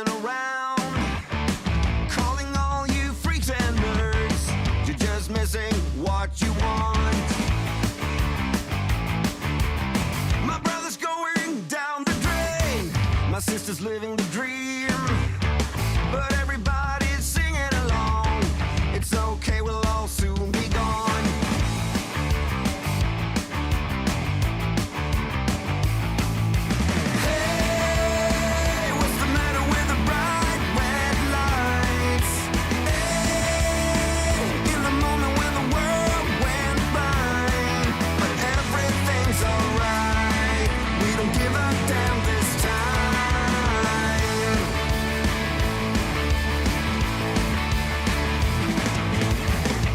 buzzing around, calling all you freaks and nerds. You're just missing what you want. My brother's going down the drain, my sister's living the dream, but everybody's singing along. It's okay, we'll all soon be gone. Hey, what's the matter with the bright red lights? Hey, in the moment when the world went blind, but everything's alright. We don't give a damn this time.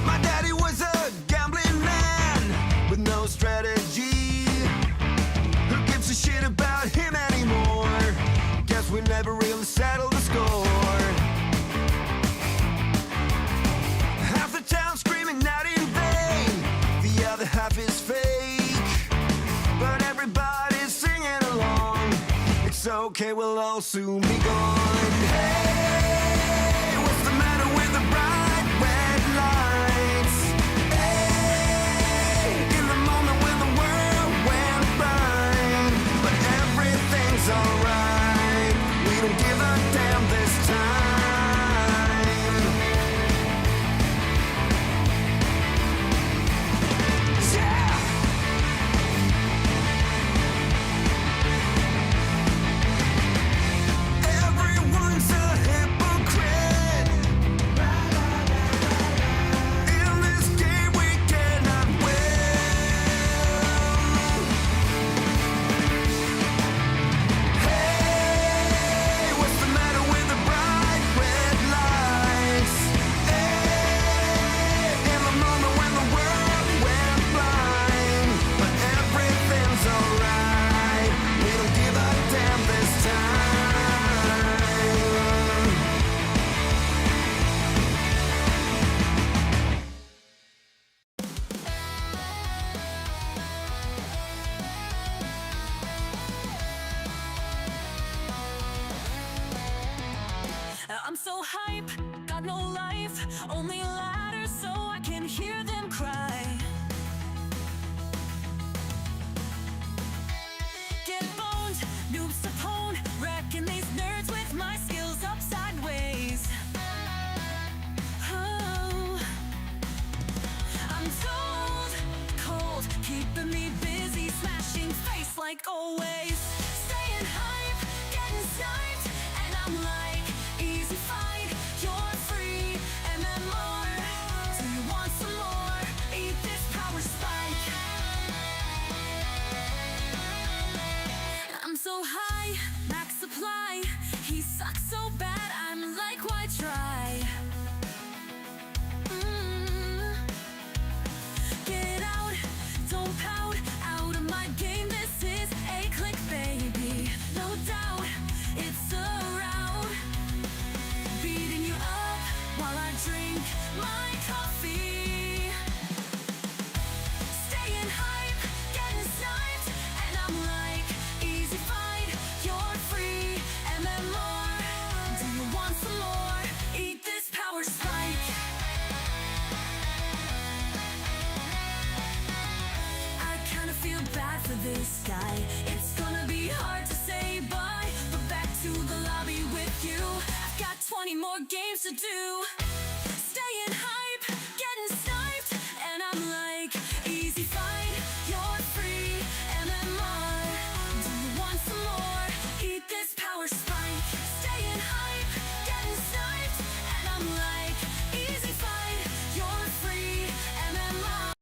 My daddy was a gambling man with no strategy. Who gives a shit about him anymore? Guess we never really settled the score. Half the town screaming out in vain, the other half is fake, but everybody's singing along. It's okay, we'll all soon be gone. Hey, what's the matter with the bright red lights? Hey, in the moment when the world went blind, but everything's alright. We don't give a damn this time. Yeah! Everyone's a hypocrite. In this game we cannot win. Hey, what's the matter with the bright red lights? Hey, in the moment when the world went blind, but everything's alright. We don't give a damn this time. I'm so hype, got no life, only ladders so I can hear them cry. Get boned, noobs to pwn, wrecking these nerds with my skills up sideways. Oh, I'm told, cold, keeping me busy, smashing face like always. Staying hype, getting sniped, and I'm like, easy fight, you're free, MMR. Do you want some more? Eat this power spike. I'm so high, max supply. He sucks so bad, I'm like, why try? Get out, don't pout, out of my game. This is a click, baby. No doubt, it's a rout. Beating you up while I drink my coffee. Staying hype, getting sniped, and I'm like, easy fight, you're free, MMR. Do you want some more? Eat this power spike. I kinda feel bad for this guy. It's gonna be hard to say bye, but back to the lobby with you. I've got 20 more games to do. Staying hype, getting sniped, and I'm like, easy fight, you're free, MMR. Do you want some more? Eat this power spike. Staying hype, getting sniped, and I'm like, easy fight, you're free, MMR.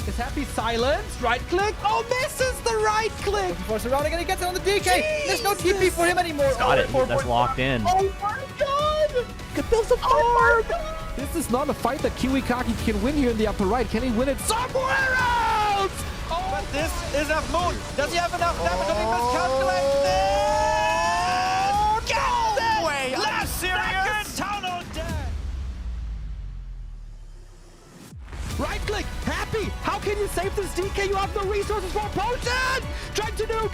Is Happy silenced? Right click. Oh, misses the right click. Force around again. He gets it on the DK. There's no TP for him anymore. Got it. That's locked in. Oh my god. There's a farm. This is not a fight that Kiwikaki can win here in the upper right. Can he win it somewhere else? Oh, But this is a moon. Does he have enough damage? Does he miscalculate this? no way. Last Second tunnel death. Right click, Happy! How can you save this DK? You have no resources for a potion! Trying to nuke,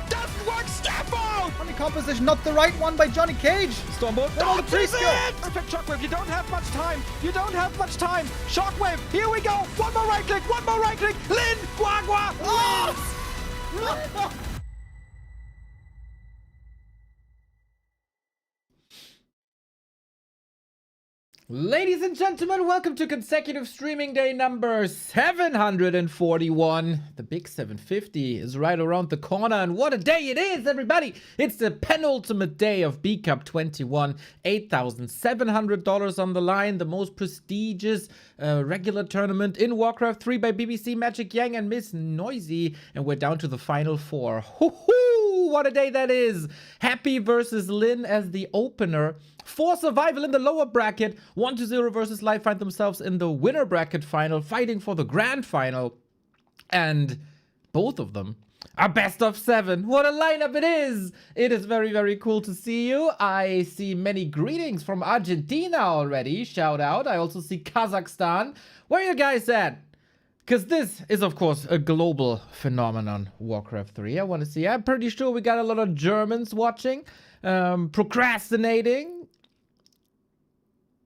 does Footwork scaffold! Funny composition, not the right one by Johnny Cage. Stormbolt, Then all the that trees is go. it! Perfect shockwave, you don't have much time. You don't have much time. Shockwave, here we go. One more right click, one more right click. Lynn, Guagua, wins! Ladies and gentlemen, welcome to consecutive streaming day number 741. The big 750 is right around the corner, and what a day it is, everybody! It's the penultimate day of B Cup 21. $8,700 on the line, the most prestigious regular tournament in Warcraft 3 by BBC, Magic Yang, and Miss Noisy, and we're down to the final four. Hoo-hoo! What a day that is! Happy versus Lynn as the opener. For survival in the lower bracket, 1-0 versus Life find themselves in the winner bracket final, fighting for the grand final. And both of them are best of 7. What a lineup it is! It is very, very cool to see you. I see many greetings from Argentina already. Shout out. I also see Kazakhstan. Where are you guys at? Because this is, of course, a global phenomenon, Warcraft 3. I want to see. I'm pretty sure we got a lot of Germans watching, procrastinating.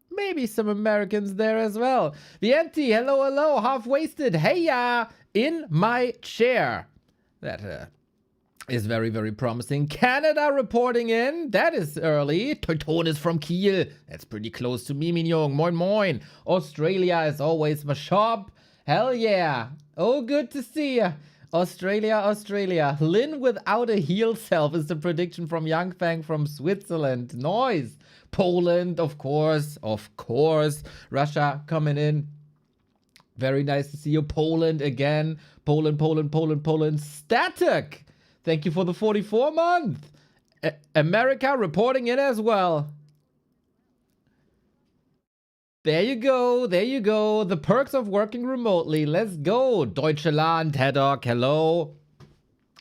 Maybe some Americans there as well. Vienti, hello, hello. Half-wasted. Hey-ya. In my chair. That is very, very promising. Canada reporting in. That is early. Teutonis from Kiel. That's pretty close to me, Mignon. Moin, moin. Australia is always my shop. Hell yeah. Oh, good to see ya. Australia, Australia. Lynn without a heal self is the prediction from Young Fang from Switzerland. Noise. Poland, of course. Russia coming in. Very nice to see you. Poland again. Poland. Static. Thank you for the 44 month. America reporting in as well. There you go. The perks of working remotely. Let's go. Deutschland, Haddock, hello.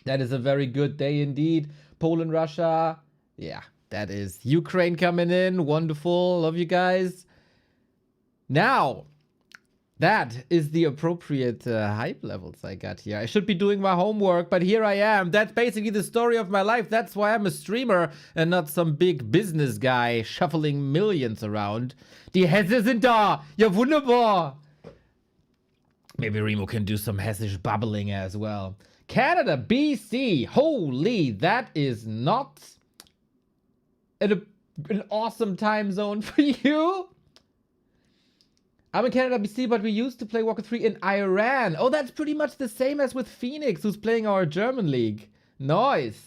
That is a very good day indeed. Poland, Russia. Yeah, that is Ukraine coming in. Wonderful. Love you guys. Now, that is the appropriate hype levels I got here. I should be doing my homework, but here I am. That's basically the story of my life. That's why I'm a streamer and not some big business guy shuffling millions around. Die Hesse sind da. Ja, wunderbar. Maybe Remo can do some Hessisch bubbling as well. Canada, BC. Holy, that is not an awesome time zone for you. I'm in Canada, BC, but we used to play Warcraft 3 in Iran. Oh, that's pretty much the same as with Phoenix, who's playing our German league. Nice.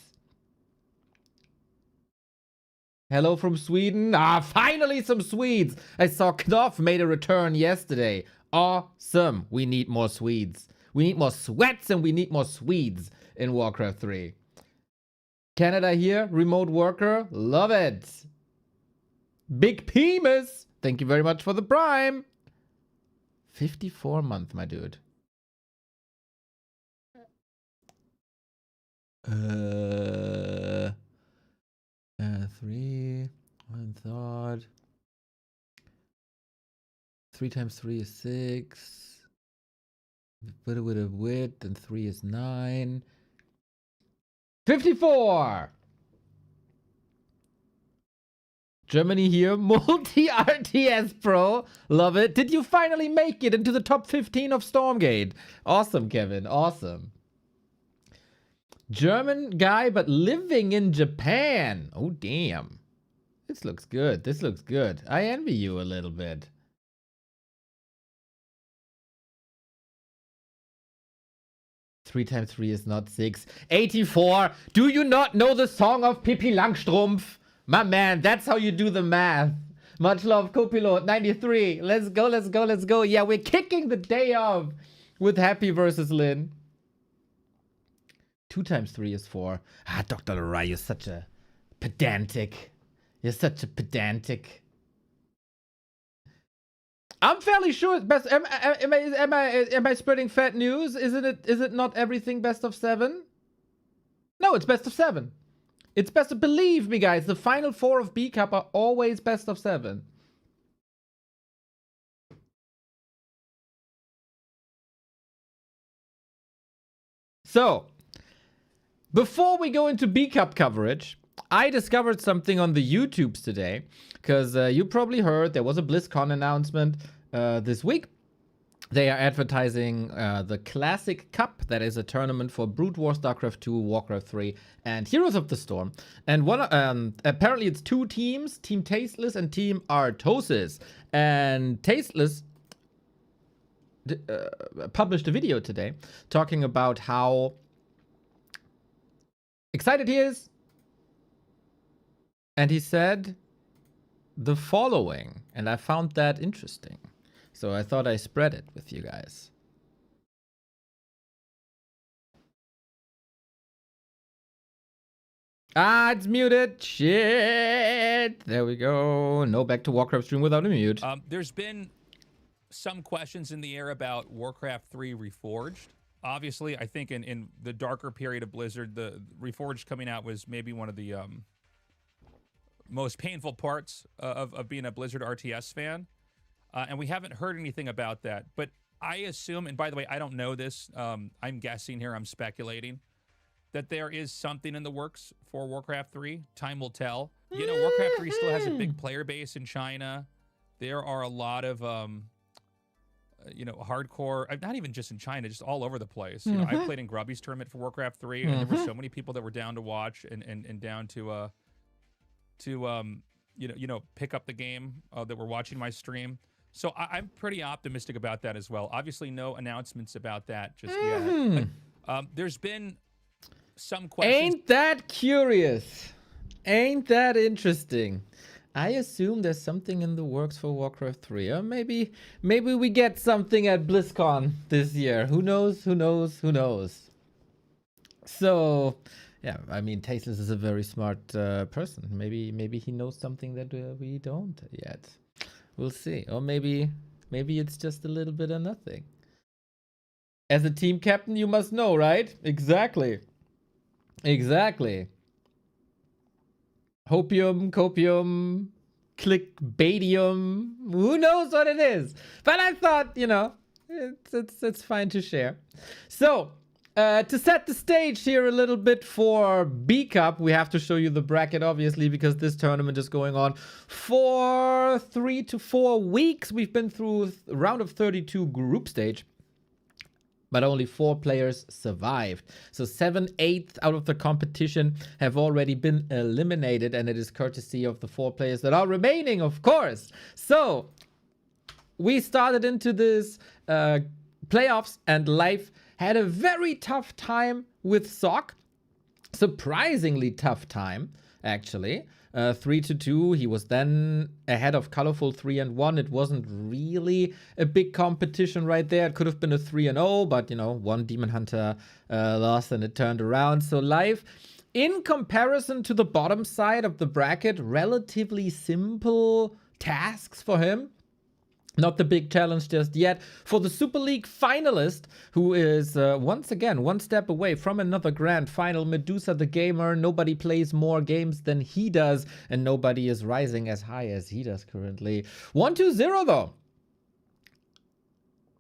Hello from Sweden. Ah, finally some Swedes. I saw Knopf made a return yesterday. Awesome. We need more Swedes. We need more sweats and we need more Swedes in Warcraft 3. Canada here, remote worker. Love it. Big Penis. Thank you very much for the prime. 54 month, my dude. 3, 1 thought. 3 times 3 is 6. With a width, and 3 is 9. 54! Germany here, multi-RTS Pro. Love it. Did you finally make it into the top 15 of Stormgate? Awesome, Kevin. Awesome. German guy, but living in Japan. Oh, damn. This looks good. This looks good. I envy you a little bit. Three times 3 is not 6. 84. Do you not know the song of Pippi Langstrumpf? My man, that's how you do the math. Much love, Copilot 93. Let's go, let's go, let's go. Yeah, we're kicking the day off with Happy versus Lynn. 2 times 3 is 4. Ah, Dr. Lerai, you're such a pedantic. You're such a pedantic. I'm fairly sure it's best. Am I spreading fat news? Is it not everything best of 7? No, it's best of 7. It's best to believe me, guys. The final 4 of B Cup are always best of 7. So, Before we go into B Cup coverage, I discovered something on the YouTubes today, because you probably heard there was a BlizzCon announcement this week. They are advertising the Classic Cup, that is a tournament for Brood War, StarCraft 2, Warcraft 3, and Heroes of the Storm. And apparently it's two teams, Team Tasteless and Team Artosis. And Tasteless published a video today talking about how excited he is. And he said the following, and I found that interesting. So I thought I'd spread it with you guys. Ah, it's muted. Shit. There we go. No back to Warcraft stream without a mute. There's been some questions in the air about Warcraft 3 Reforged. Obviously, I think in the darker period of Blizzard, the Reforged coming out was maybe one of the most painful parts of being a Blizzard RTS fan. And we haven't heard anything about that. But I assume, and by the way, I don't know this, I'm guessing here, I'm speculating, that there is something in the works for Warcraft 3. Time will tell. You know, Warcraft 3 still has a big player base in China. There are a lot of, you know, hardcore, not even just in China, just all over the place. You know, I played in Grubby's tournament for Warcraft 3, and there were so many people that were down to watch and down to you know, pick up the game that were watching my stream. So I'm pretty optimistic about that as well. Obviously, no announcements about that just yet. But, there's been some questions. Ain't that curious? Ain't that interesting? I assume there's something in the works for Warcraft 3. Or maybe we get something at BlizzCon this year. Who knows? Who knows? Who knows? So, yeah, I mean, Tasteless is a very smart person. Maybe he knows something that we don't yet. We'll see. Or maybe it's just a little bit of nothing. As a team captain, you must know, right? Exactly. Exactly. Hopium, copium, clickbaitium. Who knows what it is? But I thought, you know, it's fine to share. So, to set the stage here a little bit for B Cup, we have to show you the bracket, obviously, because this tournament is going on for 3 to 4 weeks. We've been through a round of 32 group stage, but only 4 players survived. So 7/8 out of the competition have already been eliminated, and it is courtesy of the 4 players that are remaining, of course. So we started into this playoffs, and Life had a very tough time with Sock. Surprisingly tough time, actually. 3-2. He was then ahead of Colorful 3-1. It wasn't really a big competition right there. It could have been a 3-0, but, you know, one Demon Hunter lost and it turned around. So Life, in comparison to the bottom side of the bracket, relatively simple tasks for him. Not the big challenge just yet. For the Super League finalist, who is once again 1 step away from another grand final, Medusa the Gamer. Nobody plays more games than he does, and nobody is rising as high as he does currently. 1-2-0 though.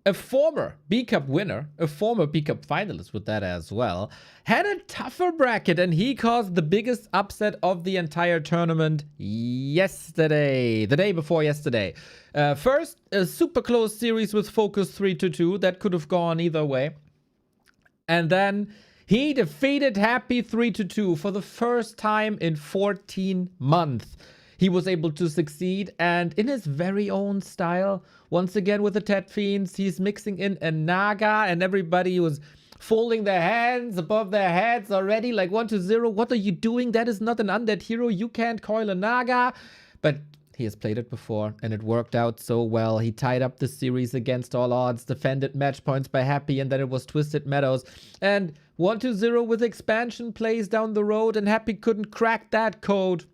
A former B Cup winner, a former B Cup finalist with that as well, had a tougher bracket, and he caused the biggest upset of the entire tournament yesterday, the day before yesterday. First, a super close series with Focus 3-2 that could have gone either way. And then he defeated Happy 3-2 for the first time in 14 months. He was able to succeed, and in his very own style, once again with the Tet Fiends, he's mixing in a Naga, and everybody was folding their hands above their heads already, like 1-0. What are you doing? That is not an undead hero. You can't coil a Naga. But he has played it before, and it worked out so well. He tied up the series against all odds, defended match points by Happy, and then it was Twisted Meadows. And 1-0 with expansion plays down the road, and Happy couldn't crack that code.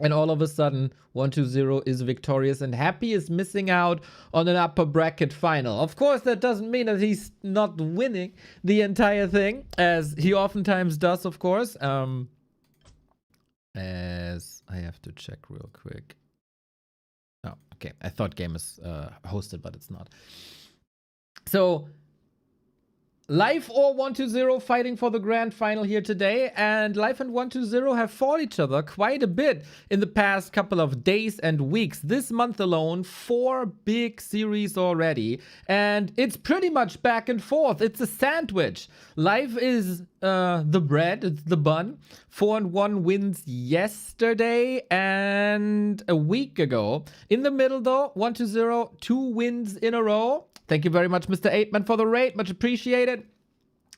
And all of a sudden, 1-0 is victorious, and Happy is missing out on an upper bracket final. Of course, that doesn't mean that he's not winning the entire thing, as he oftentimes does, of course. As I have to check real quick. Oh, okay. I thought game is hosted, but it's not. So, Life or 120 fighting for the grand final here today, and Life and 120 have fought each other quite a bit in the past couple of days and weeks. This month alone, 4 big series already, and it's pretty much back and forth. It's a sandwich. Life is the bread, it's the bun. 4-1 wins yesterday and a week ago. In the middle though, 120, 2 wins in a row. Thank you very much, Mr. 8man, for the raid. Much appreciated.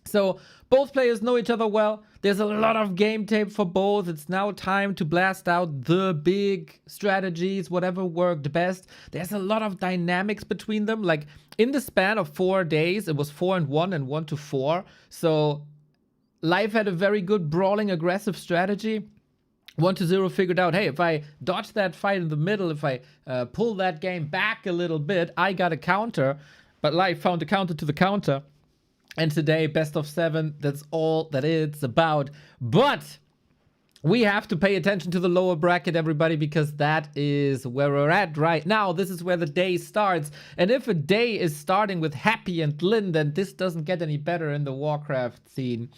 So, both players know each other well. There's a lot of game tape for both. It's now time to blast out the big strategies, whatever worked best. There's a lot of dynamics between them. Like, in the span of 4 days, it was 4-1 and 1-4. So, Life had a very good brawling, aggressive strategy. 120 figured out, hey, if I dodge that fight in the middle, if I pull that game back a little bit, I got a counter. But Life found a counter to the counter. And today, best of 7, that's all that it's about. But we have to pay attention to the lower bracket, everybody, because that is where we're at right now. This is where the day starts. And if a day is starting with Happy and Lynn, then this doesn't get any better in the Warcraft scene.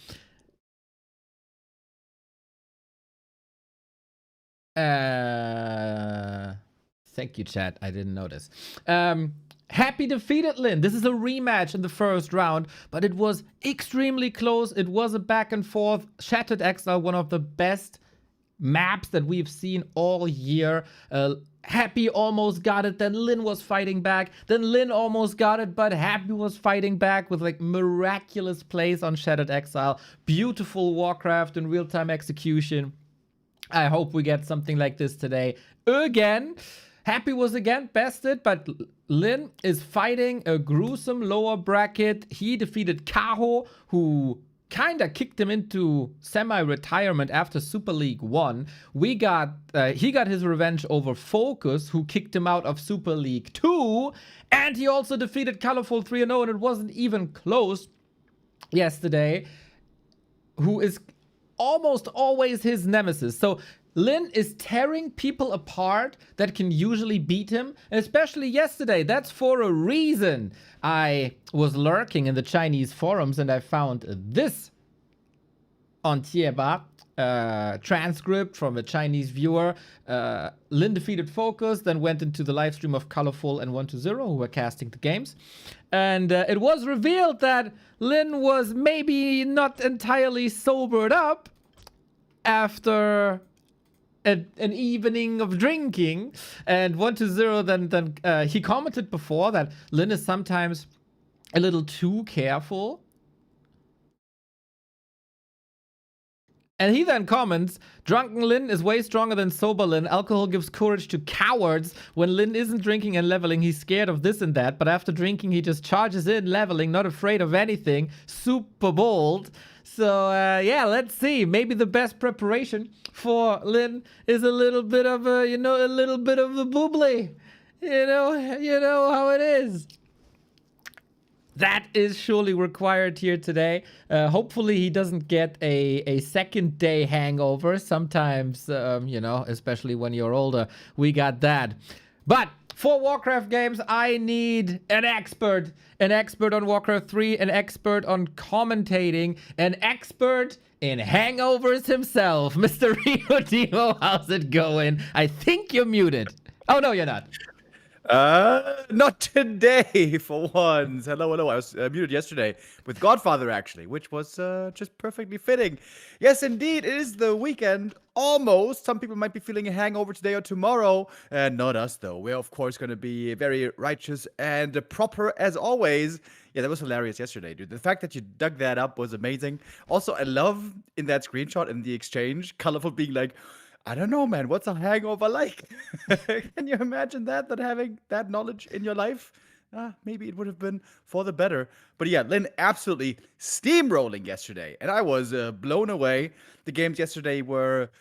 Thank you, chat. I didn't notice. Happy defeated Lynn. This is a rematch in the first round, but it was extremely close. It was a back and forth. Shattered Exile, one of the best maps that we've seen all year. Happy almost got it, then Lynn was fighting back. Then Lynn almost got it, but Happy was fighting back with like miraculous plays on Shattered Exile. Beautiful Warcraft in real-time execution. I hope we get something like this today again. Happy was again bested, but Lynn is fighting a gruesome lower bracket. He defeated Kaho, who kinda kicked him into semi-retirement after Super League 1. He got his revenge over Focus, who kicked him out of Super League 2. And he also defeated Colorful 3-0, and it wasn't even close yesterday, who is almost always his nemesis. So Lynn is tearing people apart that can usually beat him, and especially yesterday. That's for a reason. I was lurking in the Chinese forums and I found this on Tieba, transcript from a Chinese viewer. Lynn defeated Focus, then went into the live stream of Colorful and 120, who were casting the games. And it was revealed that Lynn was maybe not entirely sobered up after an evening of drinking. And 120 then he commented before that Lynn is sometimes a little too careful. And he then comments, drunken Lynn is way stronger than sober Lynn. Alcohol gives courage to cowards. When Lynn isn't drinking and leveling, he's scared of this and that. But after drinking, he just charges in, leveling, not afraid of anything. Super bold. So, yeah, let's see. Maybe the best preparation for Lynn is a little bit of a, a little bit of the bubbly. You know how it is. That is surely required here today. Hopefully he doesn't get a second day hangover. Sometimes, especially when you're older, we got that. But for Warcraft games, I need an expert. An expert on Warcraft 3, an expert on commentating, an expert in hangovers himself. Mr. Remo, how's it going? I think you're muted. Oh, no, you're not. Not today, for once. Hello. I was muted yesterday with Godfather, actually, which was just perfectly fitting. Yes, indeed, it is the weekend, almost. Some people might be feeling a hangover today or tomorrow. Not us, though. We're, of course, going to be very righteous and proper as always. Yeah, that was hilarious yesterday, dude. The fact that you dug that up was amazing. Also, I love in that screenshot, in the exchange, Colorful being like, I don't know, man. What's a hangover like? Can you imagine that having that knowledge in your life? Maybe it would have been for the better. But yeah, Lynn absolutely steamrolling yesterday. And I was blown away. The games yesterday were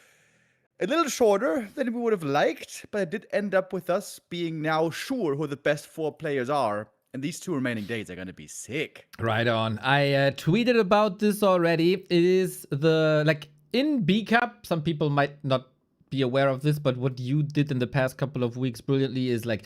a little shorter than we would have liked. But it did end up with us being now sure who the best 4 players are. And these 2 remaining days are going to be sick. Right on. I tweeted about this already. It is in B Cup, some people might not be aware of this, but what you did in the past couple of weeks brilliantly is like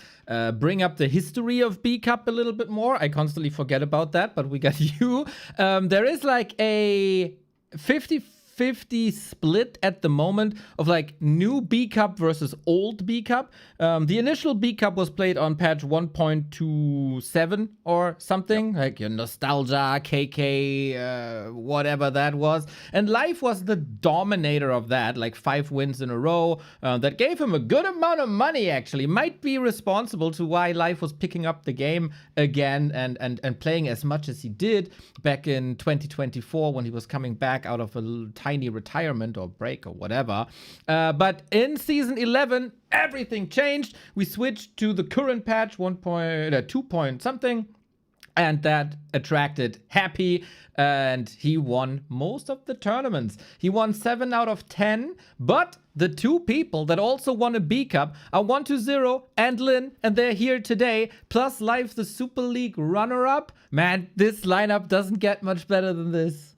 bring up the history of B Cup a little bit more. I constantly forget about that, but we got you. There is like a 50-50 split at the moment of like new B Cup versus old B Cup. The initial B Cup was played on patch 1.27 or something, like your nostalgia, KK, whatever that was. And Life was the dominator of that, like 5 wins in a row. That gave him a good amount of money, actually. Might be responsible to why Life was picking up the game again and playing as much as he did back in 2024 when he was coming back out of a tiny retirement or break or whatever. But in season 11, everything changed. We switched to the current patch 2 point something, and that attracted Happy, and he won most of the tournaments. He won 7 out of 10, but the 2 people that also won a B Cup are 120 and Lynn, and they're here today, plus Life, the Super League runner-up. Man, this lineup doesn't get much better than this.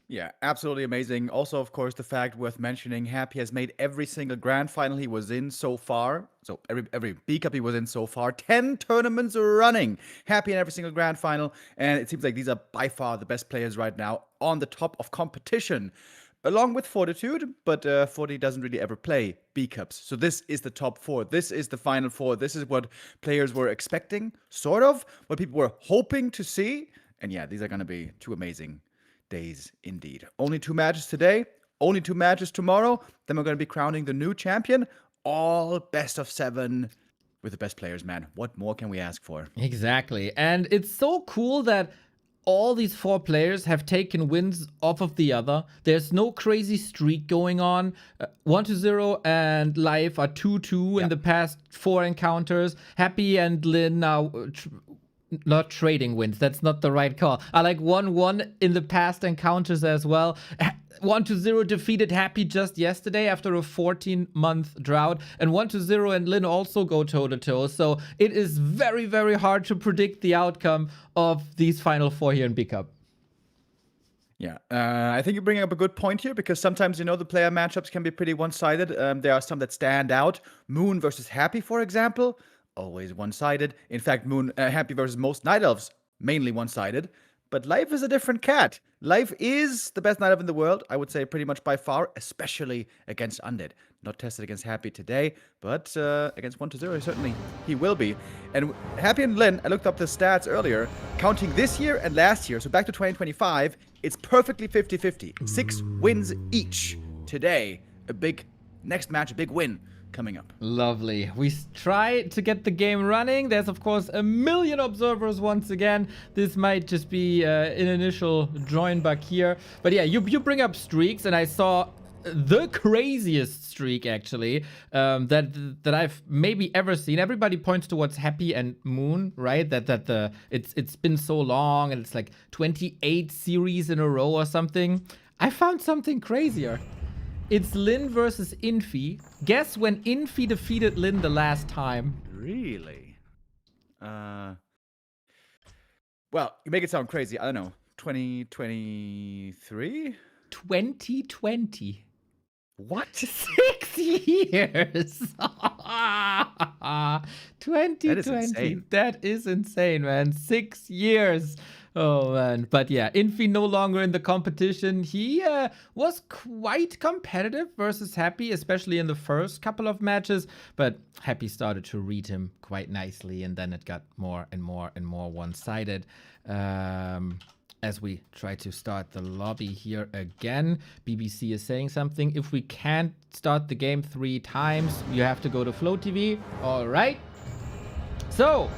Yeah, absolutely amazing. Also, of course, the fact worth mentioning, Happy has made every single grand final he was in so far. So every B Cup he was in so far. 10 tournaments running. Happy in every single grand final. And it seems like these are by far the best players right now on the top of competition. Along with Fortitude, but Forty doesn't really ever play B Cups. So this is the top 4. This is the final 4. This is what players were expecting, sort of. What people were hoping to see. And yeah, these are going to be 2 amazing days indeed. Only 2 matches today, only 2 matches tomorrow. Then we're going to be crowning the new champion. All best of 7 with the best players, man. What more can we ask for? Exactly. And it's so cool that all these 4 players have taken wins off of the other. There's no crazy streak going on. 120 and Life are 2-2 in the past 4 encounters. Happy and Lynn now not trading wins. That's not the right call. I like 1-1 in the past encounters as well. 120 defeated Happy just yesterday after a 14-month drought. And 120 and Lynn also go toe-to-toe. So it is very, very hard to predict the outcome of these final 4 here in B Cup. Yeah, I think you're bringing up a good point here because sometimes, the player matchups can be pretty one-sided. There are some that stand out. Moon versus Happy, for example. Always one-sided. In fact, Happy versus most Night Elves, mainly one-sided. But Life is a different cat. Life is the best Night Elf in the world, I would say pretty much by far, especially against Undead. Not tested against Happy today, but against 120, certainly he will be. And Happy and Lynn, I looked up the stats earlier, counting this year and last year, so back to 2025, it's perfectly 50-50. 6 wins each. Today, next match, a big win coming up. Lovely. We try to get the game running. There's, of course, a million observers once again. This might just be an initial join back here. But yeah, you bring up streaks, and I saw the craziest streak, actually, that I've maybe ever seen. Everybody points towards Happy and Moon, right? It's been so long, and it's like 28 series in a row or something. I found something crazier. It's Lynn versus Infi. Guess when Infi defeated Lynn the last time? Really? Well, you make it sound crazy. I don't know. 2023? 2020. What? 6 years. 2020. That is insane. That is insane, man. 6 years. Oh, man. But yeah, Infi no longer in the competition. He was quite competitive versus Happy, especially in the first couple of matches. But Happy started to read him quite nicely, and then it got more and more and more one-sided. As we try to start the lobby here again, BBC is saying something. If we can't start the game 3 times, you have to go to Flow TV. All right. So,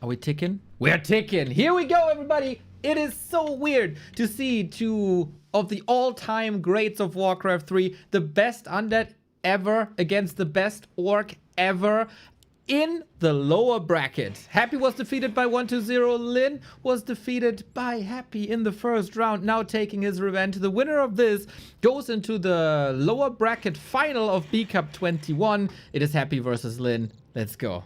are we ticking? We're ticking. Here we go, everybody. It is so weird to see 2 of the all-time greats of Warcraft 3, the best undead ever against the best orc ever, in the lower bracket. Happy was defeated by 120. Lynn was defeated by Happy in the first round, now taking his revenge. The winner of this goes into the lower bracket final of B Cup 21. It is Happy versus Lynn. Let's go.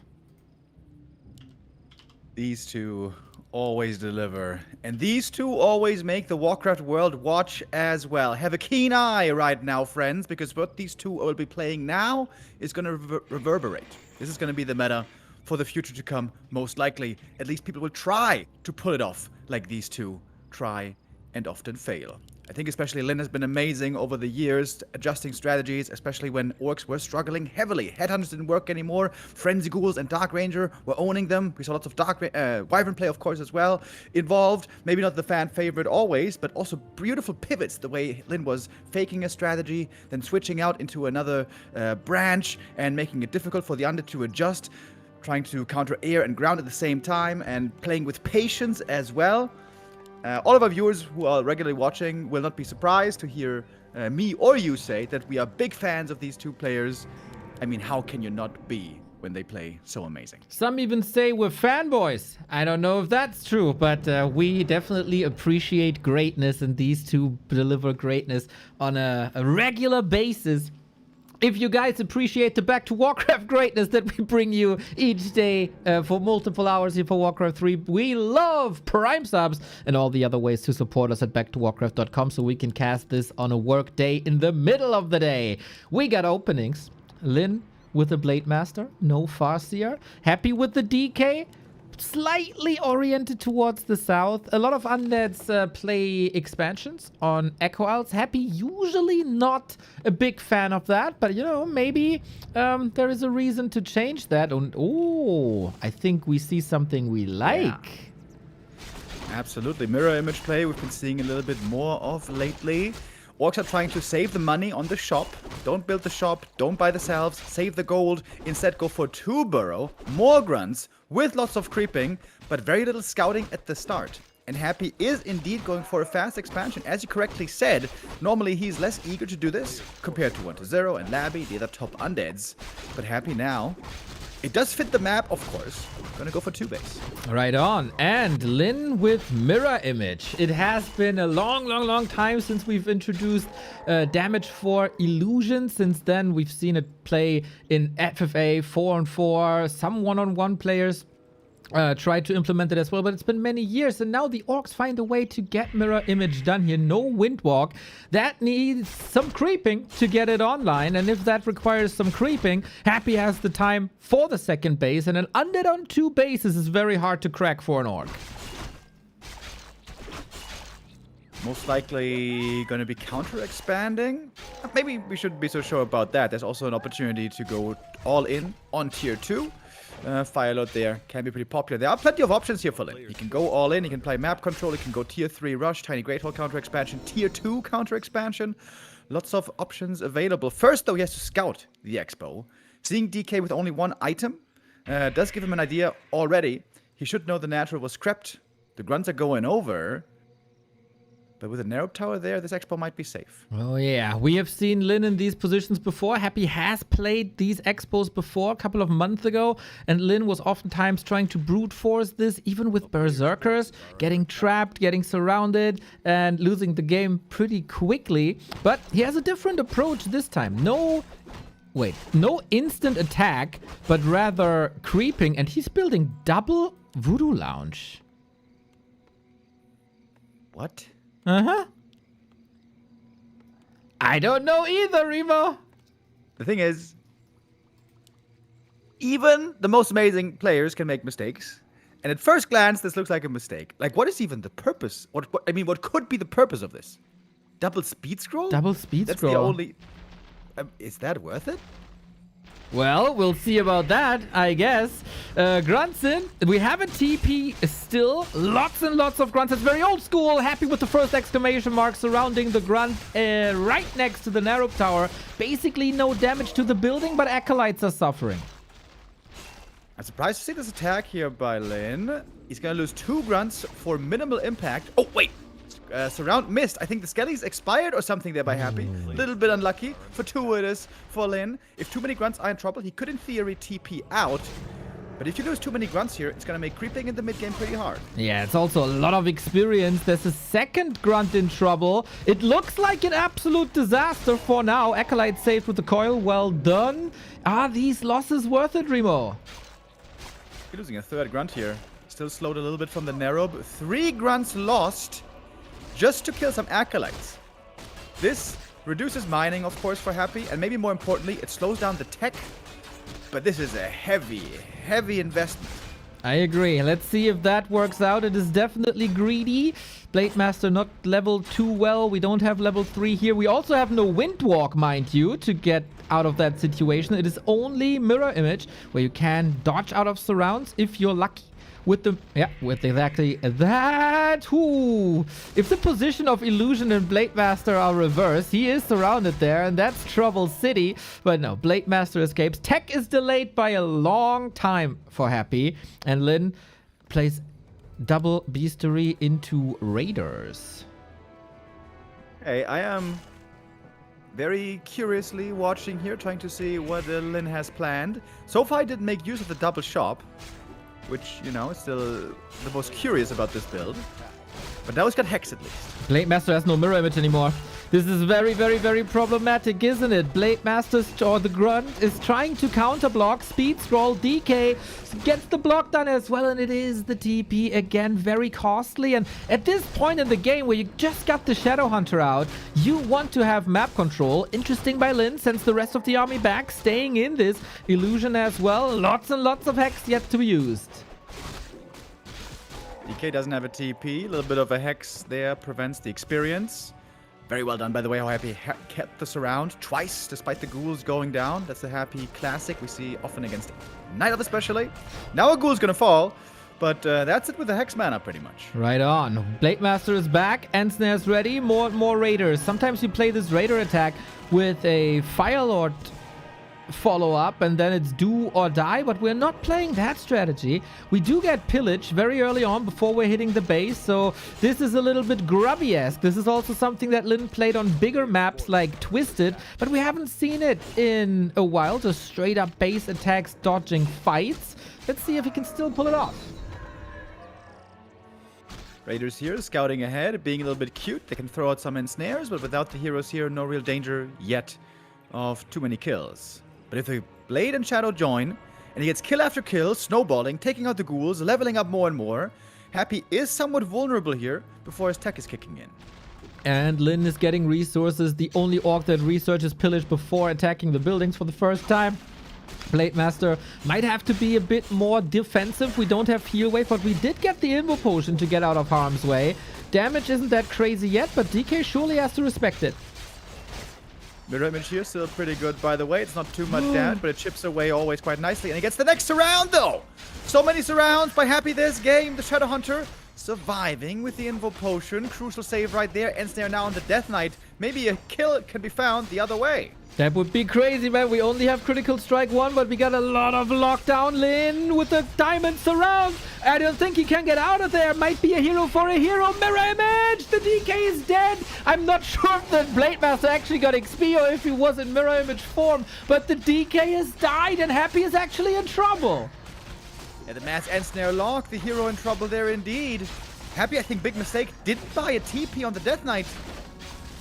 These 2 always deliver. And these two always make the Warcraft world watch as well. Have a keen eye right now, friends, because what these two will be playing now is going to reverberate. This is going to be the meta for the future to come, most likely. At least people will try to pull it off like these two try and often fail. I think especially Lynn has been amazing over the years, adjusting strategies, especially when orcs were struggling heavily. Headhunters didn't work anymore. Frenzy Ghouls and Dark Ranger were owning them. We saw lots of Wyvern play, of course, as well, involved. Maybe not the fan favorite always, but also beautiful pivots, the way Lynn was faking a strategy, then switching out into another branch and making it difficult for the undead to adjust, trying to counter air and ground at the same time, and playing with patience as well. All of our viewers who are regularly watching will not be surprised to hear me or you say that we are big fans of these two players. I mean, how can you not be when they play so amazing? Some even say we're fanboys. I don't know if that's true, but we definitely appreciate greatness, and these two deliver greatness on a regular basis. If you guys appreciate the Back to Warcraft greatness that we bring you each day for multiple hours here for Warcraft 3, we love Prime subs and all the other ways to support us at backtowarcraft.com so we can cast this on a work day in the middle of the day. We got openings. Lynn with the Blade Master, no Farseer. Happy with the DK. Slightly oriented towards the south. A lot of undeads play expansions on Echo Isles. Happy, usually not a big fan of that, but you know, maybe there is a reason to change that. And oh, I think we see something we like. Yeah. Absolutely. Mirror image play we've been seeing a little bit more of lately. Orcs are trying to save the money on the shop. Don't build the shop, don't buy the salves, save the gold. Instead go for 2 burrow, more grunts, with lots of creeping, but very little scouting at the start. And Happy is indeed going for a fast expansion. As you correctly said, normally he's less eager to do this compared to 1-0 and Labby, the other top undeads. But Happy now, it does fit the map, of course. Gonna go for 2 base. Right on. And Lynn with mirror image. It has been a long time since we've introduced damage for illusion. Since then, we've seen it play in FFA 4-on-4, some 1-on-1 players tried to implement it as well, but it's been many years, and now the orcs find a way to get mirror image done here. No windwalk. That needs some creeping to get it online, and if that requires some creeping, Happy has the time for the second base, and an undead on 2 bases is very hard to crack for an orc. Most likely going to be counter-expanding. Maybe we shouldn't be so sure about that. There's also an opportunity to go all in on tier 2. Fire load there can be pretty popular. There are plenty of options here for Lynn. He can go all in, he can play map control, he can go tier 3 rush, tiny great hole counter expansion, tier 2 counter expansion. Lots of options available. First though, he has to scout the expo. Seeing DK with only 1 item does give him an idea already. He should know the natural was crept. The grunts are going over. But with a narrow tower there, this expo might be safe. Oh yeah, we have seen Lynn in these positions before. Happy has played these expos before a couple of months ago, and Lynn was oftentimes trying to brute force this, even with berserkers, getting trapped, getting surrounded, and losing the game pretty quickly. But he has a different approach this time. No instant attack, but rather creeping, and he's building double Voodoo Lounge. What? Uh-huh. I don't know either, Remo. The thing is, even the most amazing players can make mistakes. And at first glance, this looks like a mistake. Like, what is even the purpose? What could be the purpose of this? Double speed scroll? Double speed That's scroll. the only... is that worth it? Well, we'll see about that, I guess. Grunts, we have a TP still. Lots and lots of grunts. It's very old school. Happy with the first exclamation mark surrounding the grunt right next to the narrow tower. Basically no damage to the building, but acolytes are suffering. I'm surprised to see this attack here by Lynn. He's gonna lose 2 grunts for minimal impact. Oh, wait! Surround missed. I think the skellies expired or something there by Happy. A little bit unlucky. For 2 it is for Lynn. If too many grunts are in trouble, he could in theory TP out. But if you lose too many grunts here, it's gonna make creeping in the mid game pretty hard. Yeah, it's also a lot of experience. There's a second grunt in trouble. It looks like an absolute disaster for now. Acolyte saved with the coil. Well done. Are these losses worth it, Remo? You're losing a 3rd grunt here. Still still slowed a little bit from the narrow, but 3 grunts lost just to kill some acolytes. This reduces mining, of course, for Happy, and maybe more importantly, it slows down the tech. But this is a heavy, heavy investment. I agree. Let's see if that works out. It is definitely greedy. Blade Master not leveled too well. We don't have level 3 here. We also have no Windwalk, mind you, to get out of that situation. It is only Mirror Image, where you can dodge out of surrounds if you're lucky. With exactly that. Ooh. If the position of Illusion and Blade Master are reversed, he is surrounded there, and that's Trouble City. But no, Blade Master escapes. Tech is delayed by a long time for Happy, and Lynn plays double Beastery into Raiders. Hey, I am very curiously watching here, trying to see what Lynn has planned. So far, I didn't make use of the double shop, which, you know, is still the most curious about this build. But now it's got Hex at least. Blade Master has no mirror image anymore. This is very, very, very problematic, isn't it? Blade Master, or the Grunt, is trying to counter block. Speed Scroll, DK gets the block done as well, and it is the TP again. Very costly. And at this point in the game where you just got the Shadow Hunter out, you want to have map control. Interesting by Lynn, sends the rest of the army back, staying in this illusion as well. Lots and lots of Hex yet to be used. DK doesn't have a TP. A little bit of a Hex there prevents the experience. Very well done, by the way, how Happy kept the surround twice, despite the ghouls going down. That's a Happy classic we see often against Night Elf especially. Now a ghoul's gonna fall, but that's it with the Hex mana pretty much. Right on. Blade Master is back, Ensnare's ready, more and more Raiders. Sometimes you play this Raider attack with a Firelord follow-up, and then it's do or die, but we're not playing that strategy. We do get pillage very early on before we're hitting the base, so this is a little bit grubby-esque. This is also something that Lynn played on bigger maps like Twisted, but we haven't seen it in a while. Just straight up base attacks, dodging fights. Let's see if he can still pull it off. Raiders here, scouting ahead, being a little bit cute. They can throw out some ensnares, but without the heroes here, no real danger yet of too many kills. But if the Blade and Shadow join, and he gets kill after kill, snowballing, taking out the ghouls, leveling up more and more, Happy is somewhat vulnerable here before his tech is kicking in. And Lynn is getting resources. The only orc that researches pillage before attacking the buildings for the first time. Blade Master might have to be a bit more defensive. We don't have heal wave, but we did get the Invo Potion to get out of harm's way. Damage isn't that crazy yet, but DK surely has to respect it. Mirror Image here, still pretty good, by the way. It's not too much damage, but it chips away always quite nicely. And he gets the next surround, though! So many surrounds by Happy this game. The Shadow Hunter surviving with the Invo Potion. Crucial save right there. Ensnare now on the Death Knight. Maybe a kill can be found the other way. That would be crazy, man. We only have Critical Strike 1, but we got a lot of lockdown. Lynn with the diamond surround. I don't think he can get out of there. Might be a hero for a hero. Mirror Image! The DK is dead. I'm not sure if the Blade Master actually got XP or if he was in Mirror Image form, but the DK has died and Happy is actually in trouble. And the Mass Ensnare lock, the hero in trouble there indeed. Happy, I think, big mistake, didn't buy a TP on the Death Knight.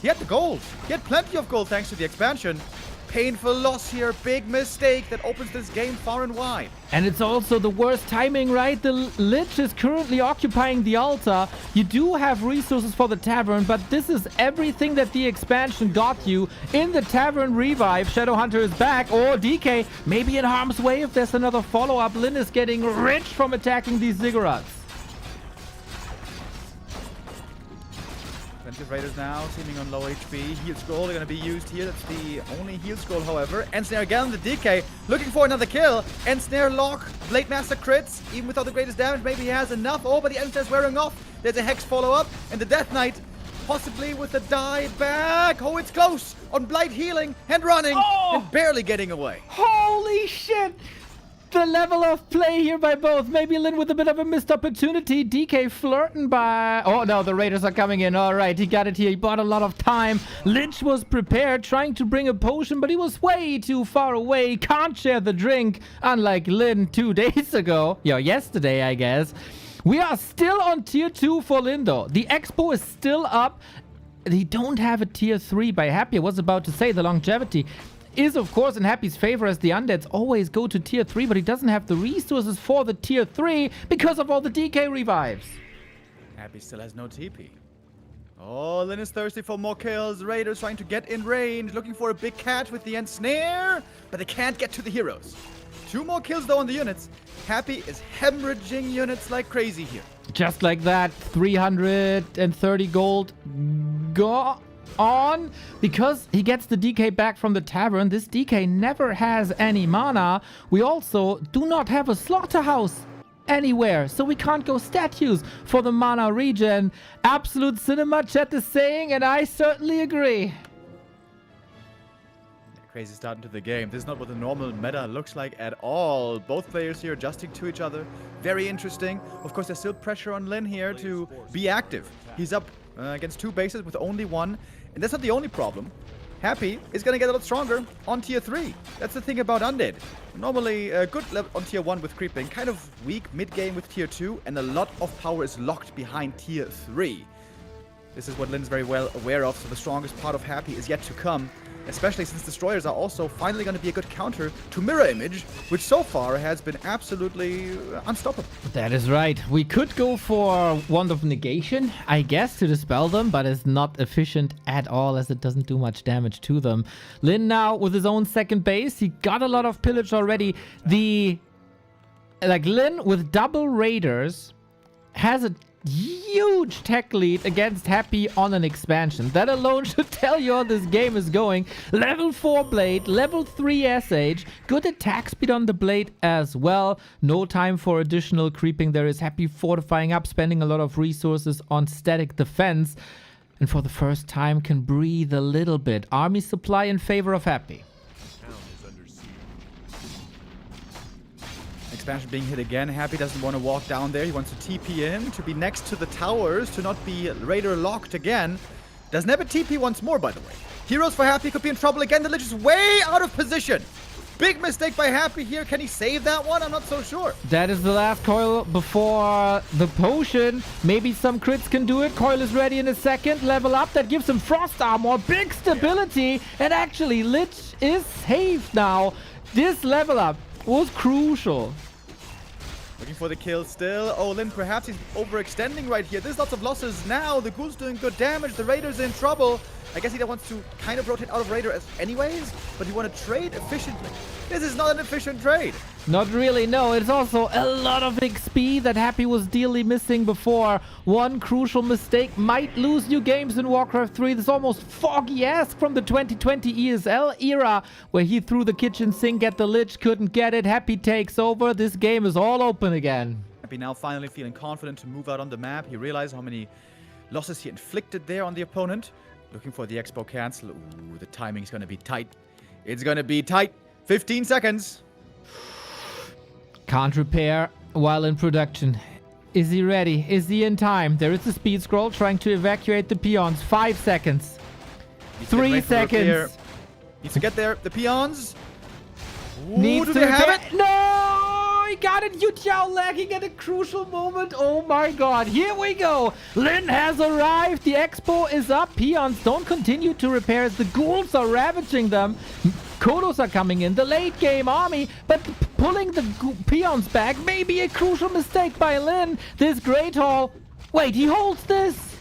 He had the gold. He had plenty of gold thanks to the expansion. Painful loss here. Big mistake that opens this game far and wide. And it's also the worst timing, right? The Lich is currently occupying the altar. You do have resources for the tavern, but this is everything that the expansion got you. In the tavern revive, Shadowhunter is back. Or DK, maybe in harm's way if there's another follow-up. Lynn is getting rich from attacking these ziggurats. Raiders now, seeming on low HP. Heal scroll are going to be used here. That's the only heal scroll, however. Ensnare again, the DK, looking for another kill. Ensnare lock, Blade Master crits, even without the greatest damage. Maybe he has enough. Oh, but the Ensnare's wearing off. There's a Hex follow-up, and the Death Knight, possibly with the die back. Oh, it's close on Blight healing and running and barely getting away. Holy shit! The level of play here by both. Maybe Lynn with a bit of a missed opportunity. DK flirting by... Oh, no, the Raiders are coming in. All right, he got it here. He bought a lot of time. Lynch was prepared, trying to bring a potion, but he was way too far away. Can't share the drink, unlike Lynn 2 days ago. Yeah, yesterday, I guess. We are still on tier 2 for Lynn, though. The Expo is still up. They don't have a tier 3 by Happy. I was about to say the longevity. is, of course, in Happy's favor as the undeads always go to tier 3, but he doesn't have the resources for the tier 3 because of all the DK revives. Happy still has no TP. Oh, Lyn is thirsty for more kills. Raiders trying to get in range, looking for a big catch with the end snare, but they can't get to the heroes. 2 more kills though on the units. Happy is hemorrhaging units like crazy here. Just like that, 330 gold on because he gets the DK back from the tavern. This DK never has any mana. We also do not have a slaughterhouse anywhere, so we can't go statues for the mana regen. Absolute cinema chat is saying, and I certainly agree. Crazy start into the game. This is not what the normal meta looks like at all. Both players here adjusting to each other. Very interesting. Of course, there's still pressure on Lyn here to be active. He's up against 2 bases with only 1. And that's not the only problem. Happy is going to get a lot stronger on tier 3. That's the thing about Undead. Normally good level on tier 1 with creeping. Kind of weak mid-game with tier 2. And a lot of power is locked behind tier 3. This is what Lyn's very well aware of. So the strongest part of Happy is yet to come. Especially since Destroyers are also finally going to be a good counter to Mirror Image, which so far has been absolutely unstoppable. That is right. We could go for Wand of Negation, I guess, to dispel them, but it's not efficient at all as it doesn't do much damage to them. Lyn now with his own second base. He got a lot of pillage already. Lyn with double Raiders has a huge tech lead against Happy on an expansion. That alone should tell you how this game is going. Level 4 blade, level 3 SH, good attack speed on the blade as well. No time for additional creeping. There is Happy fortifying up, spending a lot of resources on static defense, and for the first time can breathe a little bit. Army supply in favor of Happy. Expansion being hit again. Happy doesn't want to walk down there. He wants to TP in to be next to the towers, to not be Raider locked again. Doesn't have a TP once more, by the way. Heroes for Happy could be in trouble again. The Lich is way out of position. Big mistake by Happy here. Can he save that one? I'm not so sure. That is the last coil before the potion. Maybe some crits can do it. Coil is ready in a second. Level up. That gives him frost armor. Big stability. And actually, Lich is safe now. This level up was crucial. Looking for the kill still. Oh, Lyn, perhaps he's overextending right here. There's lots of losses now. The Ghoul's doing good damage. The Raider's in trouble. I guess he wants to kind of rotate out of Raider anyways, but you want to trade efficiently. This is not an efficient trade. Not really, no. It's also a lot of XP that Happy was dearly missing before. One crucial mistake might lose you games in Warcraft 3. This almost foggy-esque from the 2020 ESL era, where he threw the kitchen sink at the Lich, couldn't get it. Happy takes over. This game is all open again. Happy now finally feeling confident to move out on the map. He realized how many losses he inflicted there on the opponent. Looking for the expo cancel. Ooh, the timing's going to be tight. It's going to be tight. 15 seconds. Can't repair while in production. Is he ready? Is he in time? There is the speed scroll trying to evacuate the peons. 5 seconds. 3 seconds. Needs to get there. The peons. Ooh, Needs do to they have repair- it? No! He got it. Yu Jiao lagging at a crucial moment. Oh my god. Here we go. Lyn has arrived. The expo is up. Peons don't continue to repair as the ghouls are ravaging them. Kodos are coming in. The late game army, but pulling the peons back may be a crucial mistake by Lyn. This Great Hall. Wait, he holds this.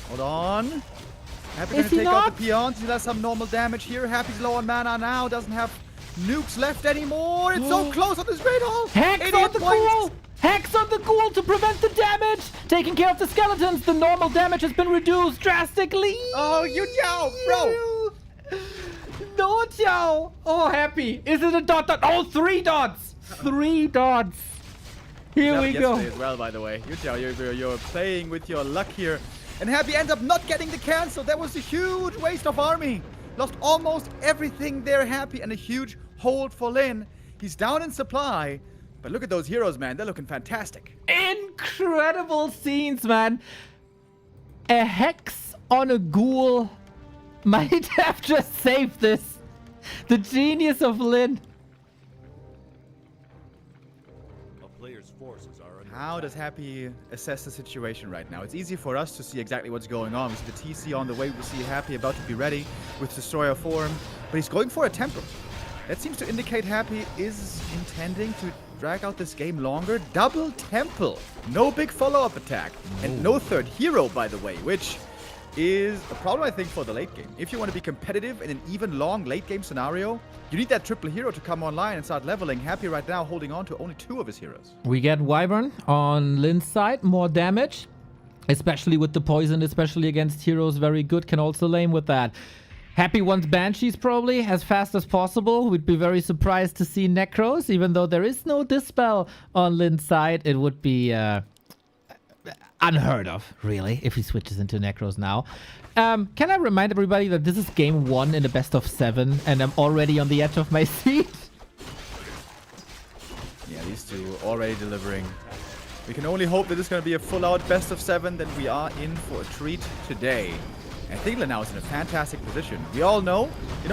Hold on. Happy Is gonna he take out not? the peons. He does some normal damage here. Happy's low on mana now. Doesn't have nukes left anymore. It's so close on this Great Hall. Hex 88 on the points. ghoul! Hex on the ghoul to prevent the damage! Taking care of the skeletons. The normal damage has been reduced drastically. Oh, Yu Jiao, bro. No, Jiao. Oh, Happy. Is it a dot? Oh, 3 dots. 3 dots. Here we go. Yesterday as well, by the way. Yu Jiao, you're playing with your luck here. And Happy ends up not getting the cancel. That was a huge waste of army. Lost almost everything there, Happy, and a huge hold for Lyn. He's down in supply. But look at those heroes, man. They're looking fantastic. Incredible scenes, man. A hex on a ghoul might have just saved this. The genius of Lyn. How does Happy assess the situation right now? It's easy for us to see exactly what's going on. We see the TC on the way. We see Happy about to be ready with Destroyer form. but he's going for a temple. That seems to indicate Happy is intending to drag out this game longer. Double temple. No big follow-up attack. And no third hero, by the way, which is a problem, I think, for the late game. If you want to be competitive in an even long late game scenario, you need that triple hero to come online and start leveling. Happy right now holding on to only 2 of his heroes. We get Wyvern on Lynn's side, more damage, especially with the poison, especially against heroes. Very good, can also lane with that. Happy wants Banshees probably as fast as possible. We'd be very surprised to see Necros, even though there is no Dispel on Lynn's side. It would be unheard of, really, if he switches into Necros now. Can I remind everybody that this is game 1 in the best of 7, and I'm already on the edge of my seat? Yeah, these two already delivering. We can only hope that this is going to be a full-out best of 7, that we are in for a treat today. I think Lyn now is in a fantastic position. We all know,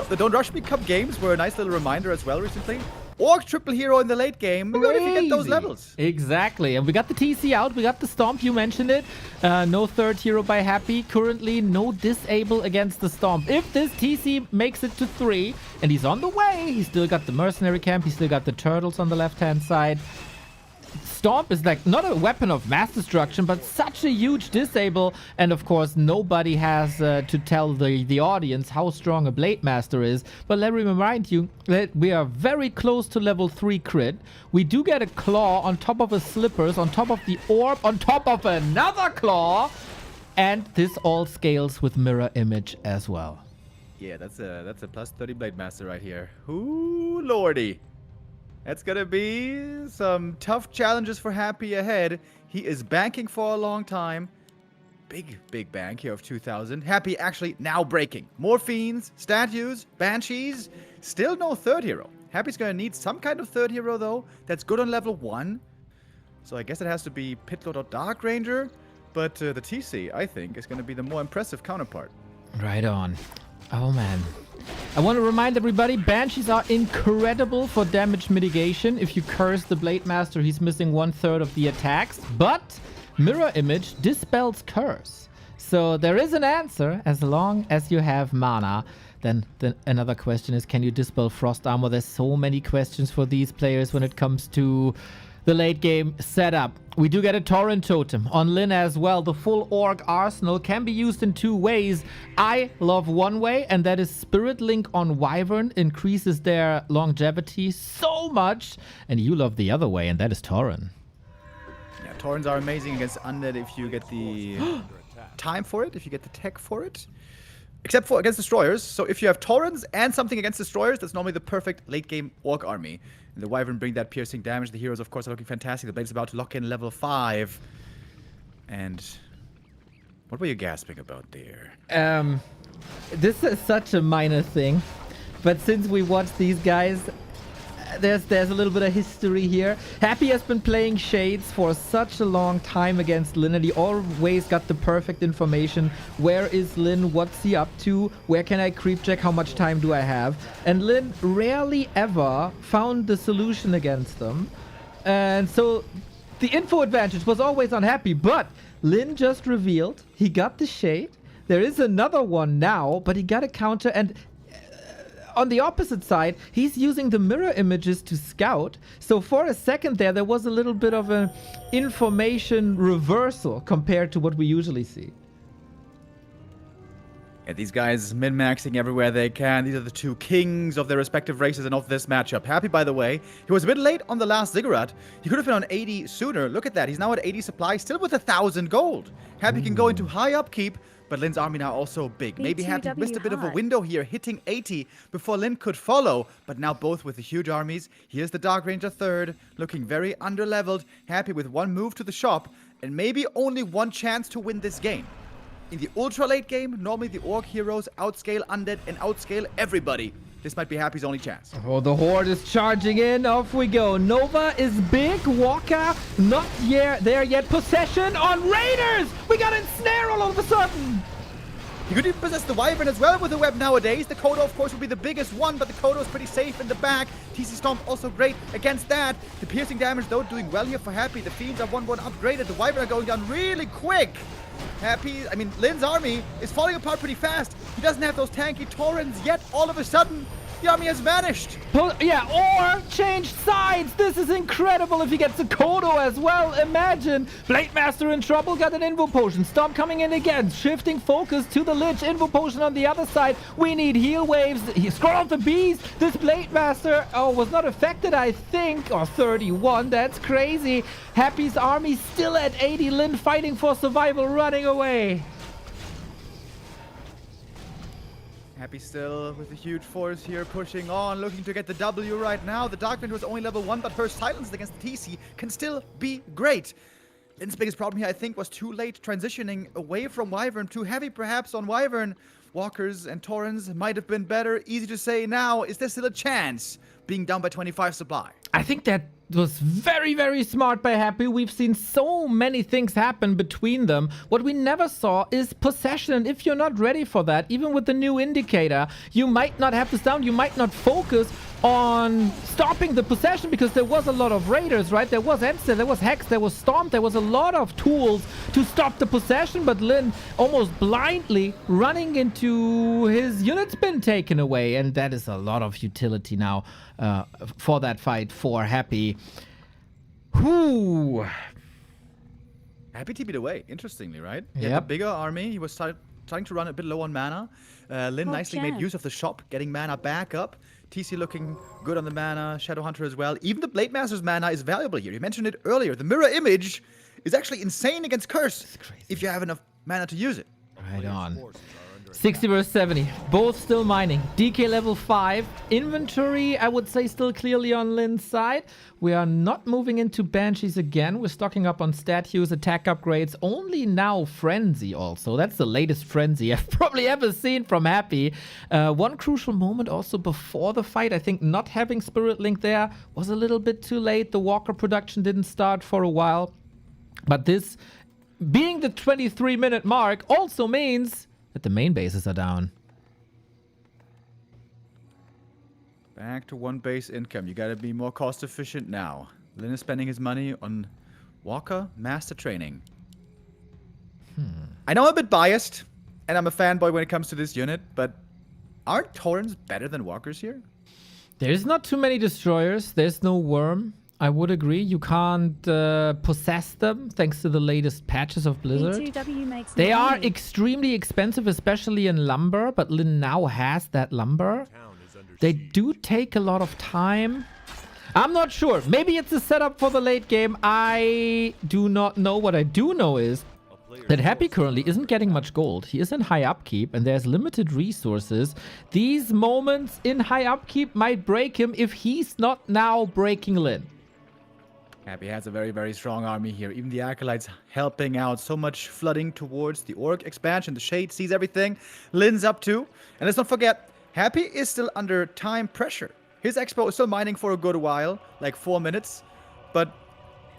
the Don't Rush Me Cup games were a nice little reminder as well recently. Orc triple hero in the late game. Good if you get those levels. Exactly. And we got the TC out. We got the Stomp. You mentioned it. No third hero by Happy. Currently, no disable against the Stomp. If this TC makes it to 3, and he's on the way, he's still got the Mercenary Camp. He's still got the Turtles on the left-hand side. Stomp is like not a weapon of mass destruction, but such a huge disable. And of course, nobody has to tell the audience how strong a Blade Master is. But let me remind you that we are very close to level 3 crit. We do get a claw on top of a slippers, on top of the orb, on top of another claw. And this all scales with mirror image as well. Yeah, that's a plus 30 Blade Master right here. Ooh, lordy. That's gonna be some tough challenges for Happy ahead. He is banking for a long time. Big bank here of 2,000. Happy actually now breaking. More Fiends, Statues, Banshees. Still no third hero. Happy's gonna need some kind of third hero though. That's good on level 1. So I guess it has to be Pitlord or Dark Ranger. But the TC, I think, is gonna be the more impressive counterpart. Right on. Oh man. I want to remind everybody, Banshees are incredible for damage mitigation. If you curse the Blade Master, he's missing 1/3 of the attacks. But Mirror Image dispels curse. So there is an answer as long as you have mana. Then another question is, can you dispel Frost Armor? There's so many questions for these players when it comes to the late game setup. We do get a Torrent Totem on Lyn as well. The full Orc arsenal can be used in 2 ways. I love one way, and that is Spirit Link on Wyvern. Increases their longevity so much. And you love the other way, and that is Torrent. Yeah, Torrents are amazing against Undead if you get the time for it, if you get the tech for it. Except for against Destroyers. So if you have Torrents and something against Destroyers, that's normally the perfect late game Orc army. And the Wyvern bring that piercing damage. The heroes, of course, are looking fantastic. The Blade's about to lock in level 5. And what were you gasping about there? This is such a minor thing. But since we watched these guys, there's a little bit of history here. Happy has been playing Shades for such a long time against Lyn, and he always got the perfect information. Where is Lyn? What's he up to? Where can I creep check? How much time do I have? And Lyn rarely ever found the solution against them. And so the info advantage was always on Happy, but Lyn just revealed he got the Shade. There is another one now, but he got a counter, and on the opposite side, he's using the mirror images to scout. So for a second there was a little bit of an information reversal compared to what we usually see. Yeah, these guys min-maxing everywhere they can. These are the 2 kings of their respective races and of this matchup. Happy, by the way, he was a bit late on the last Ziggurat. He could have been on 80 sooner. Look at that. He's now at 80 supply, still with 1,000 gold. Happy can go into high upkeep, but Lyn's army now also big. Maybe Happy missed a bit of a window here, hitting 80 before Lyn could follow. But now both with the huge armies. Here's the Dark Ranger 3rd, looking very underleveled. Happy with 1 move to the shop, and maybe only 1 chance to win this game. In the ultra late game, normally the Orc heroes outscale Undead and outscale everybody. This might be Happy's only chance. Oh, the Horde is charging in. Off we go. Nova is big. Walker not there yet. Possession on Raiders. We got Ensnare all of a sudden. You could even possess the Wyvern as well with the web nowadays. The Kodo, of course, would be the biggest one, but the Kodo is pretty safe in the back. TC Stomp also great against that. The piercing damage, though, doing well here for Happy. The Fiends are 1/1 upgraded. The Wyvern are going down really quick. Lyn's army is falling apart pretty fast. He doesn't have those tanky Taurens yet. All of a sudden, the army has vanished. Yeah, or changed sides. This is incredible if he gets a Kodo as well. Imagine. Blade Master in trouble, got an Invo Potion. Storm coming in again. Shifting focus to the Lich. Invo Potion on the other side. We need heal waves. Scroll of the Beast. This Blade Master, was not affected, I think. Or 31. That's crazy. Happy's army still at 80. Lyn fighting for survival, running away. Happy still with a huge force here, pushing on, looking to get the W right now. The Dark Knight was only level 1, but her silence against the TC can still be great. Lyn's biggest problem here, I think, was too late transitioning away from Wyvern. Too heavy, perhaps, on Wyvern. Walkers and Taurens might have been better. Easy to say now. Is there still a chance being down by 25 supply? I think that was very, very smart by Happy. We've seen so many things happen between them. What we never saw is possession. And if you're not ready for that, even with the new indicator, you might not have this down. You might not focus on stopping the possession because there was a lot of raiders, right? There was Enster, there was Hex, there was Storm, there was a lot of tools to stop the possession, but Lyn almost blindly running into his units been taken away, and that is a lot of utility now for that fight for Happy. Whoo! Happy TP'd away, interestingly, right? He had a bigger army. He was trying to run a bit low on mana. Lyn nicely made use of the shop, getting mana back up. TC looking good on the mana, Shadowhunter as well. Even the Blade Master's mana is valuable here. You mentioned it earlier. The mirror image is actually insane against Curse if you have enough mana to use it. Right on. 60 versus 70. Both still mining. DK level 5. Inventory, I would say, still clearly on Lyn's side. We are not moving into Banshees again. We're stocking up on statues, attack upgrades. Only now Frenzy also. That's the latest Frenzy I've probably ever seen from Happy. One crucial moment also before the fight. I think not having Spirit Link there was a little bit too late. The Walker production didn't start for a while. But this, being the 23-minute mark, also means that the main bases are down. Back to one base income. You gotta be more cost efficient now. Lyn is spending his money on Walker Master Training. I know I'm a bit biased, and I'm a fanboy when it comes to this unit, but aren't Taurens better than Walkers here? There's not too many destroyers. There's no worm. I would agree. You can't possess them thanks to the latest patches of Blizzard. B2W makes They are money. extremely expensive, especially in lumber, but Lyn now has that lumber. They do take a lot of time. I'm not sure. Maybe it's a setup for the late game. I do not know. What I do know is that Happy currently isn't getting much gold. He is in high upkeep and there's limited resources. These moments in high upkeep might break him if he's not now breaking Lyn. Happy has a very, very strong army here. Even the Acolytes helping out. So much flooding towards the Orc expansion. The Shade sees everything. Lyn's up too. And let's not forget, Happy is still under time pressure. His Expo is still mining for a good while, like 4 minutes. But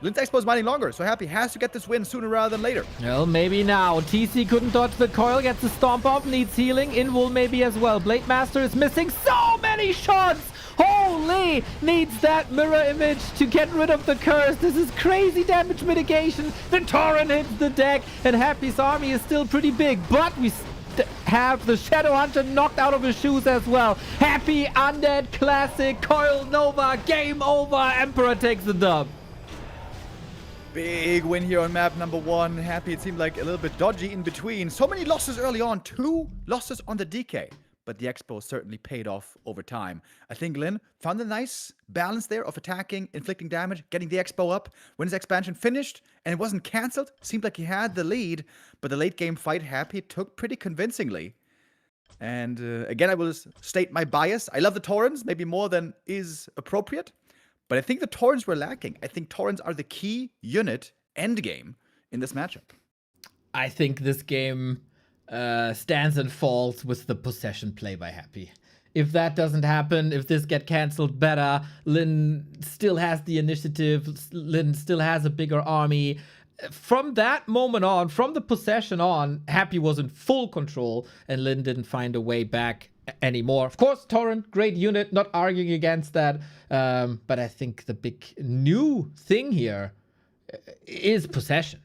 Lyn's Expo is mining longer, so Happy has to get this win sooner rather than later. Well, maybe now. TC couldn't dodge the coil, gets the stomp off, needs healing. Invul maybe as well. Blade Master is missing so many shots! Holy! Needs that mirror image to get rid of the curse. This is crazy damage mitigation. The Tauren hits the deck, and Happy's army is still pretty big, but we have the Shadowhunter knocked out of his shoes as well. Happy Undead Classic, Coil Nova, game over. Emperor takes the dub. Big win here on map number 1. Happy, it seemed like a little bit dodgy in between. So many losses early on. 2 losses on the DK. But the Expo certainly paid off over time. I think Lyn found a nice balance there of attacking, inflicting damage, getting the Expo up. When his expansion finished and it wasn't cancelled, seemed like he had the lead. But the late game fight, Happy took pretty convincingly. And again, I will state my bias. I love the Taurens, maybe more than is appropriate. But I think the Taurens were lacking. I think Taurens are the key unit endgame in this matchup. I think this game stands and falls with the possession play by Happy. If that doesn't happen, if this get cancelled better, Lyn still has the initiative, Lyn still has a bigger army. From that moment on, from the possession on, Happy was in full control and Lyn didn't find a way back anymore. Of course, Tauren, great unit, not arguing against that. But I think the big new thing here is possession.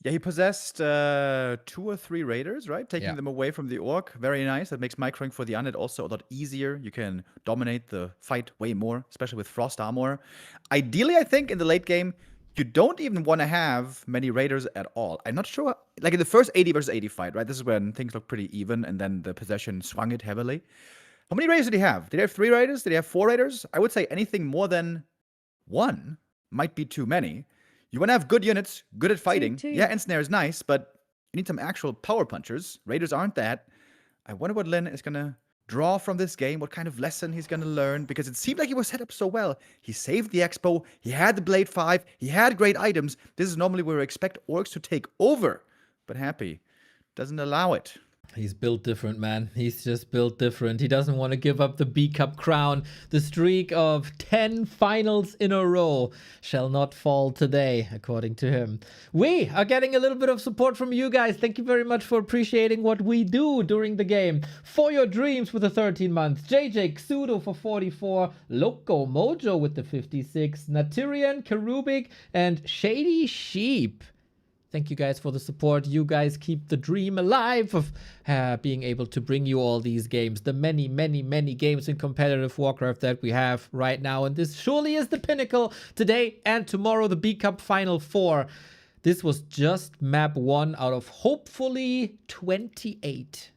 Yeah, he possessed 2 or 3 raiders, right? Taking Yeah. them away from the orc. Very nice. That makes microing for the undead also a lot easier. You can dominate the fight way more, especially with frost armor. Ideally, I think in the late game, you don't even want to have many raiders at all. I'm not sure. Like in the first 80 versus 80 fight, right? This is when things look pretty even, and then the possession swung it heavily. How many raiders did he have? Did he have 3 raiders? Did he have 4 raiders? I would say anything more than 1 might be too many. You want to have good units, good at fighting. Yeah, Ensnare is nice, but you need some actual power punchers. Raiders aren't that. I wonder what Lyn is going to draw from this game, what kind of lesson he's going to learn, because it seemed like he was set up so well. He saved the Expo, he had the Blade 5, he had great items. This is normally where we expect orcs to take over, but Happy doesn't allow it. He's built different, man. He's just built different. He doesn't want to give up the B Cup crown. The streak of 10 finals in a row shall not fall today, according to him. We are getting a little bit of support from you guys. Thank you very much for appreciating what we do during the game. For Your Dreams with the 13 months. JJ Xudo for 44. Loco Mojo with the 56. Naturian, Karubik, and Shady Sheep. Thank you guys for the support. You guys keep the dream alive of being able to bring you all these games. The many, many, many games in competitive Warcraft that we have right now. And this surely is the pinnacle today and tomorrow, the B Cup Final 4. This was just map 1 out of hopefully 28.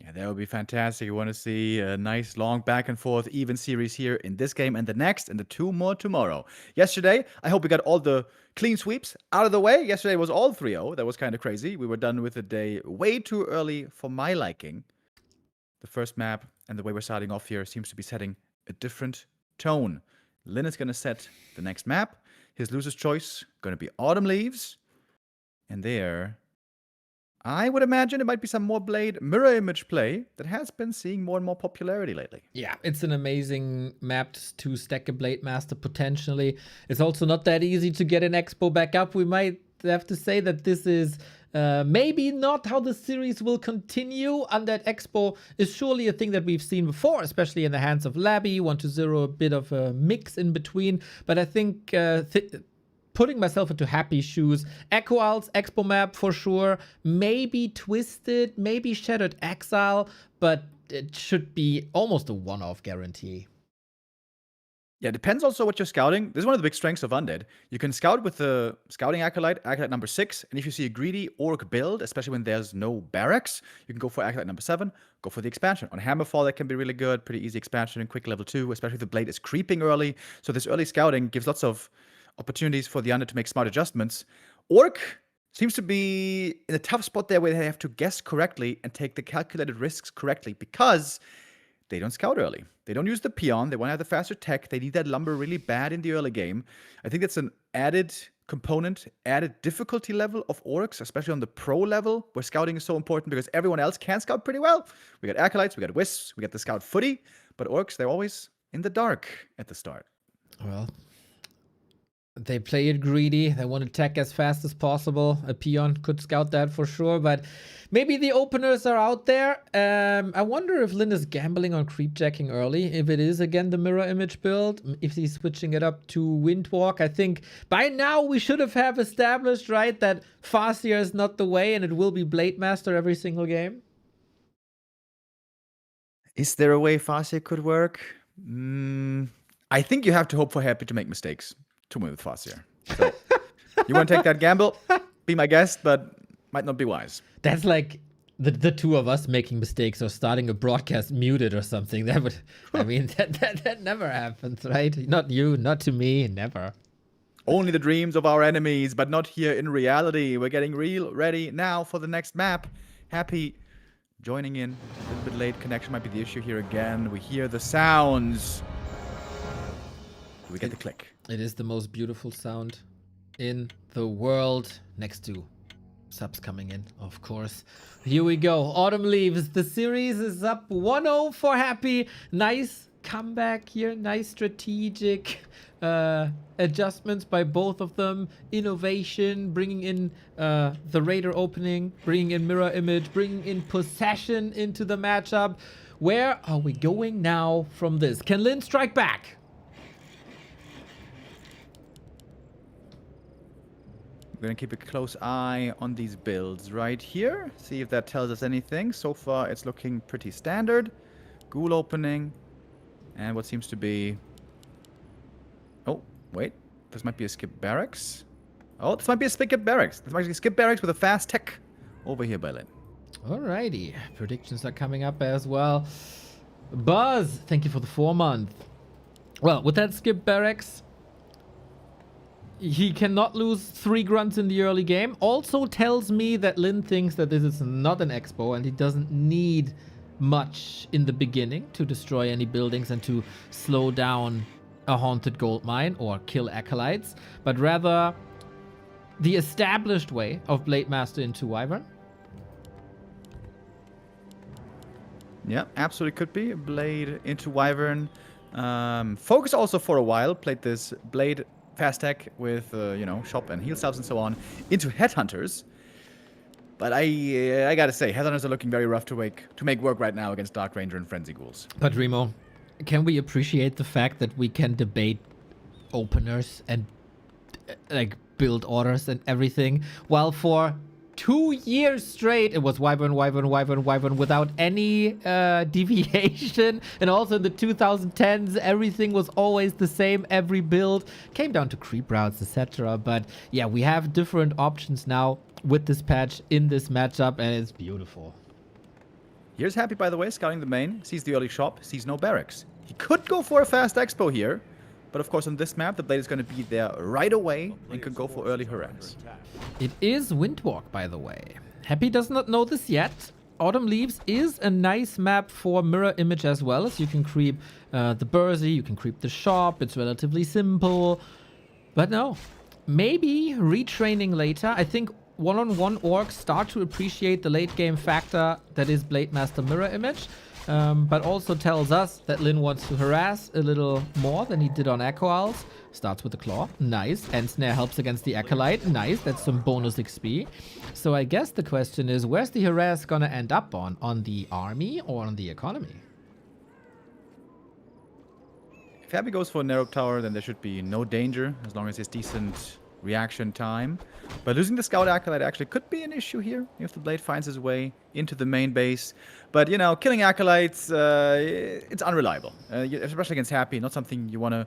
Yeah, that would be fantastic. You want to see a nice, long, back and forth, even series here in this game and the next, and the 2 more tomorrow. Yesterday, I hope we got all the clean sweeps out of the way. Yesterday was all 3-0. That was kind of crazy. We were done with the day way too early for my liking. The first map and the way we're starting off here seems to be setting a different tone. Lyn is going to set the next map. His loser's choice going to be Autumn Leaves. And there, I would imagine it might be some more Blade mirror image play that has been seeing more and more popularity lately. Yeah, it's an amazing map to stack a Blade Master potentially. It's also not that easy to get an Expo back up. We might have to say that this is maybe not how the series will continue. Undead Expo is surely a thing that we've seen before, especially in the hands of Labby, 1-0, a bit of a mix in between. But I think putting myself into Happy shoes, Echo Owl's Expo map for sure, maybe Twisted, maybe Shattered Exile, but it should be almost a one-off guarantee. Yeah, depends also what you're scouting. This is one of the big strengths of Undead. You can scout with the Scouting Acolyte, Acolyte number 6, and if you see a greedy Orc build, especially when there's no barracks, you can go for Acolyte number 7, go for the expansion. On Hammerfall, that can be really good, pretty easy expansion in quick level 2, especially if the Blade is creeping early. So this early scouting gives lots of opportunities for the Undead to make smart adjustments. Orc seems to be in a tough spot there where they have to guess correctly and take the calculated risks correctly because they don't scout early. They don't use the peon. They want to have the faster tech. They need that lumber really bad in the early game. I think that's an added component, added difficulty level of orcs, especially on the pro level, where scouting is so important because everyone else can scout pretty well. We got acolytes, we got wisps, we got the scout footy, but orcs, they're always in the dark at the start. Well, they play it greedy. They want to attack as fast as possible. A peon could scout that for sure, but maybe the openers are out there. I wonder if Lyn is gambling on creep jacking early. If it is again the mirror image build, if he's switching it up to Windwalk. I think by now we should have established, right, that Farseer is not the way and it will be Blade Master every single game. Is there a way Farseer could work? I think you have to hope for Happy to make mistakes to win with Farseer. So, you want to take that gamble? Be my guest, but might not be wise. That's like the two of us making mistakes or starting a broadcast muted or something. That would, I mean, that never happens, right? Not you, not to me, never. Only the dreams of our enemies, but not here in reality. We're getting real ready now for the next map. Happy joining in. A little bit late. Connection might be the issue here again. We hear the sounds. Do we get the click? It is the most beautiful sound in the world, next to subs coming in, of course. Here we go. Autumn Leaves. The series is up 1-0 for Happy. Nice comeback here. Nice strategic adjustments by both of them. Innovation, bringing in the Raider opening, bringing in Mirror Image, bringing in Possession into the matchup. Where are we going now from this? Can Lyn strike back? We're gonna keep a close eye on these builds right here. See if that tells us anything. So far, it's looking pretty standard. Ghoul opening. And what seems to be... Oh, wait. This might be a skip barracks. Oh, this might be a skip barracks. This might be a skip barracks with a fast tech over here by Lynn. Alrighty. Predictions are coming up as well. Buzz, thank you for the 4-month. Well, with that skip barracks, he cannot lose 3 grunts in the early game. Also tells me that Lynn thinks that this is not an expo and he doesn't need much in the beginning to destroy any buildings and to slow down a haunted gold mine or kill acolytes, but rather the established way of Blade Master into Wyvern. Yeah, absolutely could be. Blade into Wyvern. Focus also for a while played this Blade fast tech with, you know, shop and heal salves and so on into Headhunters. But I gotta say, Headhunters are looking very rough to make work right now against Dark Ranger and Frenzy Ghouls. But Remo, can we appreciate the fact that we can debate openers and like build orders and everything, while for 2 years straight it was Wyvern without any deviation, and also in the 2010s everything was always the same, every build came down to creep routes, etc. But yeah, we have different options now with this patch in this matchup, and it's beautiful. Here's Happy, by the way, scouting the main, sees the early shop, sees no barracks. He could go for a fast expo here, but of course on this map the Blade is going to be there right away and could go for early harass. It is Windwalk, by the way. Happy does not know this yet. Autumn Leaves is a nice map for mirror image as well, as you can creep the Bursey, you can creep the shop, it's relatively simple. But no, maybe retraining later. I think one-on-one orcs start to appreciate the late game factor that is Blade Master mirror image. But also tells us that Lynn wants to harass a little more than he did on Echo Owls. Starts with the claw. Nice. And snare helps against the acolyte. Nice. That's some bonus XP. So I guess the question is, where's the harass gonna end up on? On the army or on the economy? If Happy goes for a narrow tower, then there should be no danger as long as there's decent reaction time. But losing the Scout Acolyte actually could be an issue here if the Blade finds his way into the main base. But, you know, killing Acolytes, it's unreliable. Especially against Happy, not something you want to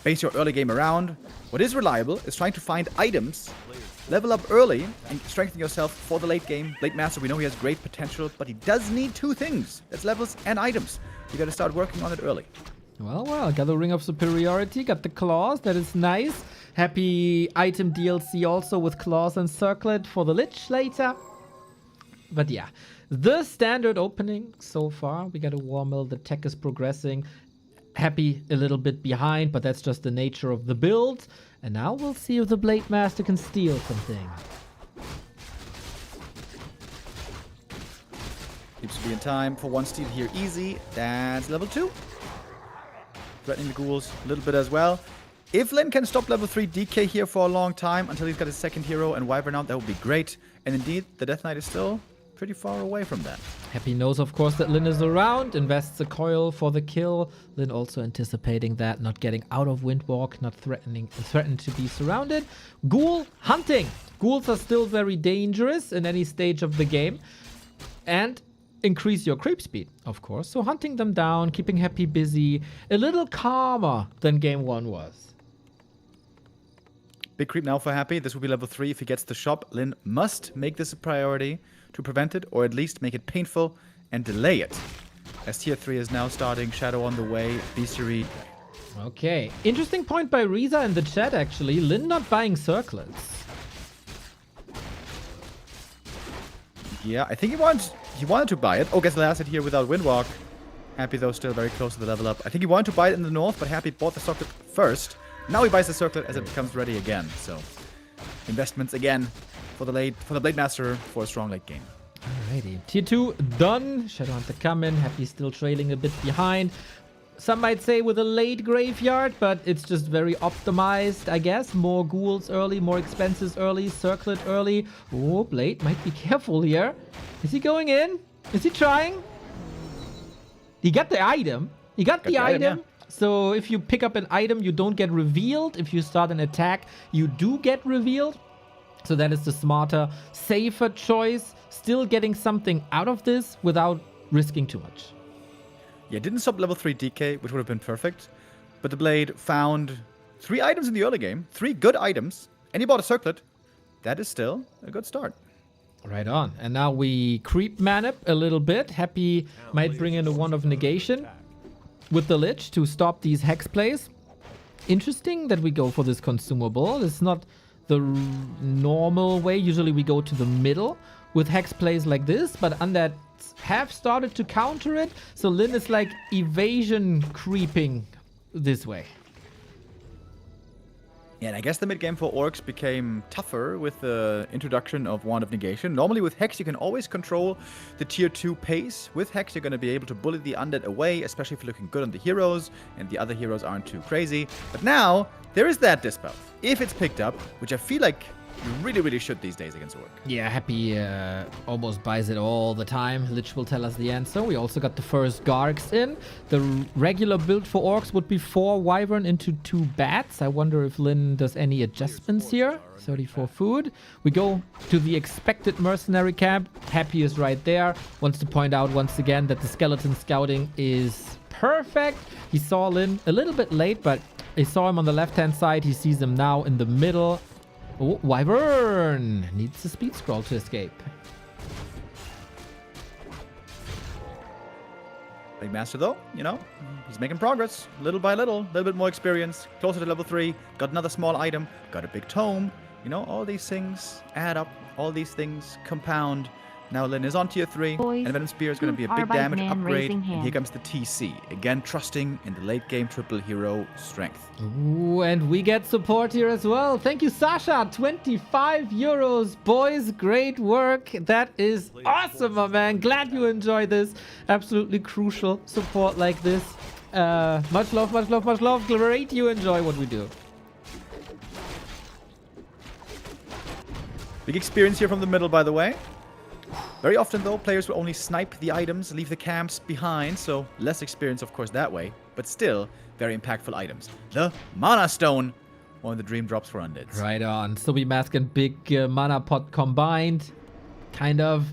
base your early game around. What is reliable is trying to find items, level up early, and strengthen yourself for the late game. Blade Master, we know he has great potential, but he does need 2 things. That's levels and items. You got to start working on it early. Well, got the Ring of Superiority, got the claws, that is nice. Happy item DLC also with claws and circlet for the Lich later. But yeah, the standard opening so far. We got a War Mill, the tech is progressing. Happy a little bit behind, but that's just the nature of the build. And now we'll see if the Blade Master can steal something. Seems to be in time for 1 steal here easy. That's level 2. Threatening the ghouls a little bit as well. If Lynn can stop level 3 DK here for a long time until he's got his second hero and Wyvern out, that would be great. And indeed, the Death Knight is still pretty far away from that. Happy knows, of course, that Lynn is around, invests a coil for the kill. Lynn also anticipating that, not getting out of Windwalk, not threatened to be surrounded. Ghoul hunting. Ghouls are still very dangerous in any stage of the game. And increase your creep speed, of course. So hunting them down, keeping Happy busy, a little calmer than game 1 was. Big creep now for Happy. This will be level 3 if he gets the shop. Lynn must make this a priority to prevent it, or at least make it painful and delay it. As tier 3 is now starting, Shadow on the way, Bestiary. Okay, interesting point by Reza in the chat actually. Lynn not buying circlets. Yeah, I think he wanted to buy it. Oh, gets lasted here without Windwalk. Happy though still very close to the level up. I think he wanted to buy it in the north, but Happy bought the circlet first. Now he buys the circlet as it becomes ready again. So investments again for the Blade Master for a strong late game. Alrighty, tier 2 done. Shadowhunter coming. Happy still trailing a bit behind. Some might say with a late graveyard, but it's just very optimized, I guess. More ghouls early, more expenses early, circlet early. Oh, Blade might be careful here. Is he going in? Is he trying? He got the item. He got the item. Yeah. So if you pick up an item, you don't get revealed. If you start an attack, you do get revealed. So that is the smarter, safer choice. Still getting something out of this without risking too much. Yeah, didn't stop level 3 DK, which would have been perfect. But the Blade found 3 items in the early game. 3 good items. And he bought a circlet. That is still a good start. Right on. And now we creep Manip a little bit. Happy might bring in a Wand of Negation with the Lich to stop these Hex plays. Interesting that we go for this consumable. It's not the normal way. Usually we go to the middle with Hex plays like this, but Undead have started to counter it. So Lyn is like evasion creeping this way. Yeah, and I guess the mid-game for Orcs became tougher with the introduction of Wand of Negation. Normally with Hex, you can always control the tier 2 pace. With Hex, you're going to be able to bully the Undead away, especially if you're looking good on the heroes, and the other heroes aren't too crazy. But now, there is that Dispel. If it's picked up, which I feel like you really, really should these days against Orc. Yeah, Happy almost buys it all the time. Lich will tell us the answer. We also got the first Gargs in. The regular build for Orcs would be 4 Wyvern into 2 Bats. I wonder if Lyn does any adjustments here. 34 food. We go to the expected mercenary camp. Happy is right there. Wants to point out once again that the skeleton scouting is perfect. He saw Lyn a little bit late, but he saw him on the left-hand side. He sees him now in the middle. Oh, Wyvern needs a speed scroll to escape. Big Master, though, you know, he's making progress. Little by little, a little bit more experience. Closer to level 3. Got another small item. Got a big tome. You know, all these things add up. All these things compound. Now Lyn is on tier 3. Boys, and Venom Spear is going to be a who big are damage by man upgrade. raising And here hand? comes the TC. Again, trusting in the late game triple hero strength. Ooh, and we get support here as well. Thank you, Sasha. 25 euros. Boys, great work. That is awesome, my man. Glad you enjoy this. Absolutely crucial support like this. Much love, much love, much love. Great you enjoy what we do. Big experience here from the middle, by the way. Very often, though, players will only snipe the items, leave the camps behind, so less experience, of course, that way. But still, very impactful items. The Mana Stone, one of the dream drops for Undeads. Right on. So we mask and big mana pot combined. Kind of.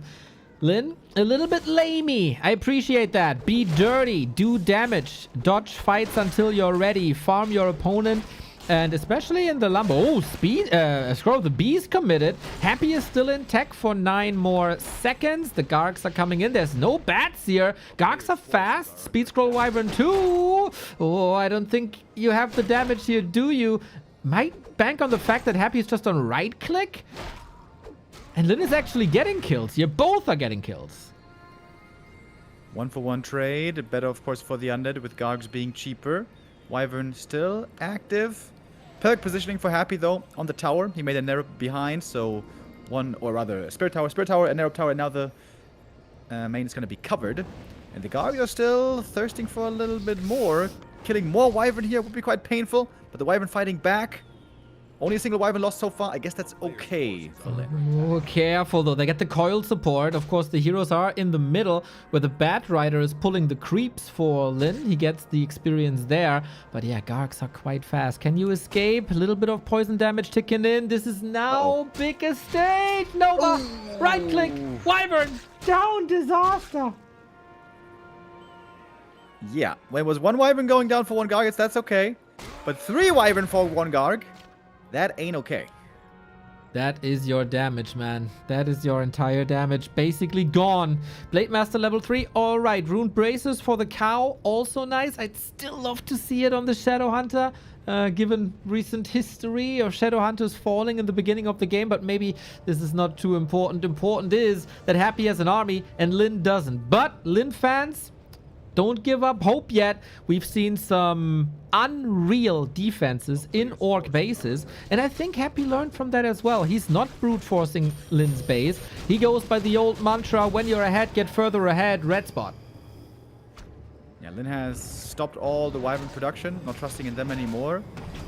Lyn, a little bit lamey. I appreciate that. Be dirty. Do damage. Dodge fights until you're ready. Farm your opponent. And especially in the Lumber. Oh, speed. Scroll of the Beast committed. Happy is still in tech for 9 more seconds. The Gargs are coming in. There's no bats here. Gargs are fast. Speed Scroll Wyvern 2. Oh, I don't think you have the damage here, do you? Might bank on the fact that Happy is just on right click. And Lyn is actually getting kills here. Both are getting kills. 1-for-1 trade. Better, of course, for the Undead with Gargs being cheaper. Wyvern still active. Perfect positioning for Happy, though, on the tower. He made a Nerub behind, so one, or rather, a Spirit Tower, a Nerub Tower, and now the main is going to be covered. And the Gargs are still thirsting for a little bit more. Killing more Wyvern here would be quite painful, but the Wyvern fighting back. Only a single Wyvern lost so far. I guess that's okay for Lyn. Oh, careful, though. They get the coil support. Of course, the heroes are in the middle, where the Bat Rider is pulling the creeps for Lyn. He gets the experience there. But yeah, Gargs are quite fast. Can you escape? A little bit of poison damage ticking in. This is now big estate. Nova, right click. Wyvern, down, disaster. Yeah, when it was 1 Wyvern going down for 1 Garg, that's okay. But 3 Wyvern for 1 Garg, that ain't okay. That is your damage, man. That is your entire damage. Basically gone. Blade Master level 3. All right. Rune Braces for the cow. Also nice. I'd still love to see it on the Shadow Hunter. Given recent history of Shadow Hunters falling in the beginning of the game. But maybe this is not too important. Important is that Happy has an army and Lyn doesn't. But Lyn fans, don't give up hope yet. We've seen some unreal defenses in Orc bases, and I think Happy learned from that as well. He's not brute forcing Lyn's base. He goes by the old mantra, when you're ahead, get further ahead, red spot. Yeah, Lyn has stopped all the Wyvern production, not trusting in them anymore.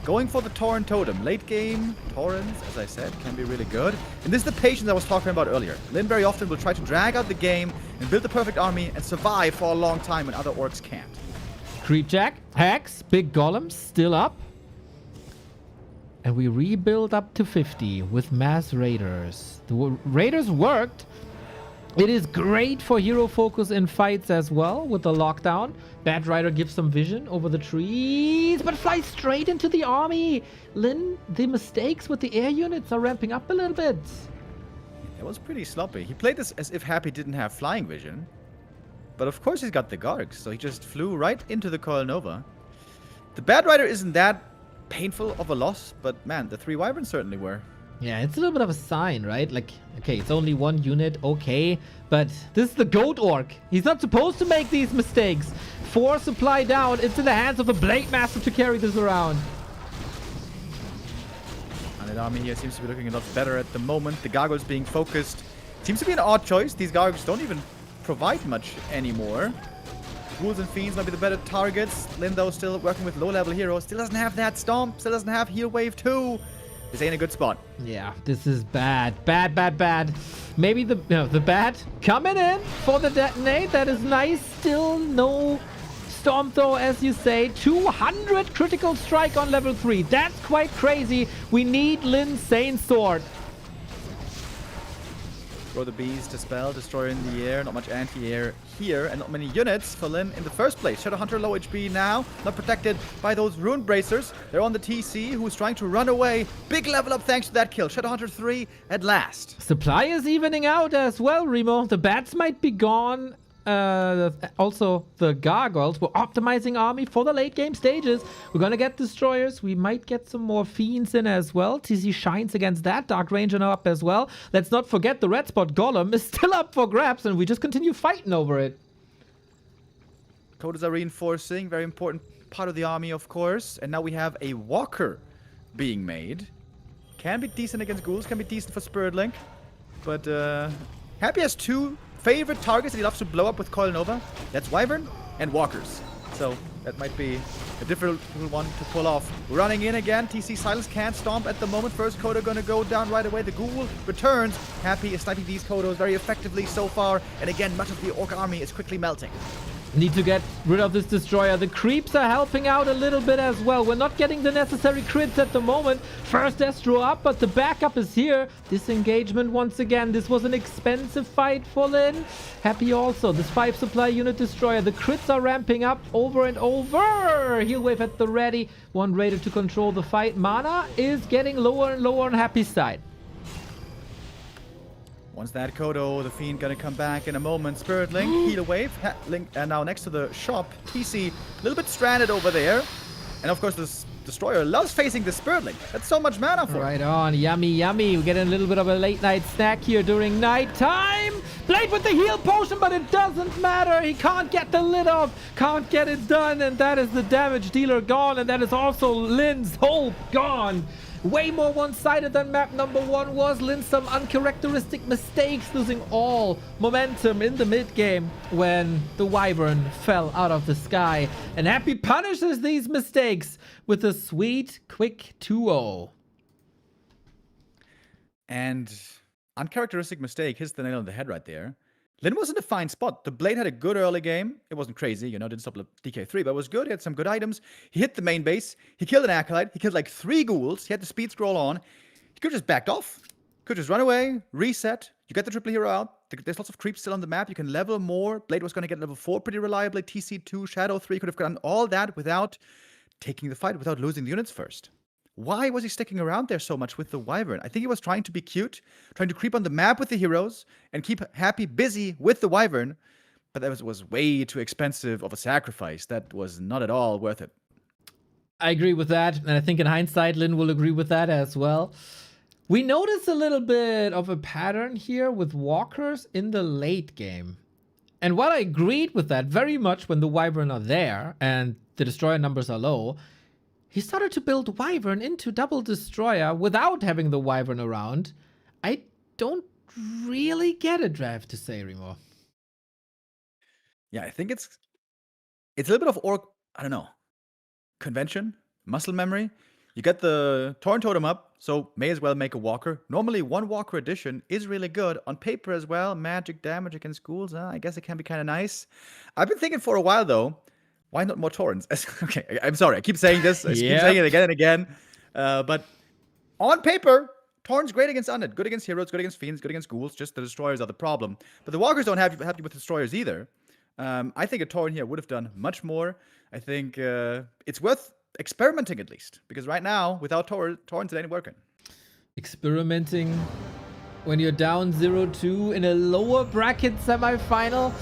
Going for the Tauren Totem. Late game, Taurens, as I said, can be really good. And this is the patience I was talking about earlier. Lyn very often will try to drag out the game and build the perfect army and survive for a long time when other Orcs can't. Creepjack, Hex, big Golem, still up. And we rebuild up to 50 with mass raiders. The raiders worked. It is great for hero focus in fights as well with the lockdown. Bad Rider gives some vision over the trees, but flies straight into the army. Lynn, the mistakes with the air units are ramping up a little bit. It was pretty sloppy. He played this as if Happy didn't have flying vision. But of course he's got the Gargs, so he just flew right into the Coil Nova. The Bad Rider isn't that painful of a loss, but man, the 3 Wyverns certainly were. Yeah, it's a little bit of a sign, right? Like, okay, it's only 1 unit, okay. But this is the Goat Orc. He's not supposed to make these mistakes. 4 supply down. It's in the hands of the Blade Master to carry this around. And the army here seems to be looking a lot better at the moment. The Gargoyles being focused. Seems to be an odd choice. These Gargoyles don't even provide much anymore. Ghouls and Fiends might be the better targets. Lyn, though, still working with low-level heroes. Still doesn't have that Stomp. Still doesn't have Heal Wave 2. This ain't a good spot. Yeah, this is bad. Bad, bad, bad. Maybe the Bat coming in for the detonate. That is nice. Still no Storm, though, as you say. 200 critical strike on level 3. That's quite crazy. We need Lyn's Sane Sword. Throw the bees, Dispel, Destroyer in the air. Not much anti-air here, and not many units for Lyn in the first place. Shadowhunter low HP now, not protected by those Rune Bracers. They're on the TC, who's trying to run away. Big level up thanks to that kill. Shadowhunter 3 at last. Supply is evening out as well, Remo. The bats might be gone. Also, the Gargoyles were optimizing army for the late game stages. We're gonna get Destroyers. We might get some more Fiends in as well. TC shines against that. Dark Ranger now up as well. Let's not forget the Red Spot Golem is still up for grabs, and we just continue fighting over it. Codas are reinforcing. Very important part of the army, of course. And now we have a Walker being made. Can be decent against Ghouls. Can be decent for Spirit Link. But Happy has 2 favorite targets that he loves to blow up with Coil Nova. That's Wyvern and Walkers. So that might be a difficult one to pull off. Running in again. TC Silence can't stomp at the moment. First Kodo gonna go down right away. The Ghoul returns. Happy is sniping these Kodos very effectively so far. And again, much of the Orc army is quickly melting. Need to get rid of this Destroyer. The creeps are helping out a little bit as well. We're not getting the necessary crits at the moment. First Destro up, but the backup is here. Disengagement once again. This was an expensive fight for Lyn. Happy also. This 5 supply unit Destroyer. The crits are ramping up over and over. Heal Wave at the ready. 1 Raider to control the fight. Mana is getting lower and lower on Happy's side. Once that Kodo, the Fiend gonna come back in a moment. Spirit Link, Heal Wave, Link, and now next to the shop, TC, a little bit stranded over there. And of course, this Destroyer loves facing the Spirit Link. That's so much mana for him. Right on, yummy, yummy. We're getting a little bit of a late night snack here during night time. Blade with the heal potion, but it doesn't matter. He can't get the lid off, can't get it done, and that is the damage dealer gone, and that is also Lyn's hope gone. Way more one-sided than map number 1 was. Lyn some uncharacteristic mistakes, losing all momentum in the mid-game when the Wyvern fell out of the sky. And Happy punishes these mistakes with a sweet, quick 2-0. And uncharacteristic mistake hits the nail on the head right there. Lyn was in a fine spot. The Blade had a good early game. It wasn't crazy, you know, didn't stop DK3, but it was good. He had some good items. He hit the main base. He killed an Acolyte. He killed like 3 Ghouls. He had the speed scroll on. He could have just backed off. Could just run away, reset. You get the triple hero out. There's lots of creeps still on the map. You can level more. Blade was going to get level 4 pretty reliably. TC2, Shadow 3 could have done all that without taking the fight, without losing the units first. Why was he sticking around there so much with the Wyvern? I think he was trying to be cute, trying to creep on the map with the heroes, and keep Happy busy with the Wyvern. But that was way too expensive of a sacrifice. That was not at all worth it. I agree with that, and I think in hindsight, Lyn will agree with that as well. We notice a little bit of a pattern here with Walkers in the late game. And while I agreed with that very much when the Wyvern are there and the Destroyer numbers are low, he started to build Wyvern into double Destroyer without having the Wyvern around. I don't really get it, I have to say, Remo. Yeah, I think it's a little bit of Orc, I don't know, convention, muscle memory. You get the Torn Totem up, so may as well make a Walker. Normally, 1 Walker addition is really good. On paper as well, magic damage against Ghouls, I guess it can be kind of nice. I've been thinking for a while, though, why not more Torrents? Okay, I'm sorry, I keep saying this. I keep saying it again and again. But on paper, Torn's great against Undead, good against heroes, good against fiends, good against ghouls. Just the destroyers are the problem. But the walkers don't have you with destroyers either. I think a Torn here would have done much more. I think it's worth experimenting at least, because right now, without Torrents, it ain't working. Experimenting when you're down 0-2 in a lower bracket semifinal.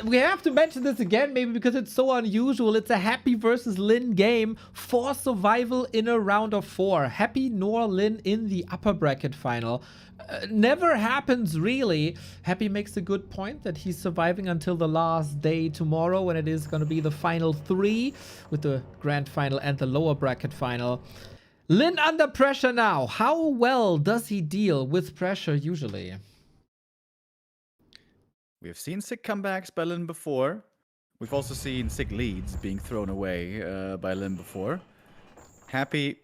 We have to mention this again, maybe because it's so unusual. It's a Happy versus Lyn game for survival in a round of 4. Happy nor Lyn in the upper bracket final. Never happens, really. Happy makes a good point that he's surviving until the last day tomorrow, when it is going to be the final 3 with the grand final and the lower bracket final. Lyn under pressure now. How well does he deal with pressure usually? We have seen sick comebacks by Lyn before. We've also seen sick leads being thrown away by Lyn before. Happy.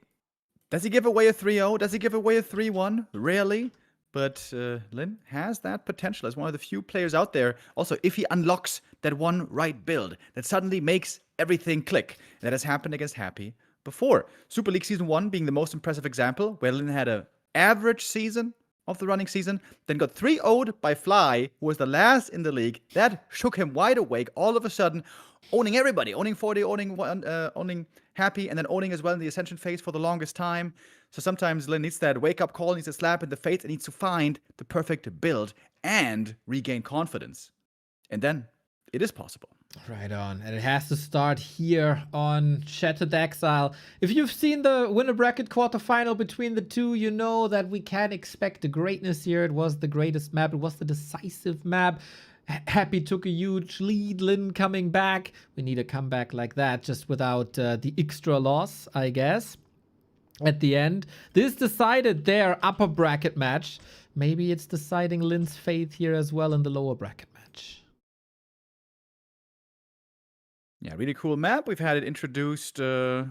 Does he give away a 3-0? Does he give away a 3-1? Rarely. But Lyn has that potential as one of the few players out there. Also, if he unlocks that one right build that suddenly makes everything click. That has happened against Happy before. Super League Season 1 being the most impressive example, where Lyn had an average season of the running season, then got 3-0'd by Fly, who was the last in the league. That shook him wide awake, all of a sudden, owning everybody, owning 40, owning Happy, and then owning as well in the Ascension phase for the longest time. So sometimes Lyn needs that wake-up call, needs a slap in the face, and needs to find the perfect build and regain confidence. And then it is possible. Right on. And it has to start here on Shattered Exile. If you've seen the winner bracket quarterfinal between the two, you know that we can expect the greatness here. It was the greatest map. It was the decisive map. Happy took a huge lead. Lyn coming back. We need a comeback like that, just without the extra loss, I guess. At the end, this decided their upper bracket match. Maybe it's deciding Lyn's fate here as well in the lower bracket match. Yeah, really cool map. We've had it introduced to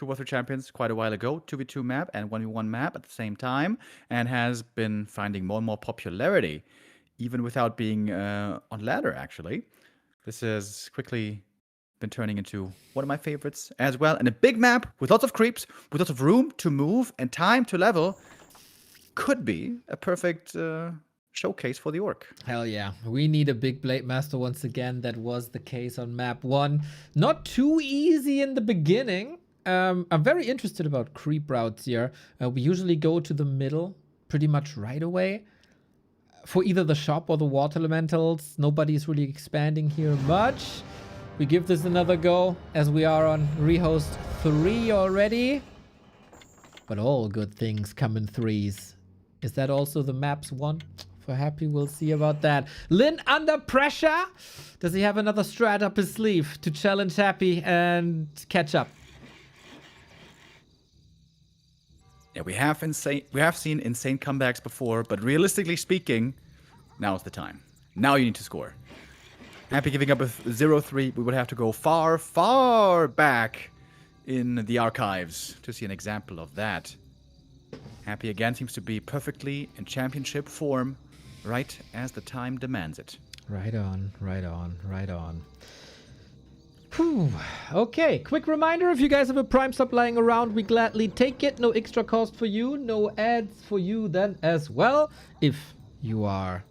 Warcraft Champions quite a while ago. 2v2 map and 1v1 map at the same time, and has been finding more and more popularity, even without being on ladder, actually. This has quickly been turning into one of my favorites as well. And a big map with lots of creeps, with lots of room to move and time to level, could be a perfect showcase for the Orc. Hell yeah. We need a big Blade Master once again. That was the case on map 1. Not too easy in the beginning. I'm very interested about creep routes here. We usually go to the middle pretty much right away for either the shop or the water elementals. Nobody's really expanding here much. We give this another go as we are on rehost 3 already. But all good things come in 3s. Is that also the maps 1? For Happy, we'll see about that. Lyn under pressure. Does he have another strat up his sleeve to challenge Happy and catch up? Yeah, we have seen insane comebacks before, but realistically speaking, now's the time. Now you need to score. Happy giving up a 0-3, we would have to go far, far back in the archives to see an example of that. Happy again seems to be perfectly in championship form, right as the time demands it. Right on, right on, right on. Whew. Okay, quick reminder, if you guys have a Prime sub lying around, we gladly take it. No extra cost for you, no ads for you then as well. If you are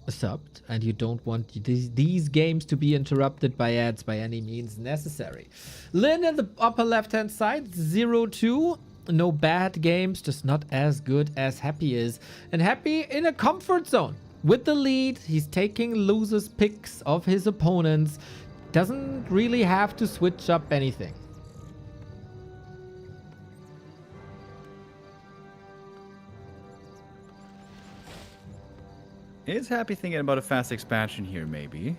subbed and you don't want these games to be interrupted by ads by any means necessary. Lyn in the upper left hand side, 0-2. No bad games, just not as good as Happy is. And Happy in a comfort zone with the lead. He's taking losers picks of his opponents. Doesn't really have to switch up anything. Is Happy thinking about a fast expansion here, maybe?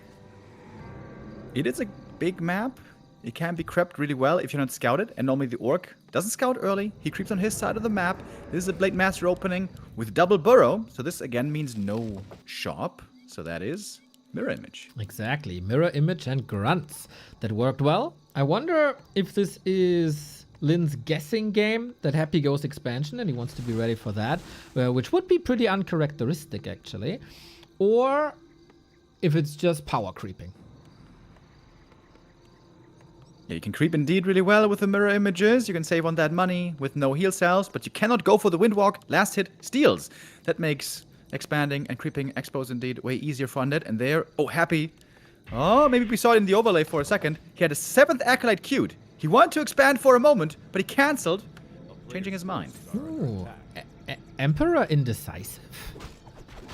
It is a big map. It can be crept really well if you're not scouted, and normally the Orc doesn't scout early. He creeps on his side of the map. This is a Blade Master opening with double burrow, so this again means no shop. So that is mirror image. Exactly, mirror image and grunts. That worked well. I wonder if this is Lyn's guessing game that Happy goes expansion and he wants to be ready for that, which would be pretty uncharacteristic actually, or if it's just power creeping. Yeah, you can creep indeed really well with the mirror images. You can save on that money with no heal cells, but you cannot go for the Windwalk. Last hit steals. That makes expanding and creeping expos indeed way easier for Undead. And there, oh, Happy. Oh, maybe we saw it in the overlay for a second. He had a 7th Acolyte queued. He wanted to expand for a moment, but he cancelled, changing his mind. Ooh. Emperor indecisive.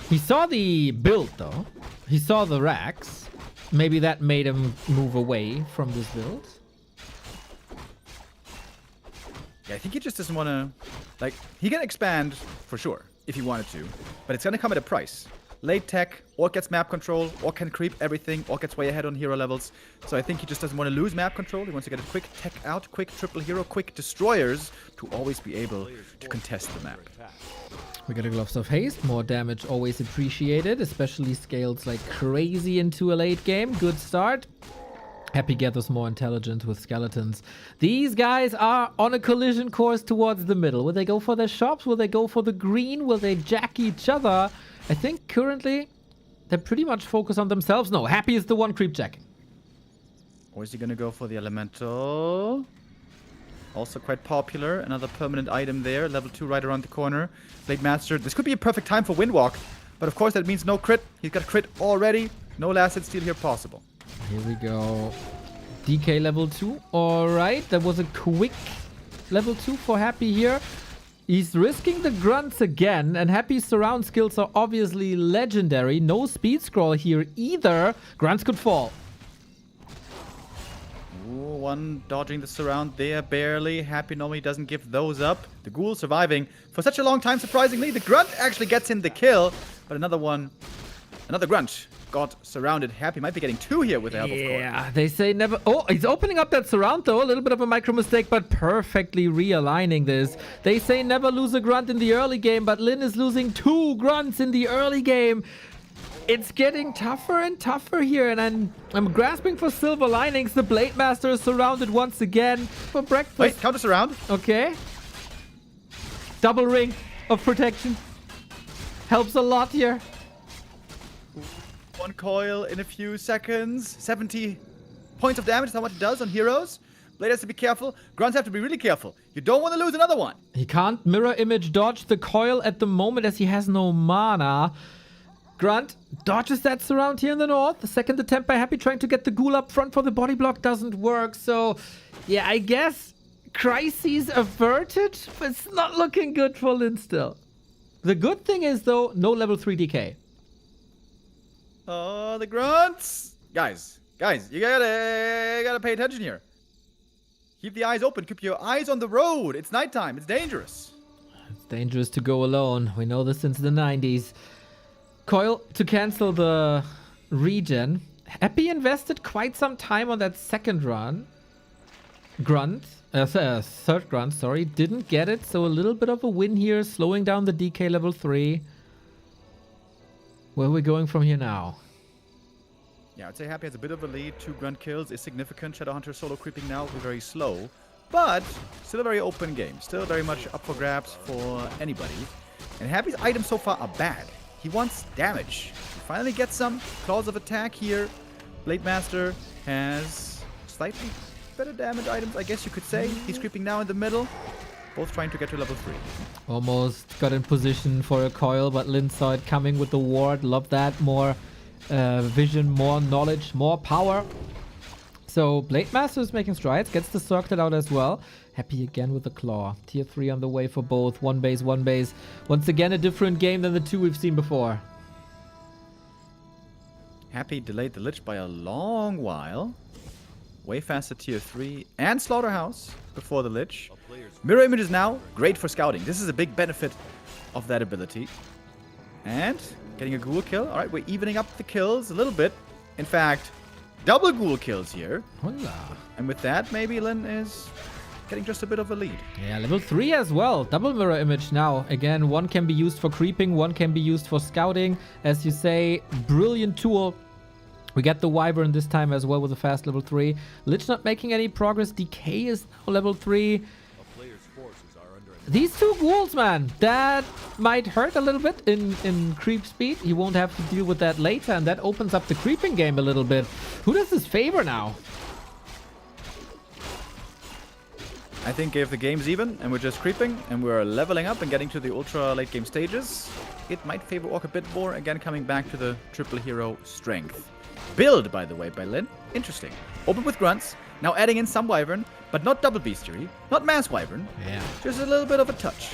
He saw the build, though. He saw the racks. Maybe that made him move away from this build. Yeah, I think he just doesn't want to... Like, he can expand for sure, if he wanted to. But it's going to come at a price. Late tech, or gets map control, or can creep everything, or gets way ahead on hero levels. So I think he just doesn't want to lose map control. He wants to get a quick tech out, quick triple hero, quick destroyers to always be able to contest the map. We got a Gloves of Haste. More damage always appreciated, especially scales like crazy into a late game. Good start. Happy gathers more intelligence with skeletons. These guys are on a collision course towards the middle. Will they go for their shops? Will they go for the green? Will they jack each other? I think currently they're pretty much focused on themselves. No, Happy is the one creep jacking. Or is he going to go for the elemental? Also quite popular. Another permanent item there. Level 2 right around the corner. Blade Master. This could be a perfect time for Windwalk. But of course that means no crit. He's got crit already. No last hit steal here possible. Here we go. DK level 2. Alright, that was a quick level 2 for Happy here. He's risking the grunts again, and Happy's surround skills are obviously legendary. No speed scroll here either. Grunts could fall. Ooh, one dodging the surround there, barely. Happy normally doesn't give those up. The ghoul surviving for such a long time, surprisingly. The grunt actually gets in the kill, but another grunt got surrounded. Happy might be getting 2 here with the help of Core. Yeah, they say never... Oh, he's opening up that surround though. A little bit of a micro mistake, but perfectly realigning this. They say never lose a grunt in the early game, but Lynn is losing 2 grunts in the early game. It's getting tougher and tougher here, and I'm grasping for silver linings. The Blade Master is surrounded once again for breakfast. Wait, counter surround. Okay. Double ring of protection. Helps a lot here. One coil in a few seconds. 70 points of damage is how much it does on heroes. Blade has to be careful. Grunts have to be really careful. You don't want to lose another one. He can't mirror image dodge the coil at the moment as he has no mana. Grunt dodges that surround here in the north. The second attempt by Happy trying to get the ghoul up front for the body block doesn't work. So, yeah, I guess crises averted, but it's not looking good for Lynn still. The good thing is, though, no level 3 DK. Oh, the grunts. Guys, you gotta pay attention here. Keep the eyes open. Keep your eyes on the road. It's nighttime. It's dangerous. It's dangerous to go alone. We know this since the 90s. Coil to cancel the regen. Happy invested quite some time on that second run. Third grunt, sorry. Didn't get it, so a little bit of a win here, slowing down the DK level 3. Where are we going from here now? Yeah, I'd say Happy has a bit of a lead. 2 grunt kills is significant. Shadowhunter solo creeping now will be very slow. But still a very open game. Still very much up for grabs for anybody. And Happy's items so far are bad. He wants damage. He finally gets some claws of attack here. Blade Master has slightly better damage items, I guess you could say. He's creeping now in the middle. Both trying to get to level 3. Almost got in position for a coil, but Lynn saw it coming with the ward. Love that. More vision, more knowledge, more power. So Blade Master is making strides. Gets the circlet out as well. Happy again with the claw. Tier 3 on the way for both. One base. Once again, a different game than the 2 we've seen before. Happy delayed the Lich by a long while. Way faster tier 3 and Slaughterhouse before the Lich. Mirror image is now great for scouting. This is a big benefit of that ability. And getting a ghoul kill. Alright, we're evening up the kills a little bit. In fact, double ghoul kills here. Hola. And with that, maybe Lynn is getting just a bit of a lead. Yeah, level 3 as well. Double mirror image now. Again, one can be used for creeping, one can be used for scouting. As you say, brilliant tool. We get the Wyvern this time as well with a fast level 3. Lich not making any progress. DK is now level 3. These 2 ghouls, man, that might hurt a little bit in creep speed. He won't have to deal with that later, and that opens up the creeping game a little bit. Who does this favor now? I think if the game's even and we're just creeping and we're leveling up and getting to the ultra late game stages, it might favor Orc a bit more. Again, coming back to the triple hero strength. Build, by the way, by Lyn. Interesting. Open with grunts. Now adding in some wyvern, but not double bestiary, not mass wyvern. Yeah. Just a little bit of a touch.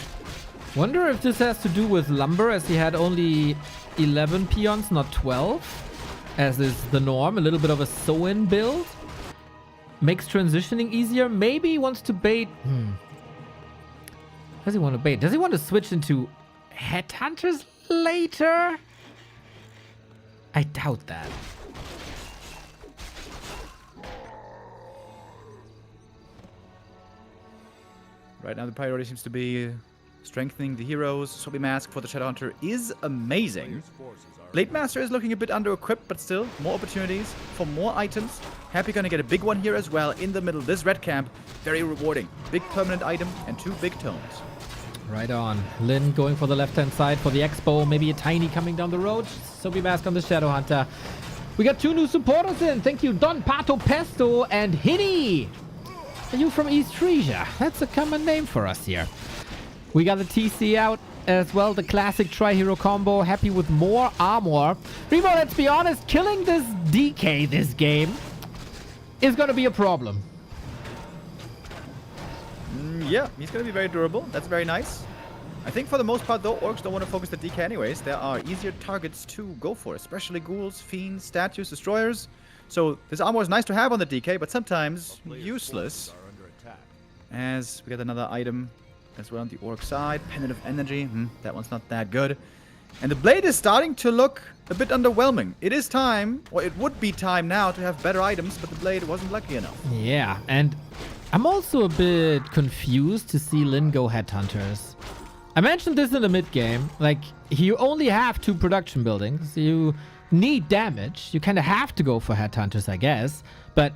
Wonder if this has to do with lumber, as he had only 11 peons, not 12, as is the norm. A little bit of a sew-in build. Makes transitioning easier. Maybe he wants to bait. Does he want to bait? Does he want to switch into headhunters later? I doubt that. Right now the priority seems to be strengthening the heroes. Sobi Mask for the Shadowhunter is amazing. Blade Master is looking a bit under-equipped, but still, more opportunities for more items. Happy gonna get a big one here as well in the middle. This red camp, very rewarding. Big permanent item and 2 big tomes. Right on. Lyn going for the left-hand side for the Expo. Maybe a tiny coming down the road. Sobi Mask on the Shadowhunter. We got 2 new supporters in. Thank you, Don Pato Pesto and Hinny. Are you from East Frisia? That's a common name for us here. We got the TC out as well, the classic tri-hero combo. Happy with more armor. Remo, let's be honest, killing this DK this game is going to be a problem. Yeah, he's going to be very durable. That's very nice. I think for the most part, though, Orcs don't want to focus the DK anyways. There are easier targets to go for, especially ghouls, fiends, statues, destroyers. So this armor is nice to have on the DK, but sometimes useless. As we got another item as well on the Orc side. Pendant of Energy. That one's not that good. And the blade is starting to look a bit underwhelming. It is time, or it would be time now to have better items, but the blade wasn't lucky enough. Yeah, and I'm also a bit confused to see Lyn go Headhunters. I mentioned this in the mid-game. Like, you only have 2 production buildings. You need damage. You kind of have to go for Headhunters, I guess. But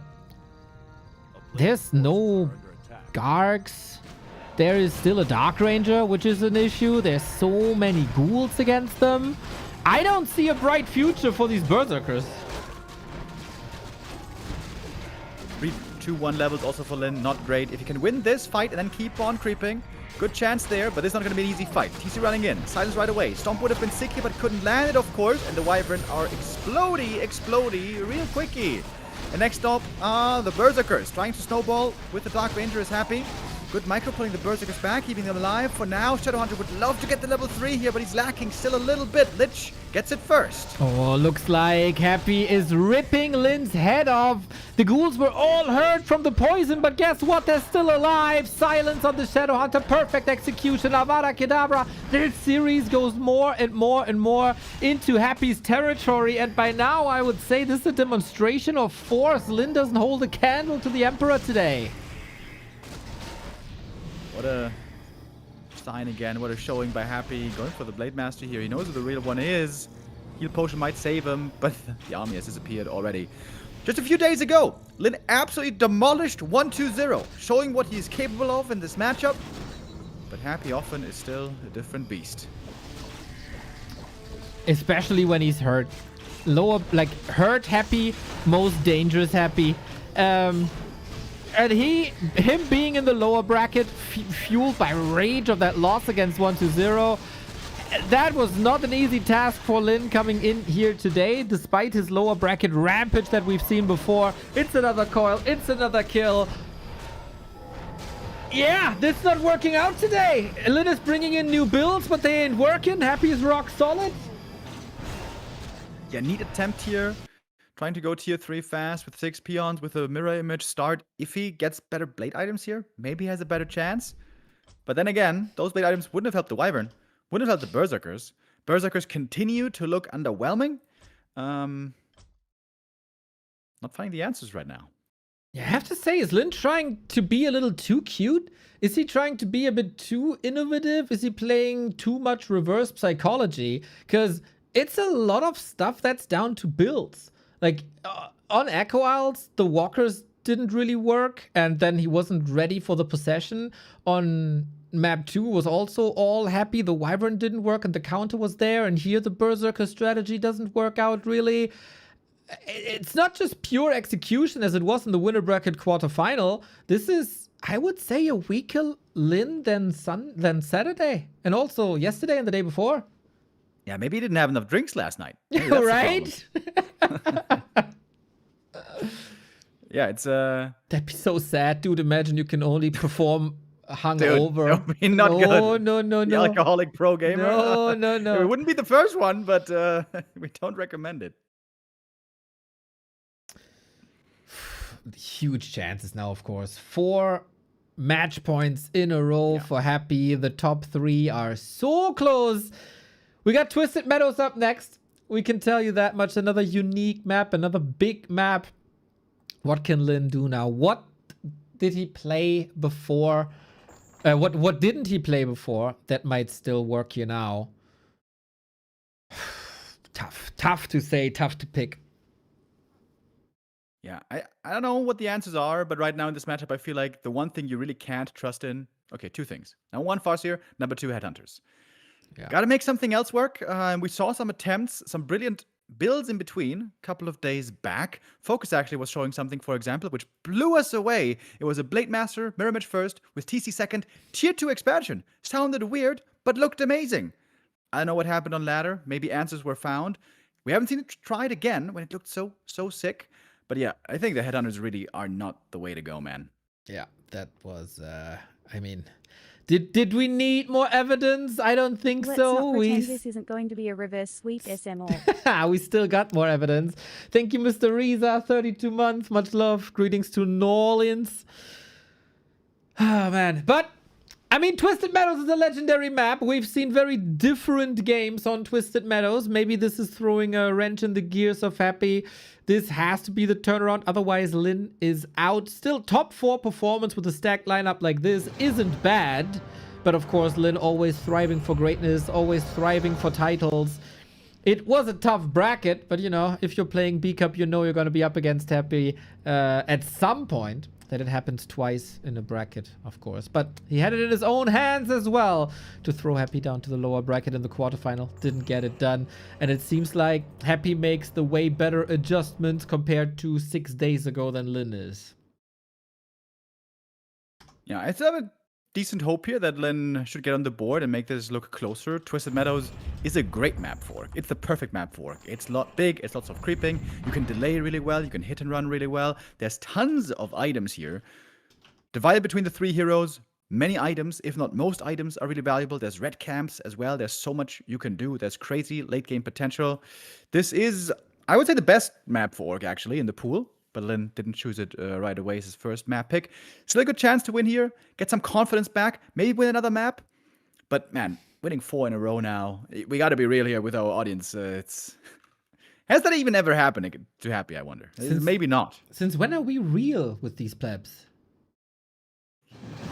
there's no Gargs. There is still a Dark Ranger, which is an issue. There's so many ghouls against them. I don't see a bright future for these Berserkers. 3-2-1 levels also for Lyn, not great. If you can win this fight and then keep on creeping, good chance there, but it's not going to be an easy fight. TC running in, silence right away. Stomp would have been sick here, but couldn't land it, of course. And the Wyvern are explodey, real quickie. And next up are the Berserkers, trying to snowball with the Dark Ranger is happy. Good micro pulling the Berserkers back, keeping them alive. For now, Shadowhunter would love to get the level 3 here, but he's lacking still a little bit. Lich gets it first. Oh, looks like Happy is ripping Lyn's head off. The ghouls were all hurt from the poison, but guess what? They're still alive. Silence on the Shadowhunter. Perfect execution. Avada Kedavra. This series goes more and more and more into Happy's territory. And by now, I would say this is a demonstration of force. Lyn doesn't hold a candle to the Emperor today. What a sign again. What a showing by Happy. Going for the Blade Master here. He knows who the real one is. Heal Potion might save him, but the army has disappeared already. Just a few days ago, Lyn absolutely demolished 1-2-0, showing what he's capable of in this matchup. But Happy often is still a different beast. Especially when he's hurt. Lower, like, hurt Happy, most dangerous Happy. And him being in the lower bracket, fueled by rage of that loss against 1-0, that was not an easy task for Lyn coming in here today, despite his lower bracket rampage that we've seen before. It's another coil, it's another kill. Yeah, this is not working out today. Lyn is bringing in new builds, but they ain't working. Happy is rock solid. Yeah, neat attempt here. Trying to go tier 3 fast with 6 peons with a mirror image start. If he gets better blade items here, maybe he has a better chance. But then again, those blade items wouldn't have helped the Wyvern. Wouldn't have helped the Berserkers. Berserkers continue to look underwhelming. Not finding the answers right now. Yeah, I have to say, is Lyn trying to be a little too cute? Is he trying to be a bit too innovative? Is he playing too much reverse psychology? Because it's a lot of stuff that's down to builds. Like, on Echo Isles, the walkers didn't really work, and then he wasn't ready for the possession. On map 2 was also all happy. The Wyvern didn't work, and the counter was there, and here the Berserker strategy doesn't work out really. It's not just pure execution as it was in the winner bracket quarterfinal. This is I would say a weaker Lynn than Saturday. And also yesterday and the day before. Yeah, maybe he didn't have enough drinks last night. Maybe that's the problem. Right? Yeah, it's That'd be so sad, dude. Imagine you can only perform hungover. That would be not good. No. The alcoholic pro gamer. No. It wouldn't be the first one, but we don't recommend it. Huge chances now, of course. 4 match points in a row for Happy. The top 3 are so close. We got Twisted Meadows up next. We can tell you that much. Another unique map, another big map. What can Lynn do now? What did he play before? What didn't he play before that might still work here now? Tough to say, tough to pick. Yeah, I don't know what the answers are, but right now in this matchup, I feel like the one thing you really can't trust in. Okay, 2 things. Number 1, Farseer. Number 2, Headhunters. Yeah. Got to make something else work. We saw some attempts, some brilliant builds in between a couple of days back. Focus actually was showing something, for example, which blew us away. It was a Blade Master, Mirror Image first, with TC second, Tier 2 expansion. Sounded weird, but looked amazing. I don't know what happened on ladder. Maybe answers were found. We haven't seen it tried again when it looked so sick. But yeah, I think the Headhunters really are not the way to go, man. Yeah, that was, I mean... Did we need more evidence? I don't think Let's so. not pretend this isn't going to be a reverse sweep SMO. We still got more evidence. Thank you, Mr. Reza, 32 months. Much love. Greetings to New Orleans. Oh, man. But, I mean, Twisted Meadows is a legendary map. We've seen very different games on Twisted Meadows. Maybe this is throwing a wrench in the gears of Happy. This has to be the turnaround. Otherwise, Lynn is out. Still, top 4 performance with a stacked lineup like this isn't bad. But, of course, Lynn always thriving for greatness, always thriving for titles. It was a tough bracket, but, you know, if you're playing B-Cup, you know you're going to be up against Happy at some point. That it happens twice in a bracket, of course. But he had it in his own hands as well to throw Happy down to the lower bracket in the quarterfinal. Didn't get it done. And it seems like Happy makes the way better adjustments compared to 6 days ago than Lynn is. Yeah, I still have a decent hope here that Lynn should get on the board and make this look closer. Twisted Meadows is a great map for it. It's the perfect map for it. It's big, it's lots of creeping. You can delay really well, you can hit and run really well. There's tons of items here. Divided between the 3 heroes, many items, if not most items, are really valuable. There's red camps as well. There's so much you can do. There's crazy late game potential. This is, I would say, the best map for Orc actually in the pool. But Lynn didn't choose it right away as his first map pick. Still a good chance to win here, get some confidence back, maybe win another map. But man, winning 4 in a row now, we got to be real here with our audience. Has that even ever happened to Happy, I wonder? Maybe not. Since when are we real with these plebs?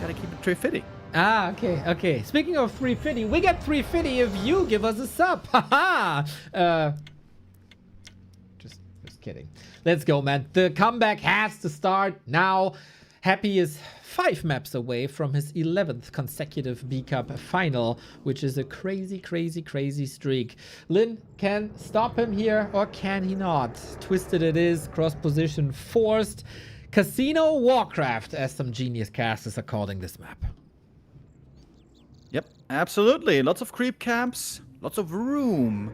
Gotta keep it 350. Ah, okay. Speaking of 350, we get 350 if you give us a sub. Haha! Just kidding. Let's go, man. The comeback has to start now. Happy is 5 maps away from his 11th consecutive B-Cup final, which is a crazy streak. Lynn can stop him here, or can he not? Twisted it is, cross position forced. Casino Warcraft, as some genius casters are calling this map. Yep, absolutely. Lots of creep camps, lots of room,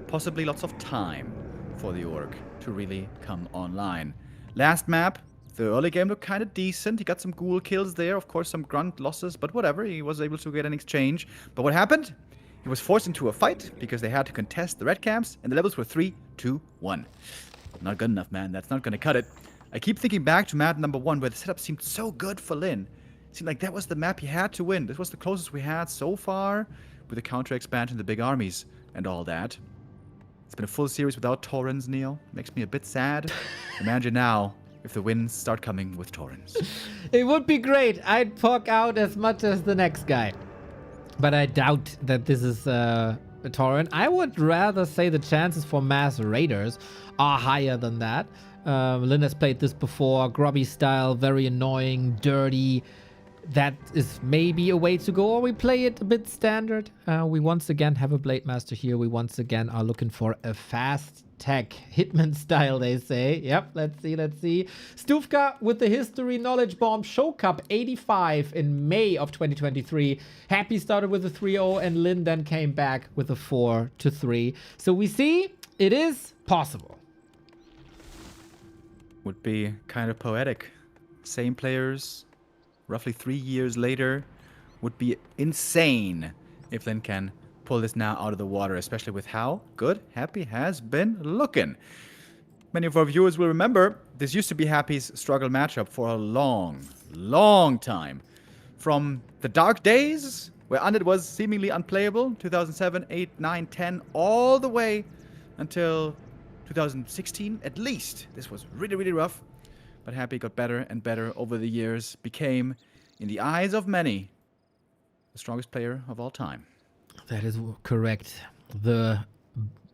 possibly lots of time for the Orc to really come online. Last map, the early game looked kind of decent. He got some ghoul kills there, of course some grunt losses, but whatever, he was able to get an exchange. But what happened? He was forced into a fight because they had to contest the red camps, and the levels were 3, 2, 1. Not good enough, man. That's not going to cut it. I keep thinking back to map number 1, where the setup seemed so good for Lynn. It seemed like that was the map he had to win. This was the closest we had so far, with the counter expansion, the big armies, and all that. It's been a full series without Torrens, Neo. Makes me a bit sad. Imagine now if the wins start coming with Torrens. It would be great. I'd fork out as much as the next guy. But I doubt that this is a Torrent. I would rather say the chances for mass raiders are higher than that. Lynn has played this before. Grubby style, very annoying, dirty, that is maybe a way to go, or we play it a bit standard. We once again have a Blade Master here. We once again are looking for a fast tech Hitman style, they say. Yep, let's see. Stufka with the history knowledge bomb show cup 85 in May of 2023. Happy started with a 3-0 and Lynn then came back with a 4-3. So we see it is possible. Would be kind of poetic. Same players, roughly 3 years later. Would be insane if Lynn can pull this now out of the water, especially with how good Happy has been looking. Many of our viewers will remember this used to be Happy's struggle matchup for a long time. From the dark days where Undead was seemingly unplayable, 2007, 8, 9, 10, all the way until 2016 at least. This was really rough, but Happy got better and better over the years, became, in the eyes of many, the strongest player of all time. That is correct. The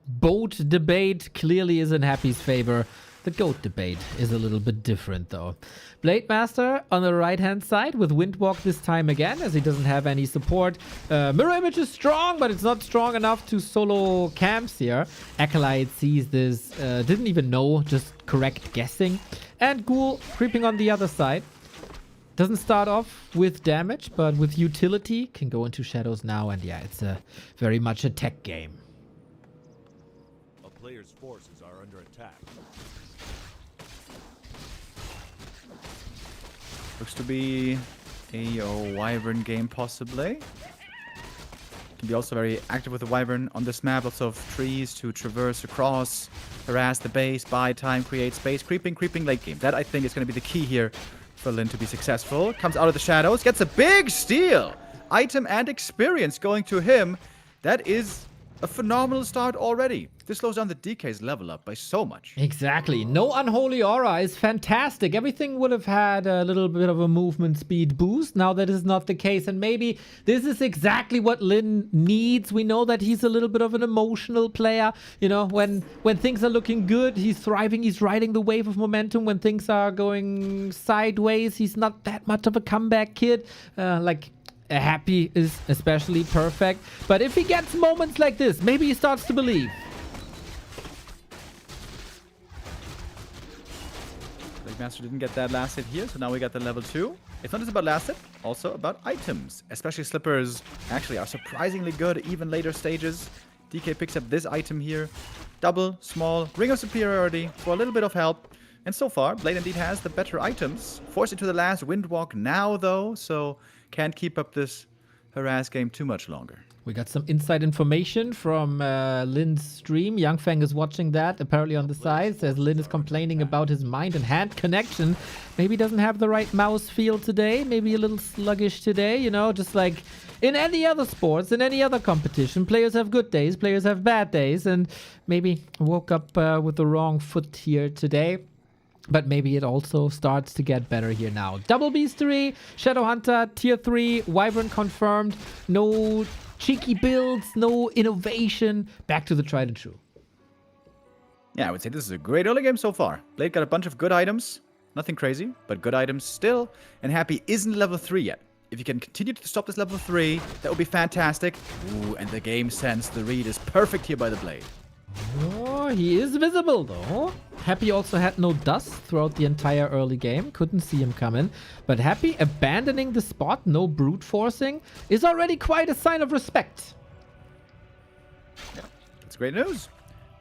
boat debate clearly is in Happy's favor. The goat debate is a little bit different, though. Blade Master on the right-hand side with Windwalk this time again, as he doesn't have any support. Mirror Image is strong, but it's not strong enough to solo camps here. Acolyte sees this, didn't even know, just correct guessing. And Ghoul creeping on the other side. Doesn't start off with damage, but with utility. Can go into shadows now, and yeah, it's very much a tech game. A player's forces are under attack. Looks to be a Wyvern game, possibly. Can be also very active with the Wyvern on this map. Lots of trees to traverse across, harass the base, buy time, create space. Creeping late game. That, I think, is going to be the key here for Lynn to be successful. Comes out of the shadows, gets a big steal. Item and experience going to him. That is a phenomenal start already. This slows down the DK's level up by so much. Exactly. No Unholy Aura is fantastic. Everything would have had a little bit of a movement speed boost. Now that is not the case. And maybe this is exactly what Lynn needs. We know that he's a little bit of an emotional player. You know, when things are looking good, he's thriving. He's riding the wave of momentum. When things are going sideways, he's not that much of a comeback kid. Happy is especially perfect. But if he gets moments like this, maybe he starts to believe. Master didn't get that last hit here, so now we got the level 2. It's not just about last hit, also about items. Especially slippers actually are surprisingly good even later stages. DK picks up this item here. Double, small, ring of superiority for a little bit of help. And so far, Blade indeed has the better items. Forced into the last Windwalk now, though, so can't keep up this harass game too much longer. We got some inside information from Lynn's stream. Youngfang is watching that, apparently on the side. Says Lynn is complaining about his mind and hand connection. Maybe he doesn't have the right mouse feel today. Maybe a little sluggish today, you know, just like in any other sports, in any other competition. Players have good days, players have bad days, and maybe woke up with the wrong foot here today. But maybe it also starts to get better here now. Double Beastery, Shadowhunter, Tier 3, Wyvern confirmed. No cheeky builds, no innovation. Back to the tried and true. Yeah, I would say this is a great early game so far. Blade got a bunch of good items. Nothing crazy, but good items still. And Happy isn't level 3 yet. If you can continue to stop this level 3, that would be fantastic. Ooh, and the game sense, the read is perfect here by the Blade. Oh, he is visible though. Happy also had no dust throughout the entire early game. Couldn't see him coming. But Happy abandoning the spot, no brute forcing, is already quite a sign of respect. Yeah, that's great news.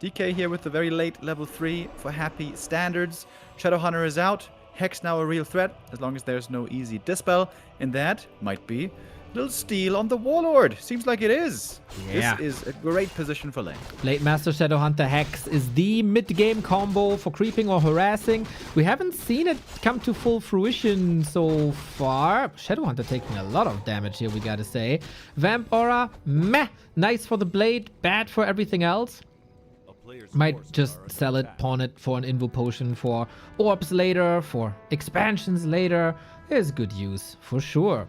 DK here with the very late level 3 for Happy standards. Shadowhunter is out. Hex now a real threat, as long as there's no easy dispel. And that might be little steal on the Warlord. Seems like it is. Yeah. This is a great position for Lane. Blade Master Shadowhunter Hex is the mid-game combo for creeping or harassing. We haven't seen it come to full fruition so far. Shadowhunter taking a lot of damage here, we gotta say. Vamp Aura, meh. Nice for the Blade, bad for everything else. Might just sell it, pawn it for an Invo Potion, for orbs later, for expansions later. There's good use, for sure.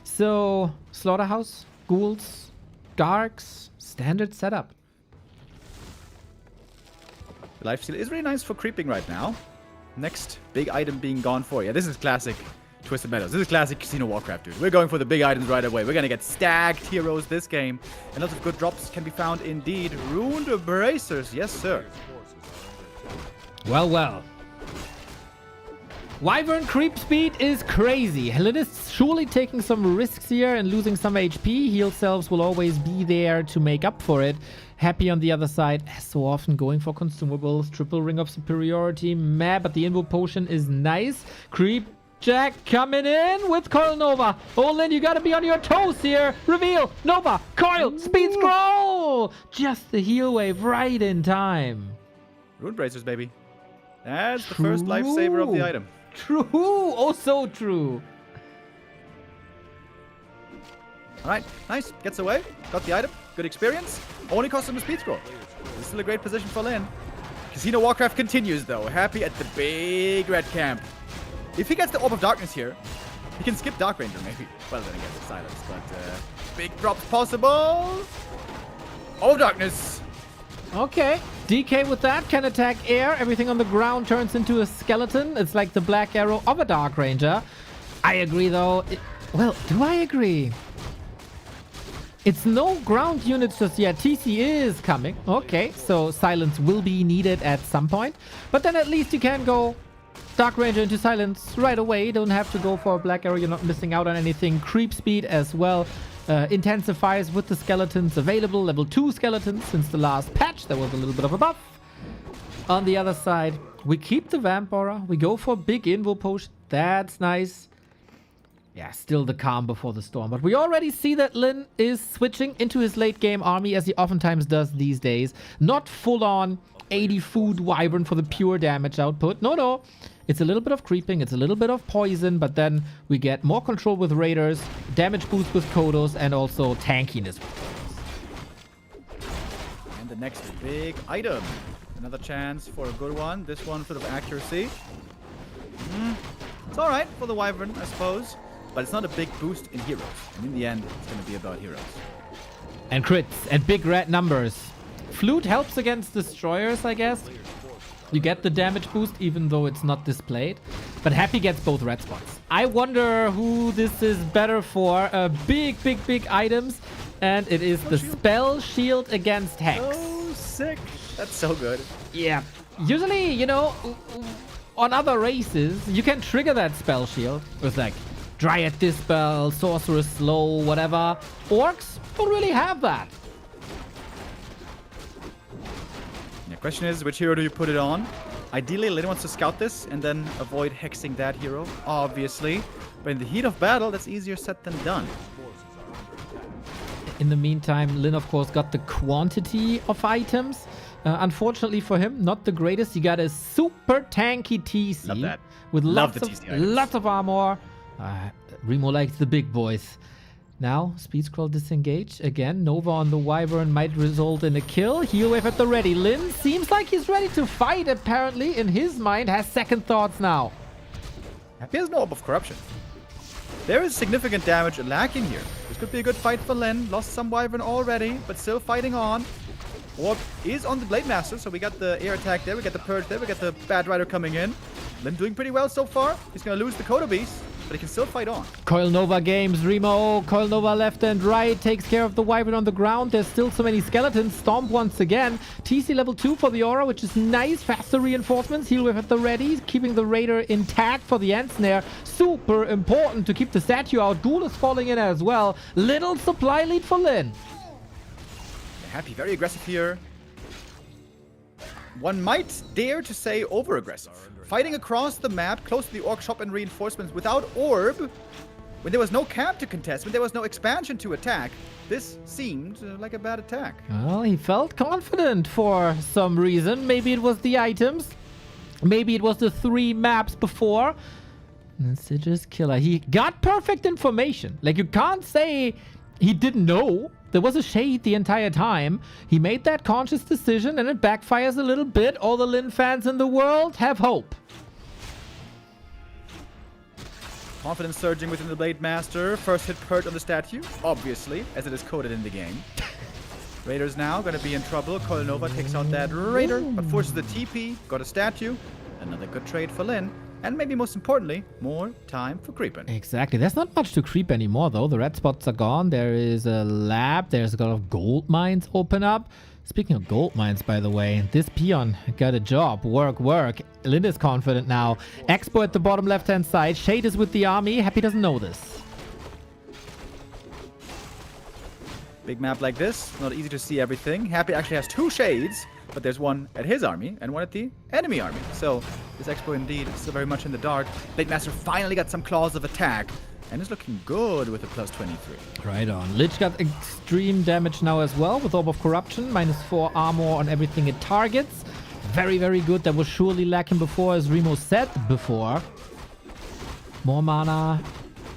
So, Slaughterhouse, Ghouls, Gargs, standard setup. Lifesteal is really nice for creeping right now. Next big item being gone for. Yeah, this is classic Twisted Meadows. This is classic Casino Warcraft, dude. We're going for the big items right away. We're gonna get stacked heroes this game. And lots of good drops can be found indeed. Ruined Bracers, yes sir. Well, well. Wyvern creep speed is crazy. Lyn is surely taking some risks here and losing some HP. Heal selves will always be there to make up for it. Happy on the other side, as so often going for consumables. Triple ring of superiority. Meh, but the invo potion is nice. Creep Jack coming in with Coil Nova. Oh, Lyn, you gotta be on your toes here. Reveal, Nova, Coil, speed scroll. Just the heal wave right in time. Ruined Bracers, baby. That's the first lifesaver of the item. True. Oh, so true. All right, nice. Gets away. Got the item. Good experience. Only cost him a speed scroll. This is still a great position for Lyn. Casino Warcraft continues, though. Happy at the big red camp. If he gets the Orb of Darkness here, he can skip Dark Ranger, maybe. Well, then again, it's silence. But big drops possible. Orb of Darkness. Okay. DK with that can attack air. Everything on the ground turns into a skeleton. It's like the black arrow of a Dark Ranger. I agree, though. Well, do I agree? It's no ground units just yet. TC is coming. Okay, so silence will be needed at some point. But then at least you can go Dark Ranger into silence right away. You don't have to go for a black arrow. You're not missing out on anything. Creep speed as well. Intensifies with the skeletons available. Level 2 skeletons since the last patch. There was a little bit of a buff. On the other side, we keep the Vamp Aura. We go for big Invo Potion. That's nice. Yeah, still the calm before the storm. But we already see that Lyn is switching into his late game army as he oftentimes does these days. Not full on 80 food Wyvern for the pure damage output. No, no. It's a little bit of creeping, it's a little bit of poison, but then we get more control with Raiders, damage boost with Kodos, and also tankiness. And the next big item. Another chance for a good one. This one sort of accuracy. It's alright for the Wyvern, I suppose. But it's not a big boost in heroes. And in the end, it's going to be about heroes. And crits, and big red numbers. Flute helps against destroyers, I guess. You get the damage boost even though it's not displayed. But Happy gets both red spots. I wonder who this is better for. Big items. And it is the Spell Shield against Hex. Oh, sick. That's so good. Yeah. Usually, you know, on other races, you can trigger that Spell Shield with like Dryad Dispel, Sorceress Slow, whatever. Orcs don't really have that. Question is, which hero do you put it on? Ideally, Lyn wants to scout this and then avoid hexing that hero, obviously. But in the heat of battle, that's easier said than done. In the meantime, Lyn, of course, got the quantity of items. Unfortunately for him, not the greatest. He got a super tanky TC. Love that. With Love lots of armor. Remo likes the big boys. Now, speed scroll disengage. Again, Nova on the Wyvern might result in a kill. Heal wave at the ready. Lyn seems like he's ready to fight, apparently. In his mind, has second thoughts now. Happy has no Orb of Corruption. There is significant damage lacking here. This could be a good fight for Lyn. Lost some Wyvern already, but still fighting on. Orb is on the Blade Master, so we got the air attack there. We got the Purge there. We got the Bad Rider coming in. Lyn doing pretty well so far. He's going to lose the Kodo Beast, but he can still fight on. Coil Nova games, Remo. Coil Nova left and right takes care of the Wyvern on the ground. There's still so many skeletons. Stomp once again. TC level 2 for the Aura, which is nice. Faster reinforcements. Heal wave at the ready. Keeping the Raider intact for the End Snare. Super important to keep the statue out. Ghoul is falling in as well. Little supply lead for Lyn. Happy, very aggressive here. One might dare to say over-aggressive. Fighting across the map, close to the Orc shop and reinforcements without Orb, when there was no camp to contest, when there was no expansion to attack, this seemed like a bad attack. Well, he felt confident for some reason. Maybe it was the items. Maybe it was the 3 maps before. Sigil's killer. He got perfect information. Like, you can't say he didn't know. There was a shade the entire time. He made that conscious decision and it backfires a little bit. All the Lyn fans in the world have hope. Confidence surging within the Blade Master. First hit Purge on the statue, obviously, as it is coded in the game. Raiders now going to be in trouble. Coil Nova takes out that Raider, but forces the TP. Got a statue. Another good trade for Lyn. And maybe most importantly, more time for creeping. Exactly. There's not much to creep anymore, though. The red spots are gone. There is a lab. There's a lot of gold mines open up. Speaking of gold mines, by the way, this peon got a job. Work, work. Lynn is confident now. Expo at the bottom left-hand side. Shade is with the army. Happy doesn't know this. Big map like this, not easy to see everything. Happy actually has 2 shades, but there's one at his army and one at the enemy army. So this Expo indeed is still very much in the dark. Blade Master finally got some claws of attack and is looking good with a plus 23. Right on. Lich got extreme damage now as well with Orb of Corruption. -4 armor on everything it targets. Very, very good. That was surely lacking before, as Remo said before. More mana.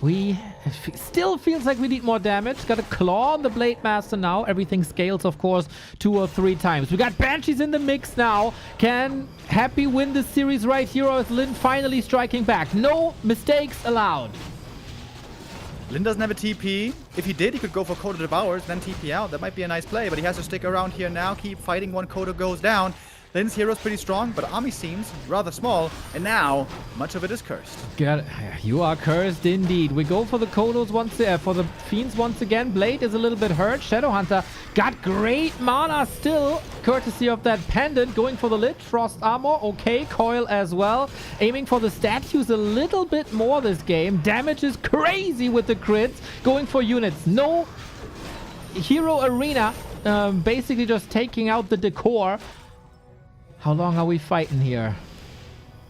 It still feels like we need more damage. Got a claw on the Blade Master now. Everything scales, of course, 2 or 3 times. We got Banshees in the mix now. Can Happy win this series right here, or is Lynn finally striking back? No mistakes allowed. Lynn doesn't have a TP. If he did, he could go for Coda Devours, then TP out. That might be a nice play, but he has to stick around here now, keep fighting. One Coda goes down. Lynn's hero's pretty strong, but army seems rather small, and now much of it is cursed. You are cursed indeed. We go for the Kodos for the Fiends once again. Blade is a little bit hurt. Shadowhunter got great mana still, courtesy of that pendant. Going for the Lich. Frost armor, okay. Coil as well. Aiming for the statues a little bit more this game. Damage is crazy with the crits. Going for units. No hero arena. Basically just taking out the decor. How long are we fighting here?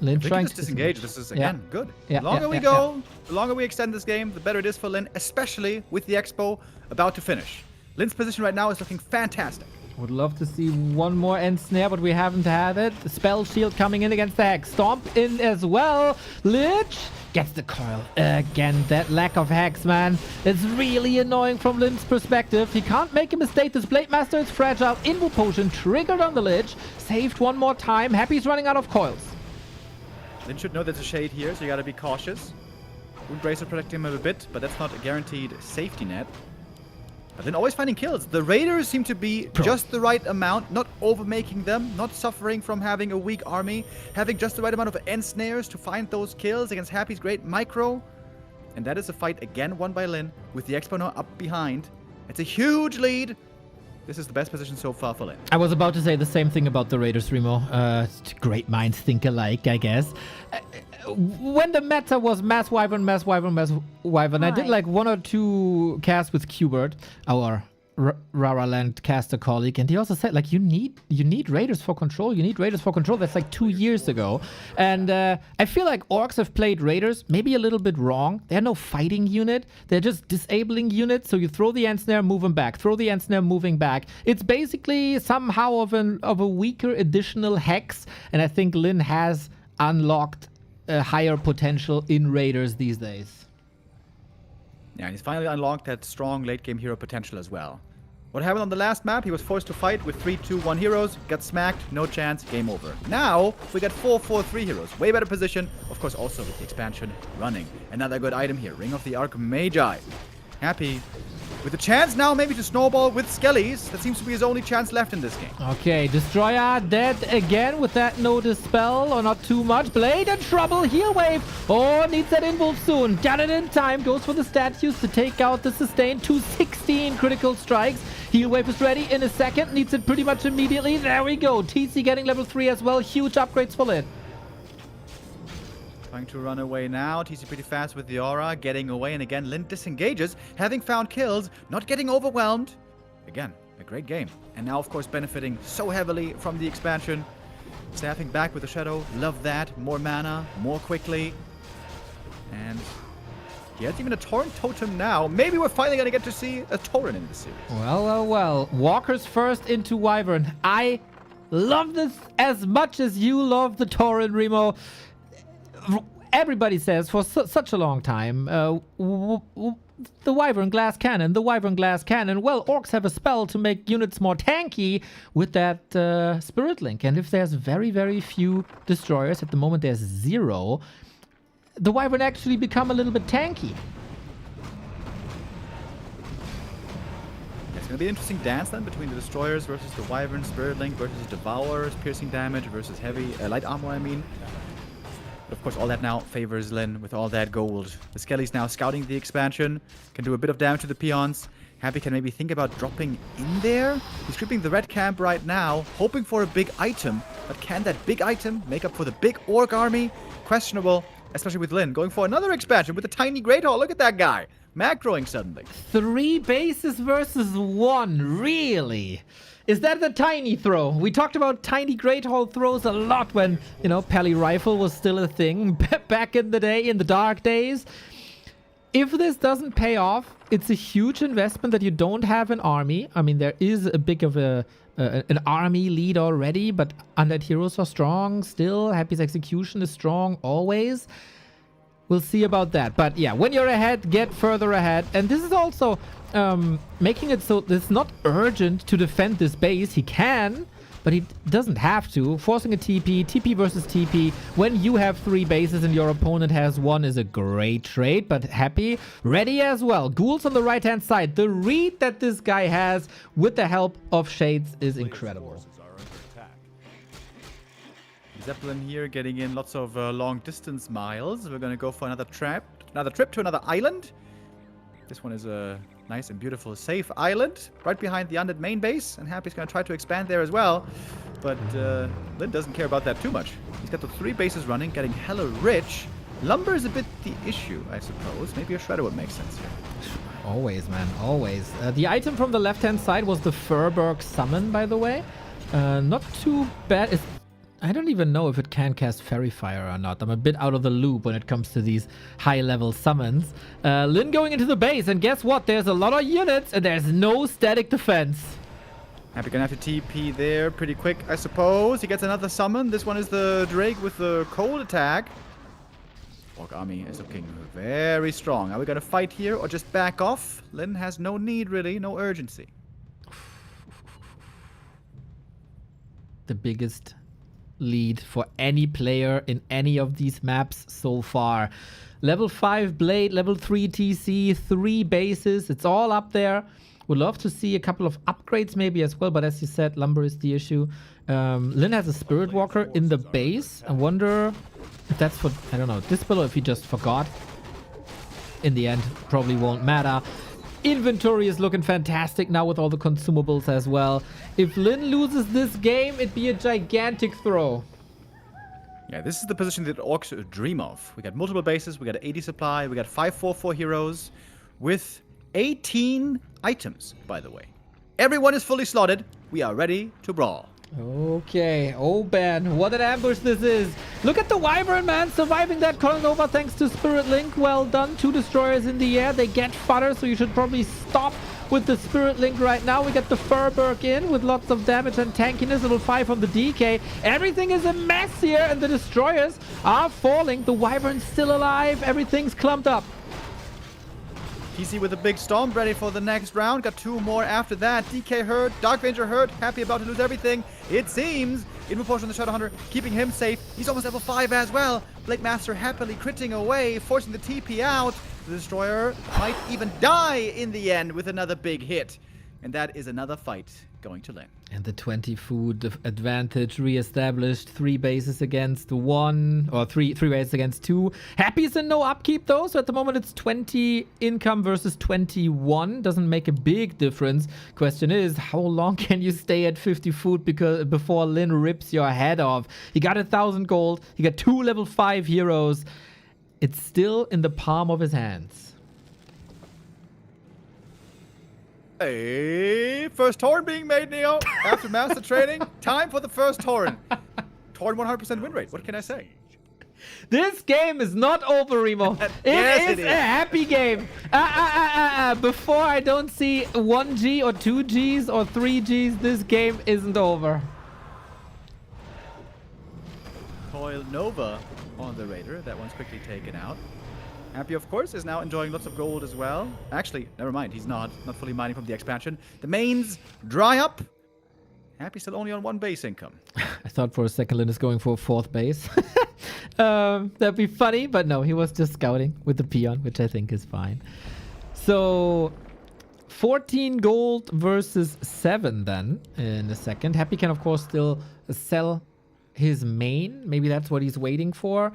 Lynn trying to disengage. This is, again, good. Yeah, the longer we go, the longer we extend this game, the better it is for Lynn, especially with the Expo about to finish. Lynn's position right now is looking fantastic. Would love to see one more end snare, but we haven't had it. The spell shield coming in against the Hex. Stomp in as well. Lich gets the coil. Again, that lack of Hex, man. It's really annoying from Lynn's perspective. He can't make a mistake. This Blade Master is fragile. Invo Potion triggered on the Lich. Saved one more time. Happy's running out of coils. Lynn should know there's a shade here, so you gotta be cautious. Wound Bracer protecting him a bit, but that's not a guaranteed safety net. But then always finding kills. The Raiders seem to be just the right amount, not overmaking them, not suffering from having a weak army, having just the right amount of end snares to find those kills against Happy's great micro. And that is a fight again won by Lynn, with the Expo now up behind. It's a huge lead. This is the best position so far for Lynn. I was about to say the same thing about the Raiders, Remo. Great minds think alike, I guess. When the meta was Mass Wyvern, I did like 1 or 2 casts with Qbert, our Rara Land caster colleague, and he also said, like, you need Raiders for control. You need Raiders for control. That's like 2 years ago. And I feel like Orcs have played Raiders maybe a little bit wrong. They're no fighting unit. They're just disabling units. So you throw the end snare, move them back. Throw the end snare, moving back. It's basically somehow of a weaker additional Hex. And I think Lynn has unlocked a higher potential in Raiders these days. Yeah, and he's finally unlocked that strong late-game hero potential as well. What happened on the last map? He was forced to fight with 3-2-1 heroes, got smacked, no chance, game over. Now, we got 4-4-3 heroes. Way better position, of course also with the expansion running. Another good item here, Ring of the Archmagi. Happy with a chance now maybe to snowball with Skellies. That seems to be his only chance left in this game. Okay, Destroyer dead again with that no dispel, or not too much. Blade in trouble, heal wave. Oh, needs that involve soon. Got it in time, goes for the statues to take out the sustain. 216 critical strikes. Heal wave is ready in a second, needs it pretty much immediately. There we go. TC getting level 3 as well. Huge upgrades for Lynn. Trying to run away now. TC pretty fast with the aura, getting away. And again, Lynn disengages, having found kills, not getting overwhelmed. Again, a great game. And now, of course, benefiting so heavily from the expansion. Snapping back with the Shadow. Love that. More mana, more quickly. And he has even a Torrent Totem now. Maybe we're finally going to get to see a Torrent in this series. Well. Walkers first into Wyvern. I love this as much as you love the Torrent, Remo. Everybody says for such a long time, the Wyvern Glass Cannon, Well, Orcs have a spell to make units more tanky with that Spirit Link. And if there's very, very few destroyers, at the moment there's 0, the Wyvern actually become a little bit tanky. It's going to be an interesting dance then between the destroyers versus the Wyvern, Spirit Link versus Devourers, piercing damage versus heavy light armor, I mean. Of course, all that now favors Lyn with all that gold. The Skelly's now scouting the expansion. Can do a bit of damage to the peons. Happy can maybe think about dropping in there. He's creeping the red camp right now, hoping for a big item. But can that big item make up for the big orc army? Questionable, especially with Lyn going for another expansion with a tiny Great Hall. Look at that guy. Macroing suddenly. 3 bases versus 1, really? Is that the tiny throw? We talked about tiny Great Hall throws a lot when, you know, Pally Rifle was still a thing back in the day, in the dark days. If this doesn't pay off, it's a huge investment that you don't have an army. I mean, there is a big of an army lead already, but undead heroes are strong still. Happy's execution is strong always. We'll see about that. But yeah, when you're ahead, get further ahead. And this is also making it so it's not urgent to defend this base. He can, but he doesn't have to. Forcing a TP versus TP when you have 3 bases and your opponent has 1 is a great trade. But Happy ready as well. Ghouls on the right-hand side. The read that this guy has with the help of Shades is incredible. Forces are under attack. Zeppelin here getting in lots of long distance miles. We're going to go for another trip to another island. This one is a nice and beautiful safe island right behind the undead main base, and Happy's going to try to expand there as well. But Lyn doesn't care about that too much. He's got the 3 bases running, getting hella rich. Lumber is a bit the issue, I suppose. Maybe a shredder would make sense here. Always, man, always. The item from the left-hand side was the Furberg summon, by the way. Not too bad. I don't even know if it can cast Fairy Fire or not. I'm a bit out of the loop when it comes to these high-level summons. Lyn going into the base, and guess what? There's a lot of units, and there's no static defense. Happy gonna have to TP there pretty quick, I suppose. He gets another summon. This one is the Drake with the cold attack. Orc army is looking very strong. Are we gonna fight here or just back off? Lyn has no need, really, no urgency. The biggest lead for any player in any of these maps so far. Level 5 Blade, level 3 TC, 3 bases. It's all up there. Would love to see a couple of upgrades maybe as well, but as you said, lumber is the issue. Lyn has a Spirit Walker in the base. I wonder if that's what, I don't know, Dispel or if he just forgot. In the end, probably won't matter. Inventory is looking fantastic now with all the consumables as well. If Lyn loses this game, it'd be a gigantic throw. Yeah, this is the position that Orcs dream of. We got multiple bases, we got 80 supply, we got 5/4/4 heroes with 18 items, by the way. Everyone is fully slotted. We are ready to brawl. Okay, oh Ben, what an ambush this is. Look at the Wyvern, man, surviving that Colonova thanks to Spirit Link. Well done, 2 destroyers in the air. They get fodder, so you should probably stop with the Spirit Link right now. We get the Furberg in with lots of damage and tankiness. Level 5 on the DK. Everything is a mess here, and the destroyers are falling. The Wyvern's still alive. Everything's clumped up. TC with a big storm, ready for the next round. Got 2 more after that. DK hurt, Dark Ranger hurt, Happy about to lose everything. It seems. In proportion, the Shadow Hunter keeping him safe. He's almost level 5 as well. Blade Master happily critting away, forcing the TP out. The Destroyer might even die in the end with another big hit. And that is another fight going to Lyn. And the 20 food advantage re-established. 3 bases against 1, or 3 bases against 2. Happy's in no upkeep though, so at the moment it's 20 income versus 21. Doesn't make a big difference. Question is, how long can you stay at 50 food before Lyn rips your head off? He got 1,000 gold. He got 2 level 5 heroes. It's still in the palm of his hands. Hey, first Torn being made, Neo. After master training, time for the first Torn. Torn 100% win rate. What can I say? This game is not over, Remo. Yes, it is a happy game. Before I don't see 1G or 2Gs or 3Gs, this game isn't over. Coil Nova on the Raider. That one's quickly taken out. Happy, of course, is now enjoying lots of gold as well. Actually, never mind. He's not fully mining from the expansion. The mains dry up. Happy still only on 1 base income. I thought for a second Lyn is going for a 4th base. That'd be funny, but no, he was just scouting with the peon, which I think is fine. So 14 gold versus 7 then in a second. Happy can, of course, still sell his main. Maybe that's what he's waiting for.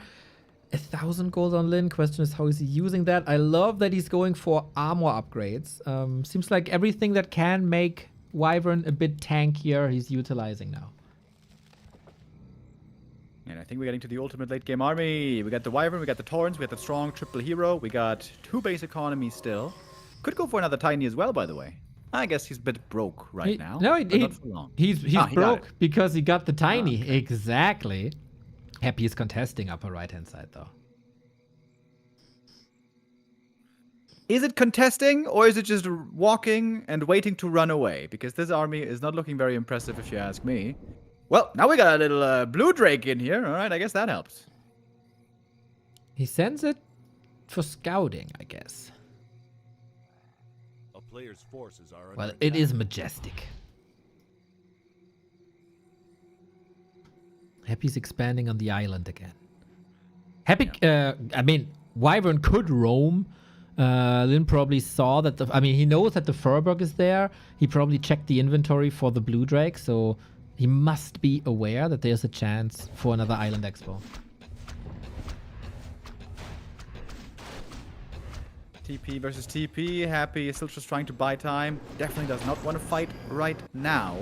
1,000 gold on Lynn. Question is, how is he using that? I love that he's going for armor upgrades. Seems like everything that can make Wyvern a bit tankier, he's utilizing now. And I think we're getting to the ultimate late game army. We got the Wyvern, we got the Torrents, we got the strong triple hero, we got 2 base economies still. Could go for another tiny as well, by the way. I guess he's a bit broke right now. No, but not for long. he's he got broke it. because he got the tiny. Okay. Exactly. Happy is contesting upper right hand side though. Is it contesting or is it just walking and waiting to run away? Because this army is not looking very impressive if you ask me. Well, now we got a little blue drake in here. All right, I guess that helps. He sends it for scouting, I guess. A player's forces are Well, under it attack. is majestic. Happy's expanding on the island again. Happy, I mean, Wyvern could roam. Lynn probably saw that he knows that the Furberg is there. He probably checked the inventory for the blue drake, so he must be aware that there's a chance for another island expo. TP versus TP. Happy is still just trying to buy time. Definitely does not want to fight right now.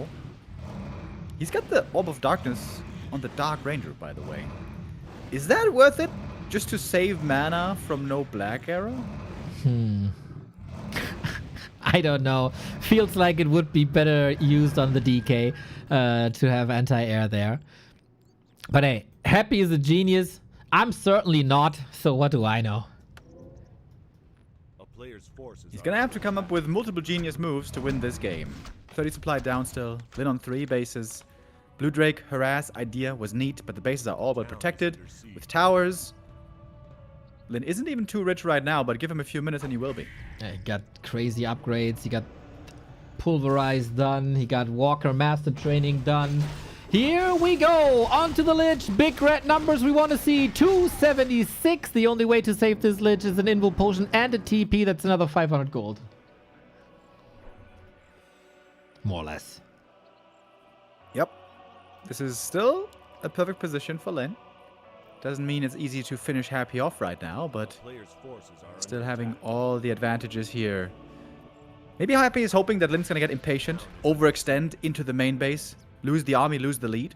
He's got the Orb of Darkness on the Dark Ranger, by the way. Is that worth it? Just to save mana from no Black Arrow? I don't know. Feels like it would be better used on the DK to have anti-air there. But hey, Happy is a genius. I'm certainly not, so what do I know? A player's forces He's are gonna have to come up with multiple genius moves to win this game. 30 supply down still. Lynn on 3 bases. Blue Drake, Harass, idea was neat, but the bases are all well protected with towers. Lynn isn't even too rich right now, but give him a few minutes and he will be. Yeah, he got crazy upgrades. He got Pulverized done. He got Walker Master Training done. Here we go. Onto the Lich. Big red numbers we want to see. 276. The only way to save this Lich is an Invul Potion and a TP. That's another 500 gold. More or less. Yep. This is still a perfect position for Lynn. Doesn't mean it's easy to finish Happy off right now, but player's forces are still under having attack. all the advantages here. Maybe Happy is hoping that Lynn's gonna get impatient, overextend into the main base, lose the army, lose the lead.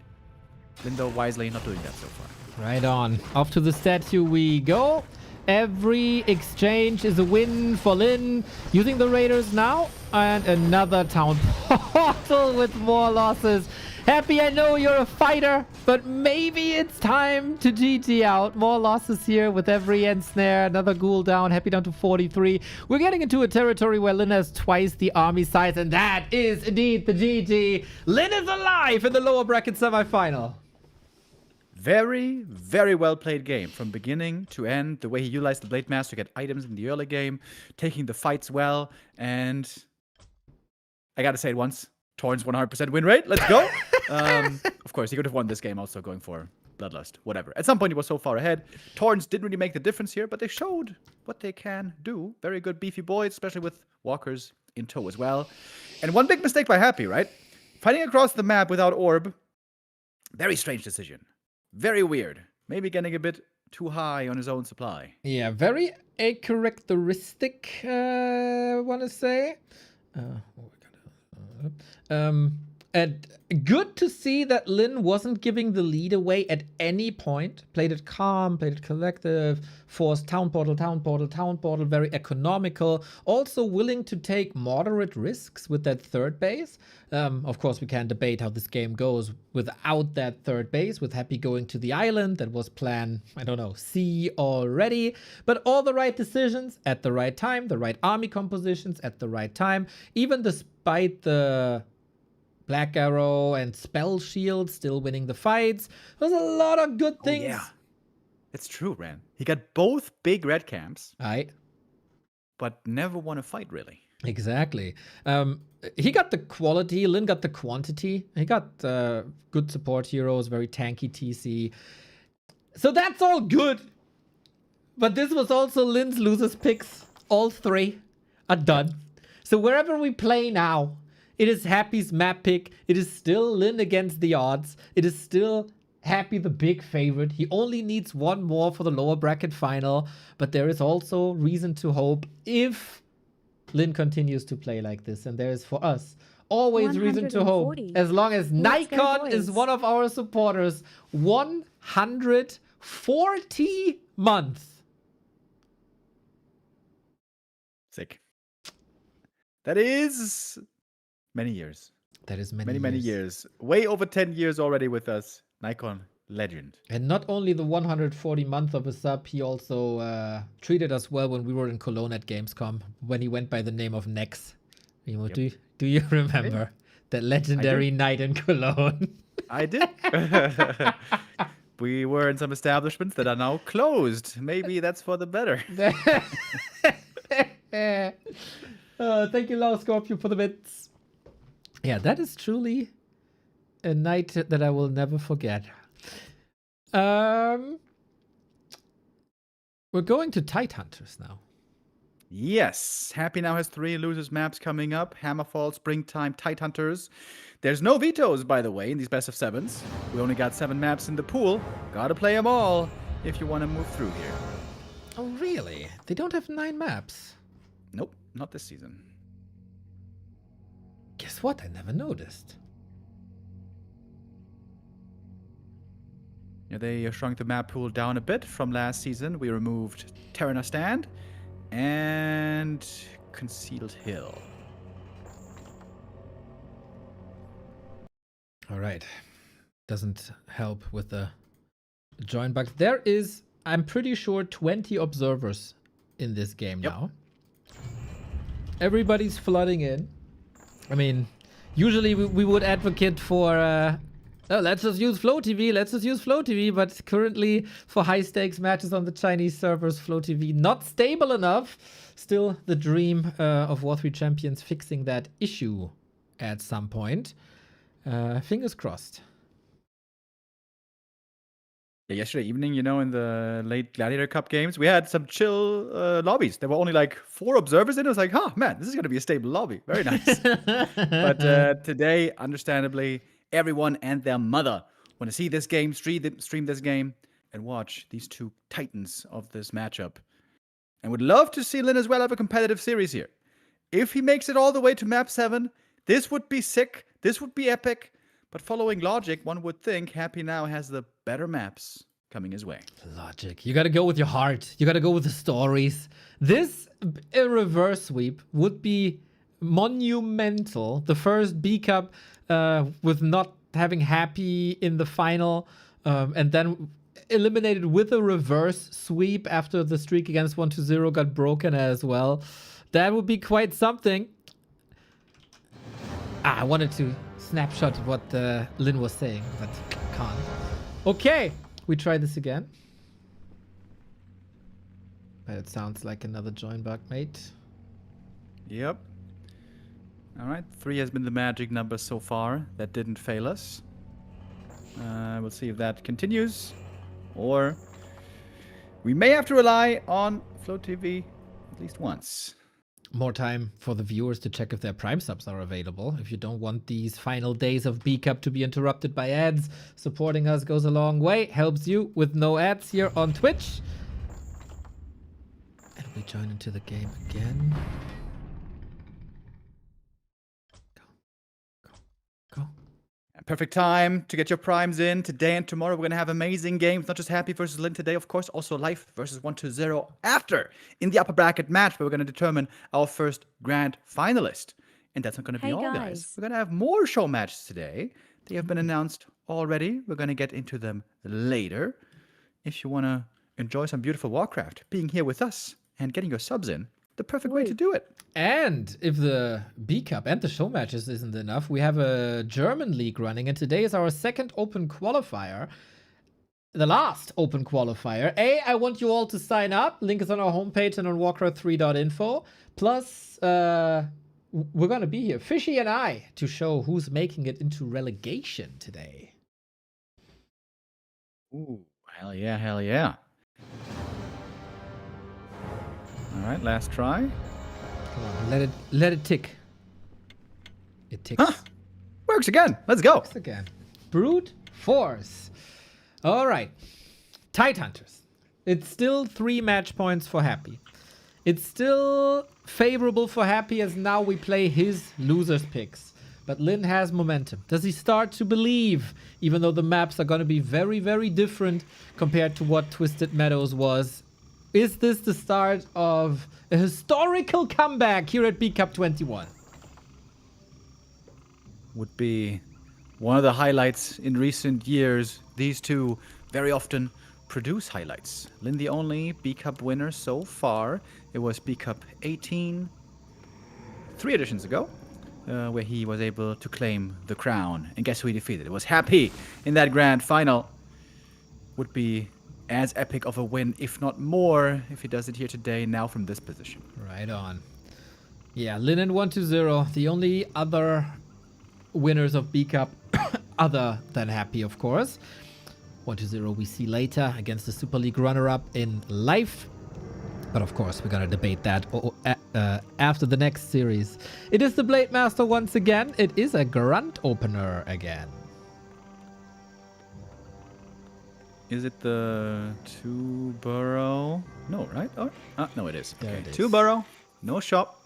Lynn, though, wisely not doing that so far. Right on. Off to the statue we go. Every exchange is a win for Lynn. Using the Raiders now. And another town portal with more losses. Happy, I know you're a fighter, but maybe it's time to GG out. More losses here with every end snare. Another ghoul down. Happy down to 43. We're getting into a territory where Lynn has twice the army size, and that is indeed the GG. Lynn is alive in the lower bracket semifinal. Very, very well played game from beginning to end. The way he utilized the Blade Master to get items in the early game, taking the fights well, and I gotta say it once, Torrent's 100% win rate. Let's go. Of course, he could have won this game also going for Bloodlust, whatever. At some point, he was so far ahead. Torrents didn't really make the difference here, but they showed what they can do. Very good beefy boys, especially with walkers in tow as well. And one big mistake by Happy, right? Fighting across the map without orb. Very strange decision. Very weird. Maybe getting a bit too high on his own supply. Yeah, very characteristic, want to say. And good to see that Lynn wasn't giving the lead away at any point. Played it calm, played it collective, forced town portal, very economical. Also willing to take moderate risks with that third base. Of course, we can't debate how this game goes without that third base, with Happy going to the island. That was plan, I don't know, C already. But all the right decisions at the right time, the right army compositions at the right time. Even despite the Black Arrow and Spell Shield still winning the fights. There's a lot of good things. Oh, yeah. It's true, Ran. He got both big red camps, Right. but never won a fight, really. Exactly. He got the quality. Lynn got the quantity. He got good support heroes, very tanky TC. So that's all good. But this was also Lynn's losers picks. All 3 are done. So wherever we play now, it is Happy's map pick. It is still Lynn against the odds. It is still Happy the big favorite. He only needs one more for the lower bracket final, but there is also reason to hope if Lynn continues to play like this, and there is for us always reason to hope 140. as long as Let's go, Nikon is boys. one of our supporters. 140 months. Sick. That is many years. That is Many years. Way over 10 years already with us. Nikon legend. And not only the 140 month of a sub, he also treated us well when we were in Cologne at Gamescom, when he went by the name of Nex. Remo, do you remember that legendary night in Cologne? I did. We were in some establishments that are now closed. Maybe that's for the better. Thank you, Lau Scorpio, for the bits. Yeah, that is truly a night that I will never forget. We're going to Tide Hunters now. Yes. Happy now has 3 losers maps coming up. Hammerfall, Springtime, Tide Hunters. There's no vetoes, by the way, in these best of 7s. We only got 7 maps in the pool. Gotta play them all if you want to move through here. Oh, really? They don't have 9 maps. Nope, not this season. Guess what? I never noticed. Yeah, they shrunk the map pool down a bit from last season. We removed Terraner Stand and Concealed Hill. All right. Doesn't help with the join bugs. There is, I'm pretty sure, 20 observers in this game now. Everybody's flooding in. I mean, usually we would advocate for, oh, let's just use Flow TV, but currently for high stakes matches on the Chinese servers, Flow TV not stable enough. Still the dream of War 3 Champions fixing that issue at some point. Fingers crossed. Yeah, yesterday evening, you know, in the late Gladiator Cup games, we had some chill lobbies. There were only like 4 observers in it. I was like, huh, man, this is going to be a stable lobby. Very nice. But today, understandably, everyone and their mother want to see this game, stream this game, and watch these 2 titans of this matchup. And would love to see Lynn as well have a competitive series here. If he makes it all the way to map 7, this would be sick. This would be epic. But following logic, one would think Happy now has the better maps coming his way. Logic. You gotta go with your heart. You gotta go with the stories. This, a reverse sweep, would be monumental. The first B Cup with not having Happy in the final, and then eliminated with a reverse sweep after the streak against 1-0 got broken as well. That would be quite something. I wanted to snapshot what Lynn was saying, but can't. Okay, we try this again. It sounds like another join bug, mate. Yep. All right, 3 has been the magic number so far. That didn't fail us. We'll see if that continues, or we may have to rely on Flow TV at least once. More time for the viewers to check if their Prime subs are available. If you don't want these final days of B Cup to be interrupted by ads, supporting us goes a long way. Helps you with no ads here on Twitch. And we join into the game again. Go. Perfect time to get your primes in. Today and tomorrow we're going to have amazing games. Not just Happy versus Lynn today, of course, also Life versus 1-0 after in the upper bracket match where we're going to determine our first grand finalist. And that's not going to be all, guys. We're going to have more show matches today. They have been announced already. We're going to get into them later. If you want to enjoy some beautiful Warcraft, being here with us and getting your subs in, the perfect way to do it. And if the B Cup and the show matches isn't enough, we have a German league running, and today is our second open qualifier. The last open qualifier. I want you all to sign up. Link is on our homepage and on warcraft3.info. Plus, we're going to be here, Fishy and I, to show who's making it into relegation today. Ooh, hell yeah, hell yeah. All right, last try. Come on, let it tick. It ticks. Huh? Works again. Let's go. Works again. Brute force. All right. Tidehunters. It's still 3 match points for Happy. It's still favorable for Happy as now we play his losers picks. But Lynn has momentum. Does he start to believe, even though the maps are going to be very, very different compared to what Twisted Meadows was? Is this the start of a historical comeback here at B Cup 21? Would be one of the highlights in recent years. These two very often produce highlights. Lynn, the only B Cup winner so far. It was B Cup 18 3 editions ago, where he was able to claim the crown. And guess who he defeated? It was Happy in that grand final. Would be as epic of a win, if not more, if he does it here today, now from this position. Right on. Yeah, Lynn and 1-0, the only other winners of B Cup, other than Happy, of course. 1-0 we see later against the Super League runner-up in Life. But of course, we're gonna debate that after the next series. It is the Blade Master once again. It is a grunt opener again. Is it the 2-burrow? No, right? Oh, no, it is. There Okay. it is. 2-burrow, no shop,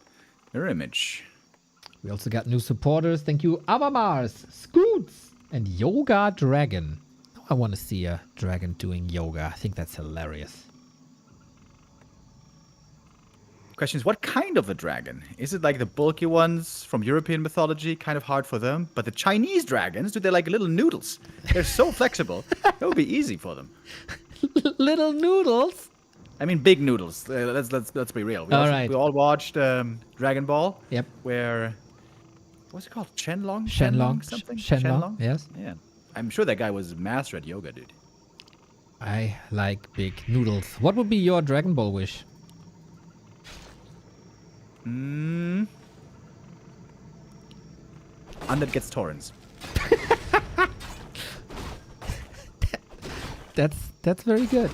mirror image. We also got new supporters. Thank you, Avamars, Scoots, and Yoga Dragon. I want to see a dragon doing yoga. I think that's hilarious. Question is, what kind of a dragon? Is it like the bulky ones from European mythology? Kind of hard for them. But the Chinese dragons, do they like little noodles? They're so flexible. That would be easy for them. Little noodles. I mean, big noodles. Let's be real. All right. We all watched Dragon Ball. Yep. Where, what's it called? Shenlong? Shenlong. Something? Shenlong, yes. Yeah. I'm sure that guy was master at yoga, dude. I like big noodles. What would be your Dragon Ball wish? Undead gets torrents. That's very good.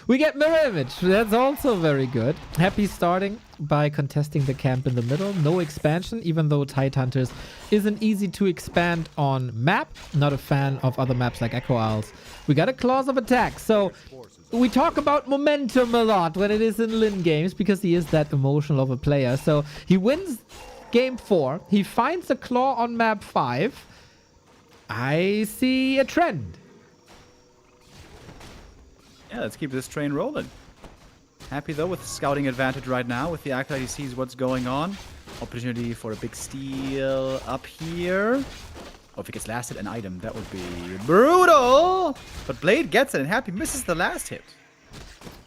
We get mirror image. That's also very good. Happy starting by contesting the camp in the middle. No expansion, even though Tidehunters isn't easy to expand on map. Not a fan of other maps like Echo Isles. We got a clause of attack. So we talk about momentum a lot when it is in Lynn games because he is that emotional of a player. So he wins game 4. He finds a claw on map 5. I see a trend. Yeah, let's keep this train rolling. Happy though with scouting advantage right now. With the Acolyte, he sees what's going on. Opportunity for a big steal up here. Oh, if he gets lasted an item, that would be brutal. But Blade gets it, and Happy misses the last hit.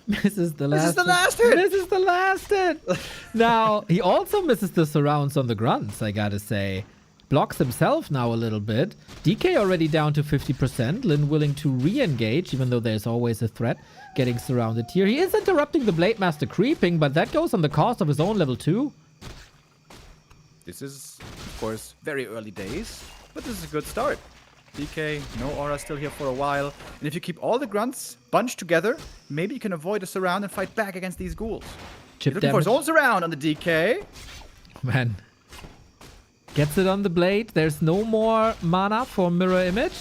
Misses the last hit. Misses the last hit. Now, he also misses the surrounds on the grunts, I gotta say. Blocks himself now a little bit. DK already down to 50%. Lynn willing to re-engage, even though there's always a threat getting surrounded here. He is interrupting the Blade Master creeping, but that goes on the cost of his own level 2. This is, of course, very early days, but this is a good start. DK, no aura, still here for a while. And if you keep all the grunts bunched together, maybe you can avoid a surround and fight back against these ghouls. Chip He's looking for his damage. own surround on the DK. Man. Gets it on the blade. There's no more mana for mirror image.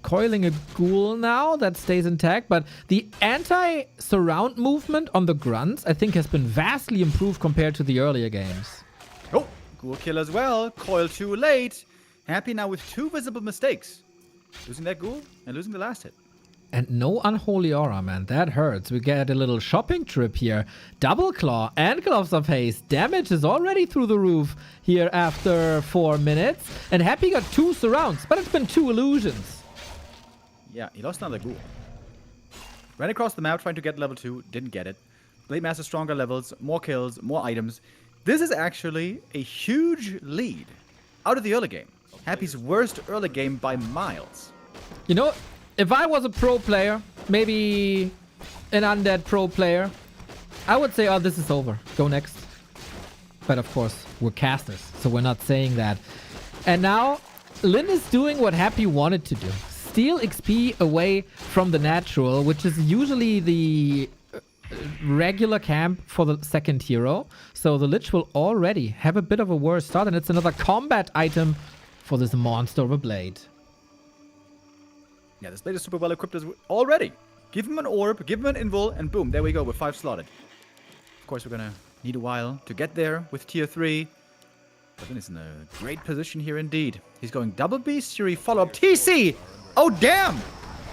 Coiling a ghoul now. That stays intact. But the anti-surround movement on the grunts, I think, has been vastly improved compared to the earlier games. Oh, ghoul kill as well. Coil too late. Happy now with 2 visible mistakes. Losing that ghoul and losing the last hit. And no unholy aura, man. That hurts. We get a little shopping trip here. Double claw and gloves of haste. Damage is already through the roof here after 4 minutes. And Happy got 2 surrounds, but it's been 2 illusions. Yeah, he lost another ghoul. Ran across the map trying to get level 2. Didn't get it. Blade Master stronger levels. More kills. More items. This is actually a huge lead out of the early game. Happy's worst early game by miles. You know, if I was a pro player, maybe an undead pro player, I would say, oh, this is over. Go next. But of course, we're casters, so we're not saying that. And now, Lynn is doing what Happy wanted to do. Steal XP away from the natural, which is usually the regular camp for the second hero. So the Lich will already have a bit of a worse start, and it's another combat item for this monster of a blade. Yeah, this blade is super well equipped already. Give him an orb, give him an invul, and boom, there we go with 5 slotted. Of course, we're gonna need a while to get there with tier 3. But Lyn is in a great position here indeed. He's going double bestiary, follow-up TC! Oh, damn!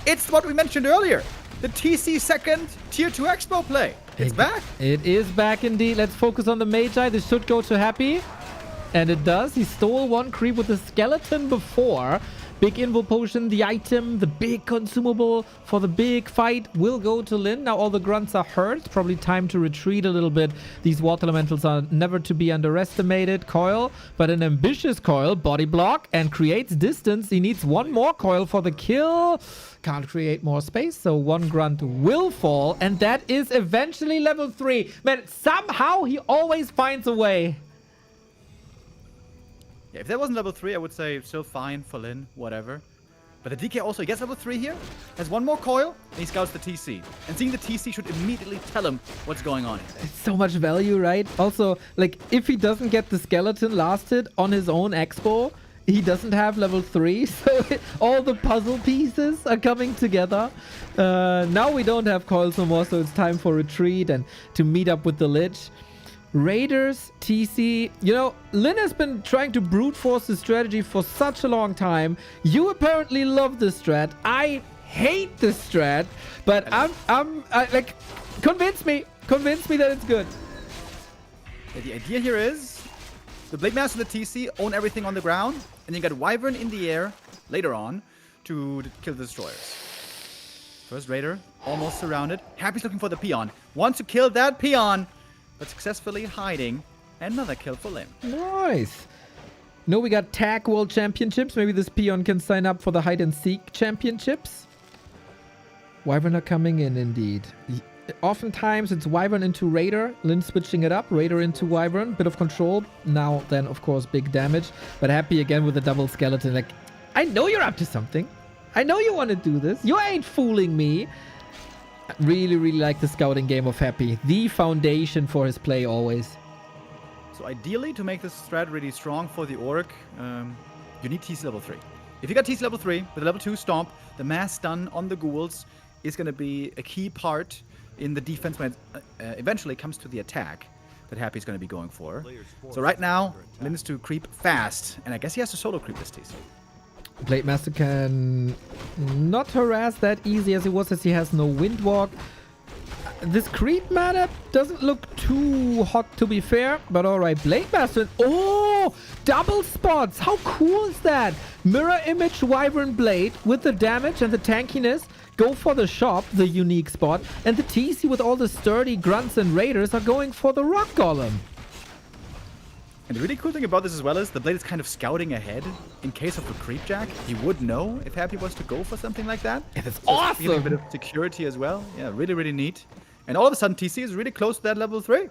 It's what we mentioned earlier. The TC second tier 2 expo play. It's back. It is back indeed. Let's focus on the Magi. This should go to Happy. And it does. He stole 1 creep with the skeleton before. Big invul potion, the item, the big consumable for the big fight will go to Lyn. Now all the grunts are hurt. It's probably time to retreat a little bit. These water elementals are never to be underestimated. Coil, but an ambitious coil. Body block and creates distance. He needs 1 more coil for the kill. Can't create more space, so 1 grunt will fall. And that is eventually level 3. Man, somehow he always finds a way. Yeah, if that wasn't level 3, I would say still fine for Lyn, whatever. But the DK also gets level 3 here, has 1 more coil, and he scouts the TC. And seeing the TC should immediately tell him what's going on. It's so much value, right? Also, like, if he doesn't get the skeleton last hit on his own expo, he doesn't have level 3, so all the puzzle pieces are coming together. Now we don't have coils no more, so it's time for retreat and to meet up with the Lich. Raiders, TC. You know, Lyn has been trying to brute force this strategy for such a long time. You apparently love this strat. I hate this strat, but I like, convince me that it's good. Yeah, the idea here is the Blade Master and the TC own everything on the ground, and you got Wyvern in the air later on to kill the destroyers. First Raider, almost surrounded. Happy's looking for the peon. Wants to kill that peon, but successfully hiding. Another kill for Lyn. Nice. No, we got Tag World Championships. Maybe this peon can sign up for the Hide and Seek Championships. Wyvern are coming in indeed. Oftentimes it's Wyvern into Raider. Lyn switching it up. Raider into Wyvern. Bit of control. Now then, of course, big damage. But Happy again with a double skeleton. Like, I know you're up to something. I know you want to do this. You ain't fooling me. Really, really like the scouting game of Happy. The foundation for his play always. So ideally, to make this strat really strong for the Orc, you need TC level 3. If you got TC level 3 with a level 2 stomp, the mass stun on the ghouls is going to be a key part in the defense when it eventually comes to the attack that Happy's going to be going for. So right now, Lyn is to creep fast, and I guess he has to solo creep this TC. Blade Master can not harass that easy as it was, as he has no Windwalk. This creep mana doesn't look too hot, to be fair, but alright. Blade Master. Oh, double spots. How cool is that? Mirror image Wyvern Blade with the damage and the tankiness. Go for the shop, the unique spot. And the TC with all the sturdy grunts and raiders are going for the rock golem. And the really cool thing about this as well is the Blade is kind of scouting ahead. In case of a creep jack, he would know if Happy was to go for something like that. Yeah, that's so awesome. A bit of security as well. Yeah, really, really neat. And all of a sudden, TC is really close to that level 3.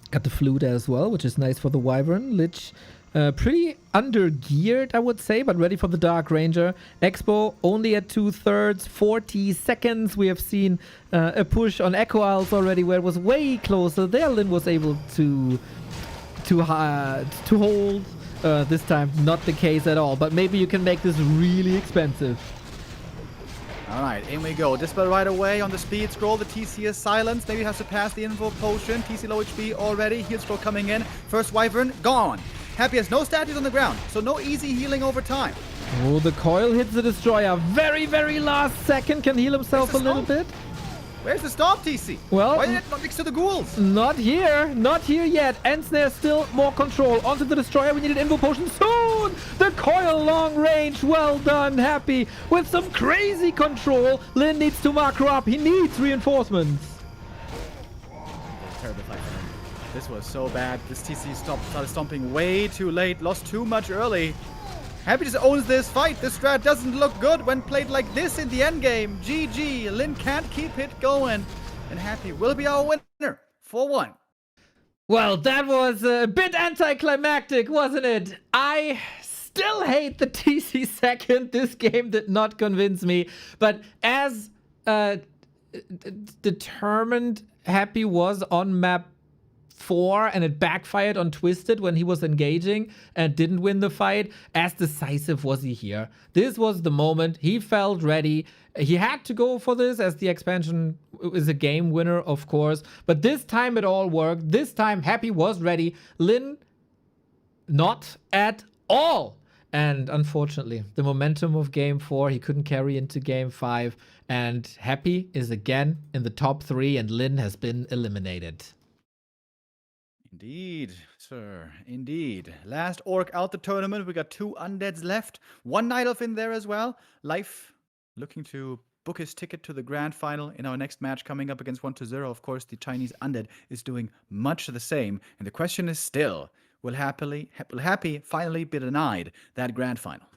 Got the flute as well, which is nice for the Wyvern. Lich, pretty under-geared, I would say, but ready for the Dark Ranger. Expo only at 2/3, 40 seconds. We have seen a push on Echo Isles already, where it was way closer. There, Lyn was able to hold. This time, not the case at all. But maybe you can make this really expensive. Alright, in we go. Dispel right away on the speed scroll. The TC is silenced. Maybe has to pass the info potion. TC low HP already. Heal scroll coming in. First Wyvern, gone. Happy has no statues on the ground, so no easy healing over time. Oh, the coil hits the destroyer. Very, very last second. Can heal himself a little bit. Where's the stomp, TC? Well, why did it not mix to the ghouls? Not here. Not here yet. Ensnare still more control. Onto the destroyer. We need an info potion soon. The coil long range. Well done, Happy. With some crazy control. Lyn needs to mark her up. He needs reinforcements. Terrible fight for him. This was so bad. This TC started stomping way too late. Lost too much early. Happy just owns this fight. This strat doesn't look good when played like this in the endgame. GG. Lyn can't keep it going. And Happy will be our winner. 4-1. Well, that was a bit anticlimactic, wasn't it? I still hate the TC second. This game did not convince me. But as determined Happy was on map 4 and it backfired on Twisted when he was engaging and didn't win the fight. As decisive was he here? This was the moment. He felt ready. He had to go for this as the expansion is a game winner, of course. But this time it all worked. This time Happy was ready. Lyn, not at all. And unfortunately, the momentum of game 4, he couldn't carry into game 5. And Happy is again in the top 3 and Lyn has been eliminated. Indeed, sir. Indeed. Last orc out the tournament. We got 2 undeads left. 1 Night Elf in there as well. Life looking to book his ticket to the grand final in our next match coming up against 1-0. Of course, the Chinese undead is doing much the same. And the question is still, will Happy finally be denied that grand final?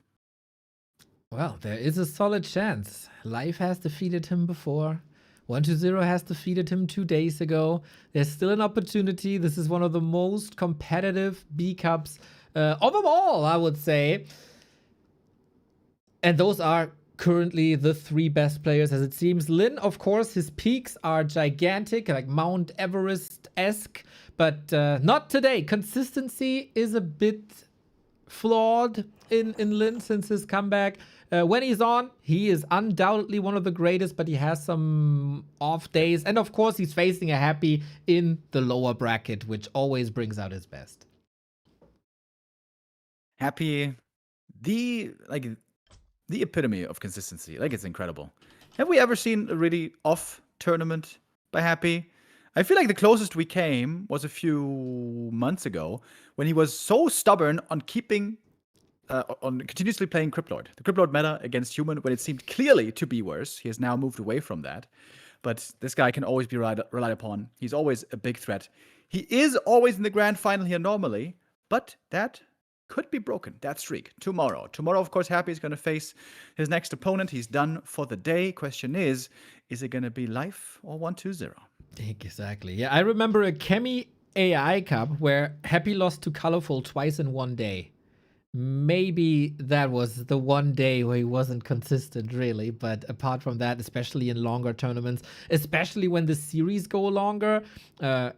Well, there is a solid chance. Life has defeated him before. 1-0 has defeated him 2 days ago. There's still an opportunity. This is one of the most competitive B Cups of them all, I would say. And those are currently the 3 best players, as it seems. Lyn, of course, his peaks are gigantic, like Mount Everest-esque, but not today. Consistency is a bit flawed in Lyn since his comeback. When he's on, he is undoubtedly one of the greatest, but he has some off days. And of course, he's facing a Happy in the lower bracket, which always brings out his best. Happy, the epitome of consistency. Like, it's incredible. Have we ever seen a really off tournament by Happy? I feel like the closest we came was a few months ago when he was so stubborn on keeping on continuously playing Cryptlord. The Cryptlord meta against human when it seemed clearly to be worse. He has now moved away from that. But this guy can always be relied upon. He's always a big threat. He is always in the grand final here normally, but that could be broken, that streak, tomorrow. Tomorrow, of course, Happy is going to face his next opponent. He's done for the day. Question is it going to be Life or 1-2-0? Exactly. Yeah, I remember a Chemi AI Cup where Happy lost to Colorful twice in one day. Maybe that was the one day where he wasn't consistent, really. But apart from that, especially in longer tournaments, especially when the series go longer,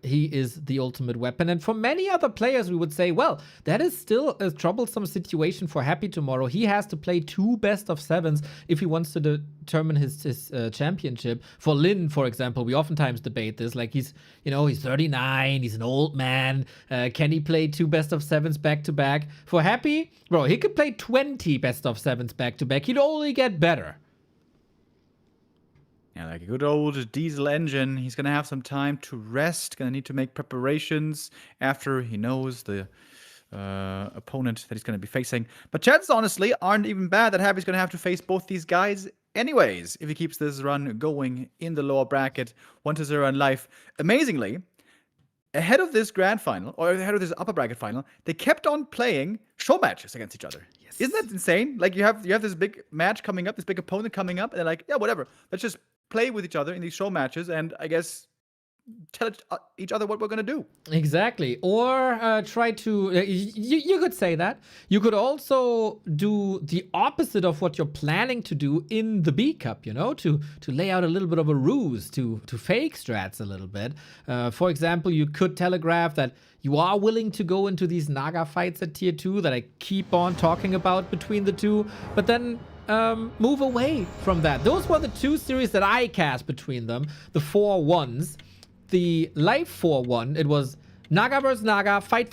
he is the ultimate weapon. And for many other players, we would say, well, that is still a troublesome situation for Happy tomorrow. He has to play 2 best-of-7s if he wants to determine his championship. For Lyn, for example, we oftentimes debate this. Like, he's 39, he's an old man. Can he play 2 best-of-7s back-to-back? For Happy, bro, he could play 20 best-of-7s back-to-back. He'd only get better. Yeah, like a good old diesel engine. He's going to have some time to rest. Going to need to make preparations after he knows the opponent that he's going to be facing. But chances, honestly, aren't even bad that Happy's going to have to face both these guys anyways if he keeps this run going in the lower bracket. 1-0 in Life. Amazingly, ahead of this grand final, or ahead of this upper bracket final, they kept on playing show matches against each other. Yes. Isn't that insane? Like, you have this big match coming up, this big opponent coming up, and they're like, yeah, whatever. Let's just play with each other in these show matches, and I guess tell each other what we're going to do. Exactly. Or try to... you could say that. You could also do the opposite of what you're planning to do in the B Cup, to lay out a little bit of a ruse, to fake strats a little bit. For example, you could telegraph that you are willing to go into these Naga fights at Tier 2 that I keep on talking about between the two, but then move away from that. Those were the 2 series that I cast between them, the 4-1s. The Life 4-1, it was Naga vs Naga, fight.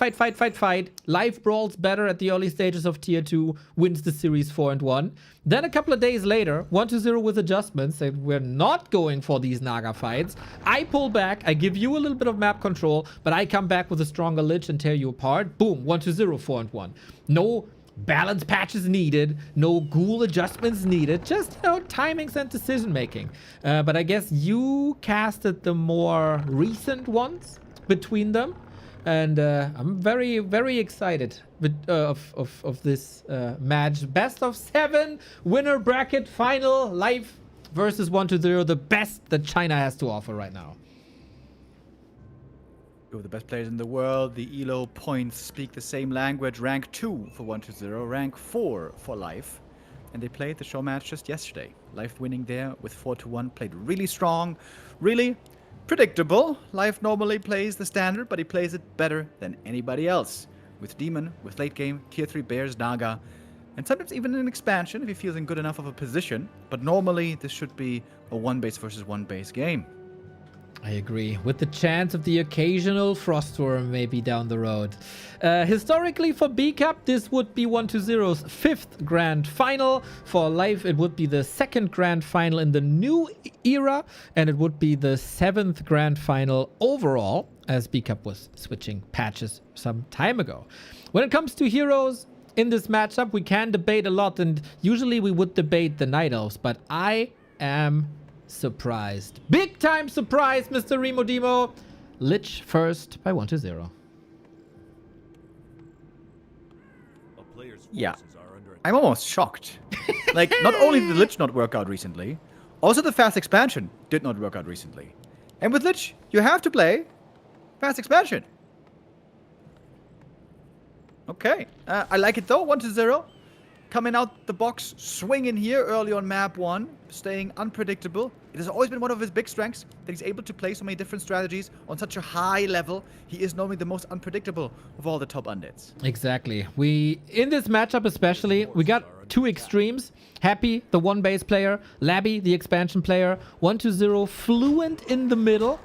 Life brawls better at the early stages of Tier 2, wins the series 4-1. Then a couple of days later, 1-0 with adjustments, said we're not going for these Naga fights. I pull back, I give you a little bit of map control, but I come back with a stronger Lich and tear you apart. Boom, 1-0, 4-1. No balance patches needed, no ghoul adjustments needed, just timings and decision making. But I guess you casted the more recent ones between them, and I'm very, very excited of this match. Best of 7 winner bracket final, Life versus 1-0, the best that China has to offer right now. Two of the best players in the world. The ELO points speak the same language. Rank 2 for 1-0, rank 4 for Life. And they played the show match just yesterday. Life winning there with 4-1, played really strong. Really predictable. Life normally plays the standard, but he plays it better than anybody else. With Demon, with late game, tier 3 Bears, Naga, and sometimes even an expansion if he feels in good enough of a position. But normally, this should be a 1-base versus 1-base game. I agree, with the chance of the occasional Frostworm maybe down the road. Historically for B-Cup, this would be 1-0's 5th grand final. For Life, it would be the 2nd grand final in the new era, and it would be the 7th grand final overall, as B-Cup was switching patches some time ago. When it comes to heroes in this matchup, we can debate a lot, and usually we would debate the Night Elves, but I am surprised. Big time surprise, Mr. Remo Demo. Lich first by 1-0. A player's forces Yeah. are under I'm almost shocked. Like, not only did the Lich not work out recently, also the fast expansion did not work out recently. And with Lich, you have to play fast expansion. Okay. I like it though, 1-0. Coming out the box, swinging here early on map 1, staying unpredictable. It has always been one of his big strengths that he's able to play so many different strategies on such a high level. He is normally the most unpredictable of all the top undeads. Exactly. In this matchup especially, we got two extremes. Happy, the 1-base player. Labby, the expansion player. 1-0, fluent in the middle.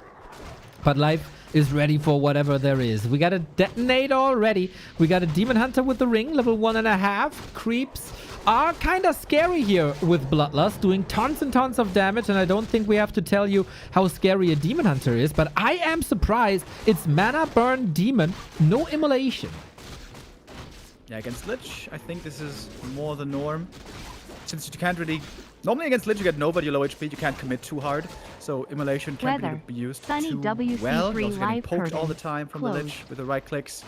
But Life is ready for whatever there is. We got a detonator already. We got a Demon Hunter with the ring, level 1.5. Creeps are kind of scary here with Bloodlust, doing tons and tons of damage, and I don't think we have to tell you how scary a Demon Hunter is, but I am surprised it's Mana Burn Demon, no Immolation. Yeah, against Lich, I think this is more the norm. Since you can't really... Normally against Lich, you get Nova, you're low HP, you can't commit too hard. So Immolation can't really be used Sunny too WC3 well. You're also getting live poked all curtain. the time from the Close. Lich with the right clicks.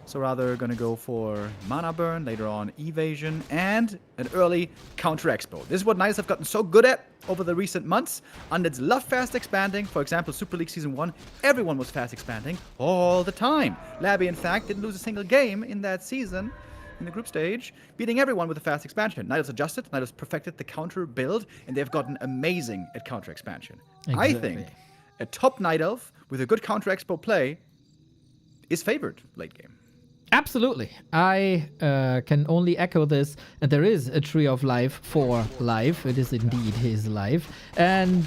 So rather gonna go for Mana Burn, later on Evasion, and an early Counter Expo. This is what Knights have gotten so good at over the recent months. Undeads love fast expanding. For example, Super League Season 1, everyone was fast expanding all the time. Labby, in fact, didn't lose a single game in that season. In the group stage, beating everyone with a fast expansion. Night Elves adjusted, Night Elves perfected the counter build, and they've gotten amazing at counter expansion. I Exactly. think a top Night Elf with a good counter expo play is favored late game. Absolutely. I can only echo this. And there is a Tree of Life for Life. It is indeed his life. And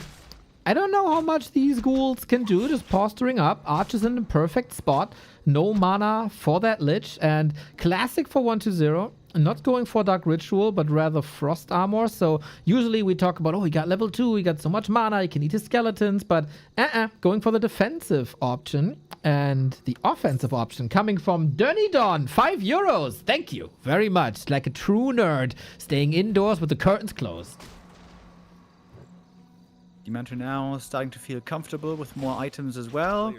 I don't know how much these ghouls can do. Just posturing up. Archer's in the perfect spot. No mana for that Lich. And classic for 1-0. Not going for Dark Ritual, but rather Frost Armor. So usually we talk about, oh, he got level 2, he got so much mana, he can eat his skeletons. But going for the defensive option. And the offensive option coming from Dirty Dawn, €5. Thank you very much. Like a true nerd, staying indoors with the curtains closed. Demanter now starting to feel comfortable with more items as well.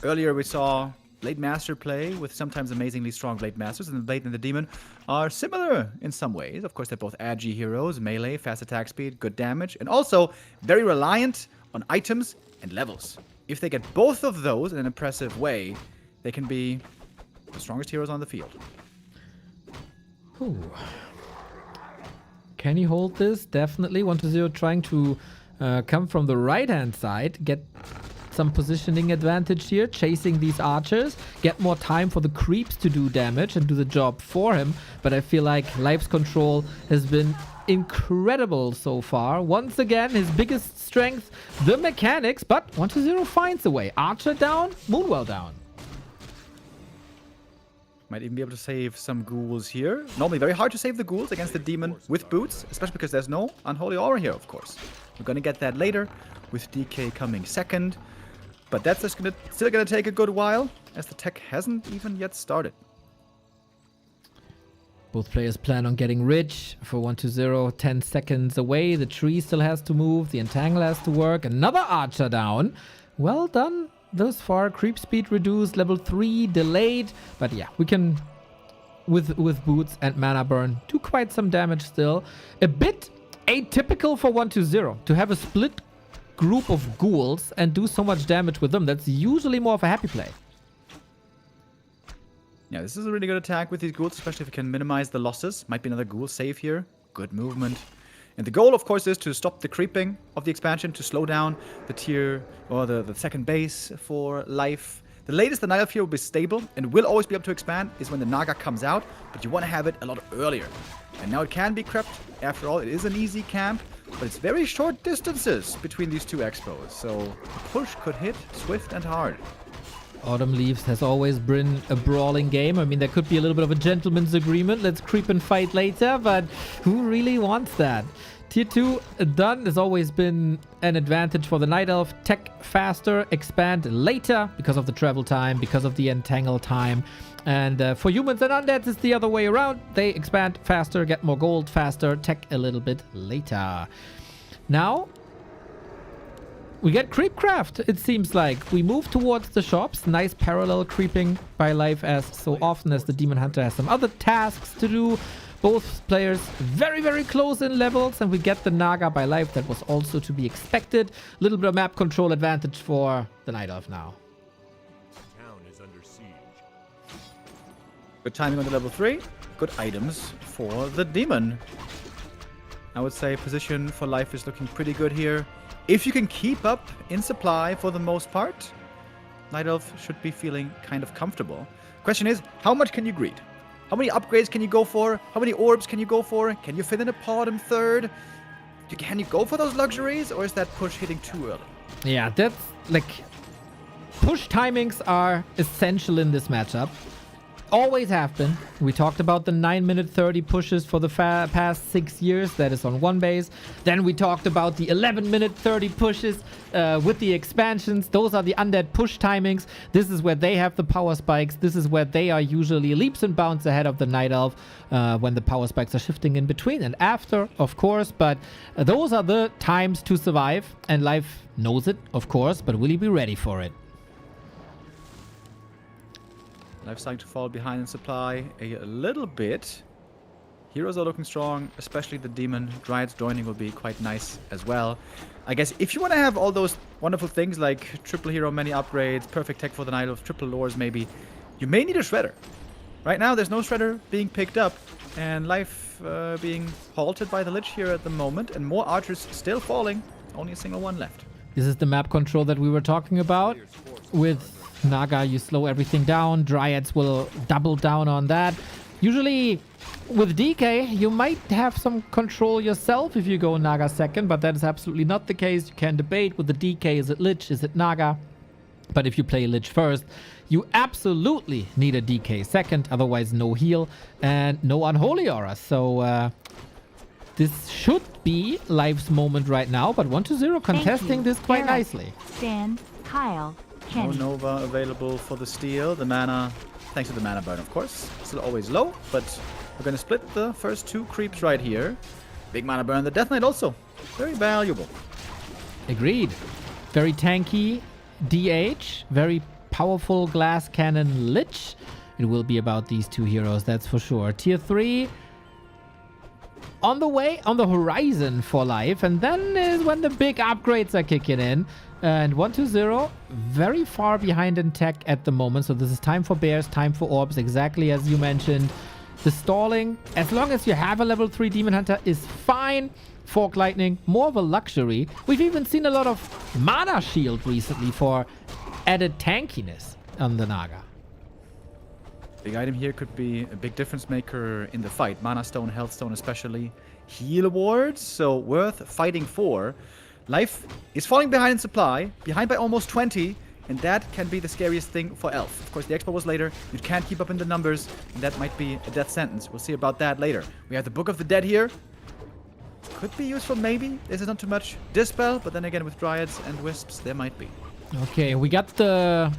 Earlier we saw Blade Master play with sometimes amazingly strong Blade Masters, and the Blade and the Demon are similar in some ways. Of course, they're both agi heroes, melee, fast attack speed, good damage, and also very reliant on items and levels. If they get both of those in an impressive way, they can be the strongest heroes on the field. Ooh. Can he hold this? Definitely. 1-0 trying to come from the right-hand side, get some positioning advantage here, chasing these archers, get more time for the creeps to do damage and do the job for him. But I feel like Life's control has been incredible so far. Once again, his biggest strength, the mechanics, but 1-0 finds a way. Archer down, Moonwell down. Might even be able to save some ghouls here. Normally very hard to save the ghouls against the demon with boots, especially because there's no Unholy Aura here, of course. We're gonna get that later, with DK coming second. But that's just still gonna take a good while, as the tech hasn't even yet started. Both players plan on getting rich for 1-0, 10 seconds away. The tree still has to move. The entangle has to work. Another archer down. Well done thus far. Creep speed reduced. Level 3 delayed. But yeah, we can, with boots and mana burn, do quite some damage still. A bit atypical for 1-0 to have a split group of ghouls and do so much damage with them. That's usually more of a happy play. Yeah, this is a really good attack with these ghouls, especially if you can minimize the losses. Might be another ghoul save here. Good movement. And the goal, of course, is to stop the creeping of the expansion, to slow down the tier or the second base for life. The latest the Night Elf here will be stable and will always be able to expand is when the Naga comes out, but you want to have it a lot earlier. And now it can be crept. After all, it is an easy camp, but it's very short distances between these two expos, so the push could hit swift and hard. Autumn Leaves has always been a brawling game. I mean, there could be a little bit of a gentleman's agreement. Let's creep and fight later, but who really wants that? Tier 2 done has always been an advantage for the Night Elf. Tech faster, expand later because of the travel time, because of the entangle time. And for humans and undeads, it's the other way around. They expand faster, get more gold faster, tech a little bit later. Now, we get Creepcraft, it seems like. We move towards the shops. Nice parallel creeping by life as so often as the Demon Hunter has some other tasks to do. Both players very, very close in levels, and we get the Naga by life. That was also to be expected. A little bit of map control advantage for the Night Elf now. Town is under siege. Good timing on the level 3. Good items for the Demon. I would say position for life is looking pretty good here. If you can keep up in supply for the most part, Night Elf should be feeling kind of comfortable. Question is, how much can you greed? How many upgrades can you go for? How many orbs can you go for? Can you fit in a Podem third? Can you go for those luxuries, or is that push hitting too early? Yeah, that's like... Push timings are essential in this matchup. Always have been. We talked about the 9-minute 30 pushes for the past 6 years. That is on one base. Then we talked about the 11-minute 30 pushes with the expansions. Those are the undead push timings. This is where they have the power spikes. This is where they are usually leaps and bounds ahead of the Night Elf when the power spikes are shifting in between and after, of course. But those are the times to survive. And life knows it, of course. But will you be ready for it? Life starting to fall behind in supply a little bit. Heroes are looking strong, especially the Demon. Dryads joining will be quite nice as well. I guess if you want to have all those wonderful things like triple hero, many upgrades, perfect tech for the Night Elf, triple lores maybe, you may need a Shredder. Right now there's no Shredder being picked up, and life being halted by the Lich here at the moment, and more archers still falling. Only a single one left. This is the map control that we were talking about. With Naga, you slow everything down. Dryads will double down on that. Usually, with DK, you might have some control yourself if you go Naga second, but that is absolutely not the case. You can debate with the DK. Is it Lich? Is it Naga? But if you play Lich first, you absolutely need a DK second. Otherwise, no heal and no Unholy Aura. So, this should be Life's moment right now, but 1-0 contesting this quite nicely. Stan, Kyle, No Kenny. Nova available for the steal. The mana, thanks to the mana burn, of course. Still always low, but we're going to split the first two creeps right here. Big mana burn. The Death Knight also very valuable. Agreed. Very tanky DH. Very powerful glass cannon Lich. It will be about these two heroes, that's for sure. Tier 3 on the way, on the horizon for life. And then is when the big upgrades are kicking in. And 1-0, very far behind in tech at the moment. So this is time for bears, time for orbs, exactly as you mentioned. The stalling, as long as you have a level 3 Demon Hunter, is fine. Fork Lightning, more of a luxury. We've even seen a lot of Mana Shield recently for added tankiness on the Naga. Big item here could be a big difference maker in the fight. Mana Stone, Health Stone especially. Heal wards, so worth fighting for. Life is falling behind in supply, behind by almost 20, and that can be the scariest thing for Elf. Of course, the expo was later. You can't keep up in the numbers, and that might be a death sentence. We'll see about that later. We have the Book of the Dead here. Could be useful, maybe. This is not too much Dispel, but then again, with Dryads and Wisps, there might be. Okay, we got the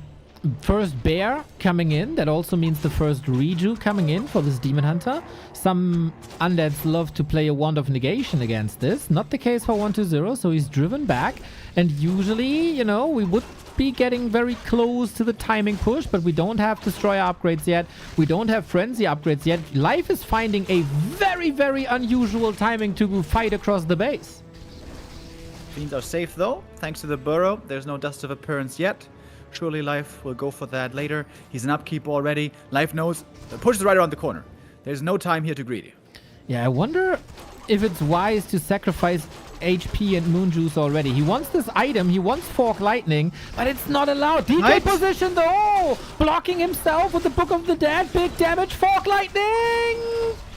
first bear coming in. That also means the first Reju coming in for this Demon Hunter. Some undeads love to play a Wand of Negation against this. Not the case for 1-0, so he's driven back. And usually, you know, we would be getting very close to the timing push, but we don't have Destroyer upgrades yet. We don't have Frenzy upgrades yet. Life is finding a very, very unusual timing to fight across the base. Fiends are safe, though, thanks to the Burrow. There's no Dust of Appearance yet. Surely Life will go for that later. He's an upkeep already. Life knows the push is right around the corner. There's no time here to greedy. Yeah, I wonder if it's wise to sacrifice HP and Moon Juice already. He wants this item. He wants Fork Lightning, but it's not allowed. DK Right. position though. Blocking himself with the Book of the Dead. Big damage. Fork Lightning.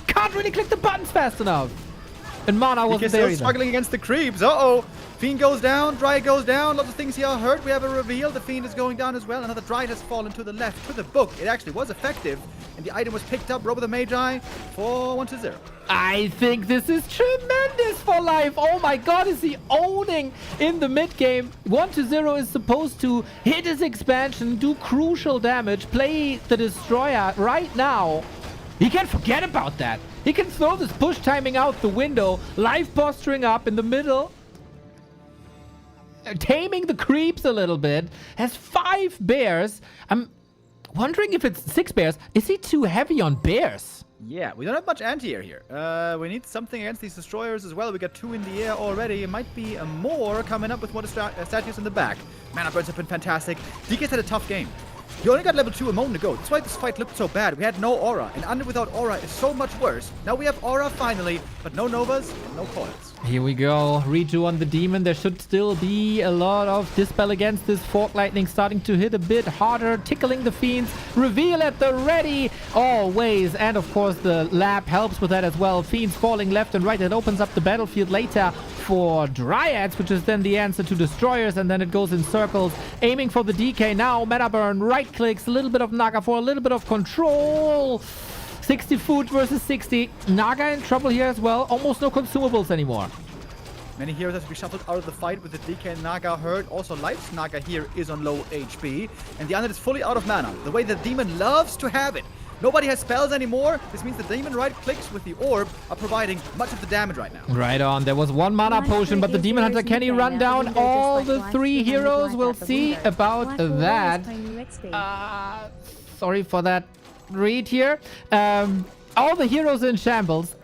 Can't really click the buttons fast enough. And Mana wasn't DK there still either. struggling against the creeps. Uh-oh. Fiend goes down, Dryad goes down, lots of things here are hurt. We have a reveal, the Fiend is going down as well. Another Dryad has fallen to the left, to the book. It actually was effective, and the item was picked up. Robo the Magi for 1-0. I think this is tremendous for Life. Oh my god, is he owning in the mid game? 1-0 is supposed to hit his expansion, do crucial damage, play the Destroyer right now. He can forget about that. He can throw this push timing out the window. Life posturing up in the middle. Taming the creeps a little bit. Has 5 bears. I'm wondering if it's 6 bears. Is he too heavy on bears? Yeah, we don't have much anti-air here. We need something against these destroyers as well. We got 2 in the air already. It might be more coming up with more statues in the back. Mana burns have been fantastic. DK's had a tough game. He only got level 2 a moment ago. That's why this fight looked so bad. We had no aura, and Under without aura is so much worse. Now we have aura finally, but no Novas and no coils. Here we go. Redo on the demon. There should still be a lot of dispel against this Fork Lightning, starting to hit a bit harder, tickling the fiends. Reveal at the ready always. And of course the lab helps with that as well. Fiends falling left and right. It opens up the battlefield later for Dryads, which is then the answer to Destroyers, and then it goes in circles, aiming for the DK now. Meta burn, right clicks, a little bit of Naga for a little bit of control. 60 food versus 60. Naga in trouble here as well. Almost no consumables anymore. Many heroes have to be shuffled out of the fight with the DK and Naga hurt. Also, Life's Naga here is on low HP, and the Undead is fully out of mana, the way the Demon loves to have it. Nobody has spells anymore. This means the Demon right clicks with the orb are providing much of the damage right now. Right on. There was 1 mana potion, but the Demon Hunter, can he run down all the 3 heroes? We'll see about that. Sorry for that read here. All the heroes in shambles.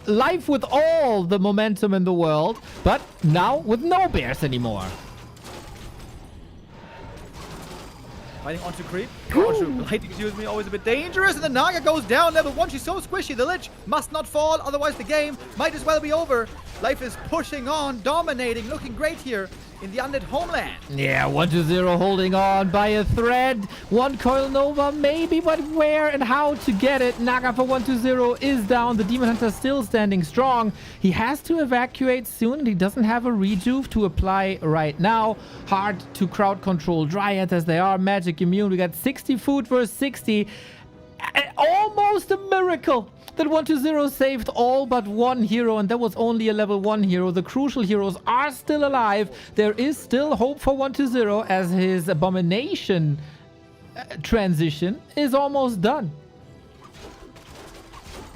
Life with all the momentum in the world, but now with no bears anymore. Fighting onto creep. Lightning, excuse me, always a bit dangerous. And the Naga goes down. Level 1, she's so squishy. The Lich must not fall, otherwise the game might as well be over. Life is pushing on, dominating, looking great here in the Undead homeland. Yeah, 1-0 holding on by a thread. 1 Coil Nova, maybe, but where and how to get it? Naga for 1-0 is down. The Demon Hunter still standing strong. He has to evacuate soon, and he doesn't have a rejuve to apply right now. Hard to crowd control Dryads as they are magic immune. We got 60 food versus 60. Almost a miracle that 1-0 saved all but 1 hero, and that was only a level 1 hero. The crucial heroes are still alive. There is still hope for 1-0 as his abomination transition is almost done.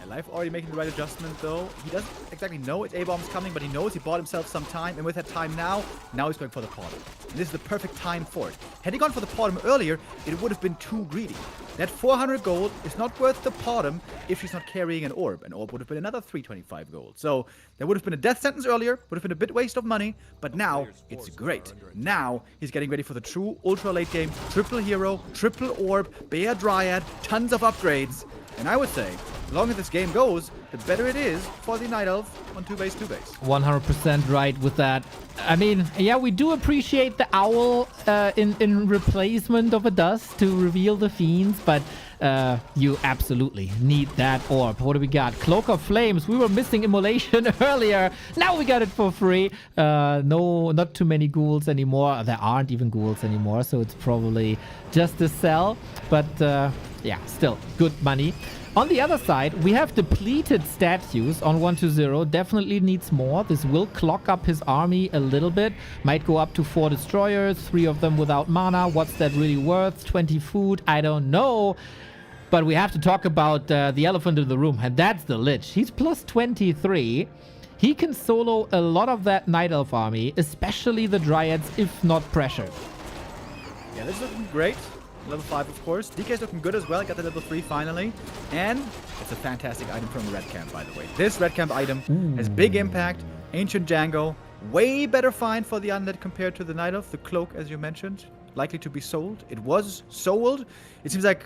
Life already making the right adjustment though. He doesn't exactly know it's A-bomb's coming, but he knows he bought himself some time, and with that time now he's going for the Potom. And this is the perfect time for it. Had he gone for the Potom earlier, it would have been too greedy. That 400 gold is not worth the Potom if she's not carrying an orb. An orb would have been another 325 gold. So there would have been a death sentence earlier, would have been a bit waste of money, but now it's great. Now he's getting ready for the true ultra late game. Triple hero, triple orb, Bear Dryad, tons of upgrades. And I would say, the longer this game goes, the better it is for the Night Elf on 2-base, 2-base. 100% right with that. I mean, yeah, we do appreciate the owl in replacement of a dust to reveal the fiends, but you absolutely need that orb. What do we got? Cloak of Flames. We were missing Immolation earlier. Now we got it for free. No, not too many ghouls anymore. There aren't even ghouls anymore, so it's probably just a sell. But yeah, still good money. On the other side, we have depleted statues on 1-0. Definitely needs more. This will clock up his army a little bit. Might go up to 4 destroyers, 3 of them without mana. What's that really worth? 20 food? I don't know. But we have to talk about the elephant in the room, and that's the Lich. He's plus 23. He can solo a lot of that Night Elf army, especially the Dryads, if not pressured. Yeah, this is looking great. Level 5, of course. DK's looking good as well. Got the level 3 finally. And it's a fantastic item from Red Camp, by the way. This Red Camp item has big impact. Ancient Django. Way better find for the Undead compared to the Night Elf. The Cloak, as you mentioned, likely to be sold. It was sold. It seems like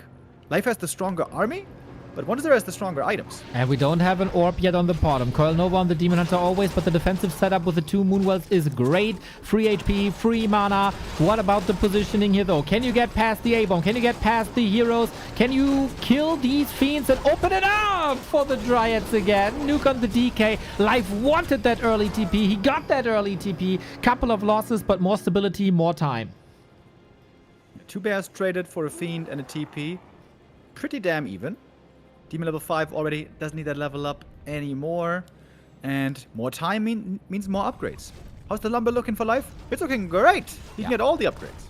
Life has the stronger army, But 1-0 has the stronger items. And we don't have an orb yet on the bottom. Coil Nova on the Demon Hunter always, but the defensive setup with the 2 Moonwells is great. Free HP, free mana. What about the positioning here, though? Can you get past the A-Bomb? Can you get past the heroes? Can you kill these fiends and open it up for the Dryads again? Nuke on the DK. Life wanted that early TP. He got that early TP. Couple of losses, but more stability, more time. 2 bears traded for a fiend and a TP. Pretty damn even. Demon level 5 already doesn't need that level up anymore. And more time means more upgrades. How's the lumber looking for life? It's looking great. He can get all the upgrades.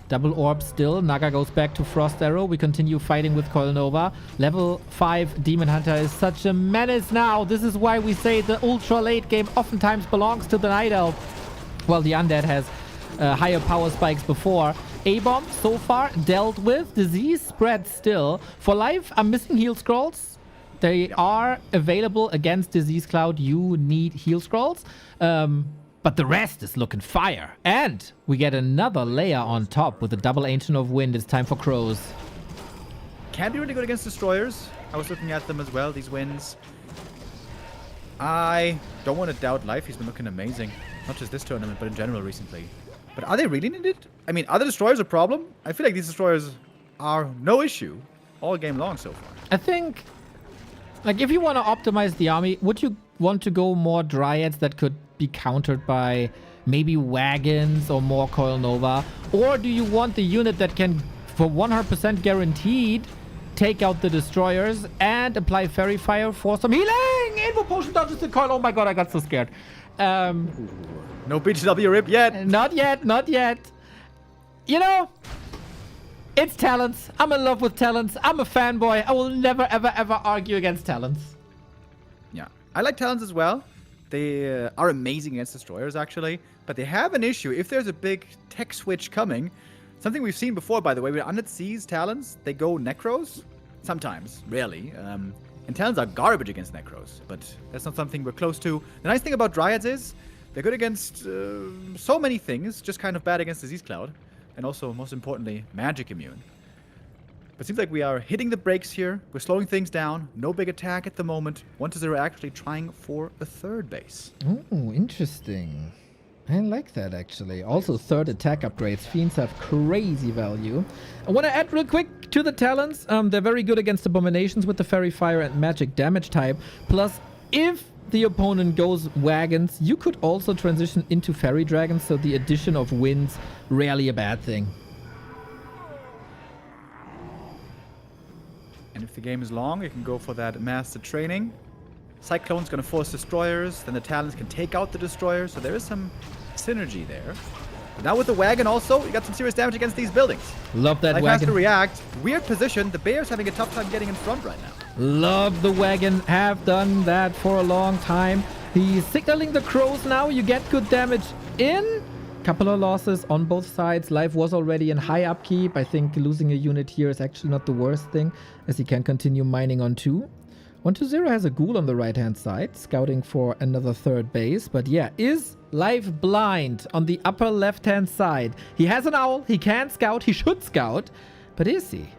Double orb still. Naga goes back to Frost Arrow. We continue fighting with Coil Nova. Level 5 Demon Hunter is such a menace now. This is why we say the ultra late game oftentimes belongs to the Night Elf. Well, the Undead has higher power spikes before. A-Bomb so far dealt with. Disease spread still. For life, I'm missing heal scrolls. They are available against Disease Cloud. You need heal scrolls. But the rest is looking fire. And we get another layer on top with a double Ancient of Wind. It's time for Crows. Can be really good against Destroyers. I was looking at them as well, these wins. I don't want to doubt life. He's been looking amazing. Not just this tournament, but in general recently. But are they really needed? I mean, are the Destroyers a problem? I feel like these Destroyers are no issue all game long so far. I think, like, if you want to optimize the army, would you want to go more Dryads that could be countered by maybe wagons or more Coil Nova? Or do you want the unit that can, for 100% guaranteed, take out the Destroyers and apply Fairy Fire for some healing? Invo Potion dodges the Coil. Oh my god, I got so scared. No BGW rip yet. Not yet, not yet. You know, it's talents. I'm in love with talents. I'm a fanboy. I will never, ever, ever argue against talents. Yeah, I like talents as well. They are amazing against Destroyers, actually. But they have an issue. If there's a big tech switch coming, something we've seen before, by the way, with Undead Seas talents, they go Necros. Sometimes, rarely. And talents are garbage against Necros, but that's not something we're close to. The nice thing about Dryads is they're good against so many things, just kind of bad against Disease Cloud. And also, most importantly, magic immune. But it seems like we are hitting the brakes here. We're slowing things down. No big attack at the moment. 1-0 actually trying for a third base. Oh, interesting. I like that, actually. Also, third attack upgrades. Fiends have crazy value. I want to add real quick to the talents. They're very good against abominations with the Fairy Fire and magic damage type. Plus, if the opponent goes wagons, you could also transition into Fairy Dragons, so the addition of winds, rarely a bad thing. And if the game is long, you can go for that master training. Cyclone's going to force Destroyers, then the talents can take out the Destroyers, so there is some synergy there. But now with the wagon also, you got some serious damage against these buildings. Love that Life has to wagon. react. Weird position. The Bears having a tough time getting in front right now. Love the wagon. Have done that for a long time. He's signaling the Crows now. You get good damage in. Couple of losses on both sides. Life was already in high upkeep. I think losing a unit here is actually not the worst thing, as he can continue mining on 2. 1-0 has a ghoul on the right-hand side, scouting for another third base. But yeah, is Life blind on the upper left-hand side? He has an owl. He can scout. He should scout. But is he?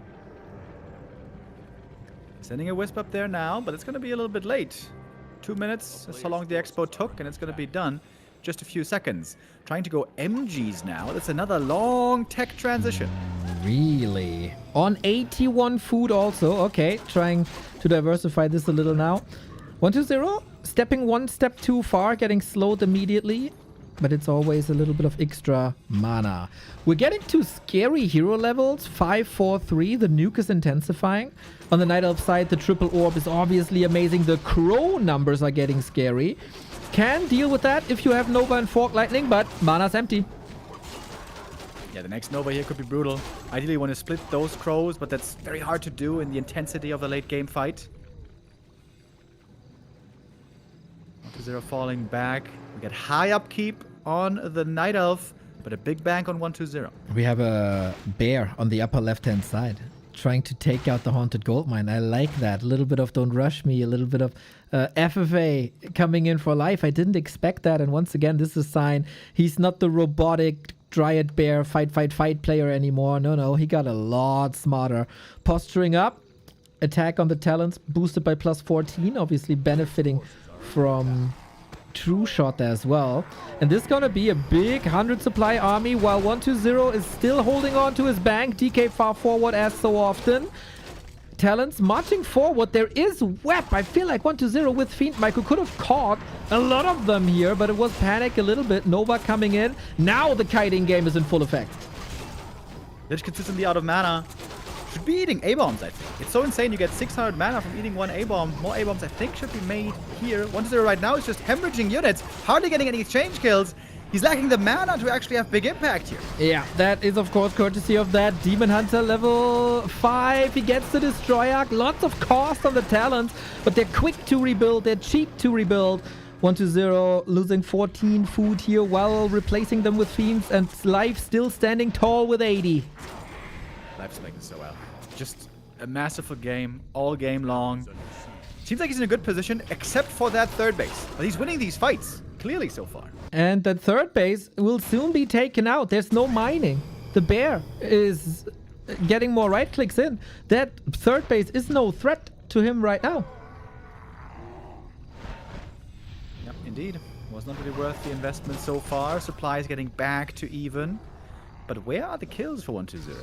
Sending a Wisp up there now, but it's going to be a little bit late. 2 minutes is how long the expo took, and it's going to be done. Just a few seconds. Trying to go MGs now. That's another long tech transition. Really? On 81 food also. Okay, trying to diversify this a little now. 1-0. Stepping one step too far, getting slowed immediately. But it's always a little bit of extra mana. We're getting to scary hero levels. 5, 4, 3. The nuke is intensifying. On the Night Elf side, the triple orb is obviously amazing. The crow numbers are getting scary. Can deal with that if you have Nova and Fork Lightning, but mana's empty. Yeah, the next Nova here could be brutal. Ideally, you want to split those crows, but that's very hard to do in the intensity of the late game fight. 1-0 falling back. We get high upkeep on the Night Elf, but a big bank on 1-0. We have a bear on the upper left-hand side, trying to take out the Haunted Goldmine. I like that. A little bit of Don't Rush Me, a little bit of FFA coming in for life. I didn't expect that, and once again, this is a sign he's not the robotic Dryad Bear fight player anymore. No, he got a lot smarter. Posturing up. attack on the talents boosted by plus 14, obviously benefiting from True Shot as well. And this is gonna be a big 100 supply army while 120 is still holding on to his bank. DK far forward as so often. Talents marching forward. There is Web. I feel like 120 with Fiend Mike, who could have caught a lot of them here, but it was panic a little bit. Nova coming in. Now the kiting game is in full effect. Lich consistently out of mana. Should be eating A-bombs, I think. It's so insane you get 600 mana from eating one A-bomb. More A-bombs, I think, should be made here. 1-0 right now is just hemorrhaging units. Hardly getting any exchange kills. He's lacking the mana to actually have big impact here. Yeah, that is, of course, courtesy of that Demon Hunter level 5. He gets the Destroyer. Lots of cost on the talents, but they're quick to rebuild. They're cheap to rebuild. 1-0 losing 14 food here while replacing them with Fiends, and Life still standing tall with 80. Life's playing this so well. Just a masterful game, all game long. Seems like he's in a good position, except for that third base. But he's winning these fights, clearly so far. And that third base will soon be taken out. There's no mining. The bear is getting more right clicks in. That third base is no threat to him right now. Yep, indeed. Was not really worth the investment so far. Supply is getting back to even. But where are the kills for 1-0?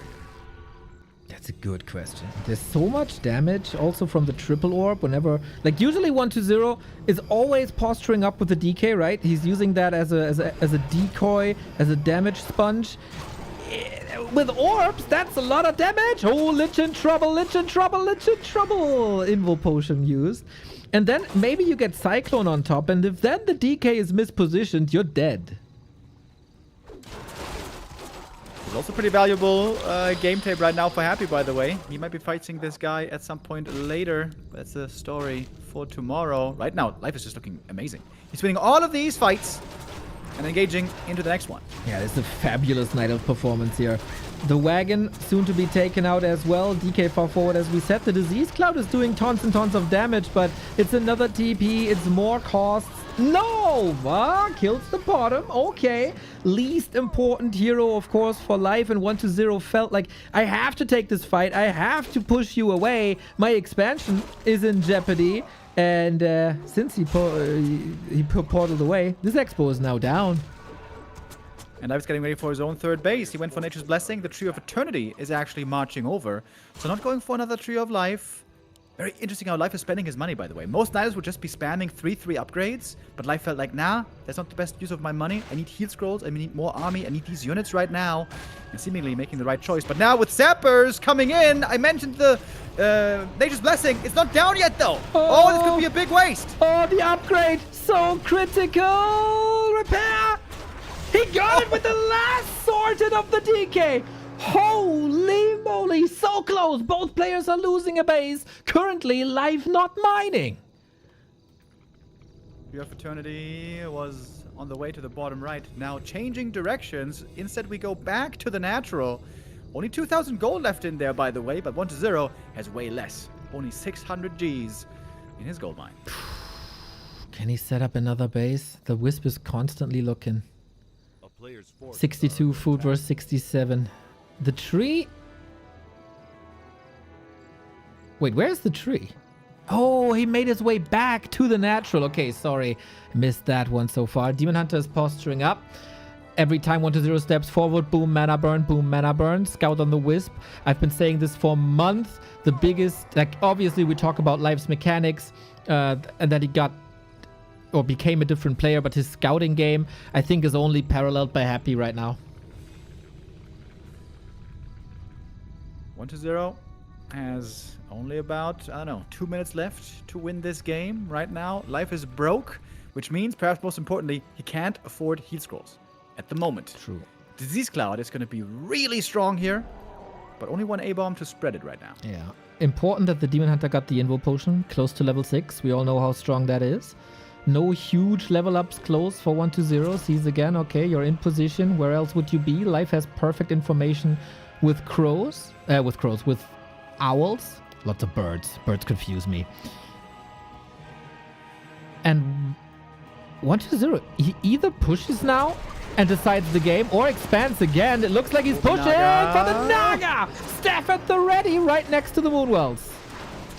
That's a good question. There's so much damage also from the triple orb whenever, like usually 1-0 is always posturing up with the DK, right? He's using that as a decoy, as a damage sponge. With orbs, that's a lot of damage. Oh, Lich in trouble, Lich in trouble, Lich in trouble. Invo potion used. And then maybe you get Cyclone on top, and if then the DK is mispositioned, you're dead. It's also pretty valuable game tape right now for Happy, by the way. He might be fighting this guy at some point later. That's a story for tomorrow. Right now, Life is just looking amazing. He's winning all of these fights and engaging into the next one. Yeah, this is a fabulous Night Elf performance here. The wagon soon to be taken out as well. DK far forward, as we said. The Disease Cloud is doing tons and tons of damage, but it's another TP. It's more costs. Nova kills the bottom. Okay. Least important hero, of course, for Life. And 1-0 felt like, I have to take this fight. I have to push you away. My expansion is in jeopardy. And since he portaled away, this Expo is now down. And Life's getting ready for his own third base. He went for Nature's Blessing. The Tree of Eternity is actually marching over. So not going for another Tree of Life. Very interesting how Life is spending his money, by the way. Most Niders would just be spamming 3/3 upgrades. But Life felt like, nah, that's not the best use of my money. I need heal scrolls. I need more army. I need these units right now. And seemingly making the right choice. But now with Zappers coming in, I mentioned the Nature's Blessing. It's not down yet, though. Oh, this could be a big waste. Oh, the upgrade. So critical. Repair. He got it with the last sorted of the DK. Holy moly, so close. Both players are losing a base. Currently, Life not mining. Tree of Eternity was on the way to the bottom right. Now changing directions. Instead, we go back to the natural. Only 2,000 gold left in there, by the way, but 1-0 has way less. Only 600 Gs in his gold mine. Can he set up another base? The Wisp is constantly looking. 62 food versus 67. The tree? Wait, where's the tree? Oh, he made his way back to the natural. Okay, sorry. Missed that one so far. Demon Hunter is posturing up. Every time 1-0 steps forward, boom, mana burn, boom, mana burn. Scout on the Wisp. I've been saying this for months. The biggest, like, obviously we talk about Life's mechanics and that he got or became a different player, but his scouting game, I think, is only paralleled by Happy right now. 1-0 has only about, I don't know, 2 minutes left to win this game. Right now, Life is broke, which means, perhaps most importantly, he can't afford heal scrolls at the moment. True. Disease Cloud is going to be really strong here, but only one A-bomb to spread it right now. Yeah. Important that the Demon Hunter got the Invo Potion close to level 6. We all know how strong that is. No huge level ups close for 1-0. Sees again, okay, you're in position. Where else would you be? Life has perfect information with crows. With owls. Lots of birds. Birds confuse me. And 1-0, he either pushes now and decides the game or expands again. It looks like he's pushing for the Naga! Staff at the ready right next to the Moonwells.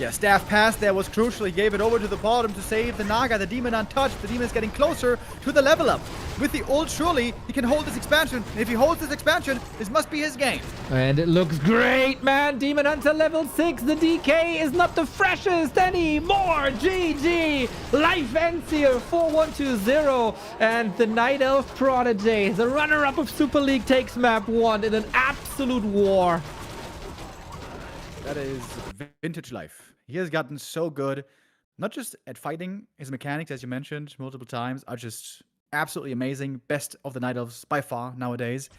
Yeah, staff pass there was crucial. He gave it over to the bottom to save the Naga. The demon untouched. The demon is getting closer to the level up. With the ult, surely he can hold this expansion. And if he holds this expansion, this must be his game. And it looks great, man. Demon Hunter level 6. The DK is not the freshest anymore. GG. Life ends here. 4-1-2-0. And the Night Elf Prodigy, the runner-up of Super League, takes map 1 in an absolute war. That is vintage life. He has gotten so good, not just at fighting. His mechanics, as you mentioned multiple times, are just absolutely amazing. Best of the Night Elves by far nowadays.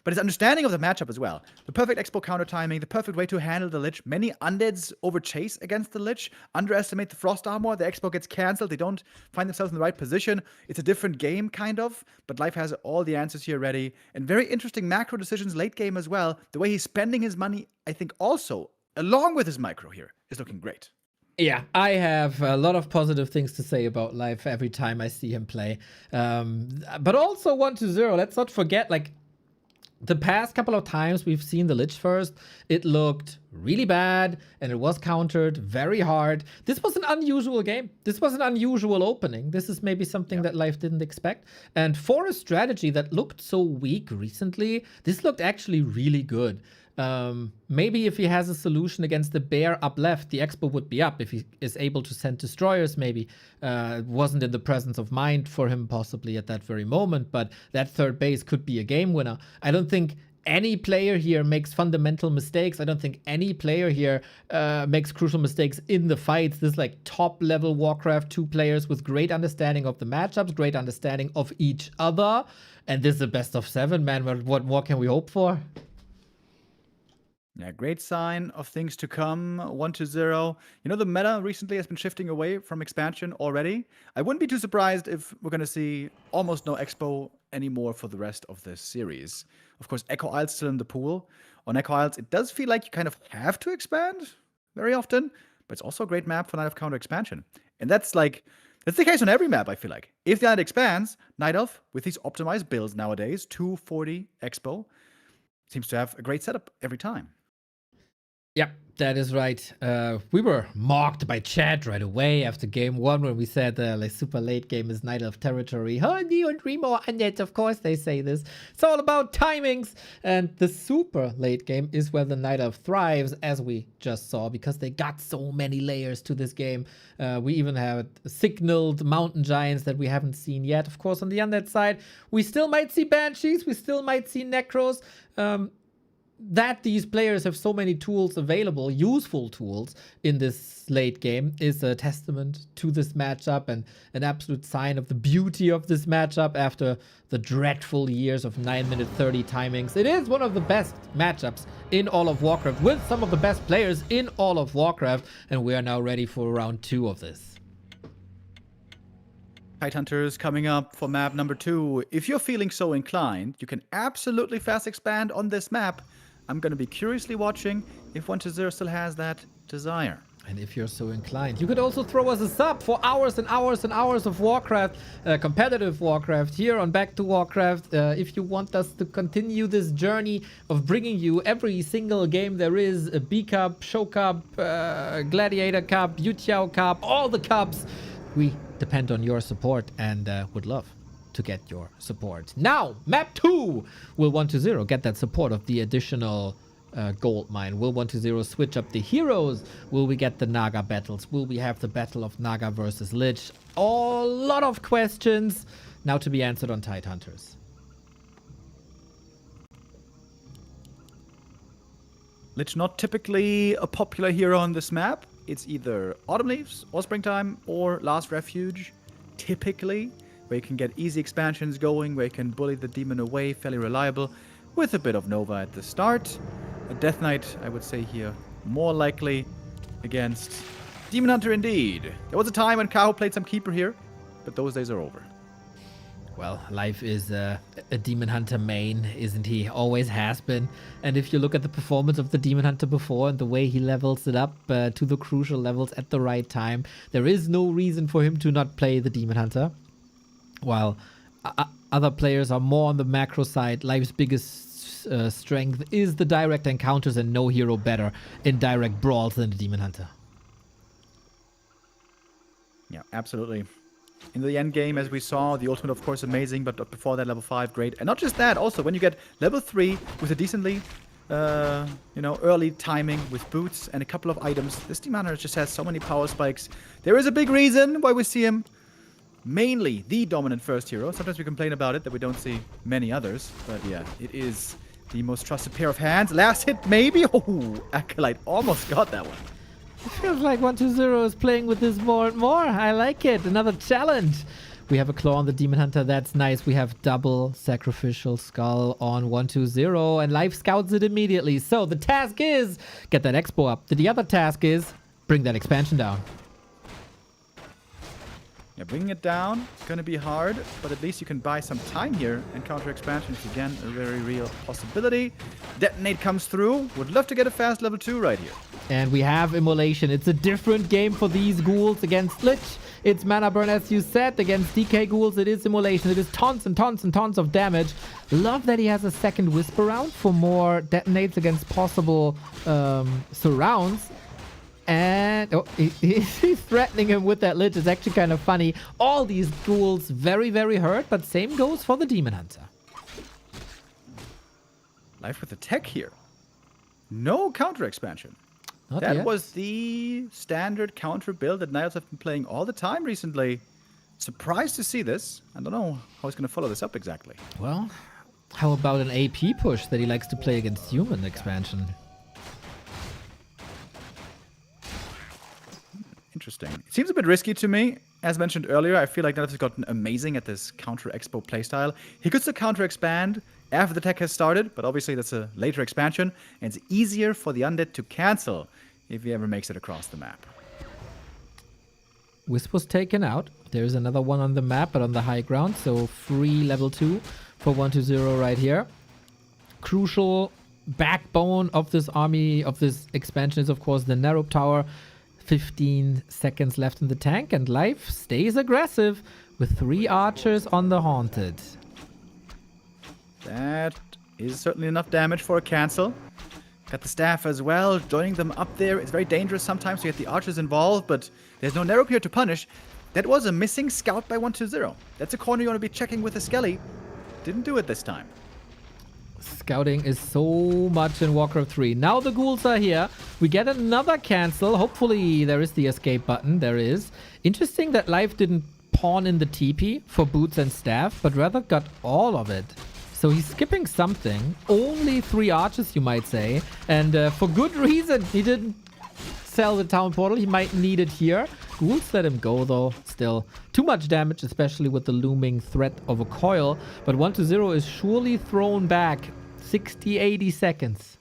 But his understanding of the matchup as well. The perfect expo counter timing, the perfect way to handle the Lich. Many undeads overchase against the Lich, underestimate the Frost Armor, the expo gets cancelled, they don't find themselves in the right position. It's a different game, kind of, but Life has all the answers here ready. And very interesting macro decisions late game as well. The way he's spending his money, I think also, along with his micro here, is looking great. Yeah, I have a lot of positive things to say about Life every time I see him play. But also 1-0, let's not forget, like, the past couple of times we've seen the Lich first, it looked really bad and it was countered very hard. This was an unusual game. This was an unusual opening. This is maybe something that Life didn't expect. And for a strategy that looked so weak recently, this looked actually really good. Maybe if he has a solution against the bear up left, the expo would be up. If he is able to send destroyers, maybe wasn't in the presence of mind for him possibly at that very moment, but that third base could be a game winner. I don't think any player here makes fundamental mistakes. I don't think any player here makes crucial mistakes in the fights. This is like top level Warcraft 2 players with great understanding of the matchups, great understanding of each other. And this is the best of 7, man. What more can we hope for? Yeah, great sign of things to come. 1-0. You know, the meta recently has been shifting away from expansion already. I wouldn't be too surprised if we're going to see almost no expo anymore for the rest of this series. Of course, Echo Isle's still in the pool. On Echo Isles, it does feel like you kind of have to expand very often, but it's also a great map for Night Elf counter expansion. And that's the case on every map, I feel like. If the Night expands, Night Elf, with these optimized builds nowadays, 240 expo, seems to have a great setup every time. Yep, that is right. We were mocked by chat right away after game 1 when we said like super late game is Night Elf territory. Oh, Neo and Remo are undead. Of course they say this. It's all about timings. And the super late game is where the Night Elf thrives, as we just saw, because they got so many layers to this game. We even have signaled mountain giants that we haven't seen yet. Of course, on the undead side, we still might see banshees. We still might see necros. That these players have so many tools available, useful tools in this late game, is a testament to this matchup and an absolute sign of the beauty of this matchup after the dreadful years of 9-minute 30 timings. It is one of the best matchups in all of Warcraft with some of the best players in all of Warcraft, and we are now ready for round 2 of this. Tidehunters coming up for map number 2. If you're feeling so inclined, you can absolutely fast expand on this map. I'm going to be curiously watching if 1-0 still has that desire. And if you're so inclined, you could also throw us a sub for hours and hours and hours of Warcraft, competitive Warcraft, here on Back to Warcraft. If you want us to continue this journey of bringing you every single game there is, a B Cup, Show Cup, Gladiator Cup, Yutiao Cup, all the cups, we depend on your support and would love to get your support. Now, map 2 will 1-0 get that support of the additional gold mine. Will 1-0 switch up the heroes? Will we get the Naga battles? Will we have the battle of Naga versus Lich? A lot of questions now to be answered on Tidehunters. Lich not typically a popular hero on this map. It's either Autumn Leaves or Springtime or Last Refuge, typically, where you can get easy expansions going, where you can bully the demon away, fairly reliable, with a bit of Nova at the start. A Death Knight, I would say here, more likely against Demon Hunter indeed. There was a time when Kaho played some Keeper here, but those days are over. Well, Life is a Demon Hunter main, isn't he? Always has been. And if you look at the performance of the Demon Hunter before and the way he levels it up to the crucial levels at the right time, there is no reason for him to not play the Demon Hunter. While other players are more on the macro side, Life's biggest strength is the direct encounters, and no hero better in direct brawls than the Demon Hunter. Yeah, absolutely. In the end game, as we saw, the ultimate, of course, amazing, but before that, level 5, great. And not just that, also, when you get level 3 with a decently, early timing with boots and a couple of items, this Demon Hunter just has so many power spikes. There is a big reason why we see him mainly the dominant first hero. Sometimes we complain about it, that we don't see many others. But yeah, it is the most trusted pair of hands. Last hit, maybe? Oh, Acolyte almost got that one. It feels like 120 is playing with this more and more. I like it. Another challenge. We have a claw on the Demon Hunter. That's nice. We have double sacrificial skull on 120, and Life scouts it immediately. So the task is get that expo up. The other task is bring that expansion down. Yeah, bringing it down is going to be hard, but at least you can buy some time here, and counter expansion is again a very real possibility. Detonate comes through. Would love to get a fast level 2 right here. And we have Immolation. It's a different game for these ghouls against Lich. It's mana burn, as you said. Against DK ghouls, it is Immolation. It is tons and tons and tons of damage. Love that he has a second Whisper round for more detonates against possible surrounds. And he's threatening him with that Lich. It's actually kind of funny. All these ghouls very, very hurt, but same goes for the Demon Hunter. Life with the tech here. No counter expansion. Not That yet. was the standard counter build that Niles have been playing all the time recently. Surprised to see this. I don't know how he's going to follow this up exactly. Well, how about an AP push that he likes to play against human expansion? Interesting. It seems a bit risky to me. As mentioned earlier, I feel like Niles has gotten amazing at this counter expo playstyle. He could still counter expand after the tech has started, but obviously that's a later expansion, and it's easier for the undead to cancel if he ever makes it across the map. Wisp was taken out. There's another one on the map, but on the high ground. So free level 2 for 120 right here. Crucial backbone of this army, of this expansion is, of course, the Narrow Tower. 15 seconds left in the tank, and Life stays aggressive with 3 archers on the Haunted. That is certainly enough damage for a cancel. Got the staff as well, joining them up there. It's very dangerous sometimes to get the archers involved, but there's no Narrow here to punish. That was a missing scout by 120. That's a corner you want to be checking with a Skelly. Didn't do it this time. Scouting is so much in Warcraft 3. Now the ghouls are here. We get another cancel. Hopefully there is the escape button. There is. Interesting that Life didn't pawn in the TP for boots and staff, but rather got all of it. So he's skipping something. Only 3 archers, you might say. And for good reason. He didn't sell the town portal. He might need it here. Ghouls let him go, though. Still, too much damage, especially with the looming threat of a coil. But 120 is surely thrown back. 60-80 seconds.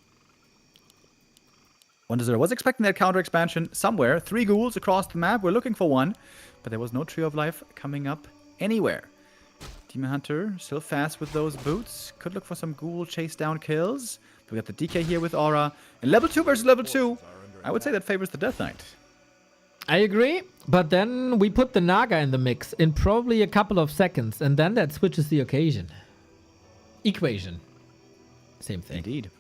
120 was expecting that counter expansion somewhere. 3 ghouls across the map. We're looking for one, but there was no Tree of Life coming up anywhere. Demon Hunter still fast with those boots. Could look for some ghoul chase down kills. We got the DK here with Aura. And level 2 versus level 2, I would say that favors the Death Knight. I agree, but then we put the Naga in the mix in probably a couple of seconds, and then that switches the equation. Same thing. Indeed.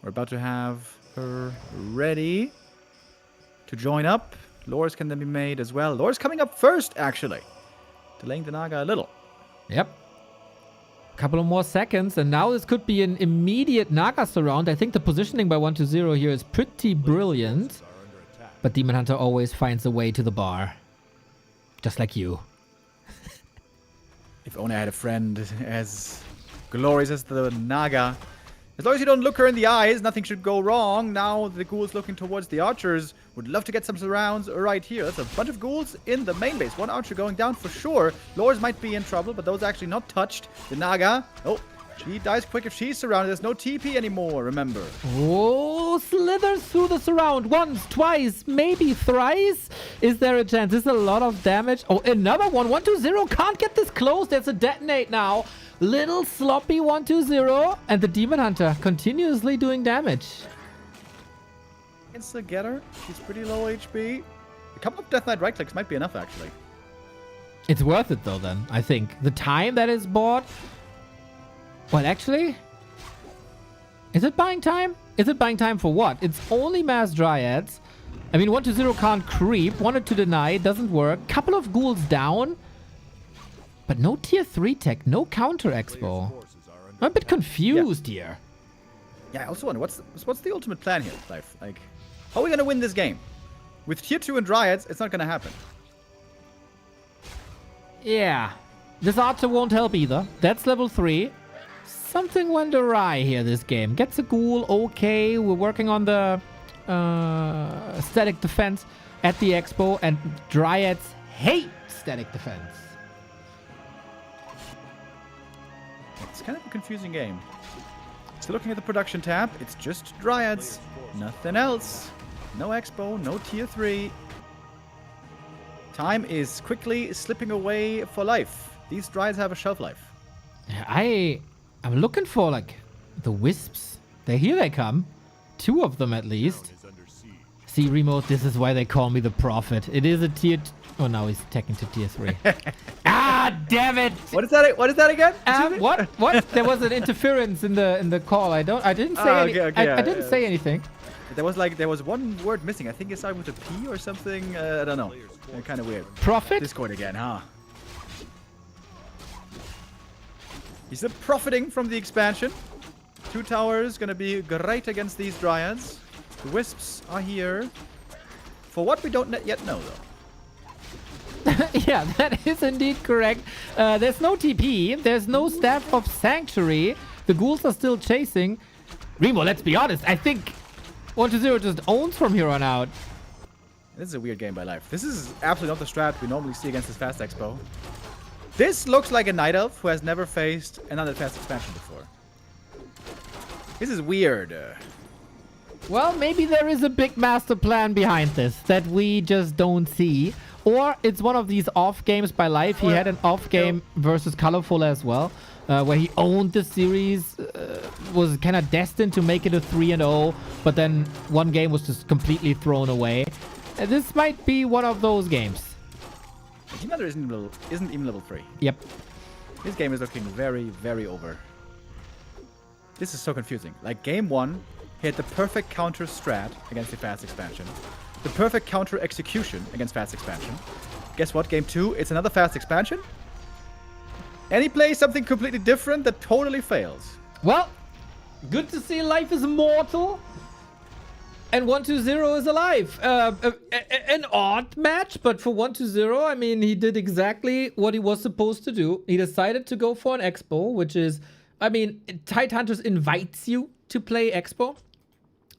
We're about to have her ready to join up. Lures can then be made as well. Lures coming up first, actually. Delaying the Naga a little. Yep. Couple of more seconds, and now this could be an immediate Naga surround. I think the positioning by 120 here is pretty brilliant. But Demon Hunter always finds a way to the bar. Just like you. If only I had a friend as glorious as the Naga. As long as you don't look her in the eyes, nothing should go wrong. Now the ghouls looking towards the archers. Would love to get some surrounds right here. That's a bunch of ghouls in the main base. One archer going down for sure. Lores might be in trouble, but those actually not touched. The Naga. Oh, she dies quick if she's surrounded. There's no TP anymore, remember. Oh, slithers through the surround. Once, twice, maybe thrice. Is there a chance? This is a lot of damage. Oh, another one. 120 can't get this close. There's a detonate now. Little sloppy 120. And the Demon Hunter continuously doing damage. Can still get her. She's pretty low HP. A couple of Death Knight right clicks might be enough, actually. It's worth it, though, then, I think. The time that is bought. Well, actually, is it buying time? Is it buying time for what? It's only mass dryads. I mean, 1-0 can't creep. Wanted to deny, doesn't work. Couple of ghouls down. But no tier 3 tech, no counter expo. Forces are under I'm a bit confused here. Yeah, I also wonder, what's the ultimate plan here, Life? Like, how are we gonna win this game? With tier 2 and Dryads, it's not gonna happen. Yeah. This archer won't help either. That's level 3. Something went awry here this game. Gets a ghoul, okay. We're working on the static defense at the expo, and Dryads hate static defense. It's kind of a confusing game. Still looking at the production tab, it's just Dryads. Nothing else. No expo, no tier 3. Time is quickly slipping away for life. These Dryads have a shelf life. I'm looking for, like, the wisps. Here they come. 2 of them at least. is under siege. See, Remo, this is why they call me the prophet. It is a tier... Oh, now he's taking to tier 3. Ah, damn it! What is that again? What? There was an interference in the call. I didn't say I didn't say anything. There was one word missing. I think it started with a P or something. I don't know. Kind of weird. Prophet? Discord again, huh? He's still profiting from the expansion. 2 towers gonna be great against these Dryads. The Wisps are here. For what we don't yet know, though. Yeah, that is indeed correct. There's no TP. There's no Staff of Sanctuary. The ghouls are still chasing. Remo, let's be honest. I think 1-0 just owns from here on out. This is a weird game by Life. This is absolutely not the strat we normally see against this Fast Expo. This looks like a Night Elf who has never faced another Fast Expansion before. This is weird. Well, maybe there is a big master plan behind this that we just don't see. Or it's one of these off games by Life. He had an off game versus Colorful as well, where he owned the series, was kind of destined to make it a 3-0, but then one game was just completely thrown away. This might be one of those games. Team Hunter isn't even level 3. Yep. This game is looking very, very over. This is so confusing. Like, game 1, he had the perfect counter strat against the Fast Expansion. The perfect counter execution against Fast Expansion. Guess what? Game 2, it's another Fast Expansion. And he plays something completely different that totally fails. Well, good to see Life is immortal. And 1-0 is alive. An odd match, but for 1-0, I mean, he did exactly what he was supposed to do. He decided to go for an expo, which is, I mean, Tidehunters invites you to play expo.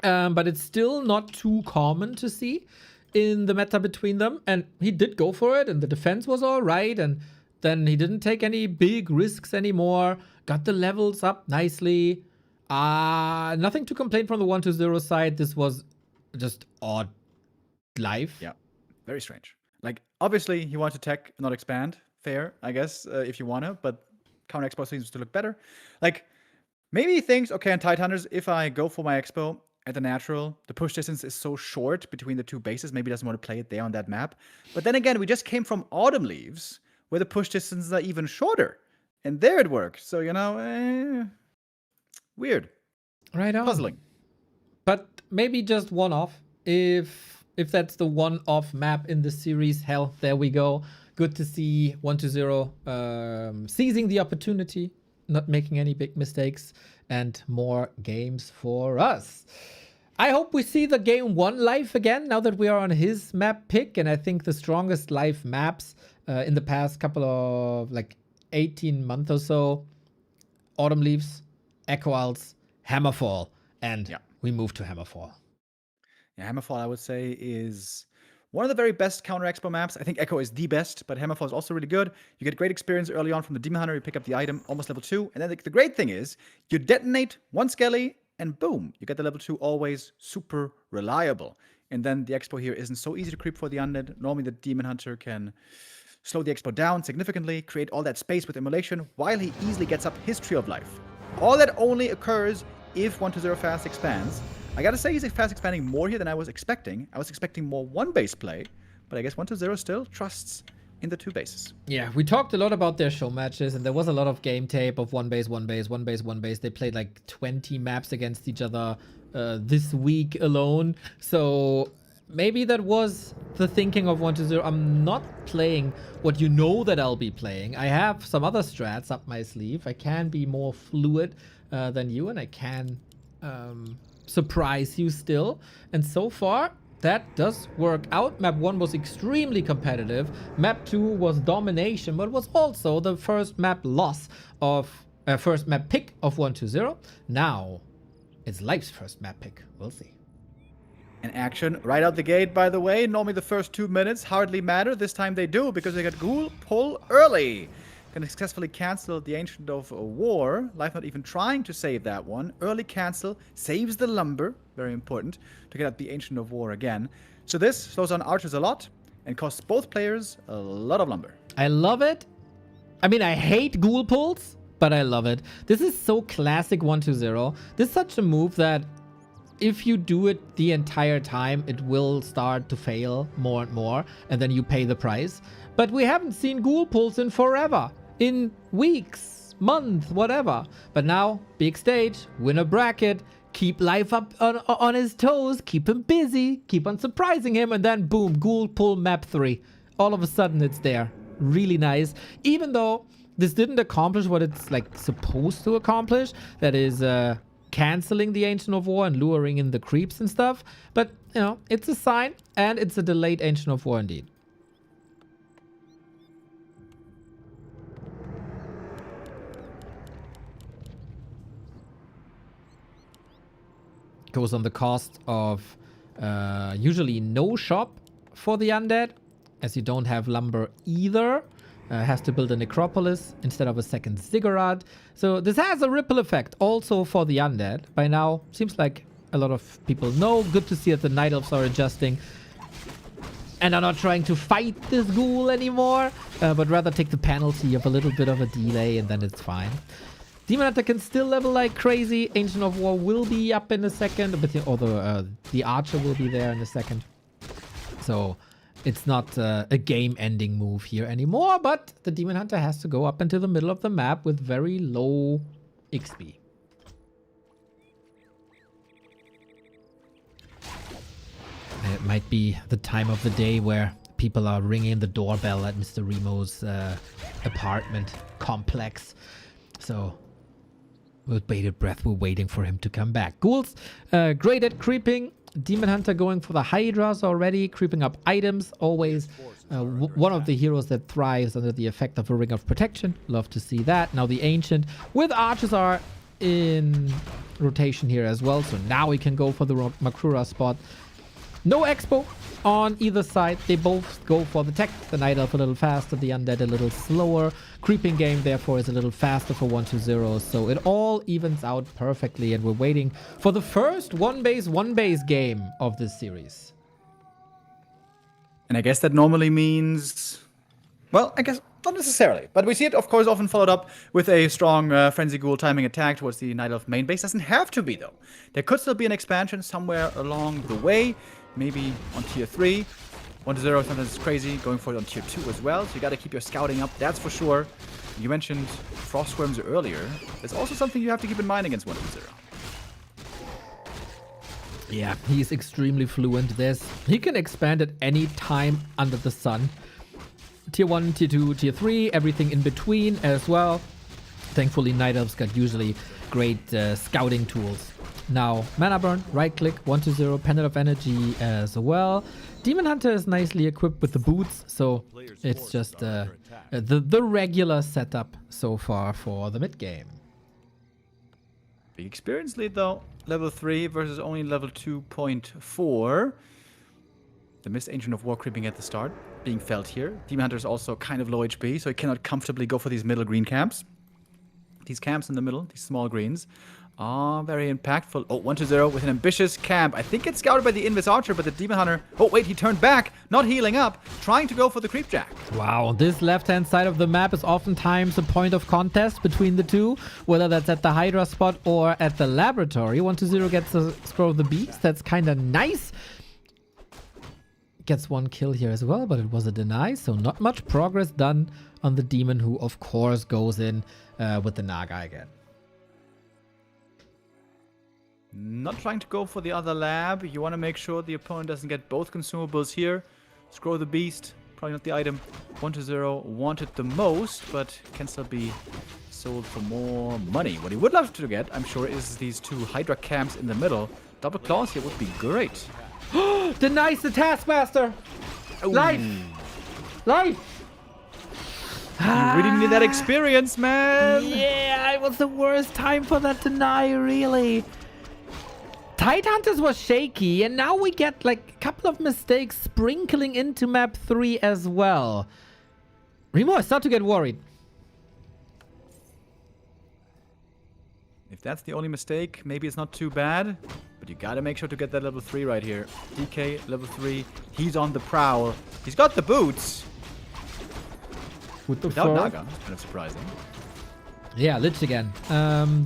But it's still not too common to see in the meta between them. And he did go for it, and the defense was all right. And then he didn't take any big risks anymore. Got the levels up nicely. Nothing to complain from the 1-0 side. This was just odd Life. Yeah, very strange. Like, obviously, you want to tech, not expand. Fair, I guess, if you want to. But counter expo seems to look better. Like, maybe he thinks, okay, on Tidehunters, if I go for my expo at the natural, the push distance is so short between the 2 bases, maybe he doesn't want to play it there on that map. But then again, we just came from Autumn Leaves, where the push distances are even shorter. And there it worked. So, you know, weird. Right on. Puzzling. But maybe just one-off. If that's the one-off map in the series, hell, there we go. Good to see 1-0 seizing the opportunity, not making any big mistakes, and more games for us. I hope we see the game 1 Life again now that we are on his map pick. And I think the strongest Life maps in the past couple of, like, 18 months or so, Autumn Leaves, Echo Isles, Hammerfall, and we move to Hammerfall. Yeah, Hammerfall, I would say, is one of the very best counter expo maps. I think Echo is the best, but Hammerfall is also really good. You get great experience early on from the Demon Hunter. You pick up the item, almost level 2. And then the great thing is, you detonate 1 Skelly, and boom, you get the level 2 always super reliable. And then the expo here isn't so easy to creep for the undead. Normally, the Demon Hunter can slow the expo down significantly, create all that space with immolation, while he easily gets up his Tree of Life. All that only occurs if 1-0 fast expands. I gotta say, he's fast expanding more here than I was expecting. I was expecting more 1-base play, but I guess 1-0 still trusts in the 2 bases. Yeah, we talked a lot about their show matches, and there was a lot of game tape of 1-base, 1-base, 1-base, 1-base. They played like 20 maps against each other this week alone. So maybe that was the thinking of 1-0. I'm not playing what you know that I'll be playing. I have some other strats up my sleeve. I can be more fluid than you, and I can surprise you still. And so far, that does work out. Map 1 was extremely competitive. Map 2 was domination, but was also the first map loss of first map pick of 1-0. Now it's Life's first map pick. We'll see. In action right out the gate, by the way. Normally the first 2 minutes hardly matter. This time they do, because they got Ghoul pull early. Can successfully cancel the Ancient of War. Life not even trying to save that one. Early cancel saves the lumber. Very important to get at the Ancient of War again. So this slows down archers a lot and costs both players a lot of lumber. I love it. I mean, I hate ghoul pulls, but I love it. This is so classic 1-0. This is such a move that if you do it the entire time, it will start to fail more and more, and then you pay the price. But we haven't seen ghoul pulls in forever. In weeks, months, whatever. But now, big stage, win a bracket, keep Life up on his toes, keep him busy, keep on surprising him, and then boom, ghoul pull map 3. All of a sudden it's there. Really nice. Even though this didn't accomplish what it's like supposed to accomplish, that is canceling the Ancient of War and luring in the creeps and stuff. But, you know, it's a sign, and it's a delayed Ancient of War indeed. Goes on the cost of usually no shop for the undead, as you don't have lumber either. Has to build a necropolis instead of a second ziggurat. So this has a ripple effect also for the undead. By now, seems like a lot of people know. Good to see that the Night Elves are adjusting and are not trying to fight this ghoul anymore, but rather take the penalty of a little bit of a delay, and then it's fine. Demon Hunter can still level like crazy. Ancient of War will be up in a second, but the Archer will be there in a second. So it's not a game-ending move here anymore, but the Demon Hunter has to go up into the middle of the map with very low XP. And it might be the time of the day where people are ringing the doorbell at Mr. Remo's apartment complex. So with bated breath, we're waiting for him to come back. Ghouls, great at creeping. Demon Hunter going for the Hydras already, creeping up items. Always one of the heroes that thrives under the effect of a Ring of Protection. Love to see that. Now the Ancient with Archers are in rotation here as well. So now we can go for the Makrura spot. No expo on either side. They both go for the tech. The Night Elf a little faster, the Undead a little slower. Creeping game, therefore, is a little faster for 1-0. So it all evens out perfectly, and we're waiting for the first one base game of this series. And I guess that normally means, well, I guess not necessarily, but we see it, of course, often followed up with a strong Frenzy Ghoul timing attack towards the Night Elf main base. Doesn't have to be, though. There could still be an expansion somewhere along the way, maybe on tier 3. 1-0 sometimes is crazy, going for it on tier 2 as well, so you gotta keep your scouting up, that's for sure. You mentioned Frost Worms earlier. There's also something you have to keep in mind against 1-0. Yeah, he's extremely fluent. He can expand at any time under the sun. Tier 1, tier 2, tier 3, everything in between as well. Thankfully, Night Elves got usually great scouting tools. Now, Mana Burn, right click, 1-0, Pendant of Energy as well. Demon Hunter is nicely equipped with the boots, so it's just the regular setup so far for the mid game. Big experience lead, though. Level 3 versus only level 2.4. The missed Ancient of War creeping at the start, being felt here. Demon Hunter is also kind of low HP, so he cannot comfortably go for these middle green camps. These camps in the middle, these small greens, are very impactful. Oh, 1-0 with an ambitious camp. I think it's scouted by the Invis Archer, but the Demon Hunter... Oh, wait, he turned back, not healing up, trying to go for the Creep Jack. Wow, this left-hand side of the map is oftentimes a point of contest between the two, whether that's at the Hydra spot or at the laboratory. 1-0 gets the Scroll of the Beast. That's kind of nice. Gets one kill here as well, but it was a deny, so not much progress done on the Demon, who, of course, goes in with the Naga again. Not trying to go for the other lab. You want to make sure the opponent doesn't get both consumables here. Scroll the beast. Probably not the item 120 wanted the most, but can still be sold for more money. What he would love to get, I'm sure, is these 2 Hydra camps in the middle. Double claws here would be great. Denies the Taskmaster. Life. Life. You really need that experience, man. Yeah, it was the worst time for that deny, really. Tidehunters was shaky, and now we get like a couple of mistakes sprinkling into map 3 as well. Remo, I start to get worried. If that's the only mistake, maybe it's not too bad. But you gotta make sure to get that level 3 right here. DK, level 3. He's on the prowl. He's got the boots. Without Naga. Kind of surprising. Yeah, Lich again.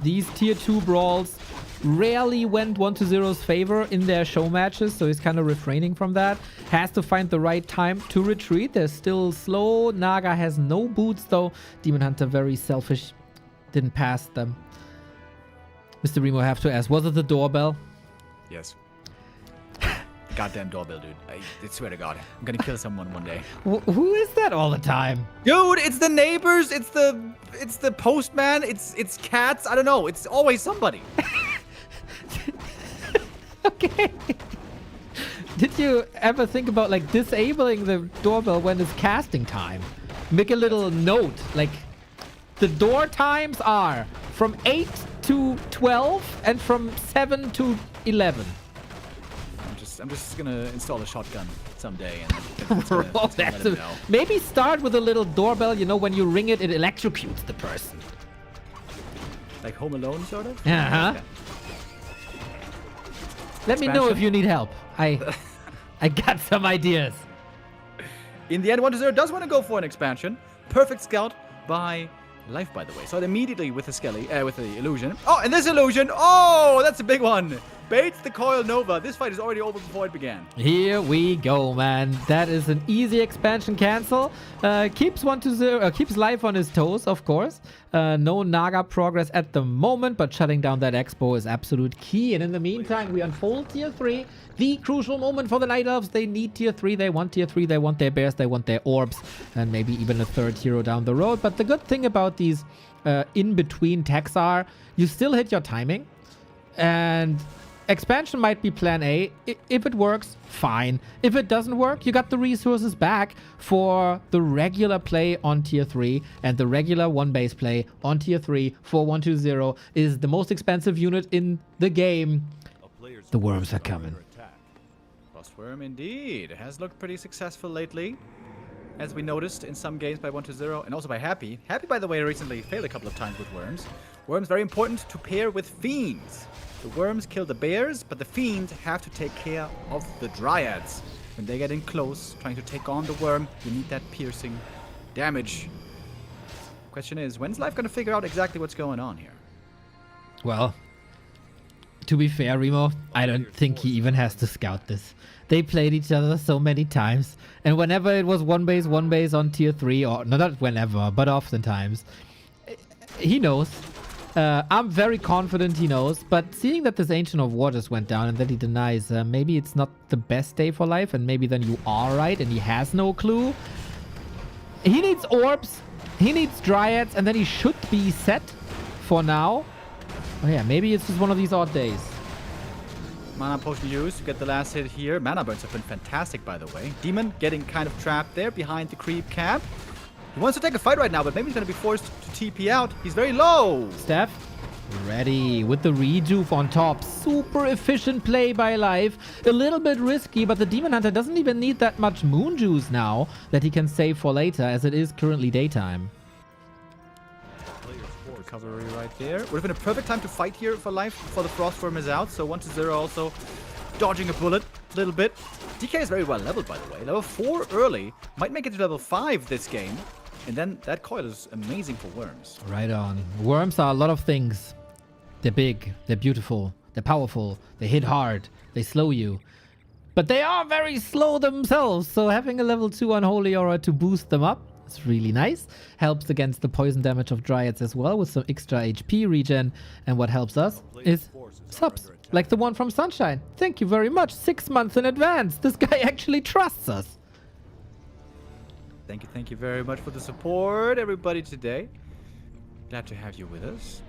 These tier 2 brawls rarely went 1-0's favor in their show matches, so he's kind of refraining from that. Has to find the right time to retreat. They're still slow. Naga has no boots, though. Demon Hunter, very selfish. Didn't pass them. Mr. Remo, have to ask, was it the doorbell? Yes. Goddamn doorbell, dude. I swear to God. I'm gonna kill someone one day. Who is that all the time? Dude, it's the neighbors. It's the postman. It's cats. I don't know. It's always somebody. Okay. Did you ever think about like disabling the doorbell when it's casting time? Make a little note, like the door times are from 8 to 12 and from 7 to 11. I'm just gonna install a shotgun someday and it's gonna let him know. Maybe start with a little doorbell, you know, when you ring it, it electrocutes the person. Like Home Alone, sort of? Uh-huh. Okay. Let me know if you need help. I got some ideas. In the end, 1-0 does want to go for an expansion. Perfect scout by Life, by the way. So immediately with the Skelly, with the illusion. Oh, and this illusion. Oh, that's a big one. Baits the Coil Nova. This fight is already over before it began. Here we go, man. That is an easy expansion cancel. Keeps 1-0, keeps Life on his toes, of course. No Naga progress at the moment, but shutting down that Expo is absolute key. And in the meantime, we unfold tier 3. The crucial moment for the Night Elves. They need tier 3. They want tier 3. They want their bears. They want their orbs. And maybe even a third hero down the road. But the good thing about these in-between techs are you still hit your timing. And expansion might be plan A. If it works, fine. If it doesn't work, you got the resources back for the regular play on tier 3. And the regular one base play on tier 3 for 1-2-0 is the most expensive unit in the game. The worms are coming. Frostworm indeed. Has looked pretty successful lately. As we noticed in some games by 1-0 and also by Happy. Happy, by the way, recently failed a couple of times with Worms. Worms very important to pair with Fiends. The Worms kill the bears, but the Fiends have to take care of the Dryads. When they get in close, trying to take on the Worm, you need that piercing damage. Question is, when's Life going to figure out exactly what's going on here? Well, to be fair, Remo, I don't think he even has to scout this. They played each other so many times, and whenever it was one base on tier 3, or no, not whenever, but oftentimes, he knows. I'm very confident he knows, but seeing that this Ancient of War just went down and that he denies, maybe it's not the best day for Life, and maybe then you are right and he has no clue. He needs orbs, he needs dryads, and then he should be set for now. Oh yeah, maybe it's just one of these odd days. Mana potion used to get the last hit here. Mana burns have been fantastic, by the way. Demon getting kind of trapped there behind the creep camp. He wants to take a fight right now, but maybe he's going to be forced to TP out. He's very low. Steph, ready with the rejuve on top. Super efficient play by Life. A little bit risky, but the Demon Hunter doesn't even need that much moon juice now that he can save for later, as it is currently daytime. Recovery right there. Would have been a perfect time to fight here for Life before the Frostworm is out. So 1-0 also dodging a bullet a little bit. DK is very well leveled, by the way. Level 4 early. Might make it to level 5 this game. And then that coil is amazing for Worms. Right on. Worms are a lot of things. They're big. They're beautiful. They're powerful. They hit hard. They slow you. But they are very slow themselves. So having a level 2 Unholy Aura to boost them up, It's really nice. Helps against the poison damage of Dryads as well with some extra HP regen. And what helps us is subs, like the one from Sunshine. Thank you very much. 6 months in advance. This guy actually trusts us. Thank you very much for the support, everybody, today. Glad to have you with us.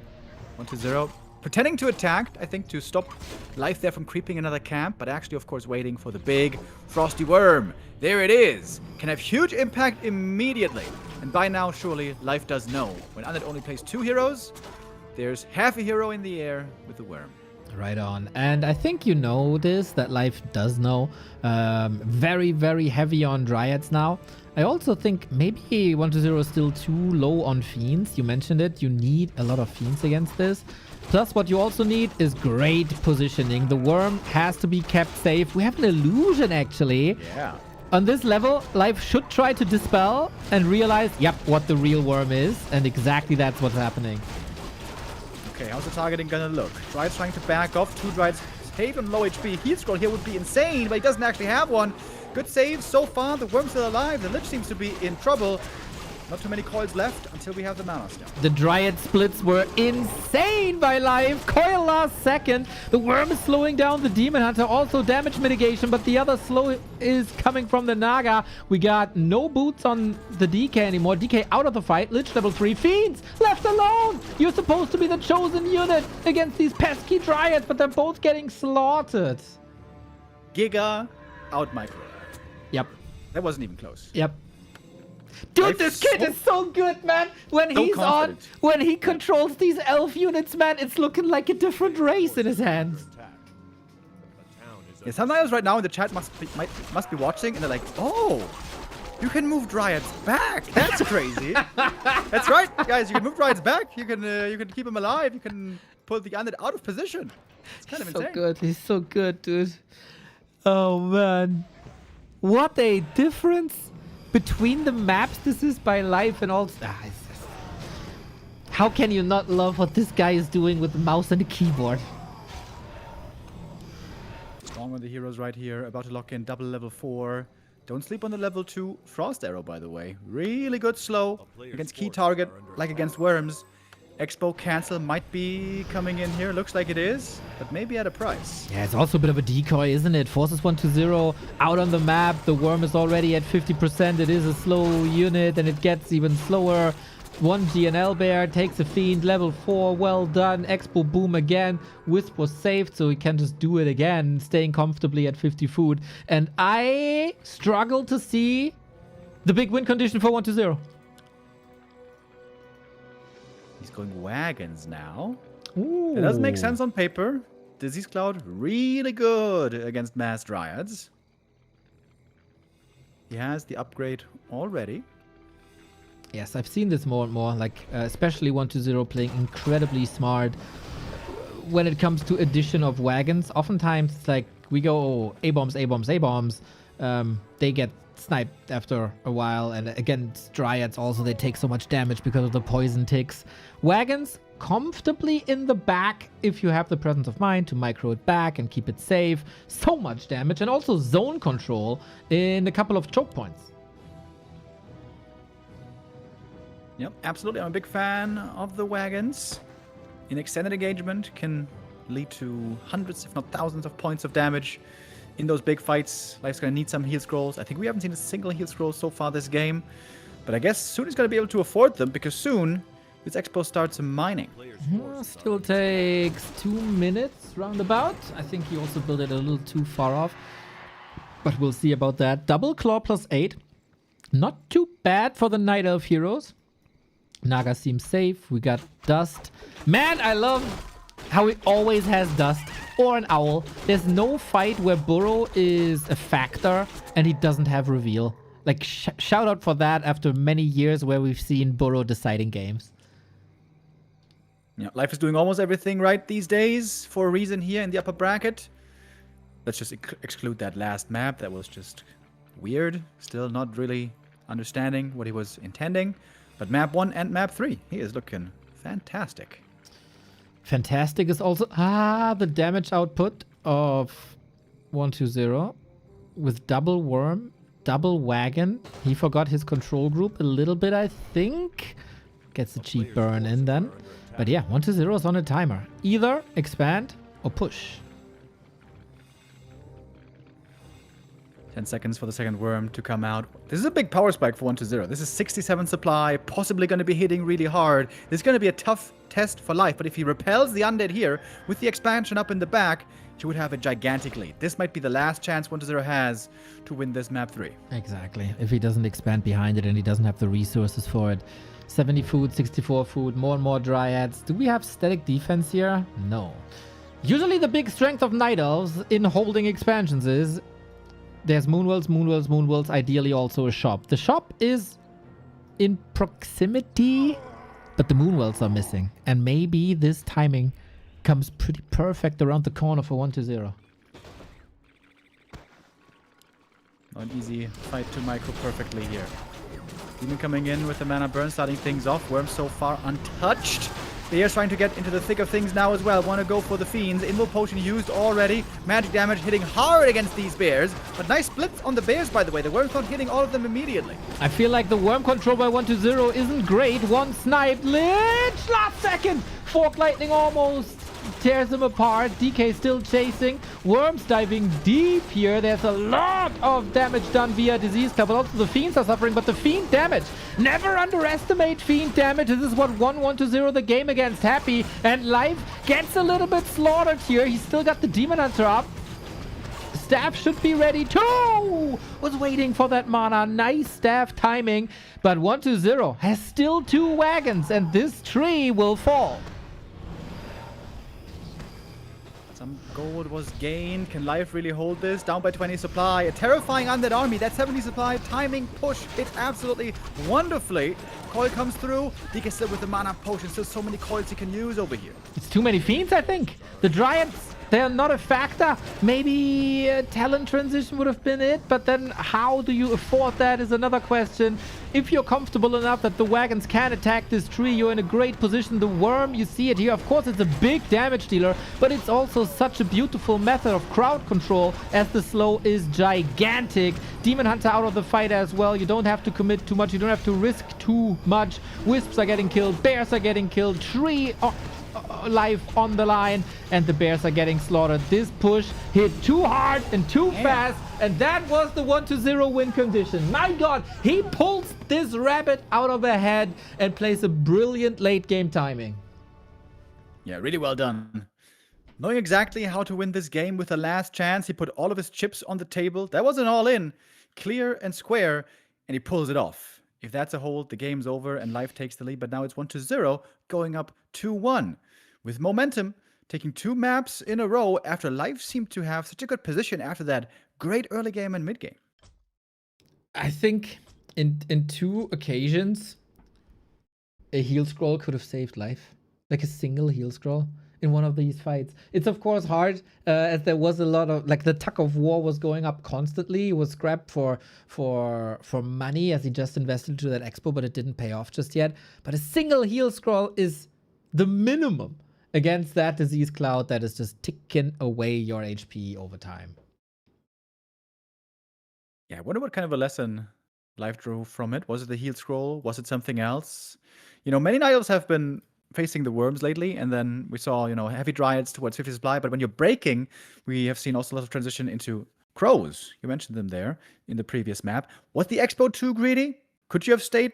1-0. Pretending to attack, I think, to stop Life there from creeping another camp, but actually, of course, waiting for the big Frosty Worm. There it is. Can have huge impact immediately. And by now, surely, Life does know. When Undead only plays 2 heroes, there's half a hero in the air with the Worm. Right on. And I think you know this, that Life does know. Very, very heavy on Dryads now. I also think maybe 1-0 is still too low on Fiends. You mentioned it. You need a lot of Fiends against this. Plus, what you also need is great positioning. The Worm has to be kept safe. We have an illusion, actually. Yeah. On this level, Life should try to dispel and realize, yep, what the real Worm is. And exactly that's what's happening. Okay, how's the targeting gonna look? Dryads trying to back off. 2 Dryads saved on low HP. Heal scroll here would be insane, but he doesn't actually have one. Good save so far. The Worm's still alive. The Lich seems to be in trouble. Not too many coils left until we have the mana stone. The Dryad splits were insane by Life. Coil last second. The Worm is slowing down the Demon Hunter. Also damage mitigation, but the other slow is coming from the Naga. We got no boots on the DK anymore. DK out of the fight. Lich level 3. Fiends left alone. You're supposed to be the chosen unit against these pesky Dryads, but they're both getting slaughtered. Giga out micro. Yep. That wasn't even close. Yep. Dude, Life this kid so- is so good, man. When so he's confident. when he controls these elf units, man, it's looking like a different race in his hands. Yeah, sometimes right now in the chat must be watching and they're like, oh, you can move Dryads back. That's crazy. That's right, guys. You can move Dryads back. You can keep them alive. You can pull the undead out of position. It's kind of So insane. good. He's so good, dude. Oh, man. What a difference between the maps this is by Life and all. How can you not love what this guy is doing with the mouse and the keyboard? Strong on the heroes right here. About to lock in double level 4. Don't sleep on the level 2 Frost Arrow, by the way. Really good slow against key target, like against Worms. Expo cancel might be coming in here. Looks like it is, but maybe at a price. Yeah, it's also a bit of a decoy, isn't it? Forces 1-0 out on the map. The Worm is already at 50%. It is a slow unit, and it gets even slower. 1 GNL bear takes a Fiend, level 4. Well done. Expo boom again. Wisp was saved, so he can just do it again, staying comfortably at 50 food. And I struggle to see the big win condition for 1-0. He's going wagons now. Ooh. It does make sense on paper. Disease Cloud, really good against Mass Dryads. He has the upgrade already. Yes, I've seen this more and more, like especially 1-0 playing incredibly smart when it comes to addition of wagons. Oftentimes, it's like we go A-bombs, A-bombs, A-bombs. They get sniped after a while, and against Dryads also they take so much damage because of the poison ticks. Wagons comfortably in the back if you have the presence of mind to micro it back and keep it safe. So much damage, and also zone control in a couple of choke points. Yep, absolutely. I'm a big fan of the wagons. In extended engagement can lead to hundreds, if not thousands, of points of damage in those big fights. Life's gonna need some heal scrolls. I think we haven't seen a single heal scroll so far this game, but I guess soon he's gonna be able to afford them because soon this expo starts mining. Still takes 2 minutes roundabout. I think he also built it a little too far off, but we'll see about that. Double claw plus 8. Not too bad for the Night Elf heroes. Naga seems safe. We got Dust. Man, I love how he always has Dust or an Owl. There's no fight where Burrow is a factor and he doesn't have Reveal. Like, shout out for that after many years where we've seen Burrow deciding games. Yeah, Life is doing almost everything right these days for a reason here in the upper bracket. Let's just exclude that last map. That was just weird. Still not really understanding what he was intending. But map 1 and map 3, he is looking fantastic. Fantastic is also the damage output of 1-2-0 with double Worm, double wagon. He forgot his control group a little bit, I think. Gets the cheap burn in then. But yeah, 1-0 is on a timer. Either expand or push. 10 seconds for the second worm to come out. This is a big power spike for 1-0. This is 67 supply, possibly going to be hitting really hard. This is going to be a tough test for life, but if he repels the undead here, with the expansion up in the back, he would have a gigantic lead. This might be the last chance 1-0 has to win this map 3. Exactly. If he doesn't expand behind it and he doesn't have the resources for it. 70 food, 64 food, more and more dryads. Do we have static defense here? No. Usually the big strength of Night Elves in holding expansions is there's Moonwells, ideally also a shop. The shop is in proximity, but the Moonwells are missing. And maybe this timing comes pretty perfect around the corner for 1-0. Not an easy fight to micro perfectly here. Demon coming in with the mana burn, starting things off. Worm so far untouched. Bears trying to get into the thick of things now as well. Want to go for the Fiends. Invul Potion used already. Magic damage hitting hard against these bears. But nice splits on the bears, by the way. The Worm's not hitting all of them immediately. I feel like the Worm control by 1-0 isn't great. One snipe. Lynch! Last second! Fork Lightning almost tears him apart. DK still chasing. Worms diving deep here. There's a lot of damage done via Disease Club, but also the Fiends are suffering. But the Fiend damage, never underestimate Fiend damage. This is what won 1-0 the game against Happy. And Life gets a little bit slaughtered here. He's still got the Demon Hunter up. Staff should be ready too. Was waiting for that mana. Nice staff timing. But 1-0 has still 2 wagons, and this tree will fall. Some gold was gained. Can Life really hold this? Down by 20 supply. A terrifying undead army. That 70 supply. Timing push. Hit absolutely wonderfully. Coil comes through. DK still with the mana potion. Still so many coils he can use over here. It's too many Fiends, I think. The Dryads, they're not a factor. Maybe a talent transition would have been it, but then how do you afford that is another question. If you're comfortable enough that the wagons can attack this tree, you're in a great position. The Worm, you see it here. Of course, it's a big damage dealer, but it's also such a beautiful method of crowd control as the slow is gigantic. Demon Hunter out of the fight as well. You don't have to commit too much. You don't have to risk too much. Wisps are getting killed. Bears are getting killed. Tree life on the line, and the bears are getting slaughtered. This push hit too hard and too fast, and that was the 1-0 win condition. My god, he pulls this rabbit out of a head and plays a brilliant late game timing. Yeah, really well done. Knowing exactly how to win this game with the last chance, he put all of his chips on the table. That was an all-in, clear and square, and he pulls it off. If that's a hold, the game's over and Life takes the lead, but now it's 1-0, going up 2-1. With momentum, taking 2 maps in a row after Life seemed to have such a good position after that great early game and mid game. I think in 2 occasions, a heal scroll could have saved Life. Like a single heal scroll in one of these fights. It's of course hard, as there was a lot of, like, the tug of war was going up constantly. He was scrapped for money as he just invested into that expo, but it didn't pay off just yet. But a single heal scroll is the minimum against that disease cloud that is just ticking away your HP over time. Yeah, I wonder what kind of a lesson Life drew from it. Was it the heal scroll? Was it something else? You know, many Night Elves have been facing the worms lately, and then we saw, you know, heavy dryads towards 50 supply, but when you're breaking, we have seen also a lot of transition into crows. You mentioned them there in the previous map. Was the Expo too greedy? Could you have stayed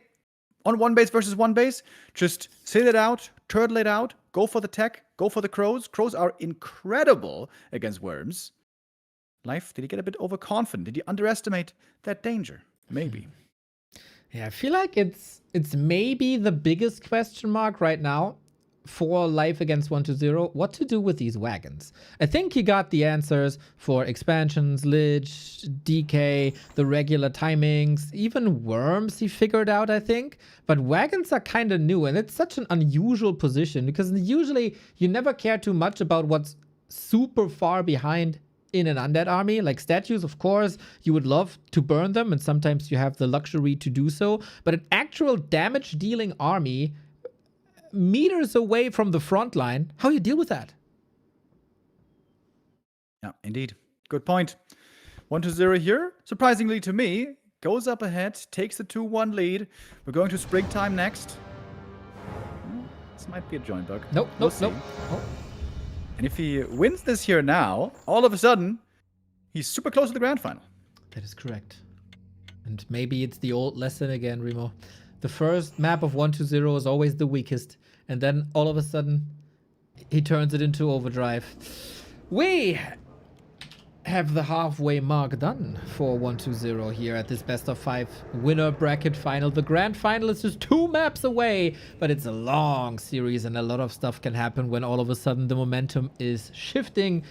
on 1 base versus 1 base? Just sit it out, turtle it out, go for the tech, go for the crows. Crows are incredible against worms. Life, did he get a bit overconfident? Did he underestimate that danger? Maybe. Yeah, I feel like it's maybe the biggest question mark right now for Life against 1-0, what to do with these wagons. I think he got the answers for expansions, Lich, DK, the regular timings, even worms he figured out, I think. But wagons are kind of new, and it's such an unusual position because usually you never care too much about what's super far behind in an undead army. Like statues, of course, you would love to burn them, and sometimes you have the luxury to do so. But an actual damage-dealing army meters away from the front line, how you deal with that? Yeah, indeed. Good point. 1-0 here. Surprisingly to me, goes up ahead, takes the 2-1 lead. We're going to springtime next. This might be a joint bug. Nope, We'll nope, nope. see. Oh. And if he wins this here now, all of a sudden, he's super close to the grand final. That is correct. And maybe it's the old lesson again, Remo. The first map of 1-2-0 is always the weakest. And then all of a sudden, he turns it into overdrive. We have the halfway mark done for 1-2-0 here at this best of 5 winner bracket final. The grand final is just 2 maps away, but it's a long series and a lot of stuff can happen when all of a sudden the momentum is shifting.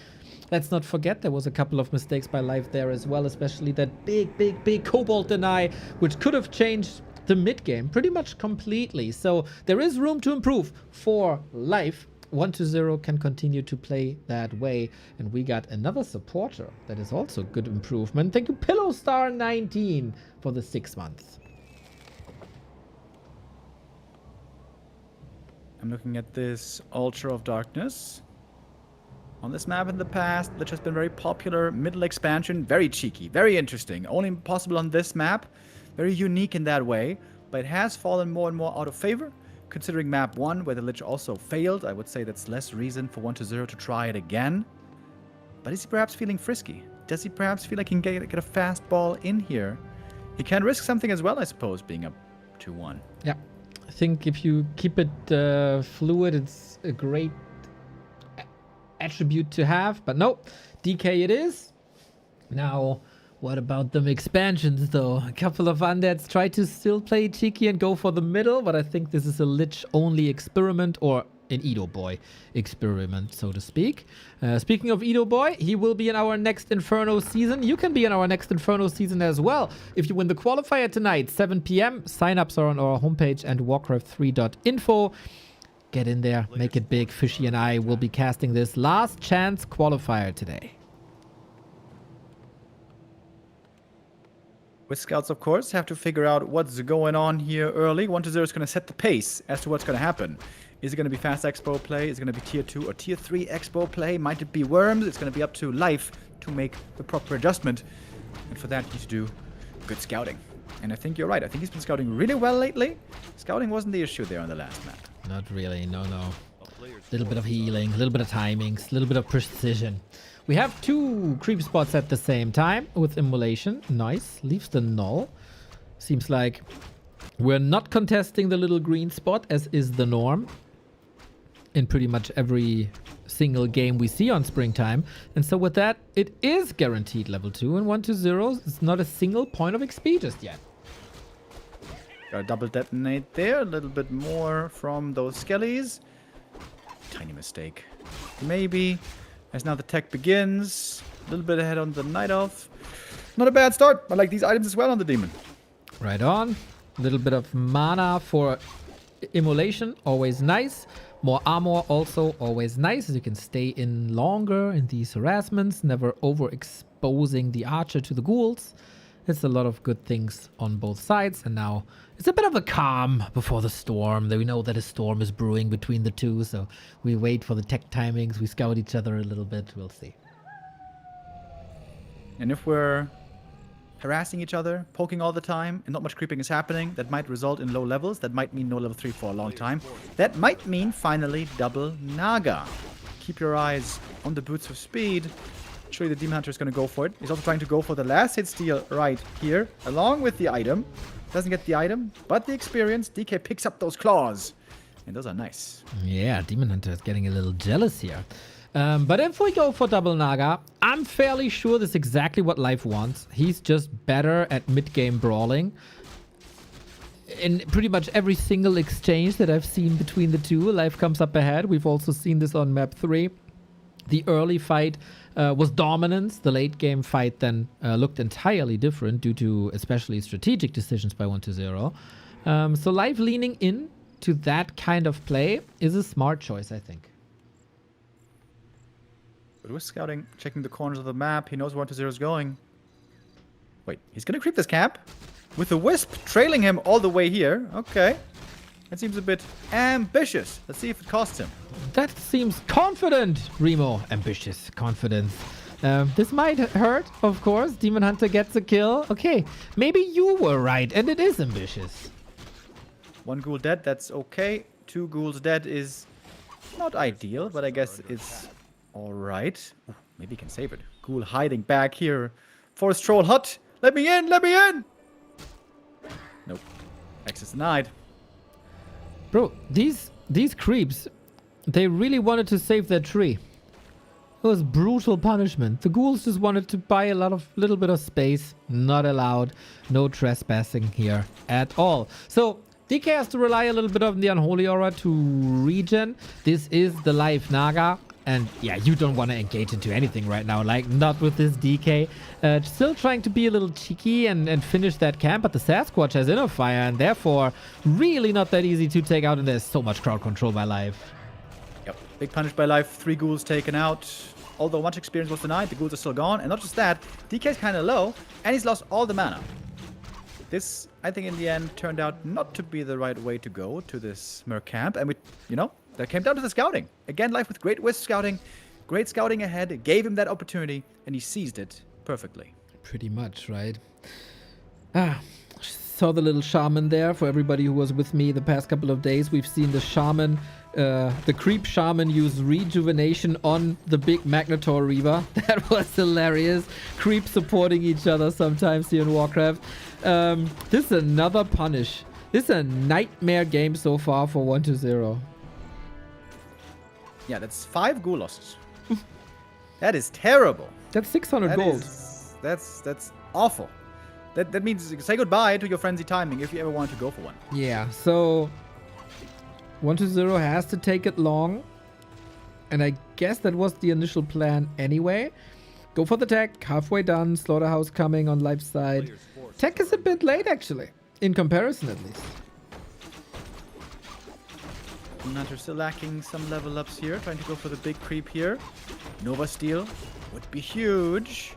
Let's not forget there was a couple of mistakes by Life there as well, especially that big Cobalt deny, which could have changed the mid game pretty much completely. So there is room to improve for Life. 1-0 can continue to play that way. And we got another supporter that is also good improvement. Thank you, Pillowstar19, for the 6 months. I'm looking at this Ultra of Darkness. On this map in the past, which has been very popular, middle expansion, very cheeky, very interesting. Only possible on this map, very unique in that way, but it has fallen more and more out of favor. Considering map 1, where the Lich also failed, I would say that's less reason for 1-0 to try it again. But is he perhaps feeling frisky? Does he perhaps feel like he can get a fast ball in here? He can risk something as well, I suppose, being up 2-1. Yeah, I think if you keep it fluid, it's a great attribute to have. But nope, DK it is. Now, what about them expansions, though? A couple of undeads try to still play cheeky and go for the middle, but I think this is a Lich-only experiment, or an Edo Boy experiment, so to speak. Speaking of Edo Boy, he will be in our next Inferno season. You can be in our next Inferno season as well. If you win the qualifier tonight, 7 p.m., sign-ups are on our homepage and warcraft3.info. Get in there, make it big. Fishy and I will be casting this last chance qualifier today. With scouts, of course, have to figure out what's going on here early. 1-0 is going to set the pace as to what's going to happen. Is it going to be fast expo play? Is it going to be tier 2 or tier 3 expo play? Might it be worms? It's going to be up to Life to make the proper adjustment. And for that, you need to do good scouting. And I think you're right. I think he's been scouting really well lately. Scouting wasn't the issue there on the last map. Not really, no. A little bit of healing, a little bit of timings, a little bit of precision. We have 2 creep spots at the same time with immolation. Nice. Leaves the null. Seems like we're not contesting the little green spot, as is the norm in pretty much every single game we see on springtime. And so with that, it is guaranteed level 2 and 1-0. It's not a single point of XP just yet. Got a double detonate there. A little bit more from those skellies. Tiny mistake. Maybe. As now the tech begins. A little bit ahead on the Night Elf. Not a bad start. I like these items as well on the Demon. Right on. A little bit of mana for immolation. Always nice. More armor also always nice, as you can stay in longer in these harassments. Never overexposing the archer to the ghouls. It's a lot of good things on both sides. And now it's a bit of a calm before the storm. We know that a storm is brewing between the two. So we wait for the tech timings. We scout each other a little bit. We'll see. And if we're harassing each other, poking all the time, and not much creeping is happening, that might result in low levels. That might mean no level 3 for a long time. That might mean finally double Naga. Keep your eyes on the boots of speed. Surely the Demon Hunter is going to go for it. He's also trying to go for the last hit steal right here, along with the item. Doesn't get the item, but the experience. DK picks up those claws. And those are nice. Yeah, Demon Hunter is getting a little jealous here. But if we go for double Naga, I'm fairly sure this is exactly what Life wants. He's just better at mid-game brawling. In pretty much every single exchange that I've seen between the two, Life comes up ahead. We've also seen this on map 3. The early fight was dominance. The late game fight then looked entirely different due to especially strategic decisions by 1-0. So Life leaning in to that kind of play is a smart choice, I think. But with scouting, checking the corners of the map, he knows where 1-0 is going. Wait, he's going to creep this cap? With the Wisp trailing him all the way here. Okay. That seems a bit ambitious. Let's see if it costs him. That seems confident, Remo. Ambitious, confidence. This might hurt, of course. Demon Hunter gets a kill. Okay, maybe you were right, and it is ambitious. 1 ghoul dead, that's okay. 2 ghouls dead is not ideal, but I guess it's alright. Maybe he can save it. Ghoul hiding back here. Forest Troll hut. Let me in, let me in! Nope. Access denied. Bro, these creeps, they really wanted to save their tree. It was brutal punishment. The ghouls just wanted to buy a little bit of space. Not allowed. No trespassing here at all. So DK has to rely a little bit on the Unholy Aura to regen. This is the live Naga. And yeah, you don't want to engage into anything right now. Like, not with this DK. Still trying to be a little cheeky and finish that camp. But the Sasquatch has Inner Fire. And therefore, really not that easy to take out. And there's so much crowd control by Live. Yep. Big punish by Life. 3 ghouls taken out. Although much experience was denied, the ghouls are still gone. And not just that, DK's kind of low. And he's lost all the mana. This, I think, in the end, turned out not to be the right way to go to this Merc camp. And we, that came down to the scouting. Again, Life with great Wisp scouting. Great scouting ahead. It gave him that opportunity. And he seized it perfectly. Pretty much, right? Saw the little shaman there. For everybody who was with me the past couple of days, we've seen the shaman, the creep shaman use rejuvenation on the big Magnetor Reaver. That was hilarious. Creep supporting each other sometimes here in Warcraft. This is another punish. This is a nightmare game so far for 1-0. Yeah, that's 5 ghoul losses. That is terrible. That's 600 gold. That's awful. That means say goodbye to your frenzy timing if you ever want to go for one. Yeah, so 1-0 has to take it long. And I guess that was the initial plan anyway. Go for the tech. Halfway done. Slaughterhouse coming on Life side. Tech is a bit late, actually. In comparison, at least. Hunter still lacking some level ups here. Trying to go for the big creep here. Nova Steel would be huge.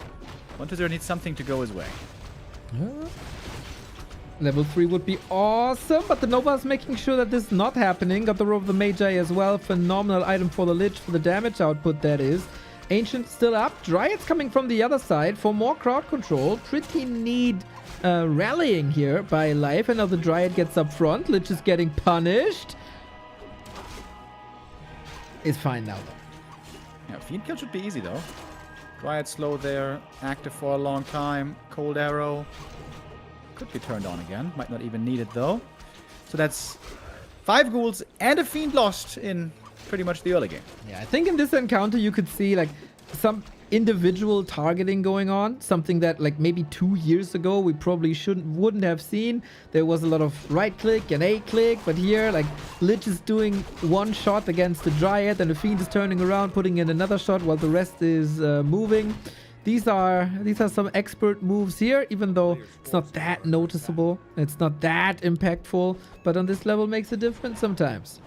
1-0 needs something to go his way. Level 3 would be awesome, but the Nova is making sure that this is not happening. Got the Robe of the Magi as well. Phenomenal item for the Lich, for the damage output, that is. Ancient still up. Dryads coming from the other side for more crowd control. Pretty neat rallying here by Life. And now the Dryad gets up front. Lich is getting punished. It's fine now, though. Yeah, Fiend kill should be easy, though. Dryad slow there. Active for a long time. Cold Arrow. Could be turned on again. Might not even need it, though. So that's 5 ghouls and a Fiend lost in pretty much the early game. Yeah, I think in this encounter you could see like some individual targeting going on. Something that like maybe 2 years ago we probably wouldn't have seen. There was a lot of right click and A click, but here like Lich is doing one shot against the Dryad and the Fiend is turning around, putting in another shot while the rest is moving. These are some expert moves here, even though it's not that noticeable. It's not that impactful, but on this level makes a difference sometimes.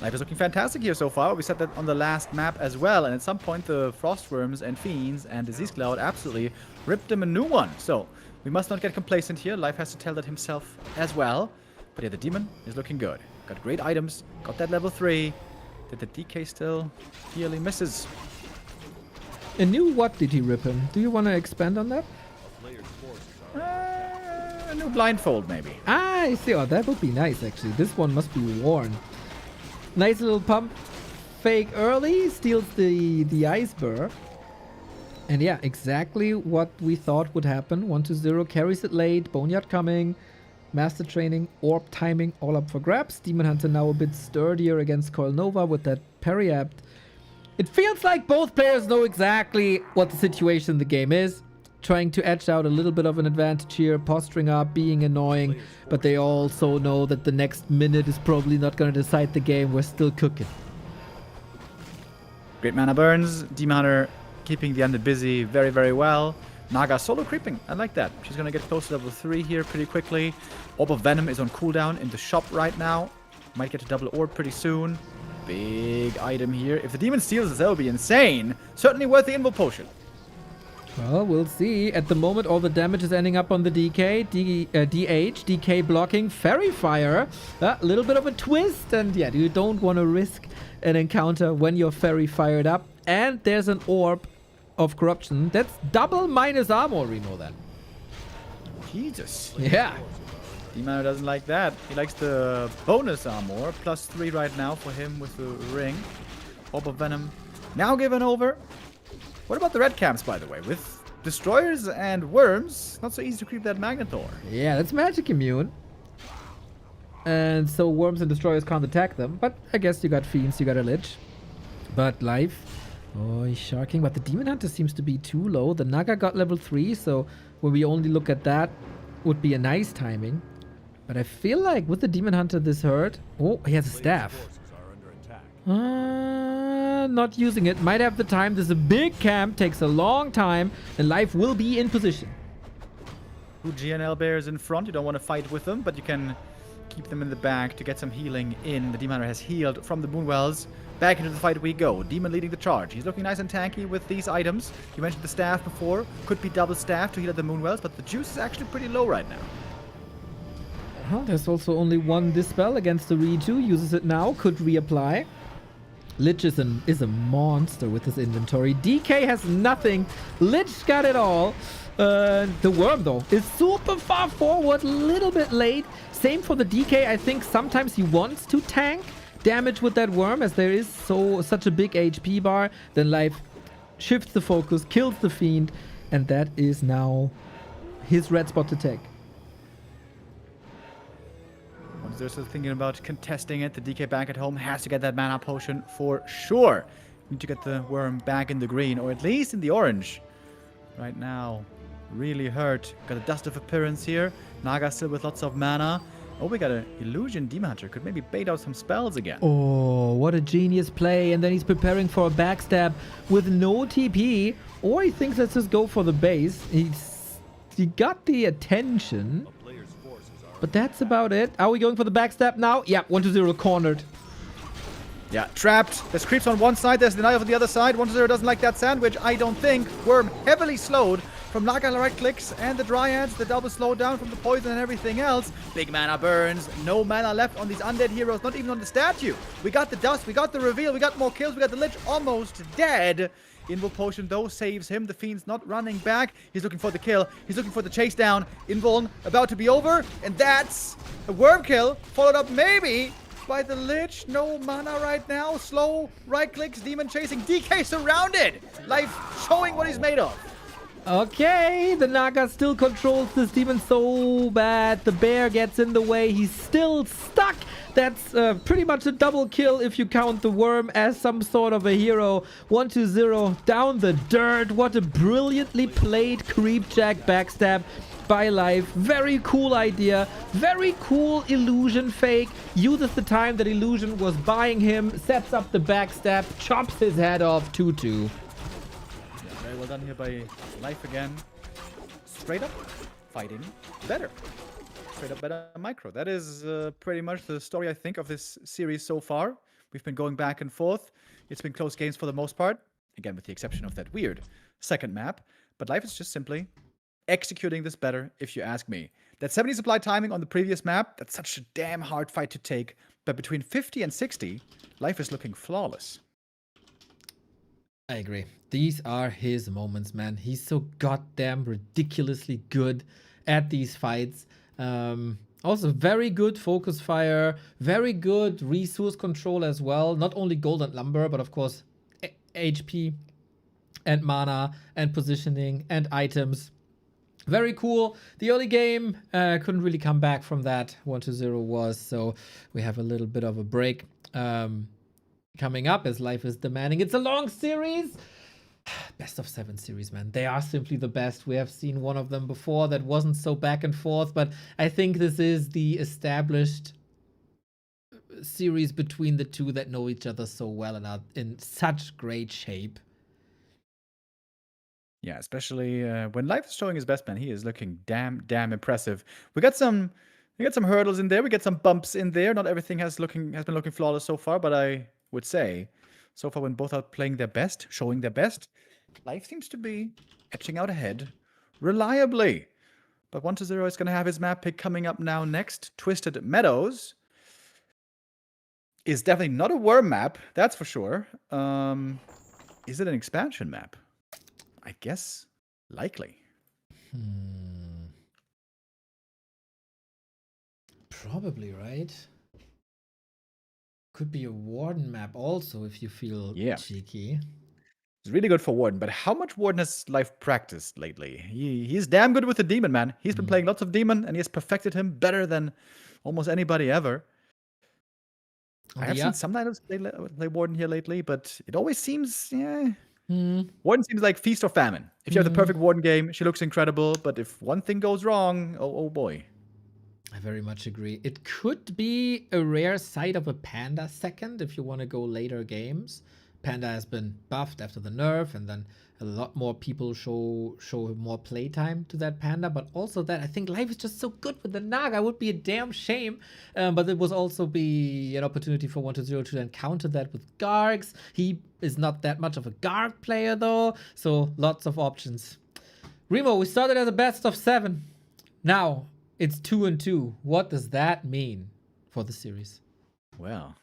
Life is looking fantastic here so far. We said that on the last map as well. And at some point, the Frostworms and Fiends and Disease Cloud absolutely ripped them a new one. So we must not get complacent here. Life has to tell that himself as well. But yeah, the Demon is looking good. Got great items. Got that level 3. Did the DK still nearly misses? A new what did he rip him? Do you want to expand on that? A new blindfold, maybe. Ah, I see. Oh, that would be nice, actually. This one must be worn. Nice little pump fake early. Steals the Ice Burr. And yeah, exactly what we thought would happen. 1-0 carries it late. Boneyard coming. Master Training. Orb timing. All up for grabs. Demon Hunter now a bit sturdier against Coil Nova with that Periapt. It feels like both players know exactly what the situation in the game is. Trying to edge out a little bit of an advantage here, posturing up, being annoying, but they also know that the next minute is probably not going to decide the game. We're still cooking. Great mana burns. Demon Hunter keeping the undead busy very, very well. Naga solo creeping. I like that. She's going to get close to level 3 here pretty quickly. Orb of Venom is on cooldown in the shop right now. Might get to double orb pretty soon. Big item here. If the Demon steals this, that would be insane. Certainly worth the Invul Potion. Well, we'll see. At the moment, all the damage is ending up on the DK. DK blocking. Fairy Fire. A little bit of a twist. And yeah, you don't want to risk an encounter when you're Fairy fired up. and there's an orb of corruption. That's double minus armor, Remo, then. Jesus. Yeah. Demon doesn't like that. He likes the bonus armor. +3 right now for him with the ring. Orb of Venom. Now given over. What about the red camps, by the way? With destroyers and worms, not so easy to creep that Magnetor. Yeah, that's magic immune. And so worms and destroyers can't attack them. But I guess you got fiends, you got a lich. But life. Oh, he's sharking. But the Demon Hunter seems to be too low. The Naga got level 3, so when we only look at that, would be a nice timing. But I feel like with the Demon Hunter this hurt. Oh, he has a staff. Forces are under attack. Not using it. Might have the time. This is a big camp. Takes a long time. And life will be in position. Two GNL bears in front. You don't want to fight with them, but you can keep them in the back to get some healing in. The Demon Hunter has healed from the Moonwells. Back into the fight we go. Demon leading the charge. He's looking nice and tanky with these items. You mentioned the staff before. Could be double staff to heal at the Moonwells, but the juice is actually pretty low right now. Well, there's also only one Dispel against the Reju. Uses it now. Could reapply. Lich is a monster with his inventory. DK has nothing. Lich got it all. The Worm, though, is super far forward. Little bit late. Same for the DK. I think sometimes he wants to tank damage with that Worm, as there is such a big HP bar. Then life shifts the focus, kills the Fiend, and that is now his red spot to take. Once they're still thinking about contesting it, the DK back at home has to get that mana potion for sure. Need to get the Worm back in the green, or at least in the orange. Right now, really hurt. Got a Dust of Appearance here. Naga still with lots of mana. Oh, we got an Illusion Demon Hunter. Could maybe bait out some spells again. Oh, what a genius play. And then he's preparing for a backstab with no TP. Or he thinks let's just go for the base. He got the attention. A player's forces are But that's about it. Are we going for the backstab now? Yeah, 1-0 cornered. Yeah, trapped. There's creeps on one side. There's denial on the other side. 1-0 doesn't like that sandwich, I don't think. Worm heavily slowed from Naga right clicks and the Dryads. The double slowdown from the poison and everything else. Big mana burns. No mana left on these undead heroes. Not even on the statue. We got the dust. We got the reveal. We got more kills. We got the Lich almost dead. Invul Potion, though, saves him. The Fiend's not running back. He's looking for the kill. He's looking for the chase down. Invul about to be over. And that's a Worm kill. Followed up maybe by the Lich. No mana right now. Slow right clicks. Demon chasing. DK surrounded. Life showing what he's made of. Okay, the Naga still controls this demon so bad. The bear gets in the way. He's still stuck. That's pretty much a double kill if you count the Worm as some sort of a hero. 1-0 down the dirt. What a brilliantly played creepjack backstab by life. Very cool idea. Very cool illusion fake. Uses the time that illusion was buying him. Sets up the backstab. Chops his head off. 2-2. Very well done here by Life again. Straight up fighting better. Straight up better micro. That is pretty much the story, I think, of this series so far. We've been going back and forth. It's been close games for the most part. Again, with the exception of that weird second map. But Life is just simply executing this better, if you ask me. That 70 supply timing on the previous map, that's such a damn hard fight to take. But between 50 and 60, Life is looking flawless. I agree. These are his moments, man. He's so goddamn ridiculously good at these fights. Also, very good focus fire, very good resource control as well. Not only gold and lumber, but of course, HP and mana and positioning and items. Very cool. The early game couldn't really come back from that. 1-0 was, so we have a little bit of a break coming up as life is demanding. It's a long series. Best of 7 series, man. They are simply the best. We have seen one of them before that wasn't so back and forth, but I think this is the established series between the two that know each other so well and are in such great shape. Yeah, especially when Life is showing his best, man. He is looking damn impressive. We got some hurdles in there. We get some bumps in there. Not everything has been looking flawless so far, but I would say so far when both are playing their best, showing their best, Life seems to be etching out ahead reliably. But 1-0 is going to have his map pick coming up now next. Twisted Meadows is definitely not a Worm map, that's for sure. Is it an expansion map? I guess likely. Probably, right? Could be a Warden map also if you feel Yeah. cheeky. It's really good for Warden, but how much Warden has Life practiced lately? He's damn good with the Demon, man. He's been playing lots of Demon, and he has perfected him better than almost anybody ever. I have seen some lineups play Warden here lately, but it always seems, Warden seems like feast or famine. If you have the perfect Warden game, she looks incredible, but if one thing goes wrong, oh boy. I very much agree. It could be a rare sight of a Panda second if you want to go later games. Panda has been buffed after the nerf, and then a lot more people show more playtime to that Panda. But also that I think life is just so good with the Naga. It would be a damn shame. But it would also be an opportunity for 1-0 to then counter that with Gargs. He is not that much of a Garg player though, so lots of options. Remo, we started as a best of 7. Now it's 2-2. What does that mean for the series? Well,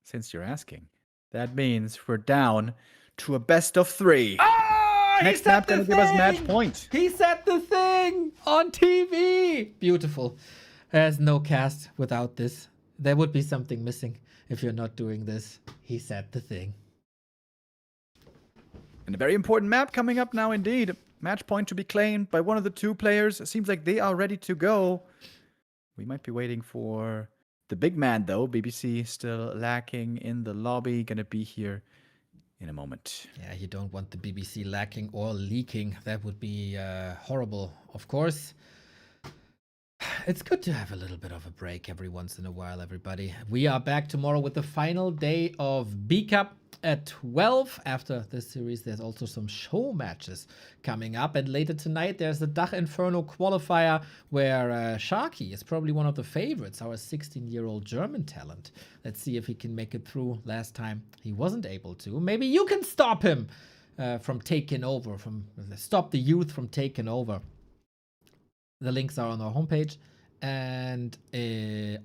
since you're asking, that means we're down to a best of 3. Oh, Next map gonna give us match point. He said the thing on TV. Beautiful. There's no cast without this. There would be something missing if you're not doing this. He said the thing. And a very important map coming up now indeed. Match point to be claimed by one of the 2 players. It seems like they are ready to go. We might be waiting for the big man though. BBC still lacking in the lobby. Gonna be here in a moment. Yeah, you don't want the BBC lacking or leaking. That would be horrible, of course. It's good to have a little bit of a break every once in a while, everybody. We are back tomorrow with the final day of B Cup at 12. After this series, there's also some show matches coming up. And later tonight, there's the Dach Inferno qualifier where Sharky is probably one of the favorites, our 16-year-old German talent. Let's see if he can make it through. Last time, he wasn't able to. Maybe you can stop him from taking over, stop the youth from taking over. The links are on our homepage and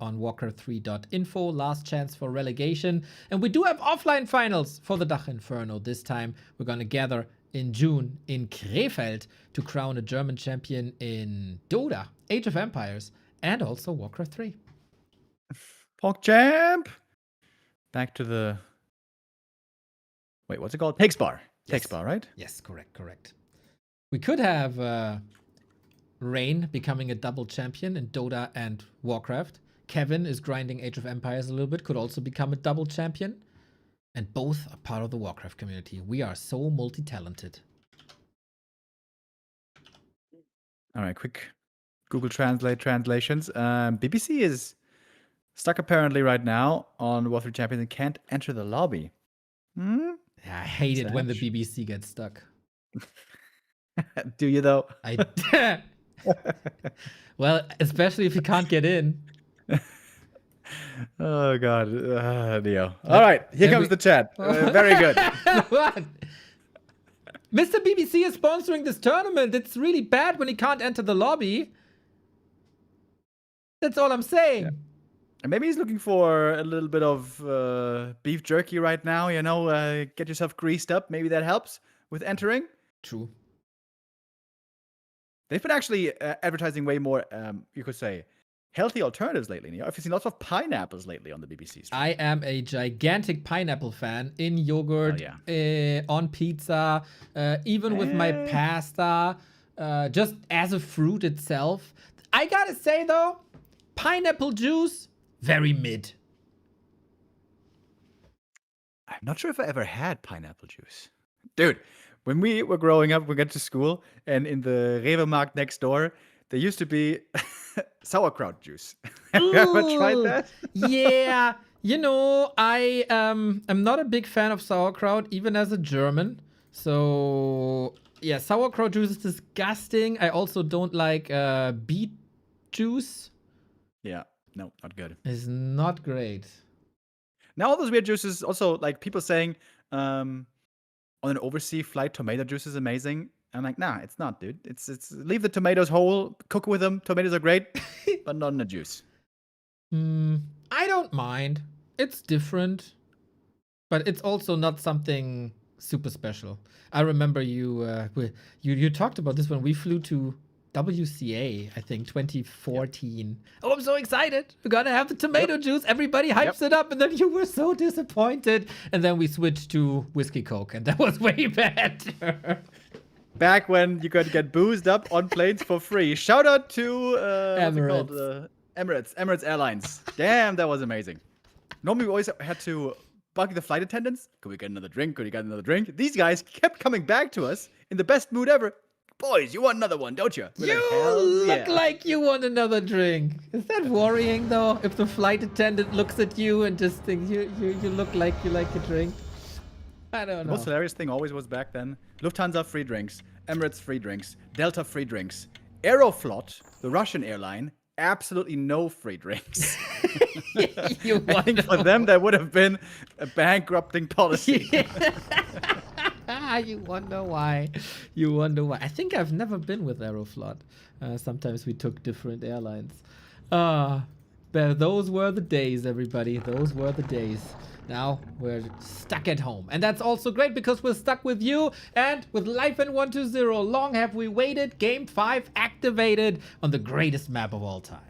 on Warcraft3.info. Last chance for relegation. And we do have offline finals for the Dach Inferno. This time we're going to gather in June in Krefeld to crown a German champion in Dota, Age of Empires, and also Warcraft 3. PogChamp! Back to the... Wait, what's it called? Takes Bar. Yes. Takes Bar, right? Yes, correct. We could have... Rain becoming a double champion in Dota and Warcraft. Kevin is grinding Age of Empires a little bit, could also become a double champion. And both are part of the Warcraft community. We are so multi-talented. All right, quick Google Translate translations. BBC is stuck apparently right now on Warcraft Champions and can't enter the lobby. Yeah, I hate it when the BBC gets stuck. Do you though? Well, especially if you can't get in. Oh God, Neo. All right, here comes the chat. Very good. What? Mr. BBC is sponsoring this tournament. It's really bad when he can't enter the lobby. That's all I'm saying. Yeah. And maybe he's looking for a little bit of beef jerky right now. You know, get yourself greased up. Maybe that helps with entering. True. They've been actually advertising way more, you could say, healthy alternatives lately. I've seen lots of pineapples lately on the BBC stream. I am a gigantic pineapple fan in yogurt, on pizza, even with my pasta, just as a fruit itself. I gotta say though, pineapple juice, very mid. I'm not sure if I ever had pineapple juice. Dude, when we were growing up, we got to school, and in the Rewe Markt next door, there used to be sauerkraut juice. Have you ever tried that? Yeah. You know, I am not a big fan of sauerkraut, even as a German. So, yeah, sauerkraut juice is disgusting. I also don't like beet juice. Yeah, no, not good. It's not great. Now all those weird juices, also, like, people saying, on an overseas flight, tomato juice is amazing. I'm like, nah, it's not, dude. It's leave the tomatoes whole, cook with them. Tomatoes are great, but not in a juice. I don't mind. It's different, but it's also not something super special. I remember you talked about this when we flew to WCA, I think 2014. Oh, I'm so excited. We're gonna have the tomato juice. Everybody hypes it up, and then you were so disappointed. And then we switched to whiskey Coke, and that was way better. Back when you could get boozed up on planes for free. Shout out to Emirates Airlines. Damn, that was amazing. Normally we always had to bug the flight attendants. Could we get another drink? Could we get another drink? These guys kept coming back to us in the best mood ever. Boys, you want another one, don't you? We're You like, "Hell look yeah." like you want another drink. Is that worrying though? If the flight attendant looks at you and just thinks you look like you like a drink? I don't The know. most hilarious thing always was back then. Lufthansa free drinks, Emirates free drinks, Delta free drinks, Aeroflot, the Russian airline, absolutely no free drinks. You I think for them that would have been a bankrupting policy. You wonder why. You wonder why. I think I've never been with Aeroflot. Sometimes we took different airlines. But those were the days, everybody. Those were the days. Now we're stuck at home. And that's also great because we're stuck with you and with Life in 120. Long have we waited. Game 5 activated on the greatest map of all time.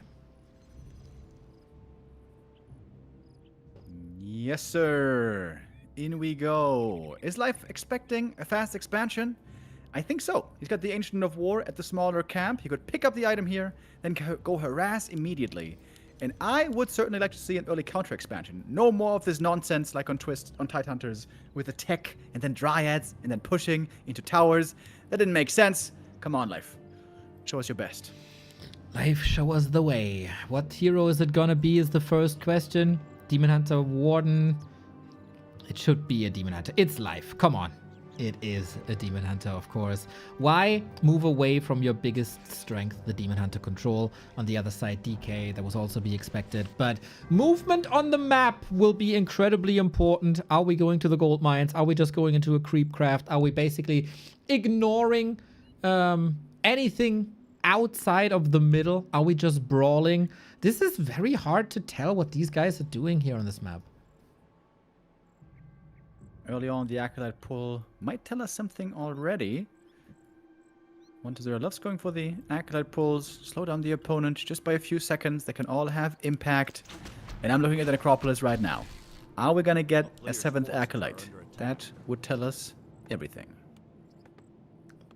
Yes, sir. In we go. Is Life expecting a fast expansion? I think so. He's got the Ancient of War at the smaller camp. He could pick up the item here, then go harass immediately. And I would certainly like to see an early counter expansion. No more of this nonsense like on Twist, on Tidehunters, with the tech, and then Dryads, and then pushing into towers. That didn't make sense. Come on, Life. Show us your best. Life, show us the way. What hero is it gonna be is the first question. Demon Hunter, Warden. It should be a Demon Hunter. It's Life. Come on. It is a Demon Hunter, of course. Why move away from your biggest strength, the Demon Hunter control? On the other side, DK, that was also be expected. But movement on the map will be incredibly important. Are we going to the gold mines? Are we just going into a creep craft? Are we basically ignoring anything outside of the middle? Are we just brawling? This is very hard to tell what these guys are doing here on this map. Early on, the Acolyte pull might tell us something already. 120 loves going for the Acolyte pulls. Slow down the opponent just by a few seconds. They can all have impact. And I'm looking at the Necropolis right now. Are we going to get a 7th Acolyte? That would tell us everything.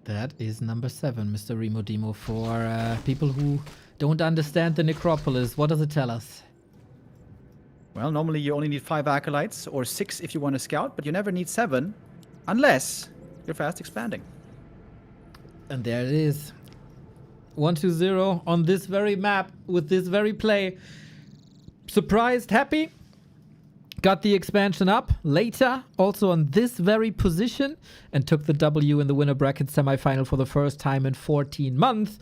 That is number 7, Mr. Remo Demo. For people who don't understand the Necropolis, what does it tell us? Well, normally you only need 5 Acolytes, or 6 if you want to scout, but you never need 7, unless you're fast expanding. And there it is. 120 on this very map, with this very play. Surprised, happy. Got the expansion up later, also on this very position, and took the W in the winner bracket semifinal for the first time in 14 months.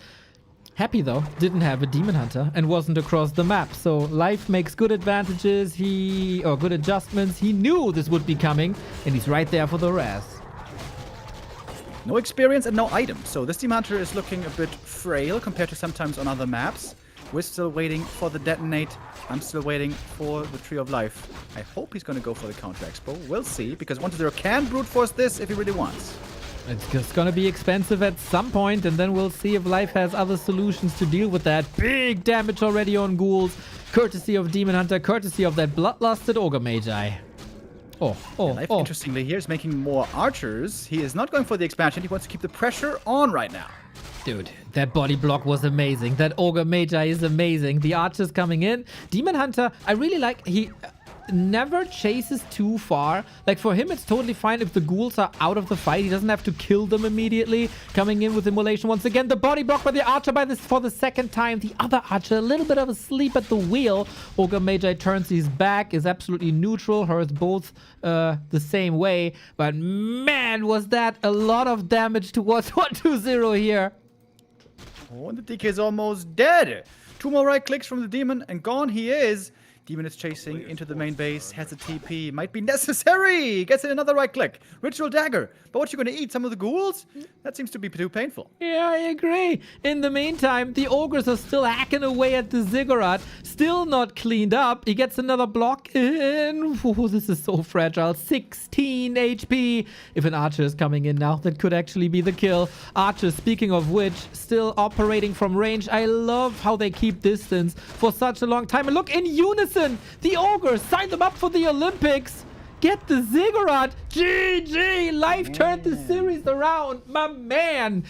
Happy though, didn't have a Demon Hunter and wasn't across the map. So Life makes good advantages, good adjustments. He knew this would be coming, and he's right there for the rest. No experience and no items, so this Demon Hunter is looking a bit frail compared to sometimes on other maps. We're still waiting for the detonate. I'm still waiting for the Tree of Life. I hope he's going to go for the counter expo. We'll see, because 120 can brute force this if he really wants. It's just gonna be expensive at some point, and then we'll see if Life has other solutions to deal with that. Big damage already on ghouls, courtesy of Demon Hunter, courtesy of that bloodlusted Ogre Magi. Life, interestingly, here is making more archers. He is not going for the expansion. He wants to keep the pressure on right now. Dude, that body block was amazing. That Ogre Magi is amazing. The archers coming in. Demon Hunter, I really like, he never chases too far. Like, for him, it's totally fine if the ghouls are out of the fight. He doesn't have to kill them immediately. Coming in with Immolation once again. The body block by the archer for the second time. The other archer, a little bit of a sleep at the wheel. Ogre Magi turns his back, is absolutely neutral. Hurts both the same way. But man, was that a lot of damage towards 120 here. Oh, and the DK is almost dead. 2 more right clicks from the demon, and gone he is. Demon is chasing into the main base, has a TP, might be necessary! Gets in another right click. Ritual dagger. But what you gonna eat? Some of the ghouls? That seems to be too painful. Yeah, I agree. In the meantime, the ogres are still hacking away at the ziggurat. Still not cleaned up. He gets another block in. Ooh, this is so fragile. 16 HP. If an archer is coming in now, that could actually be the kill. Archer, speaking of which, still operating from range. I love how they keep distance for such a long time. And look, in unison, the ogres signed them up for the Olympics. Get the ziggurat. GG. Life turned the series around. My man.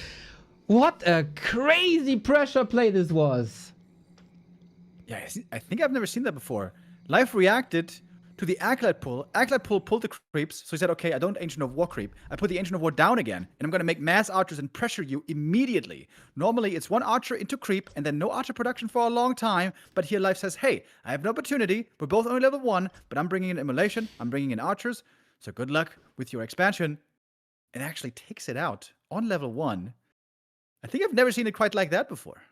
What a crazy pressure play this was. Yeah, I think I've never seen that before. Life reacted to the Acolyte pull. Acolyte pull pulled the creeps, so he said, okay, I don't Ancient of War creep. I put the Ancient of War down again, and I'm going to make mass archers and pressure you immediately. Normally, it's one archer into creep, and then no archer production for a long time, but here Life says, hey, I have an opportunity. We're both only level 1, but I'm bringing in immolation, I'm bringing in archers, so good luck with your expansion. And actually takes it out on level 1. I think I've never seen it quite like that before.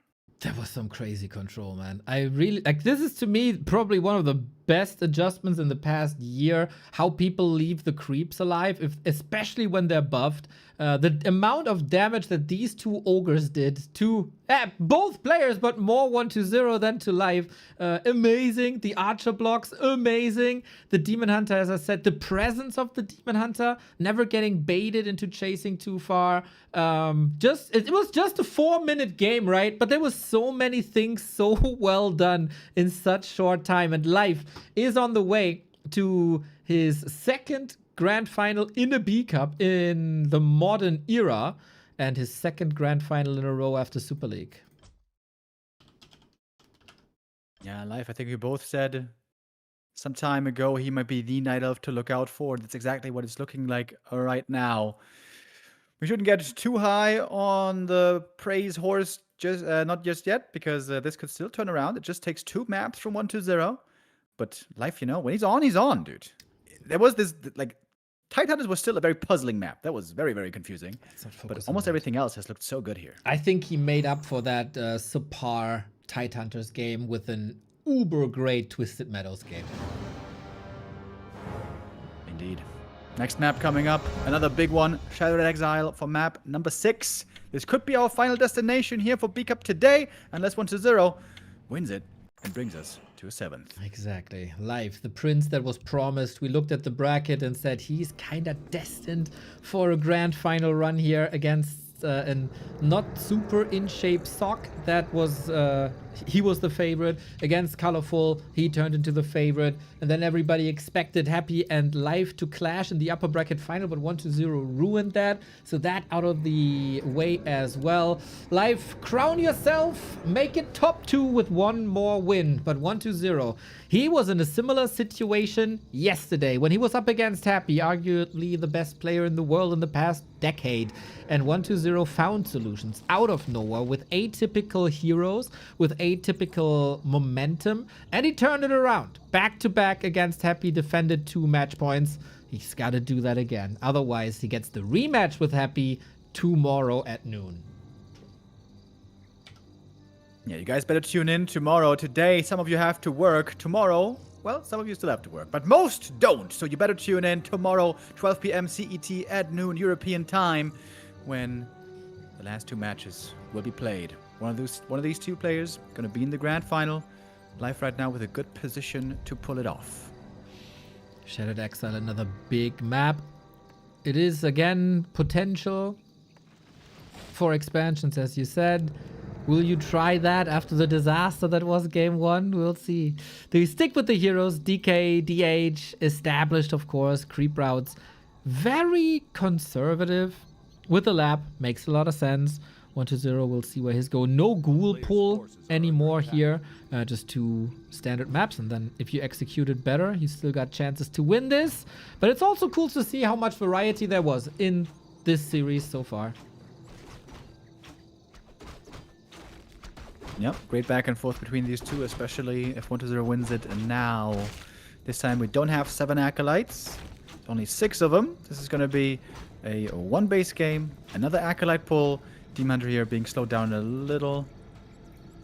That was some crazy control, man. I really, like, this is to me probably one of the best adjustments in the past year. How people leave the creeps alive, especially when they're buffed. The amount of damage that these two ogres did to both players, but more 1-0 than to Life. Amazing. The archer blocks, amazing. The Demon Hunter, as I said, the presence of the Demon Hunter, never getting baited into chasing too far. It was just a 4-minute game, right? But there was so many things so well done in such short time. And Life is on the way to his second grand final in a B Cup in the modern era, and his second grand final in a row after Super League. Yeah, Life, I think we both said some time ago he might be the Night Elf to look out for. That's exactly what it's looking like right now. We shouldn't get too high on the praise horse, not just yet, because this could still turn around. It just takes 2 maps from 1-0. But Life, you know, when he's on, dude. There was this, like, Tidehunters was still a very puzzling map. That was very, very confusing. But almost everything else has looked so good here. I think he made up for that subpar Tidehunters game with an uber great Twisted Meadows game. Indeed. Next map coming up, another big one, Shadowed Exile for map number 6. This could be our final destination here for B Cup today, unless 1-0 wins it and brings us to a 7th. Exactly. Life, the prince that was promised. We looked at the bracket and said he's kind of destined for a grand final run here against a not super in shape Sock. That was he was the favorite. Against Colorful, he turned into the favorite, and then everybody expected Happy and Life to clash in the upper bracket final, but 1-0 ruined that, so that out of the way as well. Life, crown yourself, make it top 2 with 1 more win, but 1-0. He was in a similar situation yesterday when he was up against Happy, arguably the best player in the world in the past decade, and 1-0 found solutions out of nowhere with atypical heroes, with atypical momentum, and he turned it around. Back to back against Happy, defended 2 match points. He's got to do that again. Otherwise, he gets the rematch with Happy tomorrow at noon. Yeah, you guys better tune in tomorrow. Today, some of you have to work. Tomorrow, well, some of you still have to work, but most don't. So you better tune in tomorrow, 12 p.m. CET at noon European time, when the last 2 matches will be played. One of these 2 players going to be in the grand final. Life right now with a good position to pull it off. Shadowed Exile, another big map. It is, again, potential for expansions, as you said. Will you try that after the disaster that was game 1? We'll see. Do you stick with the heroes? DK, DH, established, of course. Creep routes. Very conservative with the lap. Makes a lot of sense. 1-0, we'll see where he's going. No ghoul pull anymore here. Just 2 standard maps. And then if you execute it better, you still got chances to win this. But it's also cool to see how much variety there was in this series so far. Yep, great back and forth between these 2, especially if 1-0 wins it. And now, this time we don't have 7 Acolytes. Only 6 of them. This is going to be a 1 base game. Another Acolyte pull. Demon Hunter here being slowed down a little.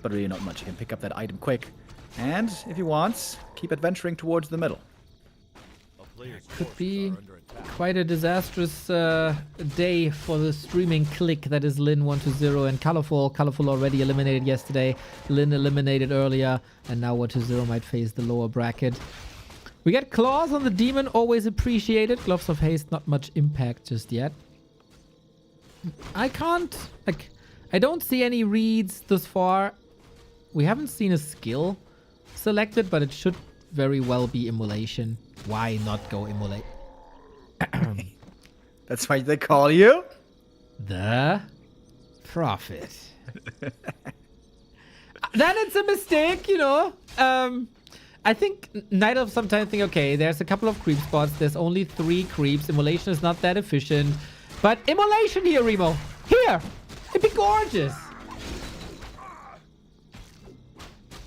But really not much. He can pick up that item quick. And if he wants, keep adventuring towards the middle. A player's Could forces be are under attack. quite a disastrous day for the streaming clique that is Lyn120 and Colorful. Colorful already eliminated yesterday. Lyn eliminated earlier. And now 120 might face the lower bracket. We get Claws on the Demon, always appreciated. Gloves of Haste, not much impact just yet. I can't... like, I don't see any reads thus far. We haven't seen a skill selected, but it should very well be Immolation. Why not go Immolate? That's why they call you The Prophet. Then it's a mistake, you know. I think Night Elf sometimes think, okay, there's a couple of creep spots. There's only 3 creeps. Immolation is not that efficient. But Immolation here, Remo. Here. It'd be gorgeous.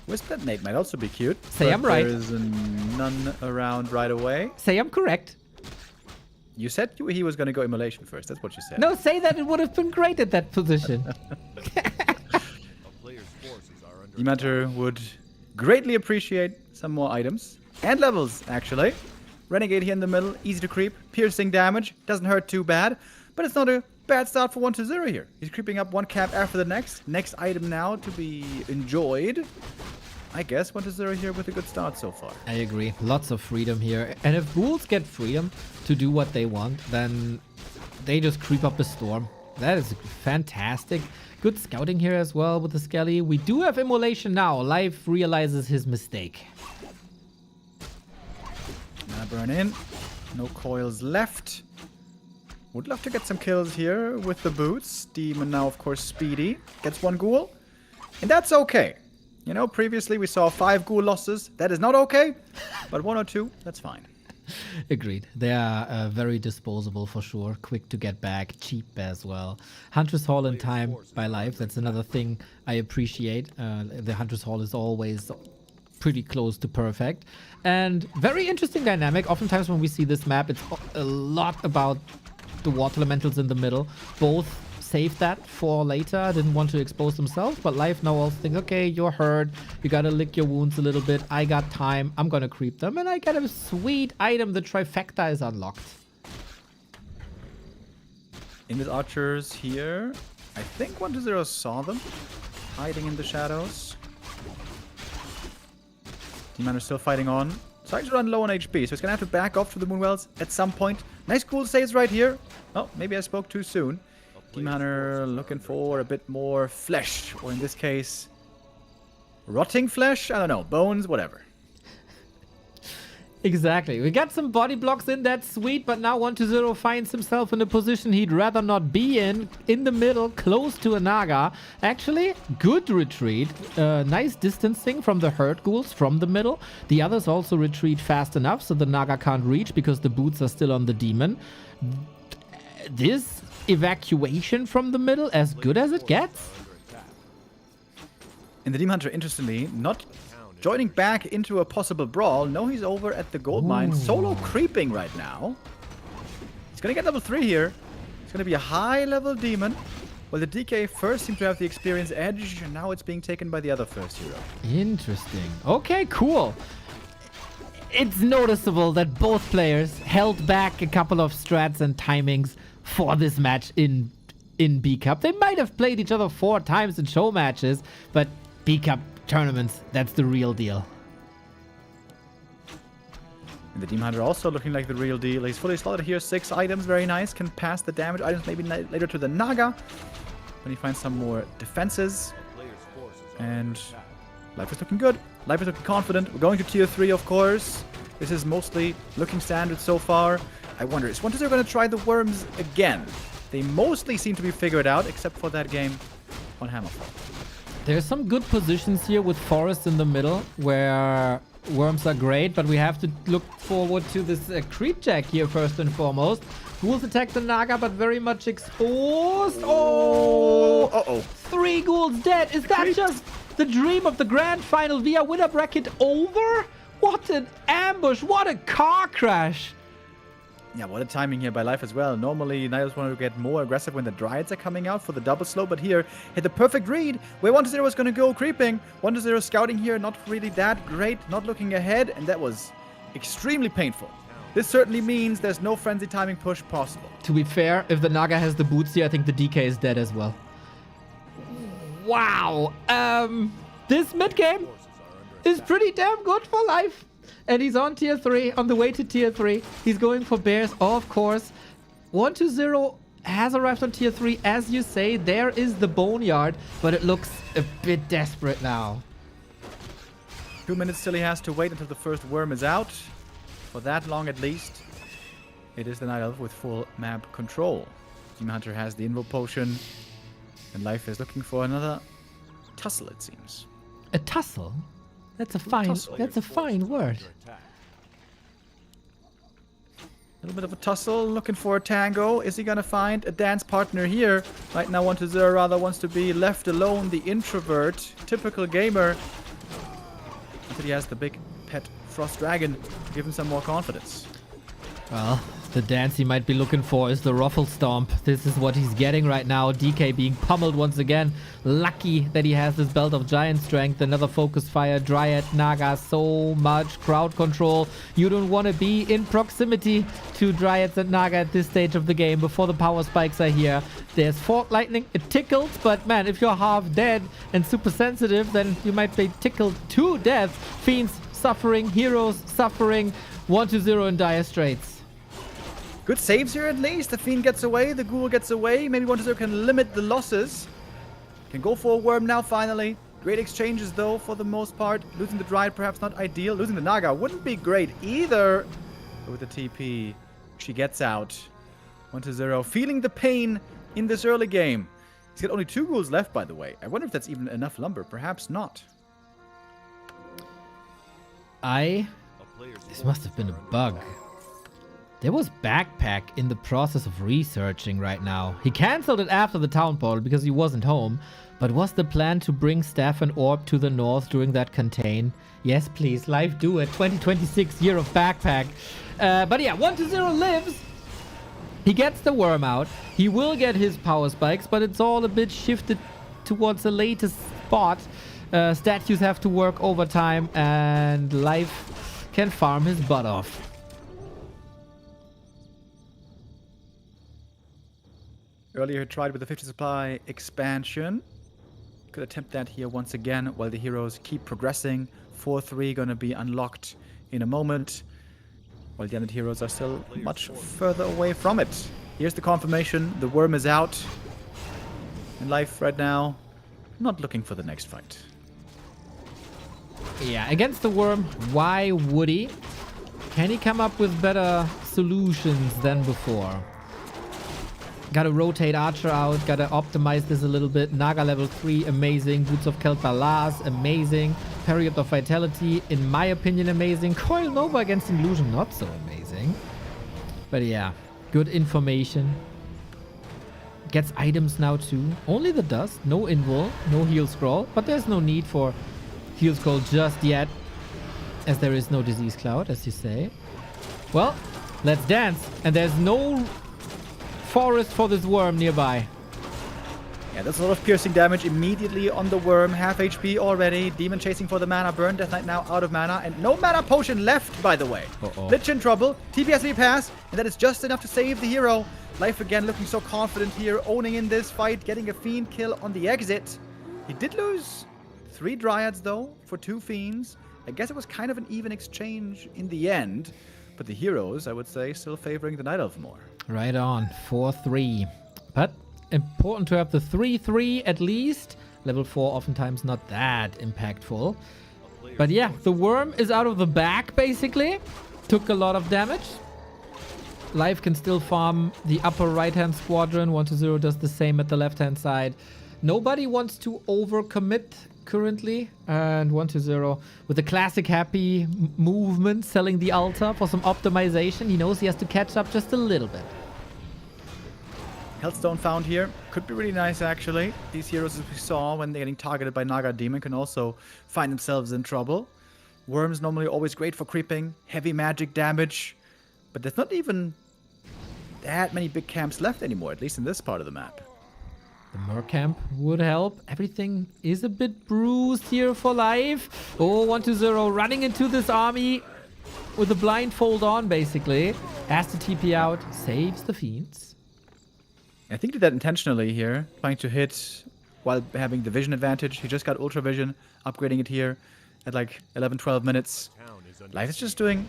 Whispered Nate might also be cute. Say but I'm right. There is none around right away. Say I'm correct. You said he was going to go Immolation first. That's what you said. No, say that it would have been great at that position. A player's forces are under Hunter would greatly appreciate some more items. And levels, actually. Renegade here in the middle. Easy to creep. Piercing damage. Doesn't hurt too bad. But it's not a bad start for 120 here. He's creeping up one cap after the next. Next item now to be enjoyed. I guess 120 here with a good start so far. I agree. Lots of freedom here. And if ghouls get freedom to do what they want, then they just creep up a storm. That is fantastic. Good scouting here as well with the Skelly. We do have Immolation now. Life realizes his mistake. Now burn in. No coils left. Would love to get some kills here with the boots. Demon now, of course, speedy. Gets 1 ghoul. And that's okay. You know, previously we saw 5 ghoul losses. That is not okay. But 1 or 2, that's fine. Agreed. They are very disposable for sure. Quick to get back. Cheap as well. Hunter's Hall in time by life. That's another thing I appreciate. The Hunter's Hall is always pretty close to perfect. And very interesting dynamic. Oftentimes when we see this map, it's a lot about the water elementals in the middle. Both saved that for later. Didn't want to expose themselves, but life now also thinks, okay, you're hurt. You gotta lick your wounds a little bit. I got time. I'm gonna creep them. And I get a sweet item. The trifecta is unlocked. In with archers here. I think 120 saw them. Hiding in the shadows. Demon is still fighting on. Starting to run low on HP, so he's gonna have to back off to the Moonwells at some point. Nice cool saves right here. Oh, maybe I spoke too soon. Demon Hunter looking for a bit more flesh, or in this case, rotting flesh? I don't know, bones, whatever. Exactly. We got some body blocks in, that's sweet, but now 120 finds himself in a position he'd rather not be in the middle, close to a Naga. Actually, good retreat. Nice distancing from the herd ghouls from the middle. The others also retreat fast enough, so the Naga can't reach because the boots are still on the demon. This evacuation from the middle, as good as it gets. And the Demon Hunter, interestingly, not joining back into a possible brawl. No, he's over at the gold mine. Solo creeping right now. He's going to get level 3 here. It's going to be a high-level demon. Well, the DK first seemed to have the experience edge, and now it's being taken by the other first hero. Interesting. Okay, cool. It's noticeable that both players held back a couple of strats and timings for this match in B-Cup. They might have played each other 4 times in show matches, but B-Cup tournaments, that's the real deal. And the Demon Hunter also looking like the real deal. He's fully slotted here. 6 items, very nice. Can pass the damage items maybe later to the Naga. When he finds some more defenses. And life is looking good. Life is looking confident. We're going to tier 3, of course. This is mostly looking standard so far. I wonder, is 120 going to try the worms again? They mostly seem to be figured out, except for that game on Hammerfall. There's some good positions here with Forest in the middle, where worms are great, but we have to look forward to this creep jack here first and foremost. Ghouls attack the Naga, but very much exposed. Oh! Uh-oh. 3 ghouls dead. Is that just the dream of the grand final via winner bracket over? What an ambush. What a car crash. Yeah, what a timing here by Life as well. Normally, Niles want to get more aggressive when the Dryads are coming out for the double slow, but here, hit the perfect read. Where 1-0 is going to go creeping. 1-0 scouting here, not really that great, not looking ahead, and that was extremely painful. This certainly means there's no frenzy timing push possible. To be fair, if the Naga has the boots here, I think the DK is dead as well. Wow. This mid game is pretty damn good for Life. And he's on tier 3, on the way to tier 3. He's going for bears, of course. 1-0 has arrived on tier 3. As you say, there is the boneyard, but it looks a bit desperate now. 2 minutes still he has to wait until the first worm is out. For that long at least. It is the Night Elf with full map control. Demon Hunter has the Invo Potion. And Life is looking for another tussle, it seems. A tussle? That's a fine word. A little bit of a tussle, looking for a tango. Is he gonna find a dance partner here? Right now 1-0 rather wants to be left alone, the introvert, typical gamer. Until he has the big pet Frost Dragon to give him some more confidence. Well, the dance he might be looking for is the Ruffle Stomp. This is what he's getting right now. DK being pummeled once again. Lucky that he has this Belt of Giant Strength. Another Focus Fire, Dryad, Naga. So much crowd control. You don't want to be in proximity to Dryads and Naga at this stage of the game before the power spikes are here. There's Fork Lightning. It tickles, but man, if you're half dead and super sensitive, then you might be tickled to death. Fiends suffering, heroes suffering. 1-0 in dire straits. Good saves here at least. The Fiend gets away, the Ghoul gets away. Maybe 1-0 can limit the losses. Can go for a Worm now finally. Great exchanges though for the most part. Losing the Dryad perhaps not ideal. Losing the Naga wouldn't be great either. But with the TP, she gets out. 1-0. Feeling the pain in this early game. He's got only 2 Ghouls left, by the way. I wonder if that's even enough lumber. Perhaps not. This must have been a bug. There was Backpack in the process of researching right now. He cancelled it after the town portal because he wasn't home. But was the plan to bring Staff and Orb to the north during that contain? Yes, please. Live do it. 2026 year of Backpack. But yeah, 1-0 lives. He gets the worm out. He will get his power spikes, but it's all a bit shifted towards the latest spot. Statues have to work overtime, and Life can farm his butt off. Earlier he tried with the 50 supply expansion. Could attempt that here once again while the heroes keep progressing. 4-3 gonna be unlocked in a moment. While the undead heroes are still much further away from it. Here's the confirmation. The worm is out. And Life right now, not looking for the next fight. Yeah, against the worm, why would he? Can he come up with better solutions than before? Gotta rotate Archer out, gotta optimize this a little bit. Naga level 3, amazing. Boots of Kel'Thuzad, amazing. Period of Vitality, in my opinion, amazing. Coil Nova against Illusion, not so amazing. But yeah, good information. Gets items now too. Only the dust, no invul, no heal scroll. But there's no need for heal scroll just yet, as there is no disease cloud, as you say. Well, let's dance. And there's no forest for this worm nearby. Yeah, there's a lot of piercing damage immediately on the worm. Half HP already. Demon chasing for the mana burn. Death Knight now out of mana. And no mana potion left, by the way. Lich in trouble. TPSV pass. And that is just enough to save the hero. Life again looking so confident here. Owning in this fight. Getting a Fiend kill on the exit. He did lose 3 Dryads though for 2 Fiends. I guess it was kind of an even exchange in the end. But the heroes, I would say, still favoring the Night Elf more. Right on. 4-3. But important to have the 3-3 at least. Level 4 oftentimes not that impactful. But yeah, the worm is out of the bag basically. Took a lot of damage. Life can still farm the upper right-hand squadron. 1-0 does the same at the left-hand side. Nobody wants to overcommit currently. And 1-0 with the classic happy movement, selling the altar for some optimization. He knows he has to catch up just a little bit. Hellstone found here. Could be really nice, actually. These heroes, as we saw, when they're getting targeted by Naga Demon, can also find themselves in trouble. Worms normally always great for creeping. Heavy magic damage. But that's not even that many big camps left anymore, at least in this part of the map. The Merc camp would help. Everything is a bit bruised here for life. Oh, 1-2-0 running into this army with the blindfold on, basically. Has to TP out, saves the Fiends. I think he did that intentionally here, trying to hit while having the vision advantage. He just got Ultra Vision, upgrading it here at like 11-12 minutes. Life is just doing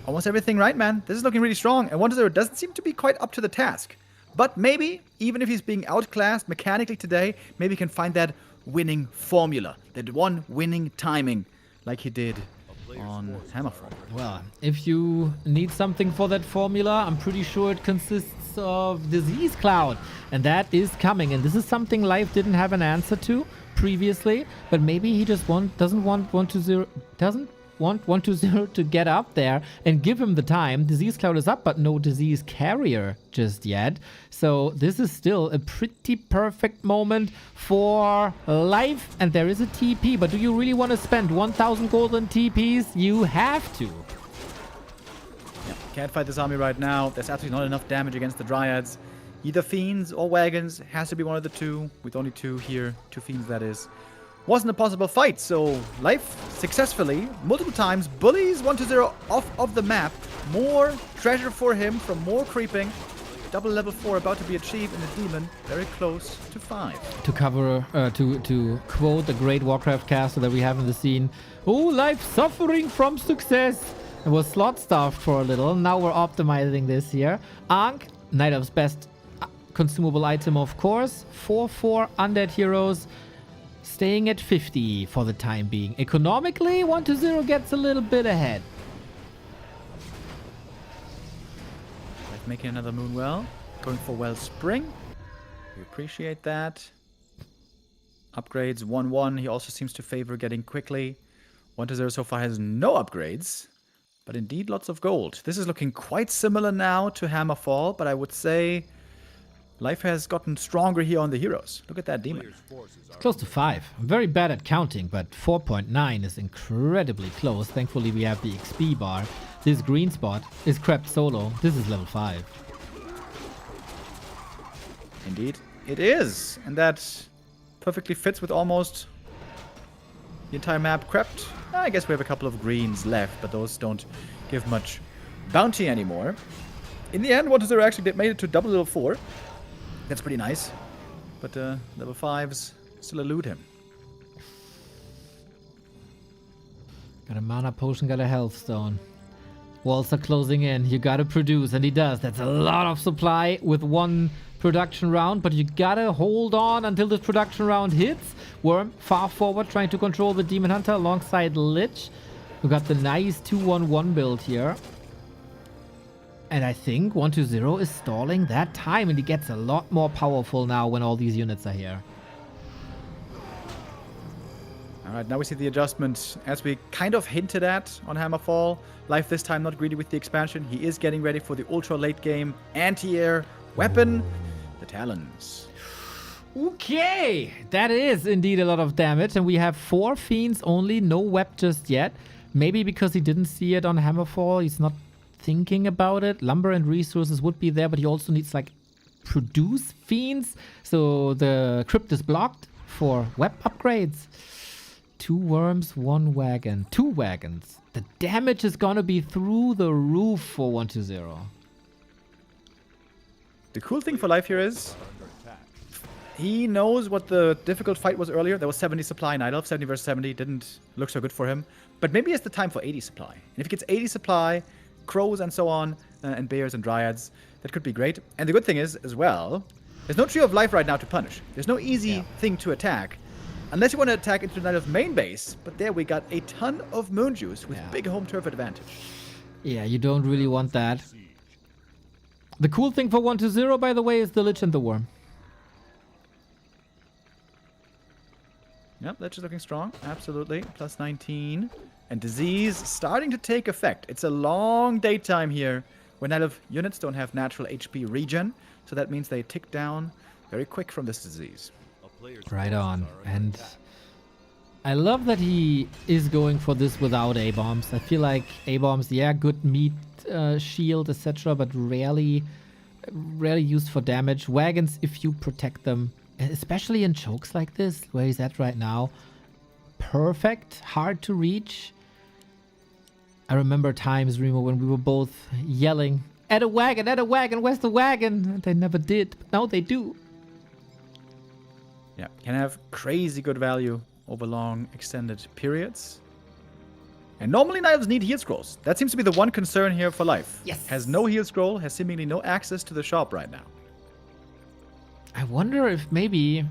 almost everything right, man. This is looking really strong. And 1-0 doesn't seem to be quite up to the task. But maybe, even if he's being outclassed mechanically today, maybe he can find that winning formula. That one winning timing, like he did on Hammerfall. Well, if you need something for that formula, I'm pretty sure it consists of Disease Cloud. And that is coming. And this is something Life didn't have an answer to previously. But maybe he just doesn't want 1-2-0 to get up there and give him the time. Disease Cloud is up, but no Disease Carrier just yet. So this is still a pretty perfect moment for Life. And there is a TP, but do you really want to spend 1,000 golden TPs? You have to. Yeah, can't fight this army right now. There's absolutely not enough damage against the Dryads. Either Fiends or Wagons. Has to be one of the two. With only two here. 2 Fiends, that is. Wasn't a possible fight, so Life successfully, multiple times, bullies 1-2-0 off of the map. More treasure for him from more creeping. Double level 4 about to be achieved, and the Demon very close to 5. To cover, to quote the great Warcraft caster that we have in the scene, oh, Life suffering from success. It was slot starved for a little. Now we're optimizing this here. Ankh, Night Elf's best consumable item, of course. 4/4 undead heroes. Staying at 50 for the time being. Economically, 1-2-0 gets a little bit ahead. Life making another Moonwell. Going for Wellspring. We appreciate that. Upgrades 1-1. He also seems to favor getting quickly. 1-2-0 so far has no upgrades. But indeed lots of gold. This is looking quite similar now to Hammerfall. But I would say Life has gotten stronger here on the heroes. Look at that Demon. It's close to 5. I'm very bad at counting, but 4.9 is incredibly close. Thankfully, we have the XP bar. This green spot is crept solo. This is level 5. Indeed, it is. And that perfectly fits with almost the entire map crept. I guess we have a couple of greens left, but those don't give much bounty anymore. In the end, 1-2-0 actually made it to double level 4. That's pretty nice. But level 5s still elude him. Got a mana potion, got a health stone. Walls are closing in. You gotta produce, and he does. That's a lot of supply with one production round, but you gotta hold on until this production round hits. Worm far forward, trying to control the Demon Hunter alongside Lich. We got the nice 2-1-1 build here. And I think 1-2-0 is stalling that time, and he gets a lot more powerful now when all these units are here. Alright, now we see the adjustment as we kind of hinted at on Hammerfall. Life this time not greedy with the expansion. He is getting ready for the ultra late game anti-air weapon, the Talons. Okay, that is indeed a lot of damage, and we have 4 Fiends only, no web just yet. Maybe because he didn't see it on Hammerfall, he's not thinking about it. Lumber and resources would be there, but he also needs like produce Fiends, so the crypt is blocked for web upgrades. 2 worms, 1 wagon, 2 wagons. The damage is gonna be through the roof for 1-2-0. The cool thing for Life here is he knows what the difficult fight was earlier. There was 70 supply Night Elf, 70 versus 70 didn't look so good for him. But maybe it's the time for 80 supply. And if he gets 80 supply, crows and so on, and bears and dryads, that could be great. And the good thing is, as well, there's no Tree of Life right now to punish. There's no easy thing to attack. Unless you want to attack into the Night Elf main base, but there we got a ton of Moon Juice with big home turf advantage. Yeah, you don't really want that. The cool thing for 1-2-0, by the way, is the Lich and the Worm. Yep, Lich is looking strong. Absolutely. Plus 19. And Disease starting to take effect. It's a long daytime here when Night Elf units don't have natural HP regen. So that means they tick down very quick from this disease. Right on. And I love that he is going for this without A-bombs. I feel like A-bombs, yeah, good meat shield, etc., but rarely rarely used for damage. Wagons, if you protect them, especially in chokes like this, where he's at right now. Perfect. Hard to reach. I remember times, Remo, when we were both yelling, add a wagon, where's the wagon? And they never did, but now they do. Yeah, can have crazy good value over long extended periods. And normally knives need heal scrolls. That seems to be the one concern here for Life. Yes. Has no heal scroll, has seemingly no access to the shop right now. I wonder if maybe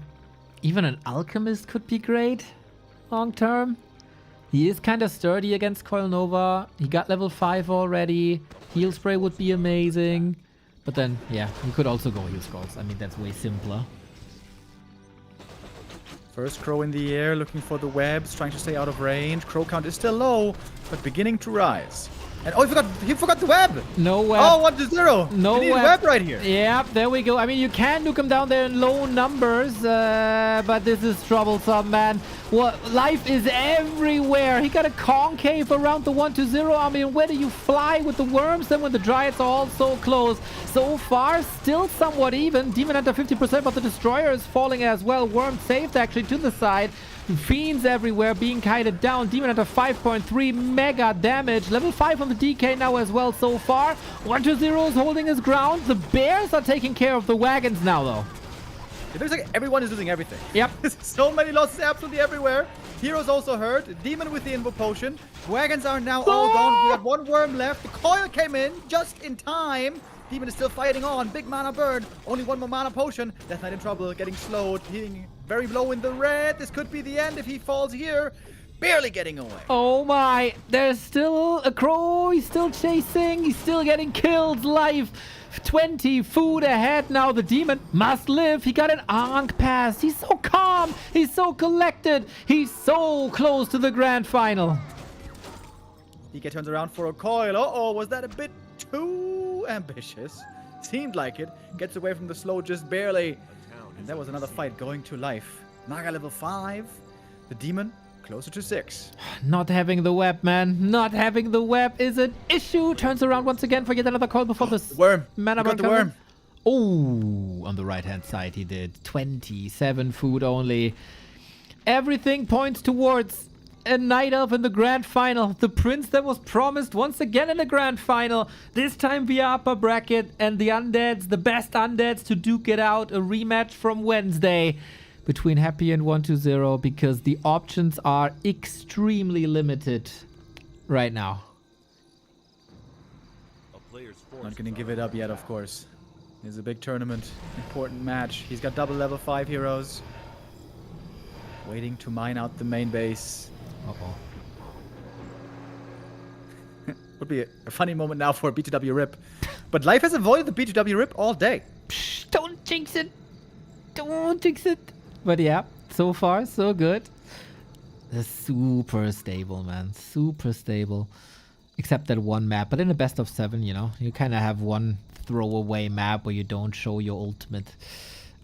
even an alchemist could be great long term. He is kind of sturdy against Coil Nova. He got level 5 already. Heal spray would be amazing. But then, yeah, he could also go heal scrolls. I mean, that's way simpler. First crow in the air, looking for the webs, trying to stay out of range. Crow count is still low, but beginning to rise. And oh, he forgot the web! No web. Oh, 1-0. No you need web. a web right here. Yeah, there we go. I mean, you can nuke him down there in low numbers, but this is troublesome, man. Well, Life is everywhere. He got a concave around the 1-0. I mean, where do you fly with the worms then when the Dryads are all so close? So far, still somewhat even. Demon Hunter 50%, but the Destroyer is falling as well. Worm saved actually to the side. Fiends everywhere being kited down. Demon Hunter 5.3 mega damage. Level 5 on the DK now as well so far. 1-0 is holding his ground. The Bears are taking care of the wagons now though. It looks like everyone is losing everything. Yep. So many losses absolutely everywhere. Heroes also hurt. Demon with the Invo Potion. Wagons are now all gone. We got one worm left. The coil came in just in time. Demon is still fighting on. Big mana burn. Only one more mana potion. Death Knight in trouble. Getting slowed. Hitting very low in the red. This could be the end if he falls here. Barely getting away. Oh my. There's still a crow. He's still chasing. He's still getting killed. Life. 20 food ahead now. The demon must live. He got an Ankh pass. He's so calm. He's so collected. He's so close to the grand final. DK turns around for a coil. Uh-oh, was that a bit too ambitious? Seemed like it. Gets away from the slow just barely. And that was another fight going to Life. Naga level 5. The demon closer to 6. Not having the web, man. Not having the web is an issue. Turns around once again for yet another call before this Worm. mana Got the comes in. worm. Oh, on the right-hand side he did. 27 food only. Everything points towards a Night Elf in the grand final. The prince that was promised once again in the grand final. This time via upper bracket. And the undeads, the best undeads to duke it out. A rematch from Wednesday between Happy and 1-0 because the options are extremely limited right now. A player's force Not gonna give it up yet, of course. It's a big tournament. Important match. He's got double level 5 heroes. Waiting to mine out the main base. Uh-oh. Would be a funny moment now for a BTW rip. But Life has avoided the BTW rip all day. Psh, don't jinx it. Don't jinx it. But yeah, so far, so good. They're super stable, man. Super stable. Except that one map. But in a best of 7, you know, you kind of have one throwaway map where you don't show your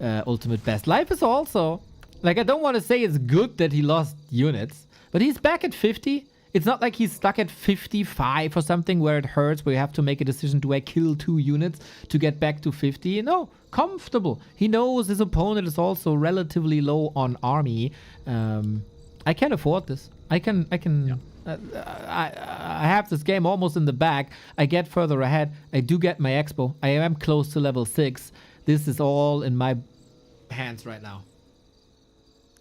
ultimate best. Life is also, like, I don't want to say it's good that he lost units, but he's back at 50. It's not like he's stuck at 55 or something where it hurts, where you have to make a decision, do I kill 2 units to get back to 50? No, comfortable. He knows his opponent is also relatively low on army. I can afford this. I have this game almost in the bag. I get further ahead. I do get my expo. I am close to level 6. This is all in my hands right now.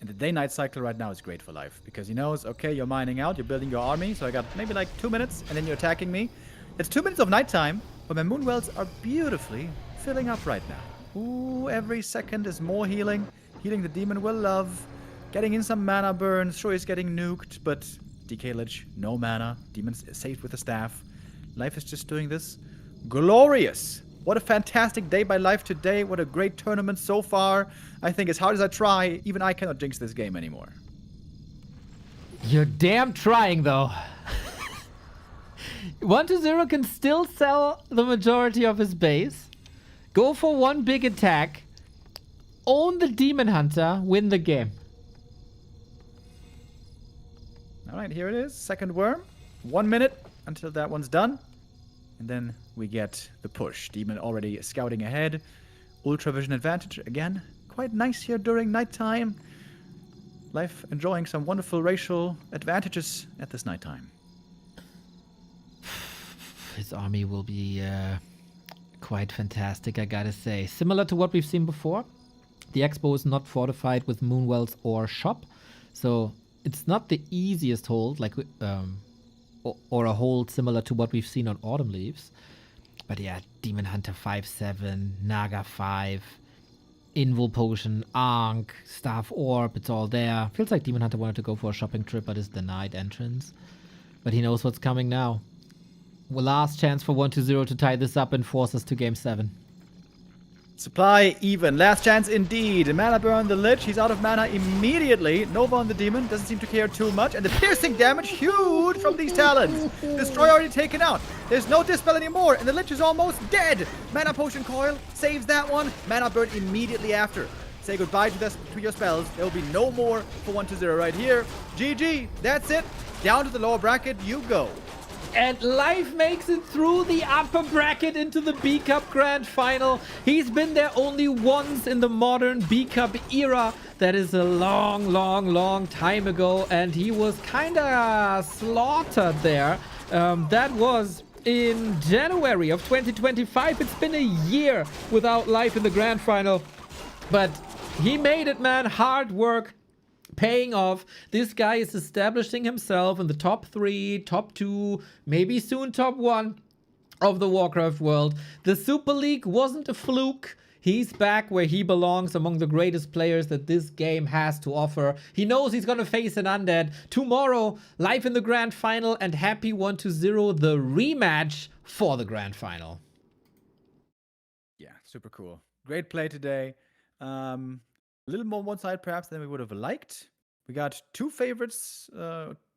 And the day-night cycle right now is great for Life because he knows, okay, you're mining out, you're building your army, so I got maybe like 2 minutes, and then you're attacking me. It's 2 minutes of nighttime, but my moon wells are beautifully filling up right now. Ooh, every second is more healing. Healing the demon will love. Getting in some mana burns. Sure, he's getting nuked, but DK Lich, no mana. Demon's safe with the staff. Life is just doing this. Glorious. What a fantastic day by Life today. What a great tournament so far. I think as hard as I try, even I cannot jinx this game anymore. You're damn trying, though. 1-0 can still sell the majority of his base. Go for one big attack. Own the Demon Hunter. Win the game. All right, here it is. Second worm. 1 minute until that one's done. And then we get the push. Demon already scouting ahead. Ultravision advantage again. Quite nice here during nighttime. Life enjoying some wonderful racial advantages at this nighttime. His army will be quite fantastic, I gotta say. Similar to what we've seen before, the Expo is not fortified with Moonwells or Shop, so it's not the easiest hold, like or a hold similar to what we've seen on Autumn Leaves. But yeah, Demon Hunter 5/7, Naga 5, Invul Potion, Ankh, Staff Orb, it's all there. Feels like Demon Hunter wanted to go for a shopping trip, but is denied entrance. But he knows what's coming now. Last chance for 1-0 to tie this up and force us to game 7. Supply even. Last chance indeed. Mana burn the Lich. He's out of mana immediately. Nova on the Demon. Doesn't seem to care too much. And the piercing damage, huge from these Talons. Destroy already taken out. There's no Dispel anymore. And the Lich is almost dead. Mana Potion Coil saves that one. Mana burn immediately after. Say goodbye to your spells. There will be no more for 1-0 right here. GG. That's it. Down to the lower bracket you go. And Life makes it through the upper bracket into the B-Cup Grand Final. He's been there only once in the modern B-Cup era. That is a long, long, long time ago. And he was kind of slaughtered there. That was in January of 2025. It's been a year without Life in the Grand Final. But he made it, man. Hard work paying off. This guy is establishing himself in the top 3, top 2, maybe soon top 1 of the Warcraft world. The Super League wasn't a fluke. He's back where he belongs, among the greatest players that this game has to offer. He knows he's going to face an undead. Tomorrow, Live in the Grand Final, and happy 1-0, the rematch for the Grand Final. Yeah, super cool. Great play today. A little more one side perhaps than we would have liked. We got two favorites,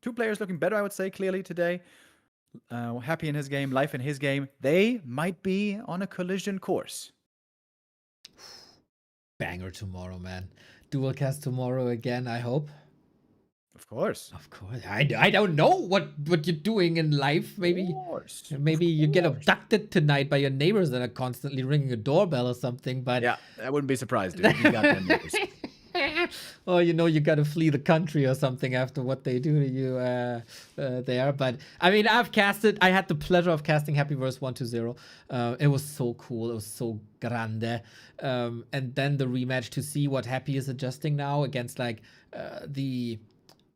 two players looking better, I would say, clearly today. Happy in his game, Life in his game. They might be on a collision course. Banger tomorrow, man. Dualcast tomorrow again, I hope. Of course. Of course. I don't know what you're doing in life. Maybe you get abducted tonight by your neighbors that are constantly ringing a doorbell or something. But yeah, I wouldn't be surprised, dude. You got them neighbors. Oh, you know, you got to flee the country or something after what they do to you there. But I mean, I've casted. I had the pleasure of casting Happy Verse 1-0. It was so cool. It was so grande. And then the rematch to see what Happy is adjusting now against like the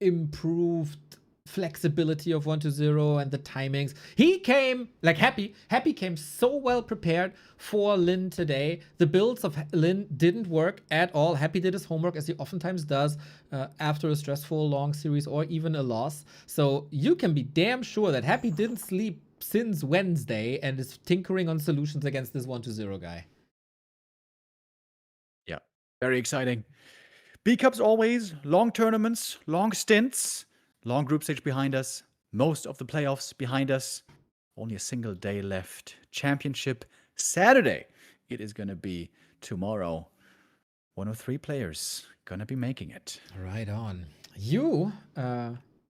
improved flexibility of 1-0 and the timings. He came like Happy came so well prepared for Lynn today. The builds of Lynn didn't work at all. Happy did his homework, as he oftentimes does after a stressful long series or even a loss. So you can be damn sure that Happy didn't sleep since Wednesday and is tinkering on solutions against this 1-0 guy. Yeah, very exciting. B-Cups always, long tournaments, long stints, long group stage behind us, most of the playoffs behind us, only a single day left. Championship Saturday. It is going to be tomorrow. 1 of 3 players going to be making it. Right on. You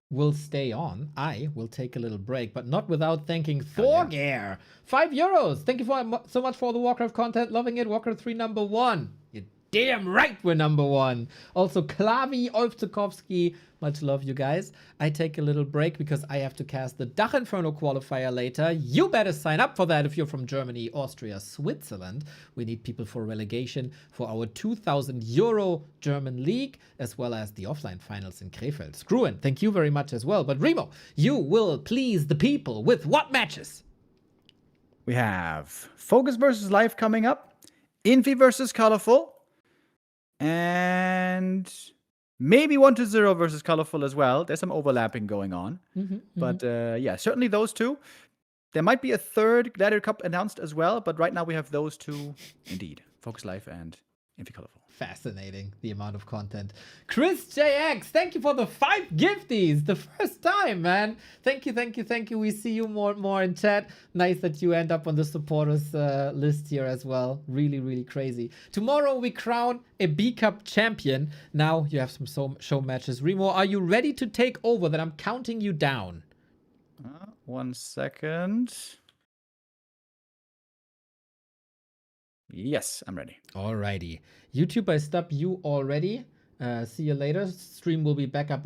will stay on. I will take a little break, but not without thanking Thorgeir. €5. Thank you so much for all the Warcraft content. Loving it. Warcraft 3 #1. You damn right we're #1. Also, Klavi Olfzukowski, much love, you guys. I take a little break because I have to cast the Dach Inferno qualifier later. You better sign up for that if you're from Germany, Austria, Switzerland. We need people for relegation for our €2,000 German league, as well as the offline finals in Krefeld. Screwen, thank you very much as well. But Remo, you will please the people with what matches? We have Focus versus Life coming up, Infi versus Colorful, and maybe 1-0 versus Colorful as well. There's some overlapping going on. But yeah, certainly those two. There might be a third Gladiator Cup announced as well, but right now we have those two indeed. Focus Life and Infi Colorful. Fascinating, the amount of content. Chris JX, thank you for the 5 gifties. The first time, man. Thank you, thank you, thank you. We see you more and more in chat. Nice that you end up on the supporters list here as well. Really, really crazy. Tomorrow we crown a B-Cup champion. Now you have some show matches. Remo, are you ready to take over? That I'm counting you down. 1 second. Yes, I'm ready. Alrighty. YouTube, I stop you already. See you later. Stream will be back up